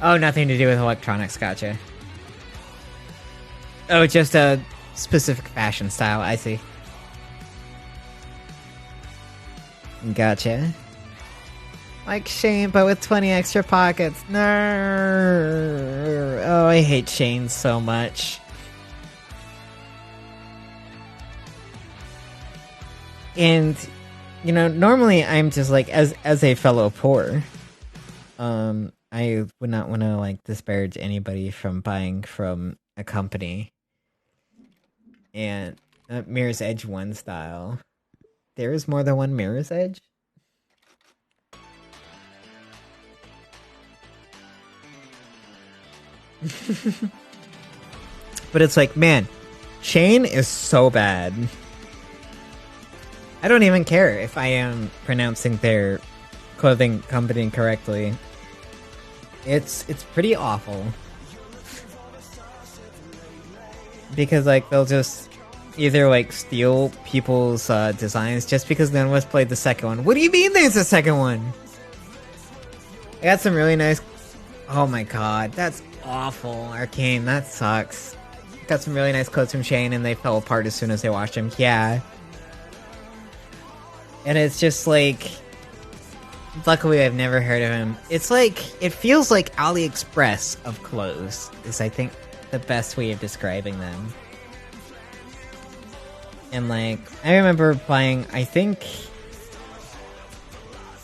Oh, nothing to do with electronics. Gotcha. Oh, just a specific fashion style. I see. Gotcha. Like Shane, but with 20 extra pockets. No. Oh, I hate Shane so much. And, you know, normally I'm just like, as a fellow poor, I would not want to like disparage anybody from buying from a company. And Mirror's Edge 1 style. There is more than one Mirror's Edge? But it's like, man, Shane is so bad. I don't even care if I am pronouncing their clothing company correctly. It's pretty awful. Because like they'll just either like steal people's designs just because none of us played the second one. What do you mean there's a second one? I got some really nice... Oh my god, that's awful, Arcane. That sucks. Got some really nice clothes from Shane and they fell apart as soon as they washed them. Yeah. And it's just like... Luckily, I've never heard of him. It's like... It feels like AliExpress of clothes, is I think the best way of describing them. And like, I remember buying, I think...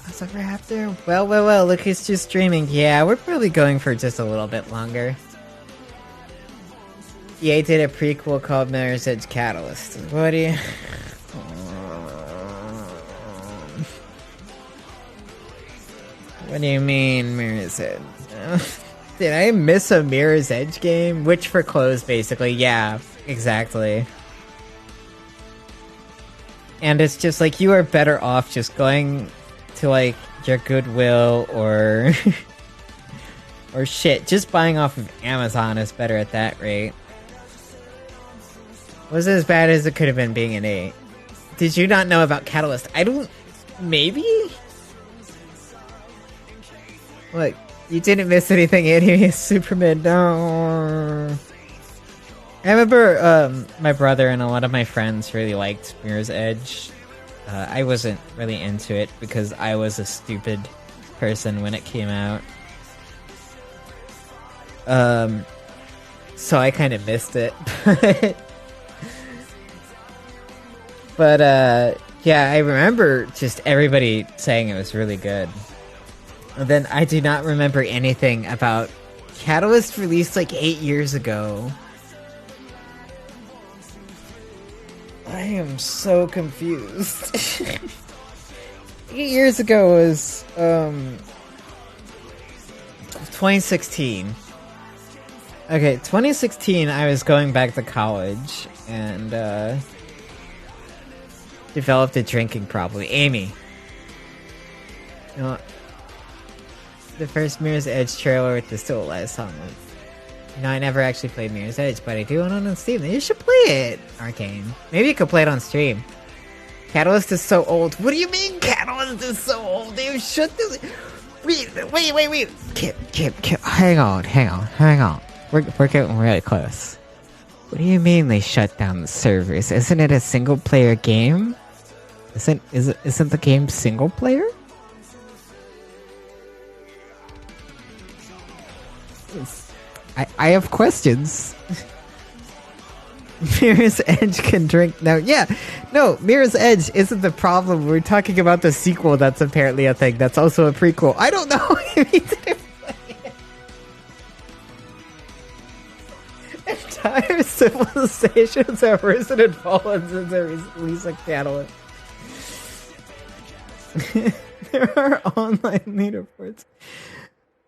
What's up, Raptor? Well, look who's just streaming. Yeah, we're probably going for just a little bit longer. EA did a prequel called Mirror's Edge Catalyst. What do you... What do you mean, Mirror's Edge? Did I miss a Mirror's Edge game? Which for clothes, basically. Yeah, exactly. And it's just like, you are better off just going to like your Goodwill or... or shit, just buying off of Amazon is better at that rate. Was it as bad as it could have been being an 8? Did you not know about Catalyst? I don't... Maybe? Look, you didn't miss anything, Anime Superman, no. I remember my brother and a lot of my friends really liked Mirror's Edge. I wasn't really into it because I was a stupid person when it came out. So I kind of missed it. But yeah, I remember just everybody saying it was really good. And then I do not remember anything about Catalyst released like 8 years ago. I am so confused. 8 years ago was 2016. Okay, 2016 I was going back to college and developed a drinking problem. Amy. You know, the first Mirror's Edge trailer with the Still Alive song. No, I never actually played Mirror's Edge, but I do own it on Steam. You should play it, Arcane. Maybe you could play it on stream. Catalyst is so old. What do you mean Catalyst is so old? They shut this... Wait. Kip. Hang on. We're getting really close. What do you mean they shut down the servers? Isn't it a single player game? Isn't the game single player? I have questions. Mirror's Edge can drink now. Yeah, no, Mirror's Edge isn't the problem. We're talking about the sequel that's apparently a thing. That's also a prequel. I don't know if he didn't play it. Entire civilizations have risen and fallen since the release of Catalyst. There are online leaderboards.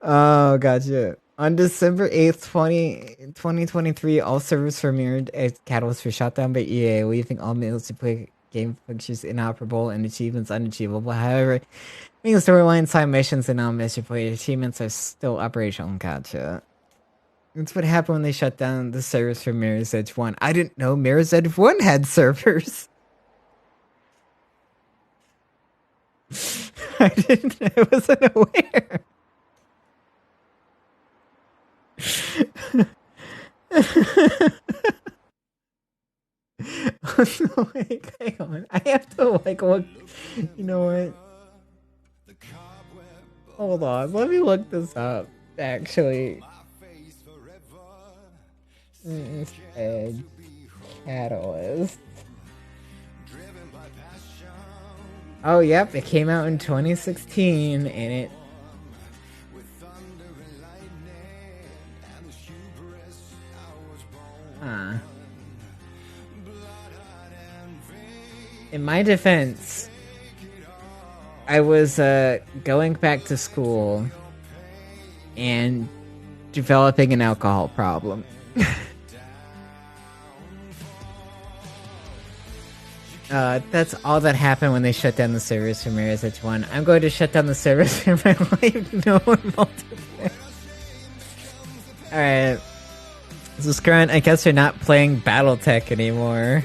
Oh, gotcha. On December 8th, 2023, all servers for Mirrored Edge Catalyst were shut down by EA, leaving all multiplayer game functions inoperable and achievements unachievable. However, Main storyline, side missions, and non-mission player achievements are still operational. Gotcha. That's what happened when they shut down the servers for Mirror's Edge 1. I didn't know Mirror's Edge 1 had servers. I wasn't aware. Like, hang on. I have to like look. You know what? Hold on. Let me look this up. Actually. Edge Catalyst. Oh, yep. It came out in 2016 and it. In my defense, I was going back to school and developing an alcohol problem. That's all that happened when they shut down the servers for Mirror's Edge 1. I'm going to shut down the servers for my life. No one multiplayer. Alright. So Scrunt, I guess you're not playing Battletech anymore.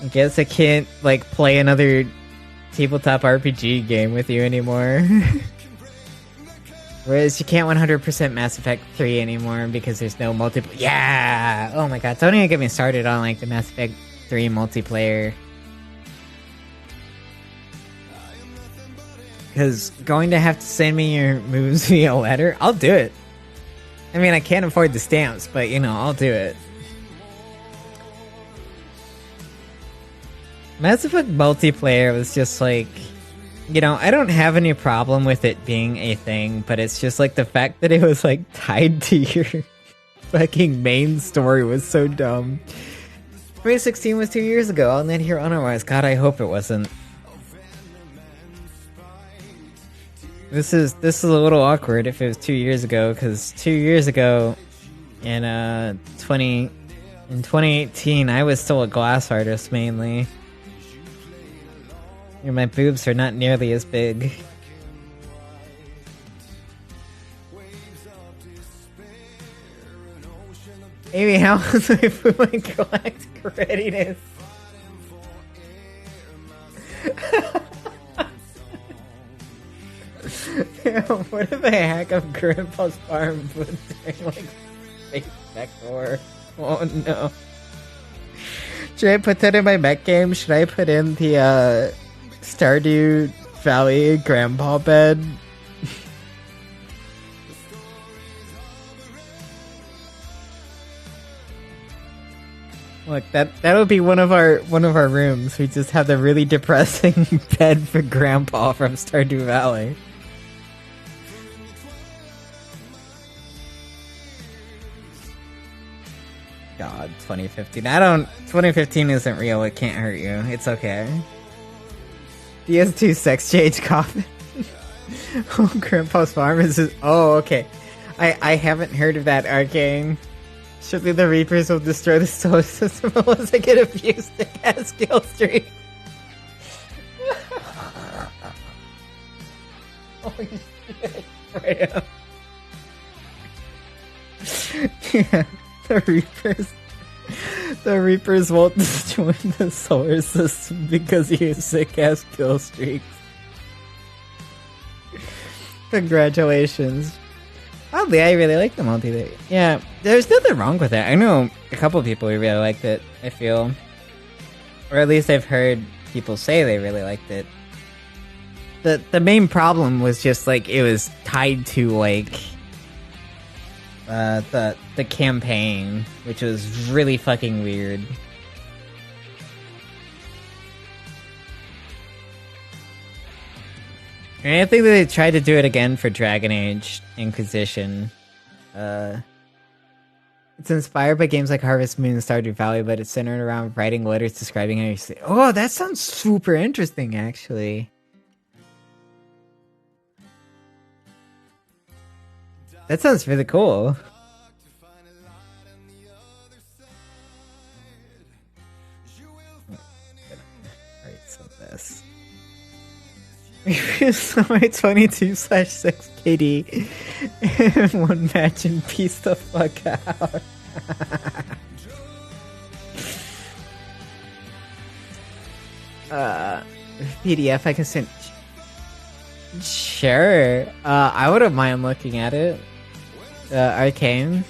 I guess I can't, like, play another tabletop RPG game with you anymore. Whereas you can't 100% Mass Effect 3 anymore because there's no multiplayer. Yeah! Oh my god, don't even get me started on, like, the Mass Effect 3 multiplayer. Because going to have to send me your moves via letter? I'll do it. I mean, I can't afford the stamps, but, you know, I'll do it. Mass Effect multiplayer was just like, you know, I don't have any problem with it being a thing, but it's just like the fact that it was like tied to your fucking main story was so dumb. 2016 was 2 years ago. I'll not hear otherwise. God, I hope it wasn't. This is a little awkward if it was 2 years ago, because 2 years ago in 2018 I was still a glass artist mainly. My boobs are not nearly as big. Amy, how was my food galactic readiness? Damn, what if I hack up Grandpa's farm food during like space mech war? Oh no. Should I put that in my mech game? Should I put in the Stardew Valley grandpa bed? Look, that'll be one of our rooms. We just have the really depressing bed for grandpa from Stardew Valley. God, 2015. 2015 isn't real. It can't hurt you. It's okay. DS2 sex change coffin. Oh, Grandpa's farm is just, oh, okay. I haven't heard of that, Arcane. Surely the Reapers will destroy the solar system unless I get a few stick-ass kill streaks. Holy shit, Freya. Yeah, the Reapers won't destroy the solar system because you have sick-ass kill streaks. Congratulations. Oddly, I really like the multi. Yeah, there's nothing wrong with it. I know a couple people who really liked it, I feel. Or at least I've heard people say they really liked it. The main problem was just, like, it was tied to, like, the campaign, which was really fucking weird. And I think that they tried to do it again for Dragon Age Inquisition. It's inspired by games like Harvest Moon and Stardew Valley, but it's centered around writing letters describing how you say. Oh, that sounds super interesting, actually. That sounds really cool. Write some of this. Summary 22/6 KD in one match and piece the fuck out. PDF I can send. Sure. I wouldn't mind looking at it. Arcane.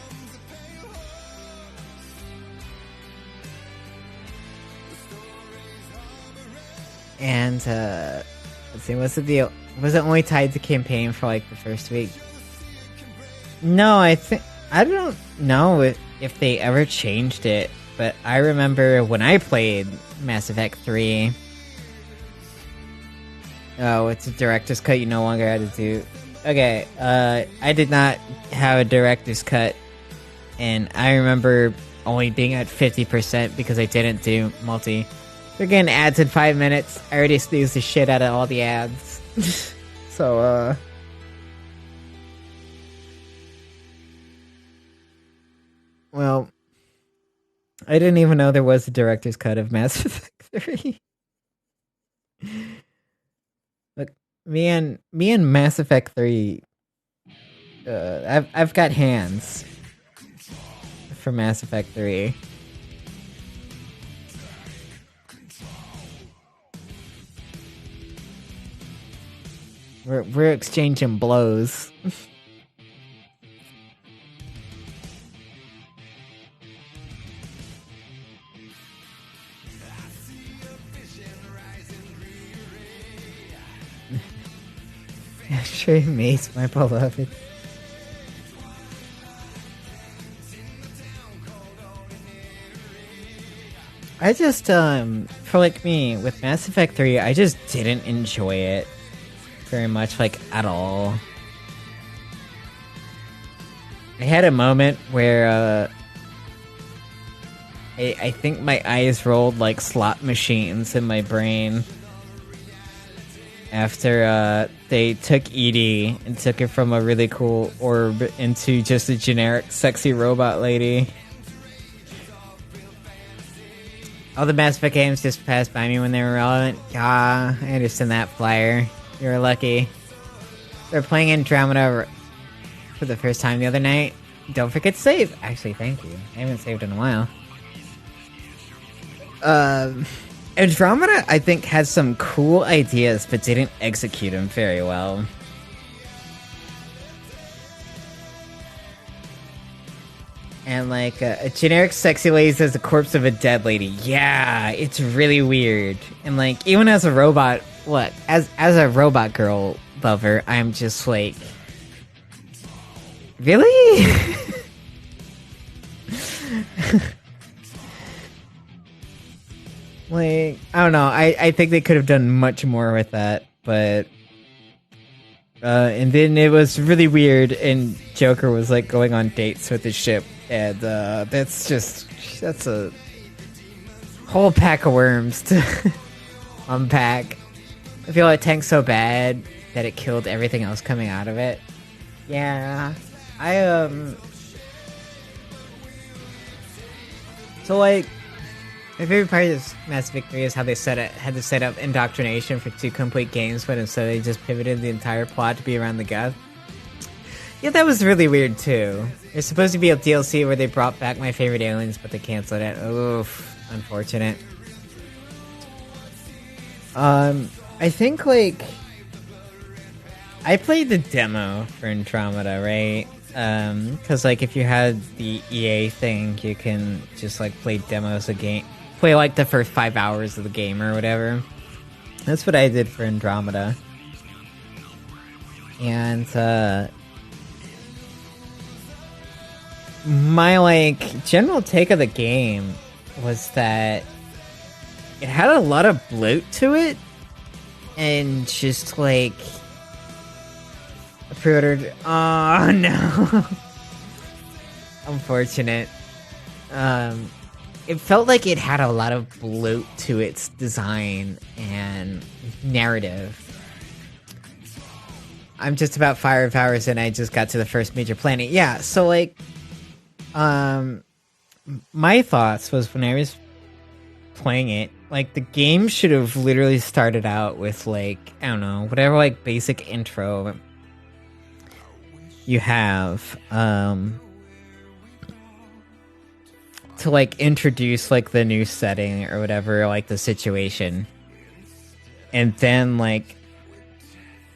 And let's see, what's the deal? Was it only tied to campaign for like the first week? No, I don't know if they ever changed it, but I remember when I played Mass Effect 3. Oh, it's a director's cut you no longer had to do. Okay, I did not have a director's cut, and I remember only being at 50% because I didn't do multi. They're getting ads in 5 minutes. I already snoozed the shit out of all the ads. So, well, I didn't even know there was a director's cut of Mass Effect 3. Look, me and Mass Effect 3, I've got hands for Mass Effect 3. We're exchanging blows. Sure, mates, my beloved. I just for like me with Mass Effect 3, I just didn't enjoy it very much, like, at all. I had a moment where I think my eyes rolled like slot machines in my brain after they took Edie and took her from a really cool orb into just a generic sexy robot lady. All the Mass Effect games just passed by me when they were relevant. Ah, I understand that, Flyer. You were lucky. They're playing Andromeda for the first time the other night. Don't forget to save. Actually, thank you. I haven't saved in a while. Andromeda, I think, has some cool ideas, but didn't execute them very well. And like a generic sexy lady says the corpse of a dead lady. Yeah, it's really weird. And like even as a robot, what as a robot girl lover, I'm just like, really? Like, I don't know. I think they could have done much more with that, but and then it was really weird, and Joker was like going on dates with the ship, and that's a whole pack of worms to unpack. I feel like Tank's so bad that it killed everything else coming out of it. Yeah, so like, my favorite part of Mass Effect 3 is how they had to set up indoctrination for 2 complete games, but instead they just pivoted the entire plot to be around the Geth. Yeah, that was really weird too. There's supposed to be a DLC where they brought back my favorite aliens, but they canceled it. Oof, unfortunate. I think like I played the demo for Andromeda, right? Because like if you had the EA thing, you can just like play demos of game. Play like the first 5 hours of the game or whatever. That's what I did for Andromeda. And my like general take of the game was that it had a lot of bloat to it, and just like I pre-ordered. Oh no. Unfortunate. It felt like it had a lot of bloat to its design and narrative. I'm just about 5 hours in, I just got to the first major planet. Yeah, so like, my thoughts was when I was playing it, like the game should have literally started out with like, I don't know, whatever like basic intro you have to like introduce like the new setting or whatever, like the situation, and then like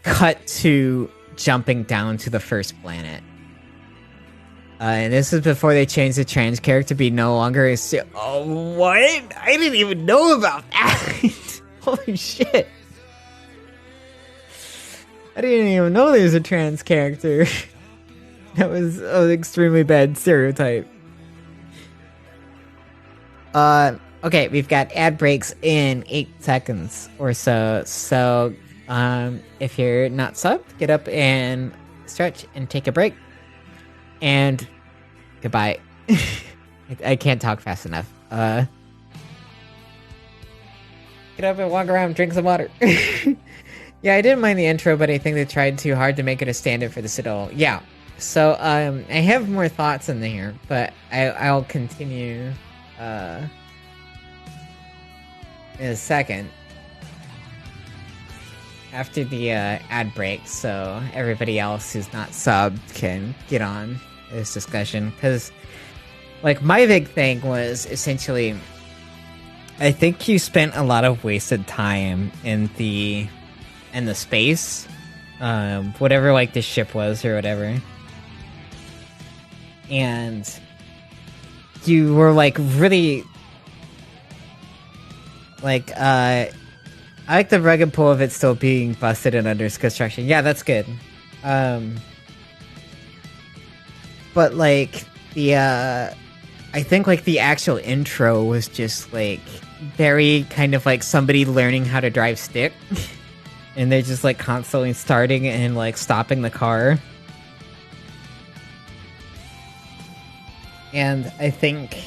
cut to jumping down to the first planet. And this is before they changed the trans character to be no longer a oh, what? I didn't even know about that. Holy shit. I didn't even know there was a trans character. That was an extremely bad stereotype. Okay, we've got ad breaks in 8 seconds or so. So, if you're not subbed, get up and stretch and take a break. And goodbye. I can't talk fast enough. Get up and walk around, drink some water. Yeah, I didn't mind the intro, but I think they tried too hard to make it a standard for the Citadel. Yeah. So, I have more thoughts in there, but I'll continue, in a second. After the, ad break, so everybody else who's not subbed can get on this discussion. Because, like, my big thing was essentially, I think you spent a lot of wasted time in the space, whatever, like, the ship was or whatever. And you were, like, really, like, I like the rugged pull of it still being busted and under construction. Yeah, that's good. But, like, the, I think, like, the actual intro was just, like, very kind of like somebody learning how to drive stick. And they're just, like, constantly starting and, like, stopping the car. And I think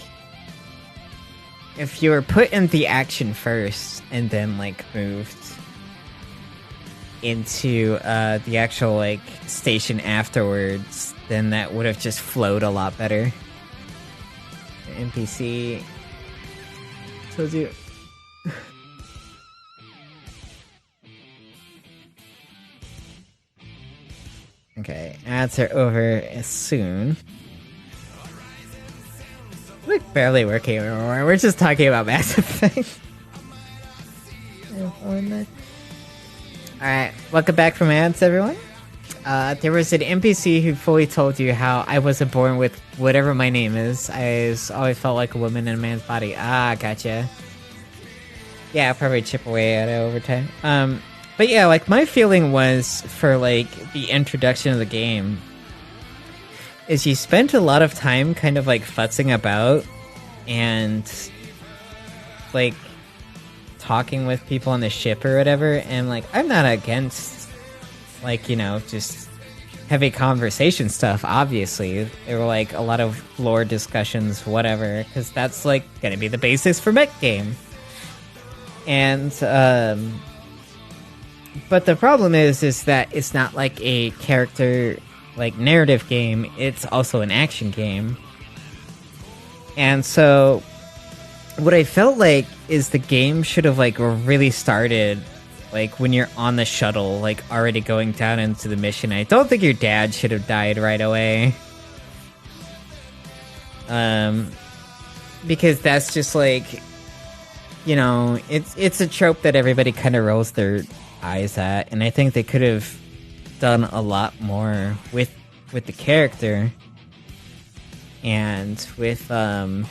if you were put in the action first and then, like, moved into the actual, like, station afterwards, then that would have just flowed a lot better. NPC told you. Okay, ads are over soon. We're barely working anymore. We're just talking about Mass Effect. Alright, welcome back from ads, everyone. There was an NPC who fully told you how I wasn't born with whatever my name is. I always felt like a woman in a man's body. Ah, gotcha. Yeah, I'll probably chip away at it over time. But yeah, like, my feeling was, for, like, the introduction of the game, is you spent a lot of time kind of, like, futzing about and, like, talking with people on the ship or whatever, and, like, I'm not against, like, you know, just heavy conversation stuff, obviously. There were, like, a lot of lore discussions, whatever, because that's, like, gonna be the basics for mech game. And, but the problem is that it's not, like, a character, like, narrative game, it's also an action game. And so, what I felt like is the game should have, like, really started, like, when you're on the shuttle, like, already going down into the mission. I don't think your dad should have died right away. Because that's just, like, you know, it's a trope that everybody kind of rolls their eyes at, and I think they could have done a lot more with the character and with the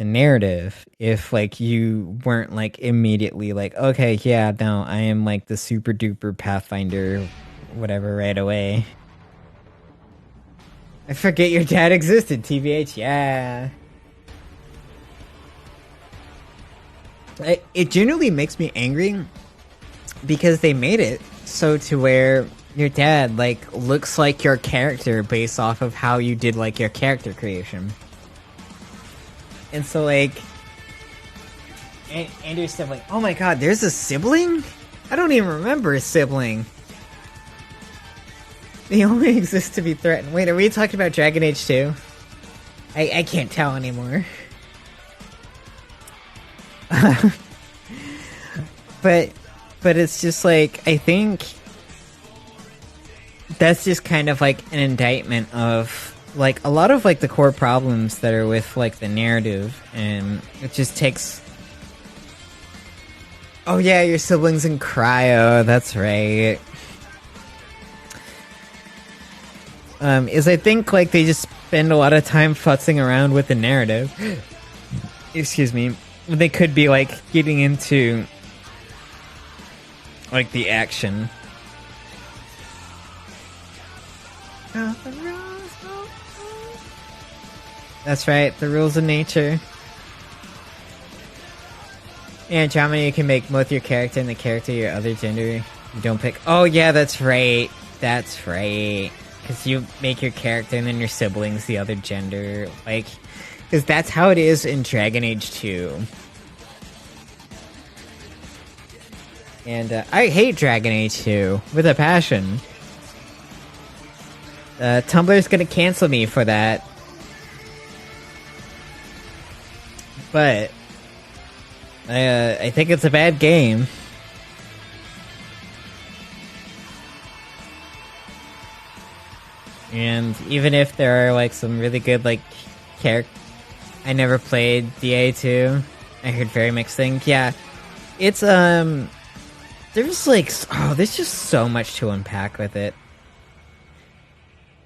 narrative, if, like, you weren't, like, immediately like, okay, yeah, no, I am, like, the super duper Pathfinder whatever right away. I forget your dad existed, TBH. Yeah. It genuinely makes me angry because they made it so to where your dad, like, looks like your character based off of how you did, like, your character creation. And so, like, Andrew's stuff, like, oh my god, there's a sibling? I don't even remember a sibling. They only exist to be threatened. Wait, are we talking about Dragon Age 2? I can't tell anymore. but it's just like, I think that's just kind of like an indictment of like a lot of like the core problems that are with like the narrative, and it just takes. Oh yeah, your siblings in cryo, that's right. Is I think like they just spend a lot of time futzing around with the narrative. Excuse me. They could be like getting into like the action. That's right, the rules of nature. Yeah, drama, you can make both your character and the character your other gender. You don't pick. Oh yeah, that's right. That's right. Because you make your character and then your siblings the other gender. Like, because that's how it is in Dragon Age 2. And I hate Dragon Age 2 with a passion. Tumblr's gonna cancel me for that. But I think it's a bad game. And even if there are like some really good like character, I never played DA2. I heard very mixed things. Yeah, it's there's like there's just so much to unpack with it.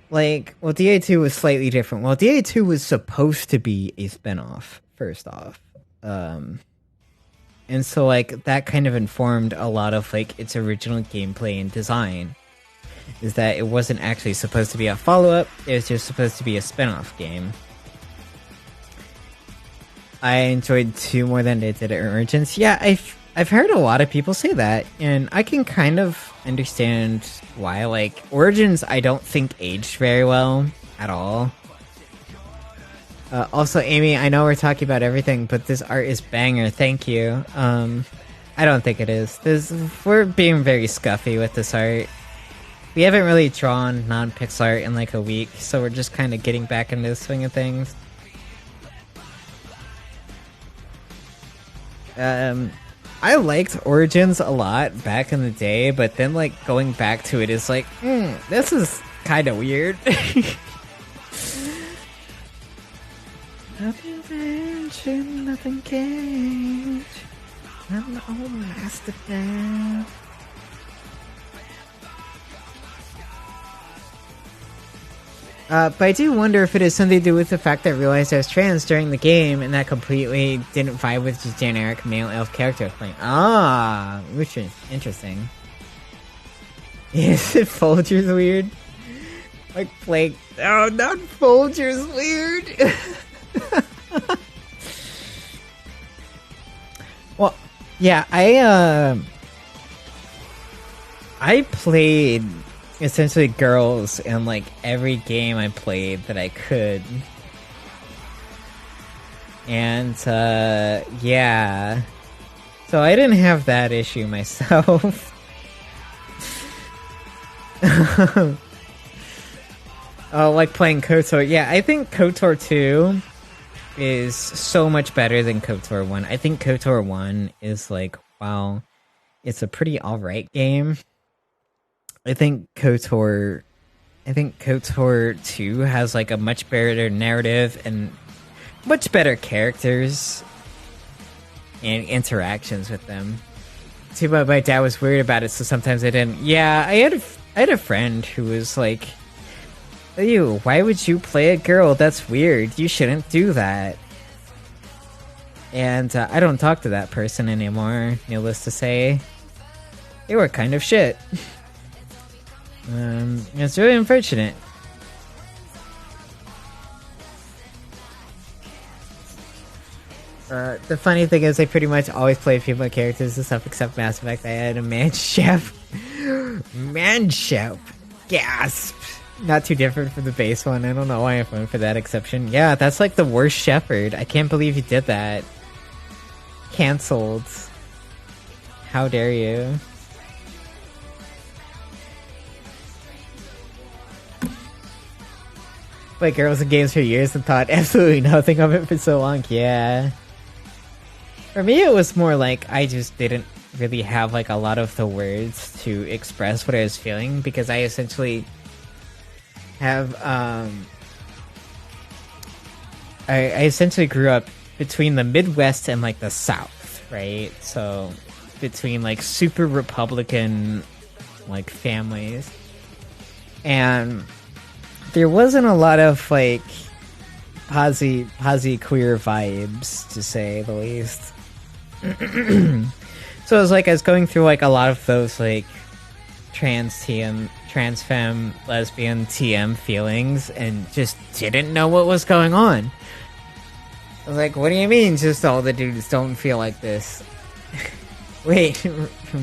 Like, well, DA2 was slightly different. Well, DA2 was supposed to be a spinoff, first off. And so like that kind of informed a lot of like its original gameplay and design. Is that it wasn't actually supposed to be a follow-up, it was just supposed to be a spin-off game. I enjoyed 2 more than I did Origins. Yeah, I've heard a lot of people say that, and I can kind of understand why. Like, Origins I don't think aged very well at all. Also, Amy, I know we're talking about everything, but this art is banger, thank you. I don't think it is. We're being very scuffy with this art. We haven't really drawn non-pixel art in like a week, so we're just kind of getting back into the swing of things. I liked Origins a lot back in the day, but then like going back to it is like, this is kind of weird. Nothing venture, nothing cage. I'm the old master dad. But I do wonder if it has something to do with the fact that I realized I was trans during the game, and that completely didn't vibe with the generic male elf character I was playing. Ah, which is interesting. Is it Folger's weird? Like playing. Oh, not Folger's weird! Well, yeah, I played essentially girls in like every game I played that I could. And yeah. So I didn't have that issue myself. Oh, like playing KOTOR. Yeah, I think KOTOR 2 is so much better than KOTOR 1. I think KOTOR 1 is like, wow, it's a pretty alright game. I think KOTOR 2 has like a much better narrative and much better characters and interactions with them. See, but my dad was weird about it, so sometimes I didn't. Yeah, I had a friend who was like, "Ew, why would you play a girl? That's weird. You shouldn't do that." And I don't talk to that person anymore, needless to say. They were kind of shit. It's really unfortunate. The funny thing is I pretty much always play female characters and stuff except Mass Effect. I had a man chef. Man chef. Gasp. Not too different from the base one. I don't know why I went for that exception. Yeah, that's like the worst Shepherd. I can't believe you did that. Cancelled. How dare you? Played girls in games for years and thought absolutely nothing of it for so long. Yeah. For me, it was more like I just didn't really have like a lot of the words to express what I was feeling, because I essentially have I essentially grew up between the Midwest and like the South, right? So between like super Republican like families, and there wasn't a lot of like posy queer vibes, to say the least. So it was like I was going through like a lot of those like trans femme, lesbian TM feelings, and just didn't know what was going on. I was like, what do you mean just all the dudes don't feel like this? Wait,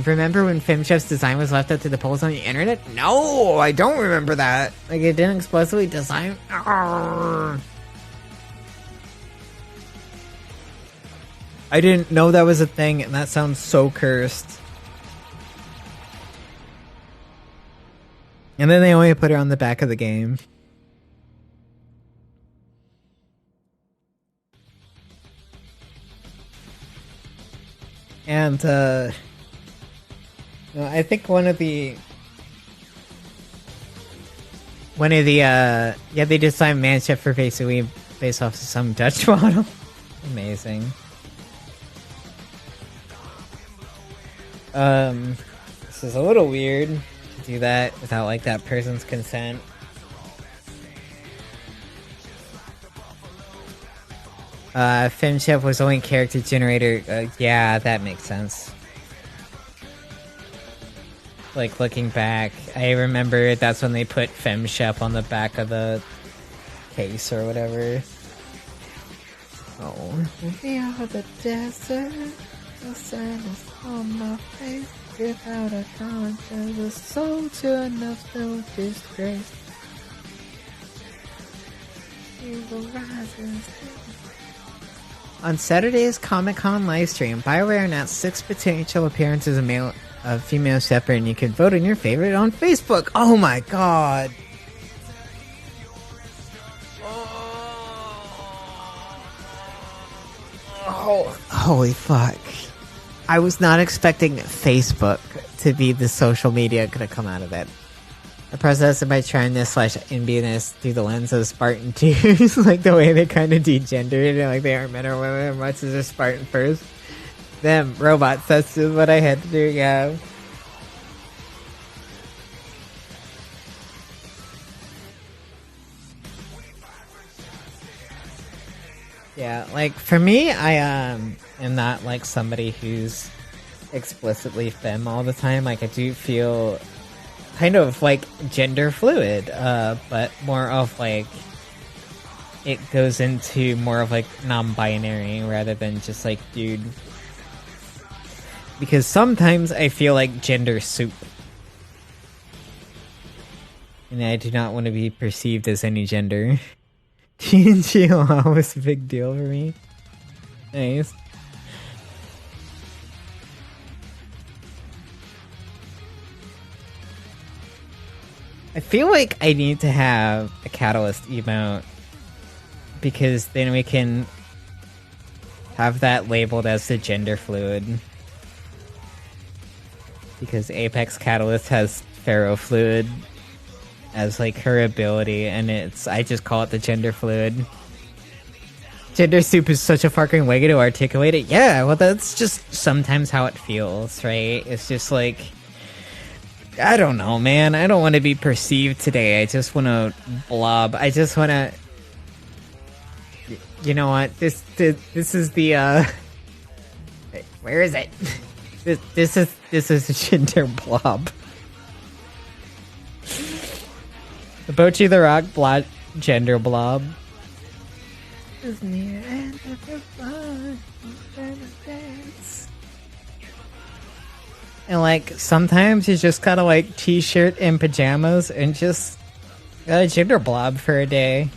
remember when FemChef's design was left up to the polls on the internet? No, I don't remember that. Like, it didn't explicitly design... Arrgh. I didn't know that was a thing, and that sounds so cursed. And then they only put it on the back of the game. And, I think one of the, they designed Manchef for basically based off of some Dutch model. Amazing. This is a little weird to do that without, like, that person's consent. FemChef was only character generator. Yeah, that makes sense. Like, looking back, I remember that's when they put FemChef on the back of the case or whatever. Oh, me out of the desert, the sun is on my face, without a conscience, a soldier enough, no disgrace. Evil rises. On Saturday's Comic-Con livestream, BioWare announced 6 potential appearances of female Shepard, and you can vote in your favorite on Facebook. Oh my god! Oh, holy fuck. I was not expecting Facebook to be the social media gonna come out of it. I process it by trying this /enviness through the lens of Spartan 2s, like the way they kind of degendered it, like they aren't men or women as much as they're Spartan first. Them robots, that's just what I had to do, yeah. Yeah, like, for me, I am not, like, somebody who's explicitly femme all the time. Like, I do feel kind of, like, gender fluid, but more of, like, it goes into more of, like, non-binary rather than just, like, dude. Because sometimes I feel like gender soup. And I do not want to be perceived as any gender. TNG law was a big deal for me. Nice. I feel like I need to have a Catalyst emote, because then we can have that labeled as the gender fluid. Because Apex Catalyst has Pharaoh Fluid as like her ability, and I just call it the gender fluid. Gender soup is such a fucking way to articulate it. Yeah, well, that's just sometimes how it feels, right? It's just like, I don't know, man. I don't want to be perceived today. I just want to blob. I just want to. You know what? This is the. Where is it? This is a gender blob. The Bochi the Rock gender blob. Is near end of the fun, and like sometimes you just gotta like t-shirt and pajamas and just got a gender blob for a day.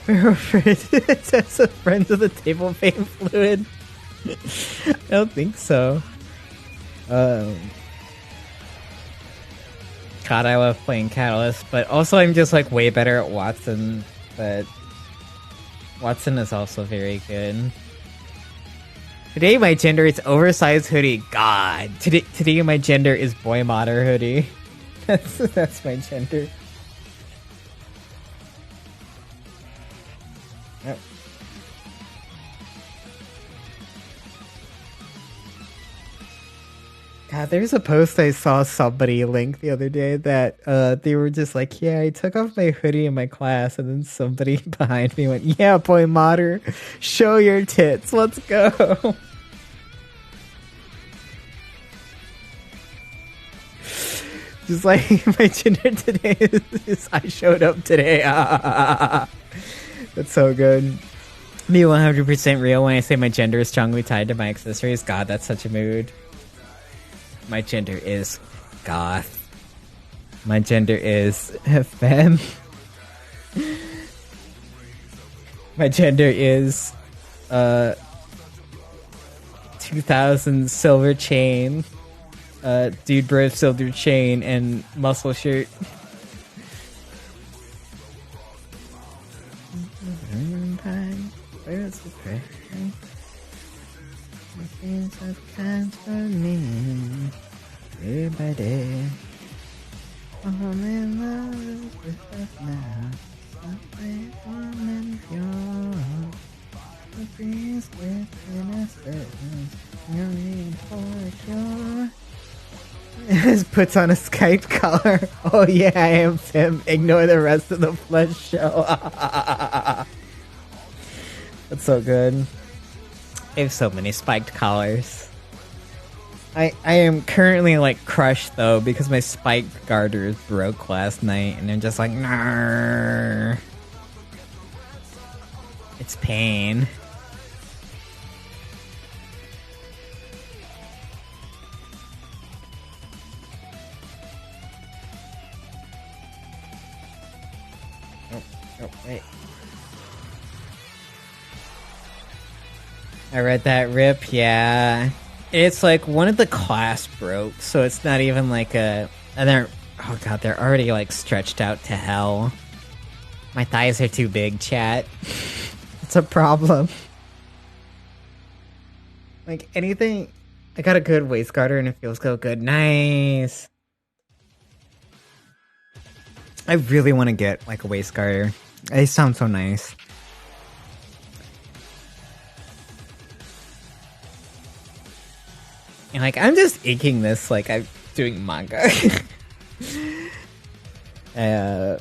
That's a friends of the table fame fluid. I don't think so. God, I love playing Catalyst, but also I'm just like way better at Watson, but Watson is also very good. Today my gender is oversized hoodie. God, today my gender is boy modder hoodie. That's my gender. Yep. God, there's a post I saw somebody link the other day that they were just like, yeah, I took off my hoodie in my class, and then somebody behind me went, yeah, boy modder, show your tits, let's go. Just like my gender today is I showed up today. That's so good. Me 100% real when I say my gender is strongly tied to my accessories. God, that's such a mood. My gender is goth. My gender is femme. My gender is 2000 silver chain, dude bro silver chain and muscle shirt. Where's the prayer? Sometimes for me, day by day. I'm in love with us now. Something warm and pure. The breeze within us you're waiting for a cure. Puts on a Skype collar. Oh yeah, I am Tim. Ignore the rest of the flesh show. That's so good. I have so many spiked collars. I am currently like crushed though because my spiked garters broke last night and I'm just like, nah. It's pain. Oh, wait. I read that rip, yeah. It's like one of the class broke, so it's not even like a... And they're... Oh god, they're already like stretched out to hell. My thighs are too big, chat. It's a problem. Like anything... I got a good waist garter and it feels so good. Nice! I really want to get like a waist garter. They sound so nice. And like I'm just inking this like I'm doing manga. I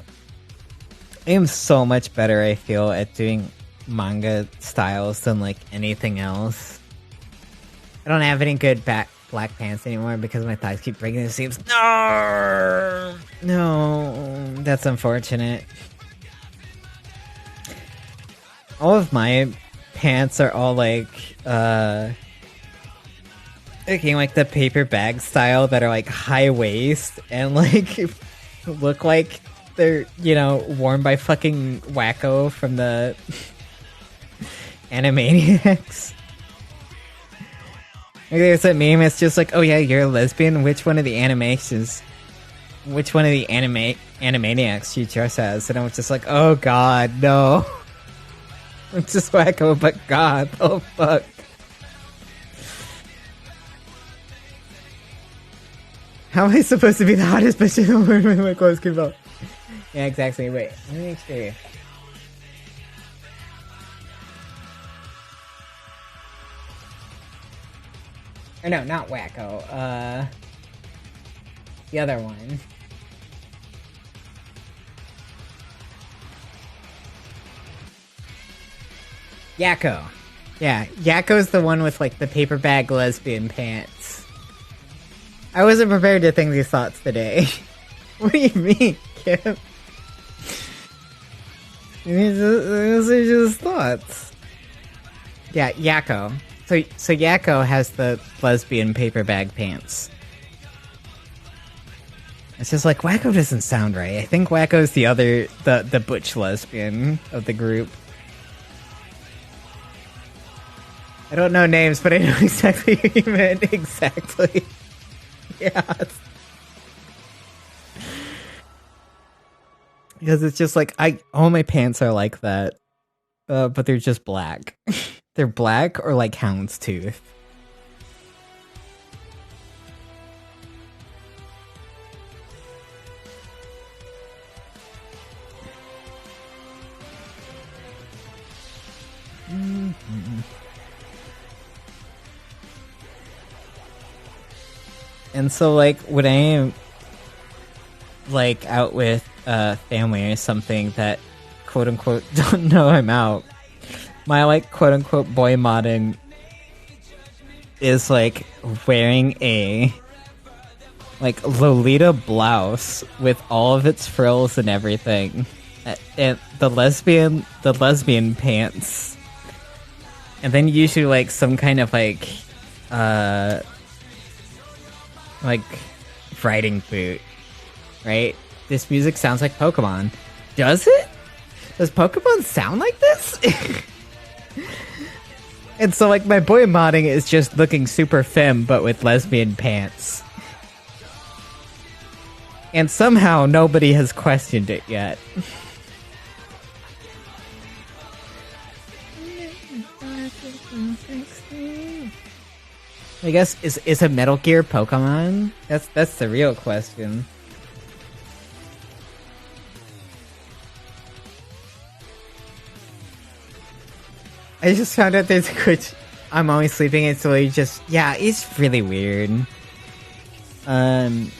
am so much better, I feel, at doing manga styles than like anything else. I don't have any good black pants anymore because my thighs keep breaking the seams. No, that's unfortunate. All of my pants are all like looking like the paper bag style that are like high waist and like look like they're, you know, worn by fucking Wacko from the Animaniacs. Like there's a meme, it's just like, oh yeah, you're a lesbian? Which one of the Animaniacs you dress as? And I was just like, oh god, no. I'm just Wacko, but god, oh fuck. How am I supposed to be the hottest bitch in the world when my clothes come out? Yeah, exactly. Wait, let me see. Or no, not Wacko. The other one. Yakko. Yeah, Yakko's the one with like the paper bag lesbian pants. I wasn't prepared to think these thoughts today. What do you mean, Kim? These are just thoughts. Yeah, Yakko. So Yakko has the lesbian paper bag pants. It's just like, Wacko doesn't sound right. I think Wacko's the butch lesbian of the group. I don't know names, but I know exactly who you meant. Exactly. Yeah. Because it's just like, all my pants are like that. But they're just black. They're black or like houndstooth. And so, like, when I am, like, out with family or something that, quote-unquote, don't know I'm out, my, like, quote-unquote boy modding is, like, wearing a, like, Lolita blouse with all of its frills and everything. And the lesbian pants. And then usually, like, some kind of, like, riding boot, right? This music sounds like Pokemon. Does it? Does Pokemon sound like this? And so, like, my boy modding is just looking super femme, but with lesbian pants. And somehow nobody has questioned it yet. I guess, is a Metal Gear Pokemon? That's the real question. I just found out there's a glitch. I'm always sleeping, and so he just, yeah, it's really weird. I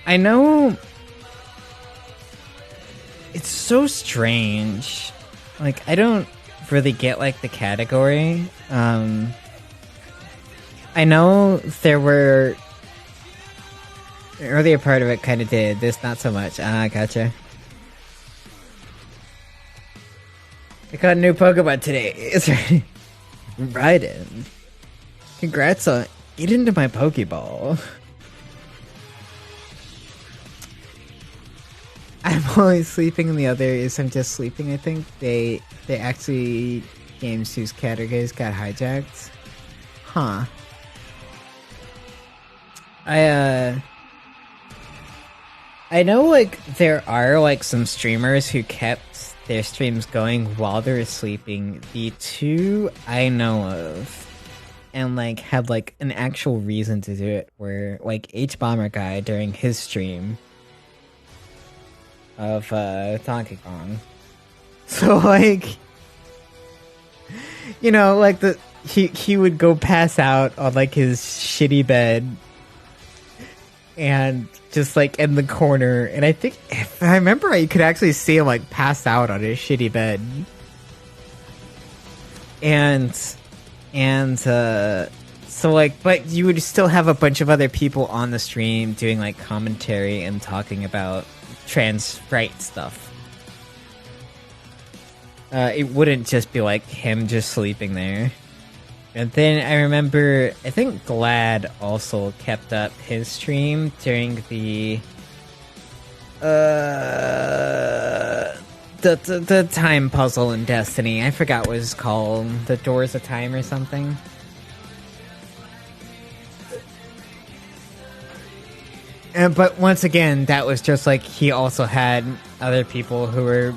know it's so strange. Like, I don't really get, like, the category. I know there were... The earlier part of it kind of did. This, not so much. Ah, gotcha. I caught a new Pokemon today. It's right. Raiden. Congrats on... Get into my Pokeball. I'm always sleeping, and the other is I'm just sleeping, I think. They actually... Games whose categories got hijacked. Huh. I know, like, there are, like, some streamers who kept their streams going while they were sleeping. The two I know of, and, like, had, like, an actual reason to do it, were, like, H-Bomber Guy during his stream of, Donkey Kong. So, like, you know, like, he would go pass out on, like, his shitty bed, and just, like, in the corner, and I think, if I remember right, you could actually see him, like, pass out on his shitty bed. So, like, but you would still have a bunch of other people on the stream doing, like, commentary and talking about trans rights stuff. It wouldn't just be, like, him just sleeping there. And then I remember, I think Glad also kept up his stream during the time puzzle in Destiny. I forgot what it's called. The Doors of Time or something. But once again, that was just like he also had other people who were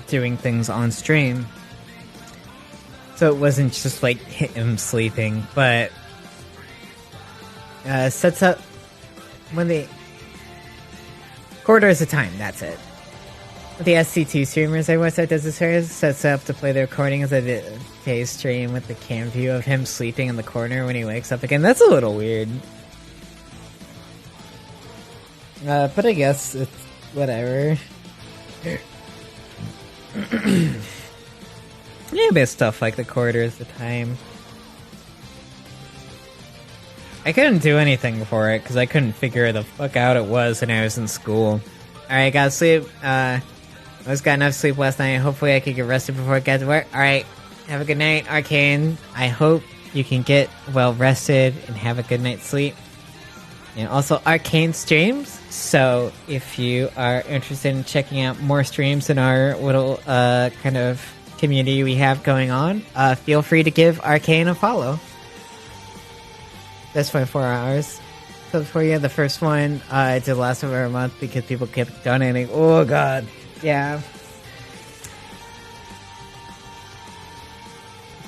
doing things on stream. So it wasn't just like him sleeping, but sets up when the Corridors of Time, that's it. The SC2 streamers I watched that does this series sets up to play the recordings of the day stream with the cam view of him sleeping in the corner when he wakes up again. That's a little weird. But I guess it's whatever. Yeah, but stuff like the Corridors of Time. I couldn't do anything for it because I couldn't figure the fuck out it was when I was in school. Alright, gotta sleep. I just got enough sleep last night. Hopefully I can get rested before I get to work. Alright, have a good night, Arcane. I hope you can get well rested and have a good night's sleep. And also Arcane streams, so if you are interested in checking out more streams in our little kind of community we have going on, feel free to give Arcane a follow. That's 24 hours. So for you, the first one, it did last over a month because people kept donating. Oh god, yeah.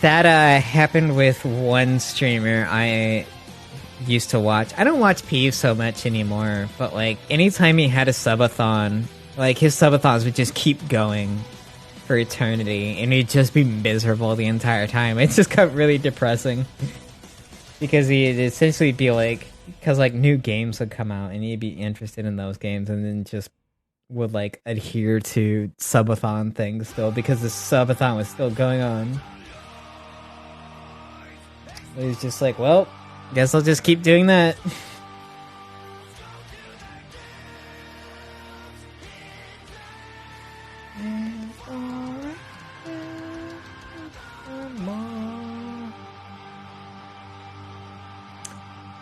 That happened with one streamer I used to watch. I don't watch Peeve so much anymore, but like anytime he had a subathon, like his subathons would just keep going for eternity, and he'd just be miserable the entire time. It just got really depressing because he'd essentially be like, because like new games would come out, and he'd be interested in those games, and then just would like adhere to subathon things still because the subathon was still going on. He's just like, well, guess I'll just keep doing that.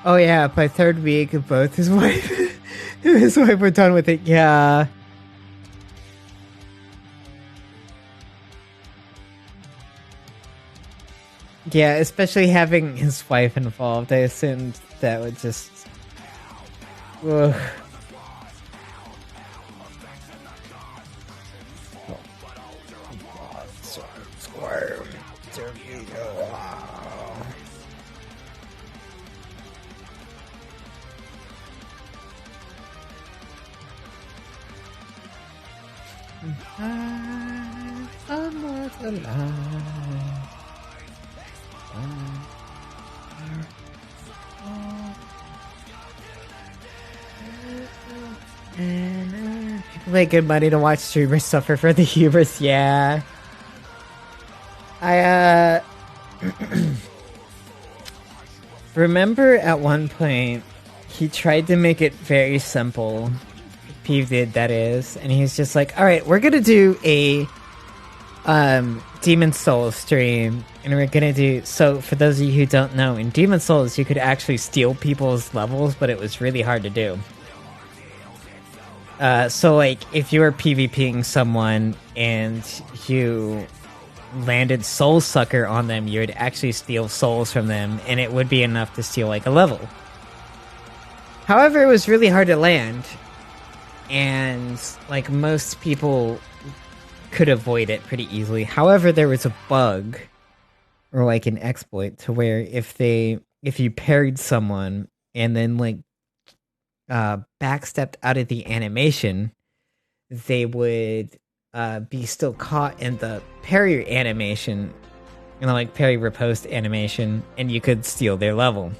Oh yeah, by third week, both his wife and his wife were done with it. Yeah. Yeah, especially having his wife involved, I assumed that would just... Ugh. I'm not alive. People pay good money to watch streamers suffer for the hubris. Yeah, I remember at one point he tried to make it very simple. Peeve did, that is, and he's just like, all right, we're gonna do a Demon Souls stream, and we're gonna do, so for those of you who don't know, in Demon Souls you could actually steal people's levels, but it was really hard to do. So like if you were PvPing someone and you landed Soul Sucker on them, you would actually steal souls from them, and it would be enough to steal like a level. However, it was really hard to land, and like most people could avoid it pretty easily. However, there was a bug or like an exploit to where if you parried someone and then like backstepped out of the animation, they would be still caught in the parry animation, you know, like parry riposte animation, and you could steal their level.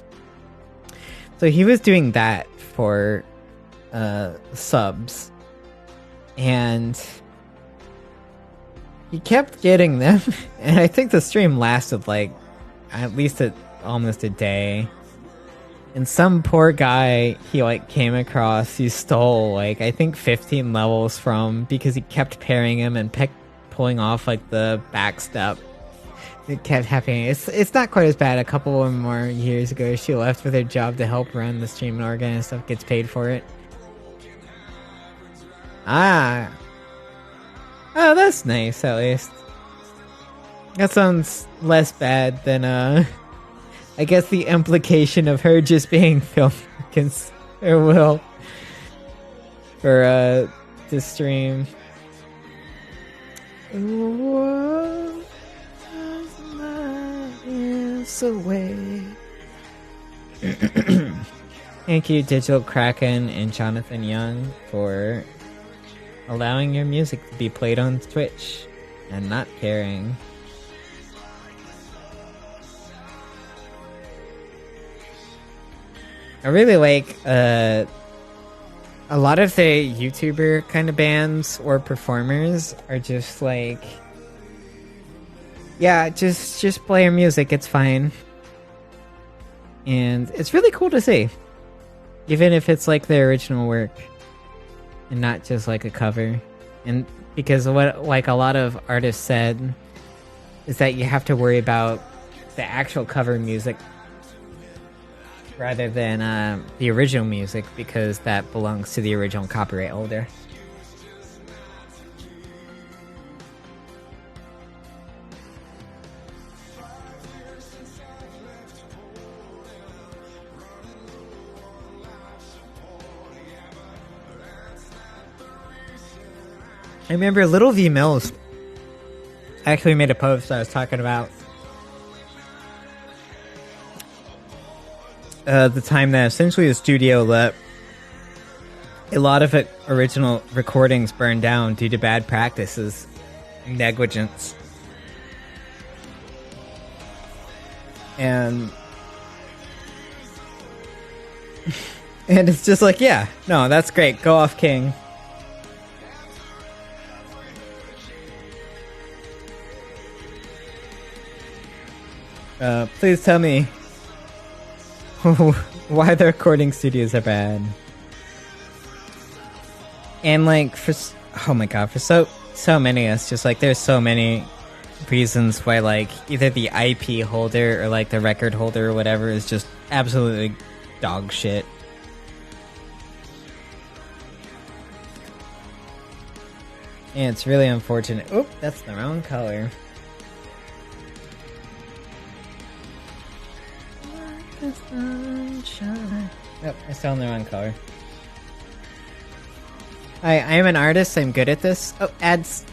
So he was doing that for subs, and he kept getting them, and I think the stream lasted like at least almost a day. And some poor guy he like came across, he stole like I think 15 levels from, because he kept parrying him and pulling off like the backstep. It kept happening. It's not quite as bad. A couple of more years ago, she left with her job to help run the stream and organize stuff, gets paid for it. Ah. Oh, that's nice, at least. That sounds less bad than, I guess the implication of her just being filmed against her will for, the stream. What miles away. Thank you, Digital Kraken and Jonathan Young, for allowing your music to be played on Twitch and not caring. I really like a lot of the YouTuber kind of bands or performers are just like, yeah, just play your music, it's fine. And it's really cool to see, even if it's like their original work and not just like a cover. And because what like a lot of artists said is that you have to worry about the actual cover music rather than the original music, because that belongs to the original copyright holder. I remember Little V Mills actually made a post I was talking about the time that essentially the studio let a lot of original recordings burn down due to bad practices, negligence. And it's just like, yeah, no, that's great. Go off, King. Please tell me why the recording studios are bad. And like oh my god, for so many of us, just like there's so many reasons why like either the IP holder or like the record holder or whatever is just absolutely dog shit. And it's really unfortunate. Oop, that's the wrong color. Nope, I still in the wrong color. I am an artist, I'm good at this. Oh, ads.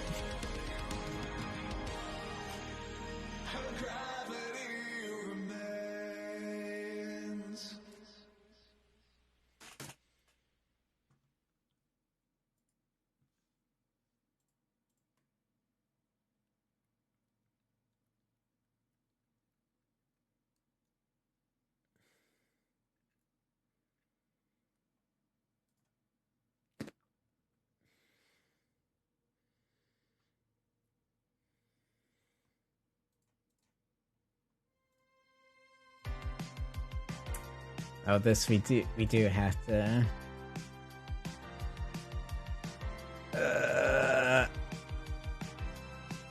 Oh, this we do have to.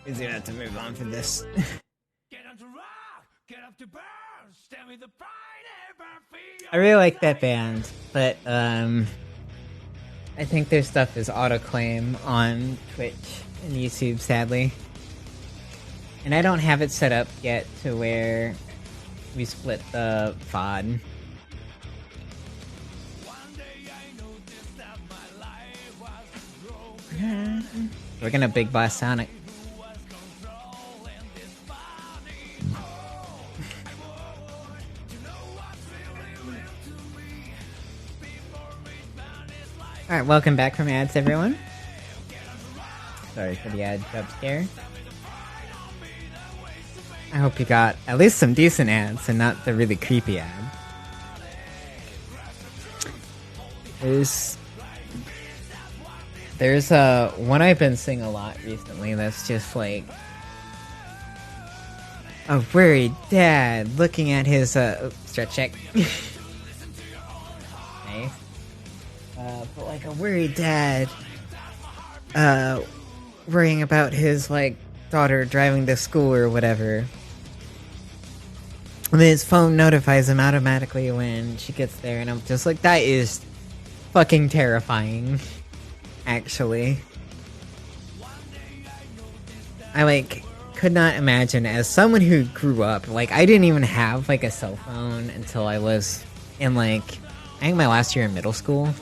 We do have to move on for this. Get up to rock, get up to burn, stand with the pride and burn feet. I really like that band, but I think their stuff is autoclaim on Twitch and YouTube, sadly. And I don't have it set up yet to where we split the VOD. We're gonna big boss Sonic. Alright, welcome back from ads, everyone. Sorry for the ad jump scare. I hope you got at least some decent ads and not the really creepy ad. There's one I've been seeing a lot recently that's just like a worried dad looking at his stretch check. Nice. But like a worried dad worrying about his like daughter driving to school or whatever. And then his phone notifies him automatically when she gets there, and I'm just like, that is fucking terrifying. Actually, I like could not imagine, as someone who grew up, like I didn't even have like a cell phone until I was in like I think my last year in middle school.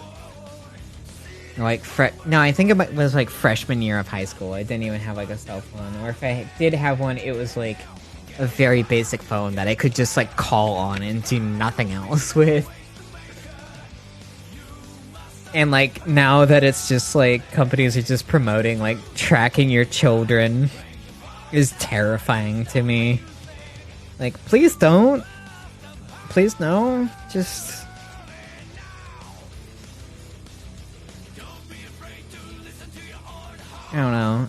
Or, like I think it was like freshman year of high school. I didn't even have like a cell phone, or if I did have one, it was like a very basic phone that I could just like call on and do nothing else with. And like now that it's just like companies are just promoting like tracking your children is terrifying to me. Like, please don't. Please no. Just I don't know.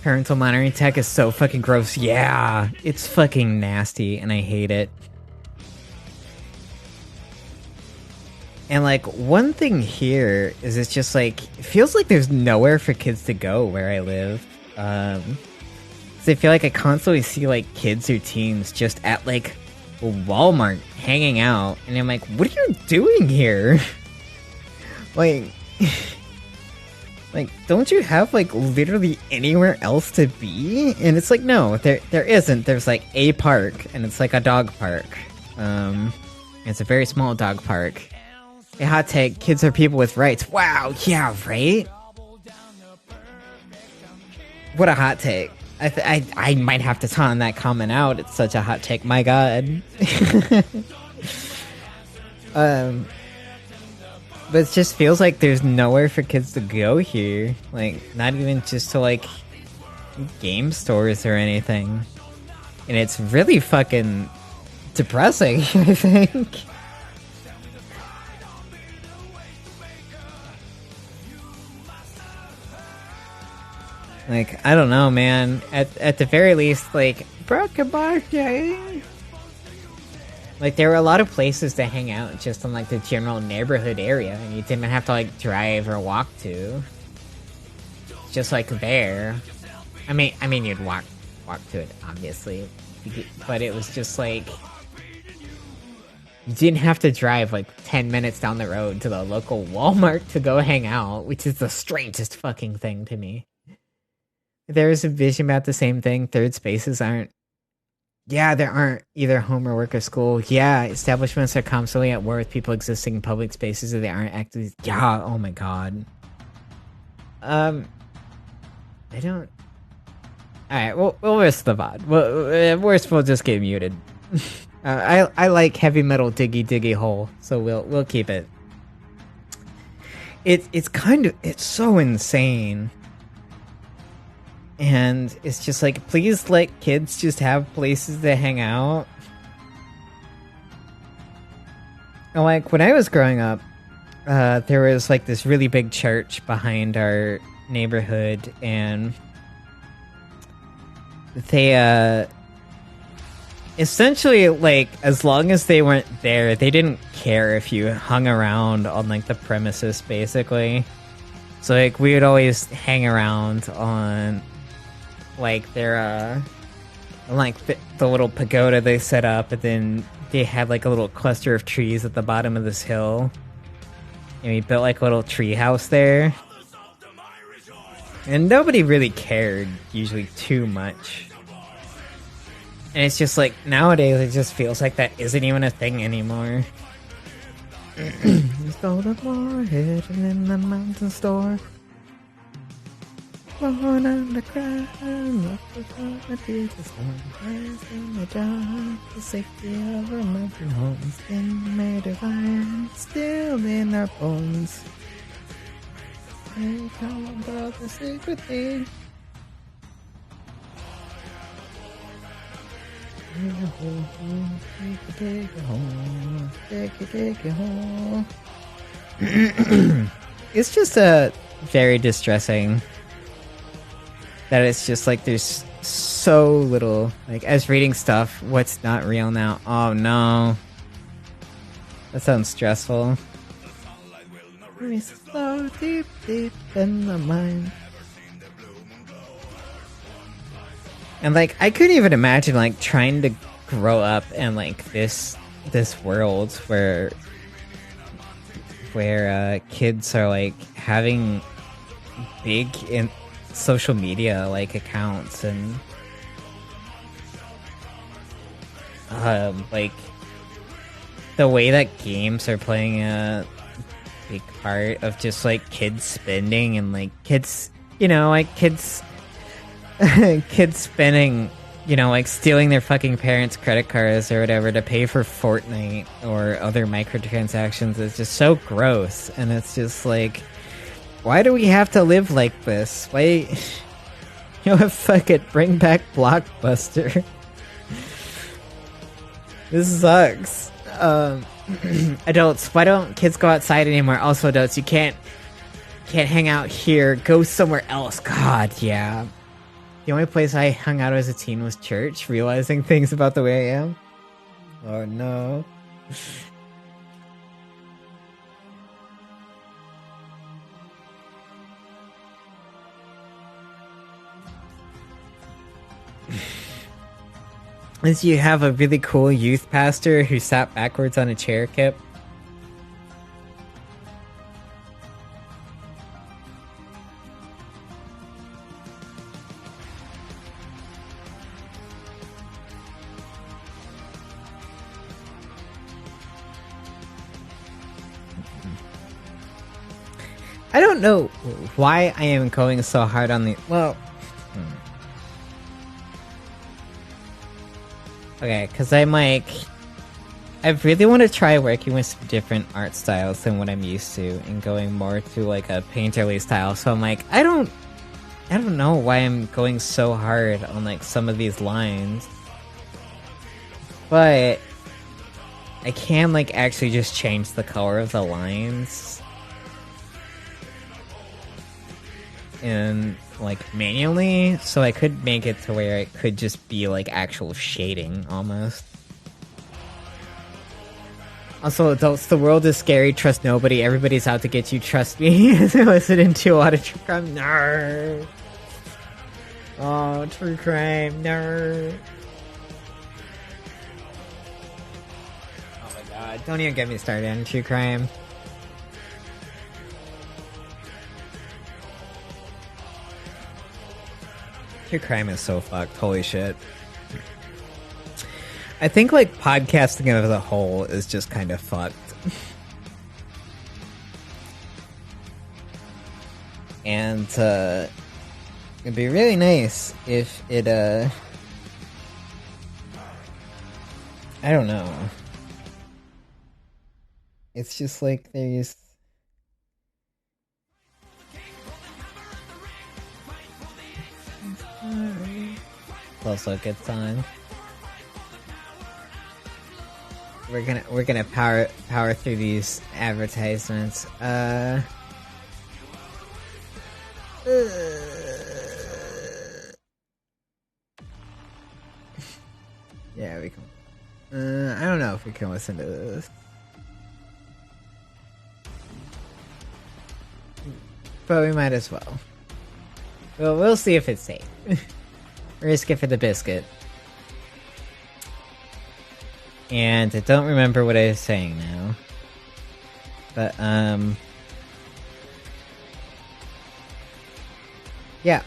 Parental monitoring tech is so fucking gross. Yeah, it's fucking nasty and I hate it. And like one thing here is it's just like it feels like there's nowhere for kids to go where I live. So I feel like I constantly see like kids or teens just at like Walmart hanging out, and I'm like, what are you doing here? like don't you have like literally anywhere else to be? And it's like, no, there isn't. There's like a park, and it's like a dog park. It's a very small dog park. A hot take, kids are people with rights. Wow, yeah, right? What a hot take. I might have to ton that comment out. It's such a hot take. My God. But it just feels like there's nowhere for kids to go here. Like, not even just to, like, game stores or anything. And it's really fucking depressing, I think. Like, I don't know, man. At the very least, like, broken birthday. Like, there were a lot of places to hang out just in, like, the general neighborhood area, and you didn't have to, like, drive or walk to. Just, like, there. I mean, you'd walk to it, obviously. But it was just, like... You didn't have to drive, like, 10 minutes down the road to the local Walmart to go hang out, which is the strangest fucking thing to me. There's a vision about the same thing. Third spaces aren't. Yeah, there aren't either home or work or school. Yeah, establishments are constantly at war with people existing in public spaces if they aren't actively. Yeah, oh my god. I don't. Alright, we'll risk the VOD. Well, worst, we'll just get muted. I like heavy metal diggy hole, so we'll keep it. It's kind of. It's so insane. And it's just like, please let kids just have places to hang out. And like, when I was growing up, there was like this really big church behind our neighborhood, and they, essentially, like, as long as they weren't there, they didn't care if you hung around on, like, the premises, basically. So, like, we would always hang around on... like their like the little pagoda they set up, and then they had like a little cluster of trees at the bottom of this hill, and we built like a little tree house there, and nobody really cared usually too much. And it's just like nowadays it just feels like that isn't even a thing anymore. Just go to Moorhead and in the mountain store. Born on the ground, look at my tears, in the dark, the safety of our mountain homes, been made of iron, still in our bones. They come about the secret thing. Take it home, take it home. It's just very distressing. That it's just like there's so little. Like, I was reading stuff, what's not real now. Oh no. That sounds stressful. So deep in the mind. And like, I couldn't even imagine like trying to grow up in like this world where kids are like having big social media like accounts, and like the way that games are playing a big part of just like kids spending, and like kids, you know, like kids spending, you know, like stealing their fucking parents' credit cards or whatever to pay for Fortnite or other microtransactions is just so gross. And it's just like, why do we have to live like this? Why, you know what, fuck it, bring back Blockbuster. This sucks. Adults, why don't kids go outside anymore? Also, adults, you can't hang out here. Go somewhere else. God, yeah. The only place I hung out as a teen was church, realizing things about the way I am. Oh no. As you have a really cool youth pastor who sat backwards on a chair, Kip. I don't know why I am going so hard on the... Well... Okay, because I'm like, I really want to try working with some different art styles than what I'm used to, and going more to like a painterly style. So I'm like, I don't know why I'm going so hard on like some of these lines, but I can like actually just change the color of the lines and like manually, so I could make it to where it could just be like actual shading almost. Also, adults, the world is scary, trust nobody, everybody's out to get you, trust me. Listening to a lot of true crime, no. Oh, true crime, no. Oh my god, don't even get me started on true crime. True crime is so fucked, holy shit. I think like podcasting as a whole is just kind of fucked. And it'd be really nice if it I don't know. It's just like there's also a good song. We're gonna power through these advertisements. Yeah, we can. I don't know if we can listen to this, but we might as well. Well, we'll see if it's safe. Risk it for the biscuit. And I don't remember what I was saying now. But, yeah.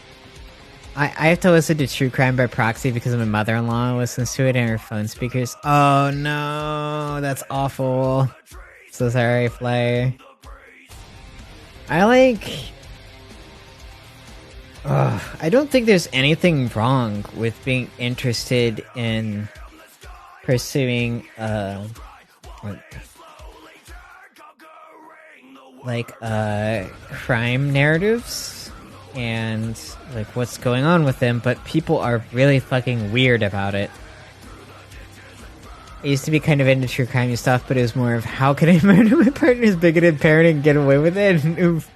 I have to listen to True Crime by proxy because my mother-in-law listens to it in her phone speakers. Oh no, that's awful. So sorry, Flay. I don't think there's anything wrong with being interested in pursuing crime narratives and like what's going on with them, but people are really fucking weird about it. I used to be kind of into true crime stuff, but it was more of how can I murder my partner's bigoted parent and get away with it? And oof.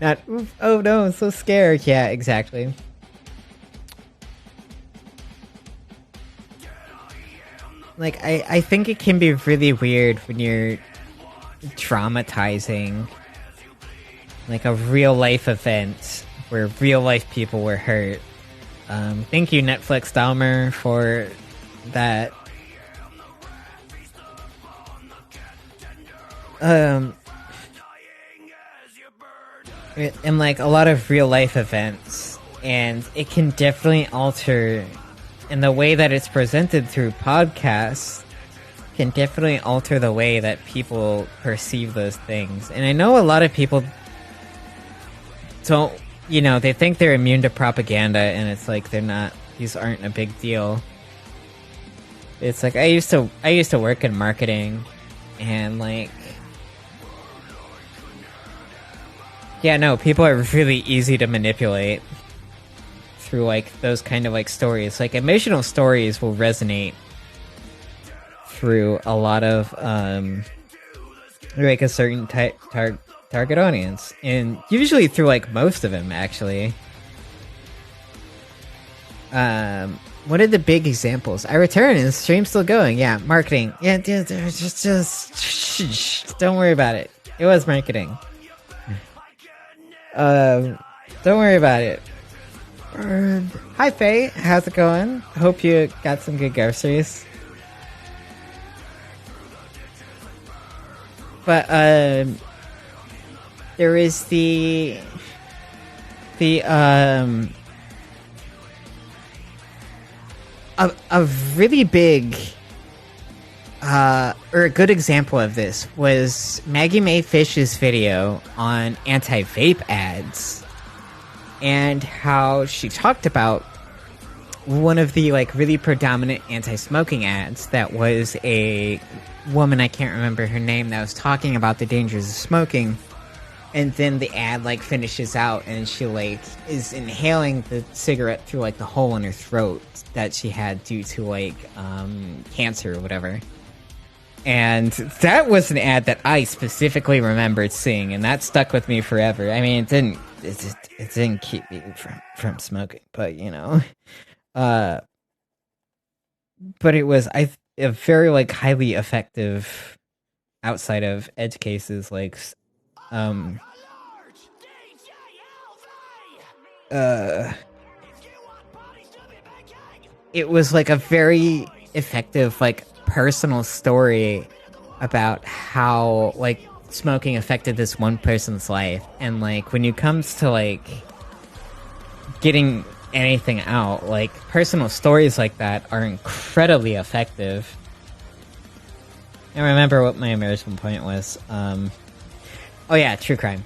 Not oof, oh no, I'm so scared. Yeah, exactly. Like, I think it can be really weird when you're dramatizing like a real life event where real life people were hurt. Thank you, Netflix Dahmer, for that. And like a lot of real life events, and it can definitely alter, and the way that it's presented through podcasts can definitely alter the way that people perceive those things. And I know a lot of people don't, they think they're immune to propaganda, and it's like they're not. These aren't a big deal. It's like I used to work in marketing, and like, yeah, no, people are really easy to manipulate through like those kind of like stories. Like emotional stories will resonate through a lot of like a certain target audience, and usually through like most of them actually. What are the big examples? I return and the stream's still going. Yeah, marketing. Yeah, just don't worry about it. It was marketing. Don't worry about it. Hi Faye, how's it going? Hope you got some good groceries. But there is the a really big or a good example of this was Maggie Mae Fish's video on anti-vape ads, and how she talked about one of the like really predominant anti-smoking ads that was a woman, I can't remember her name, that was talking about the dangers of smoking. And then the ad like finishes out and she like is inhaling the cigarette through like the hole in her throat that she had due to like cancer or whatever. And that was an ad that I specifically remembered seeing, and that stuck with me forever. I mean, it didn't keep me from smoking, but you know, but it was a very like highly effective outside of edge cases like it was like a very effective like personal story about how like smoking affected this one person's life. And like when it comes to like getting anything out, like personal stories like that are incredibly effective. I remember what my original point was. Oh yeah, true crime.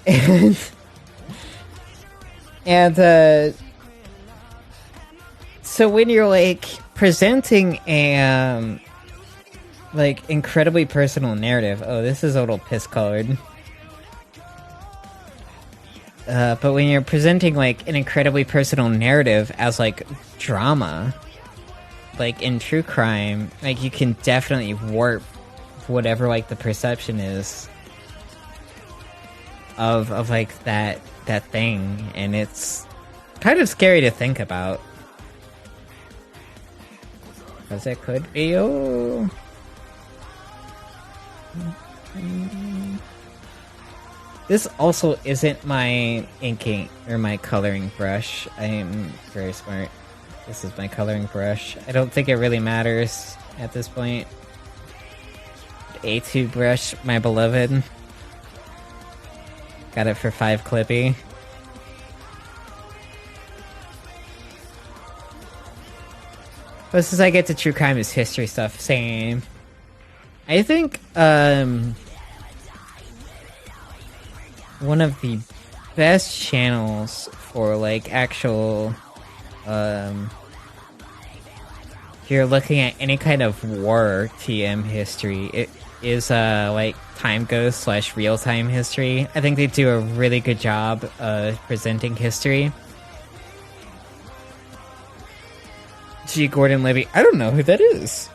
And so when you're like presenting a like incredibly personal narrative, oh, this is a little piss colored. But when you're presenting like an incredibly personal narrative as like drama, like in true crime, like you can definitely warp whatever like the perception is of like that thing, and it's kind of scary to think about. Because it could be, oh. This also isn't my inking or my coloring brush. I am very smart. This is my coloring brush. I don't think it really matters at this point. A2 brush, my beloved. Got it for 5 Clippy. But since I get to true crime is history stuff, same. I think one of the best channels for like actual if you're looking at any kind of war TM history, it is like Time Ghost / real time history. I think they do a really good job presenting history. G. Gordon Libby. I don't know who that is.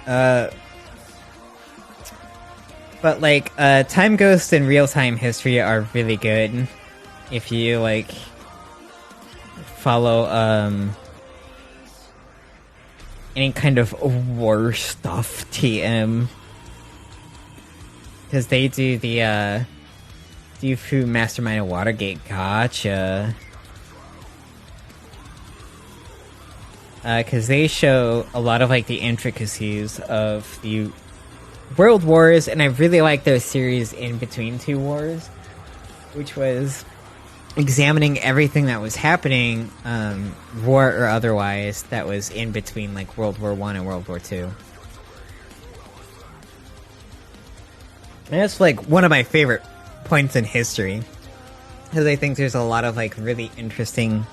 But like Time Ghost and real time history are really good if you like follow any kind of war stuff TM, because they do the who masterminded Watergate. Gotcha. Because they show a lot of like the intricacies of the world wars, and I really like their series in between two wars, which was examining everything that was happening, war or otherwise, that was in between like World War I and World War II. And that's like one of my favorite points in history, because I think there's a lot of like really interesting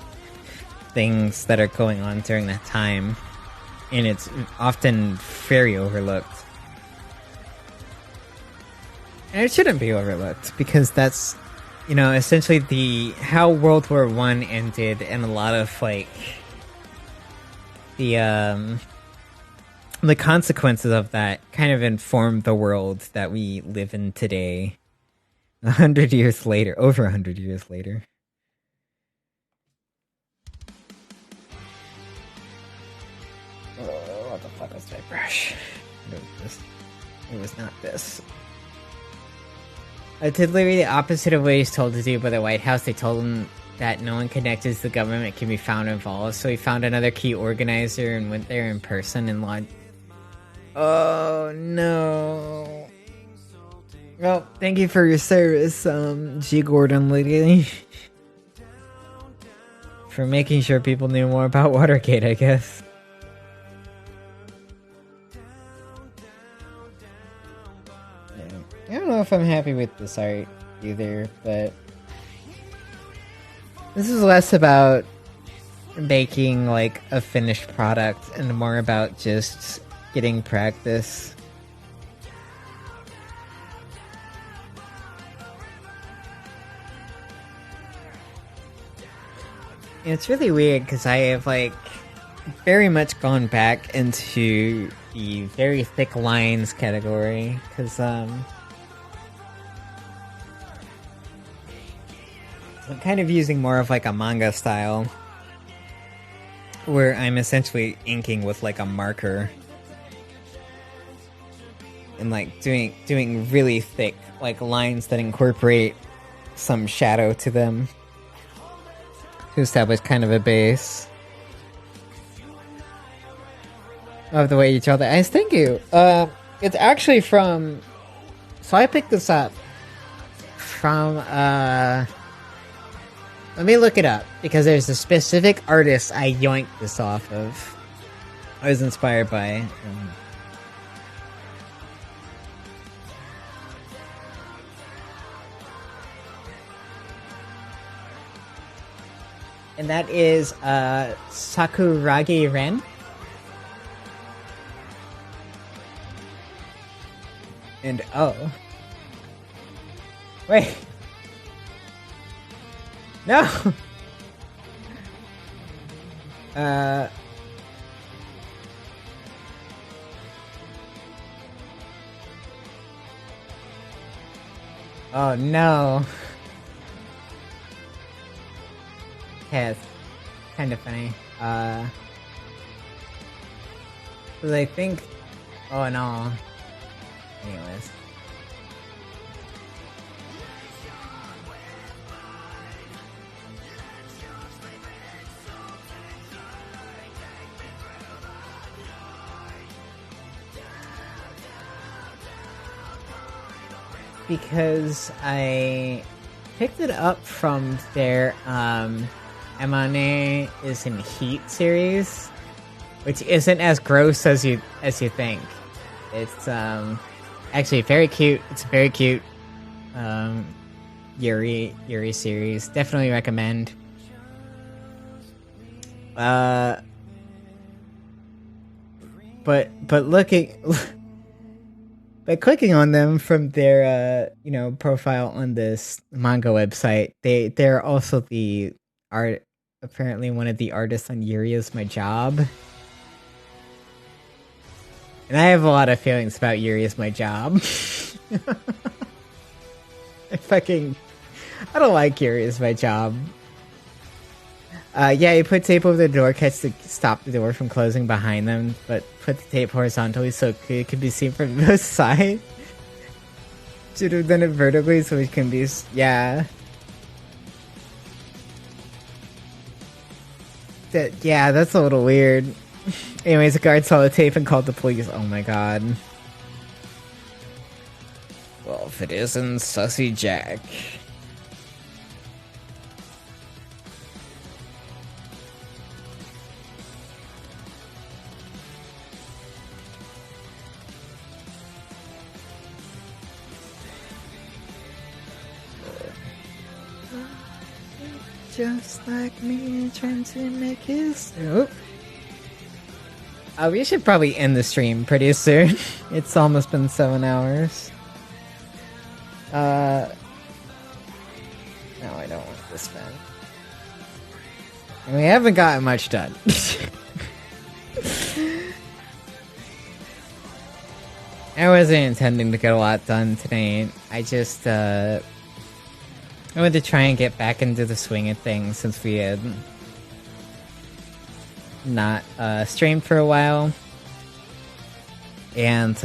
things that are going on during that time, and it's often very overlooked. And it shouldn't be overlooked, because that's, you know, essentially how World War I ended, and a lot of like the consequences of that kind of informed the world that we live in today. 100 years later, over 100 years later. Oh, what the fuck was that brush? It was not this. I did literally the opposite of what he's told to do by the White House. They told him that no one connected to the government can be found involved, so he found another key organizer and went there in person and launched. Oh no. Well, thank you for your service, G. Gordon Liddy. For making sure people knew more about Watergate, I guess. I don't know if I'm happy with this art. either, but this is less about making like a finished product and more about just getting practice. It's really weird because I have like very much gone back into the very thick lines category because I'm kind of using more of like a manga style where I'm essentially inking with like a marker and like doing really thick like lines that incorporate some shadow to them to establish kind of a base. Of the way you draw that. Thank you. It's actually from... So I picked this up from, let me look it up, because there's a specific artist I yoinked this off of. I was inspired by. And that is, Sakuragi Ren. And oh. Wait. No! Oh no. Yeah, it's kind of funny. So I think... Oh no. Anyways. Because I picked it up from their Amane is in Heat series, which isn't as gross as you think. It's actually very cute. It's a very cute Yuri series. Definitely recommend. But looking by clicking on them from their profile on this manga website, they're also the art, apparently one of the artists on Yuri Is My Job. And I have a lot of feelings about Yuri Is My Job. I don't like Yuri Is My Job. Yeah, you put tape over the door catch to stop the door from closing behind them, but put the tape horizontally so it could be seen from both sides. Should have done it vertically so it can be... Yeah. That's a little weird. Anyways, the guard saw the tape and called the police. Oh my god. Well, if it isn't Sussy Jack. Just like me, trying to make his... Oh. We should probably end the stream pretty soon. It's almost been 7 hours. No, I don't want this pen. And we haven't gotten much done. I wasn't intending to get a lot done today. I just, I wanted to try and get back into the swing of things since we had not streamed for a while. And,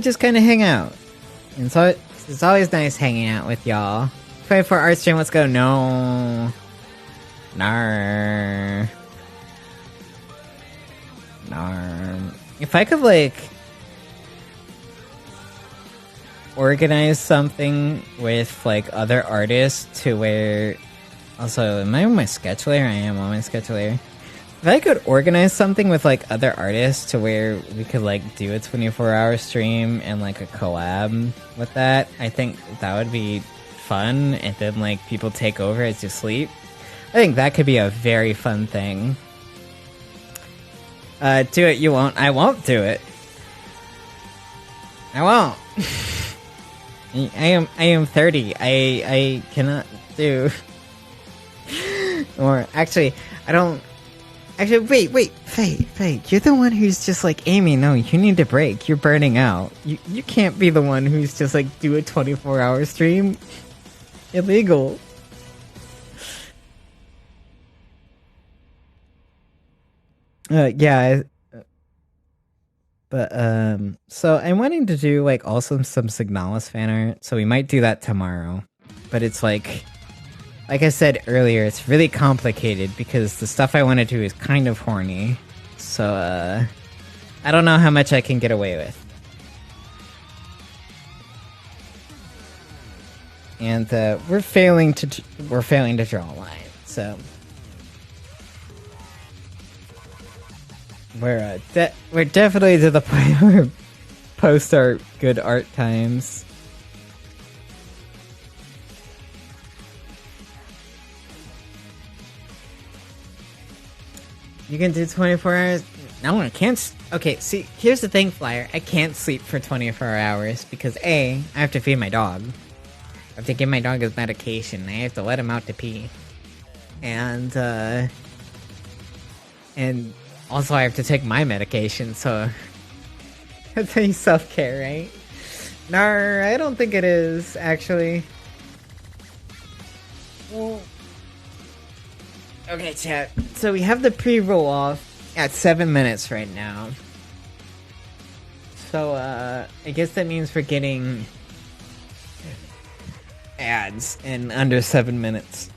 just kind of hang out. And so it's always nice hanging out with y'all. 24 art stream, let's go. No. Nar. If I could, organize something with, other artists to where... Also, am I on my sketch layer? I am on my sketch layer. If I could organize something with like other artists to where we could like do a 24-hour stream and like a collab with that, I think that would be fun. And then like people take over as you sleep. I think that could be a very fun thing. Do it, you won't. I won't do it. I won't. I am 30. I cannot do. Or actually, I don't. Actually, wait, Faye, you're the one who's just like, Amy, no, you need to break. You're burning out. You can't be the one who's just like, do a 24-hour stream. Illegal. Yeah. But, so I'm wanting to do like also some Signalis fan art, so we might do that tomorrow. But it's like I said earlier, it's really complicated because the stuff I want to do is kind of horny. So, I don't know how much I can get away with. And, we're failing to draw a line, so... We're definitely to the point where post art good art times. You can do 24 hours? No, I can't. Okay, see, here's the thing, Flyer. I can't sleep for 24 hours because A, I have to feed my dog. I have to give my dog his medication. I have to let him out to pee. And also I have to take my medication, so that's how you self-care, right? No, I don't think it is, actually. Well, okay, chat. So we have the pre-roll off at 7 minutes right now. So, I guess that means we're getting ads in under 7 minutes.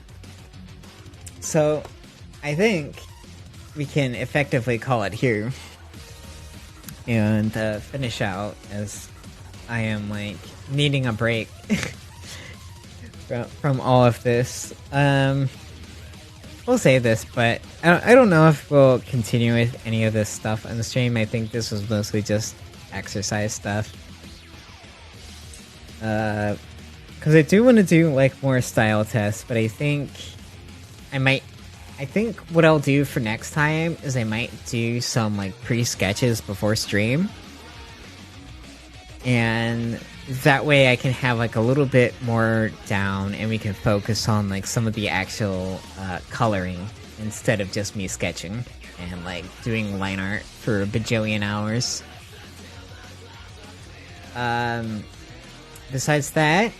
So, I think we can effectively call it here. And, finish out, as I am, like, needing a break from all of this. We'll say this, but I don't know if we'll continue with any of this stuff on the stream. I think this was mostly just exercise stuff. Because I do want to do, like, more style tests, but I think what I'll do for next time is I might do some, like, pre-sketches before stream. And that way I can have, like, a little bit more down and we can focus on, like, some of the actual coloring instead of just me sketching and, like, doing line art for a bajillion hours. Besides that,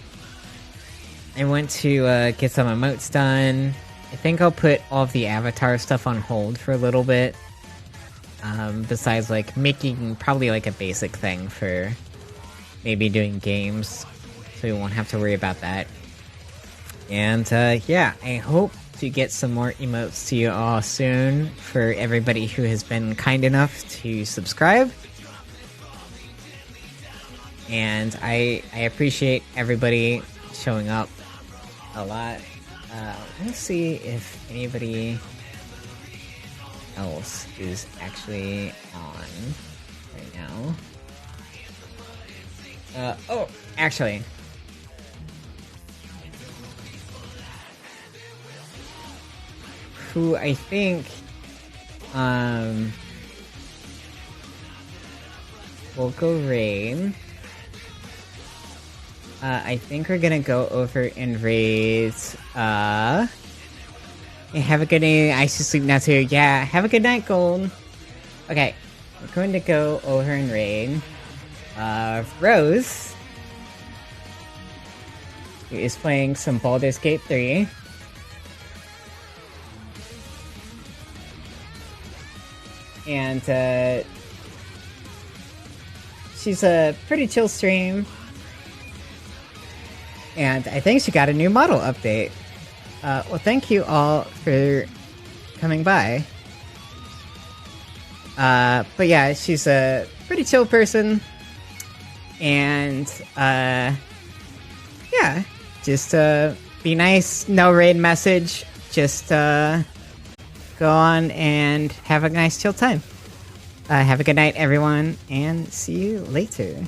I went to get some emotes done. I think I'll put all of the avatar stuff on hold for a little bit. Besides, like, making probably, like, a basic thing for maybe doing games, so we won't have to worry about that. And, yeah, I hope to get some more emotes to you all soon for everybody who has been kind enough to subscribe. And I appreciate everybody showing up a lot. Let's see if anybody else is actually on right now. Oh, actually. Who I think, we'll go raid. I think we're gonna go over and raid, have a good night, I should sleep now too. Yeah, have a good night, Gold. Okay, we're going to go over and raid, Rose, who is playing some Baldur's Gate 3. And, she's a pretty chill stream. And I think she got a new model update. Well, thank you all for coming by. But yeah, she's a pretty chill person. And, yeah, just, be nice, no raid message. Just, go go on and have a nice chill time. Have a good night, everyone, and see you later.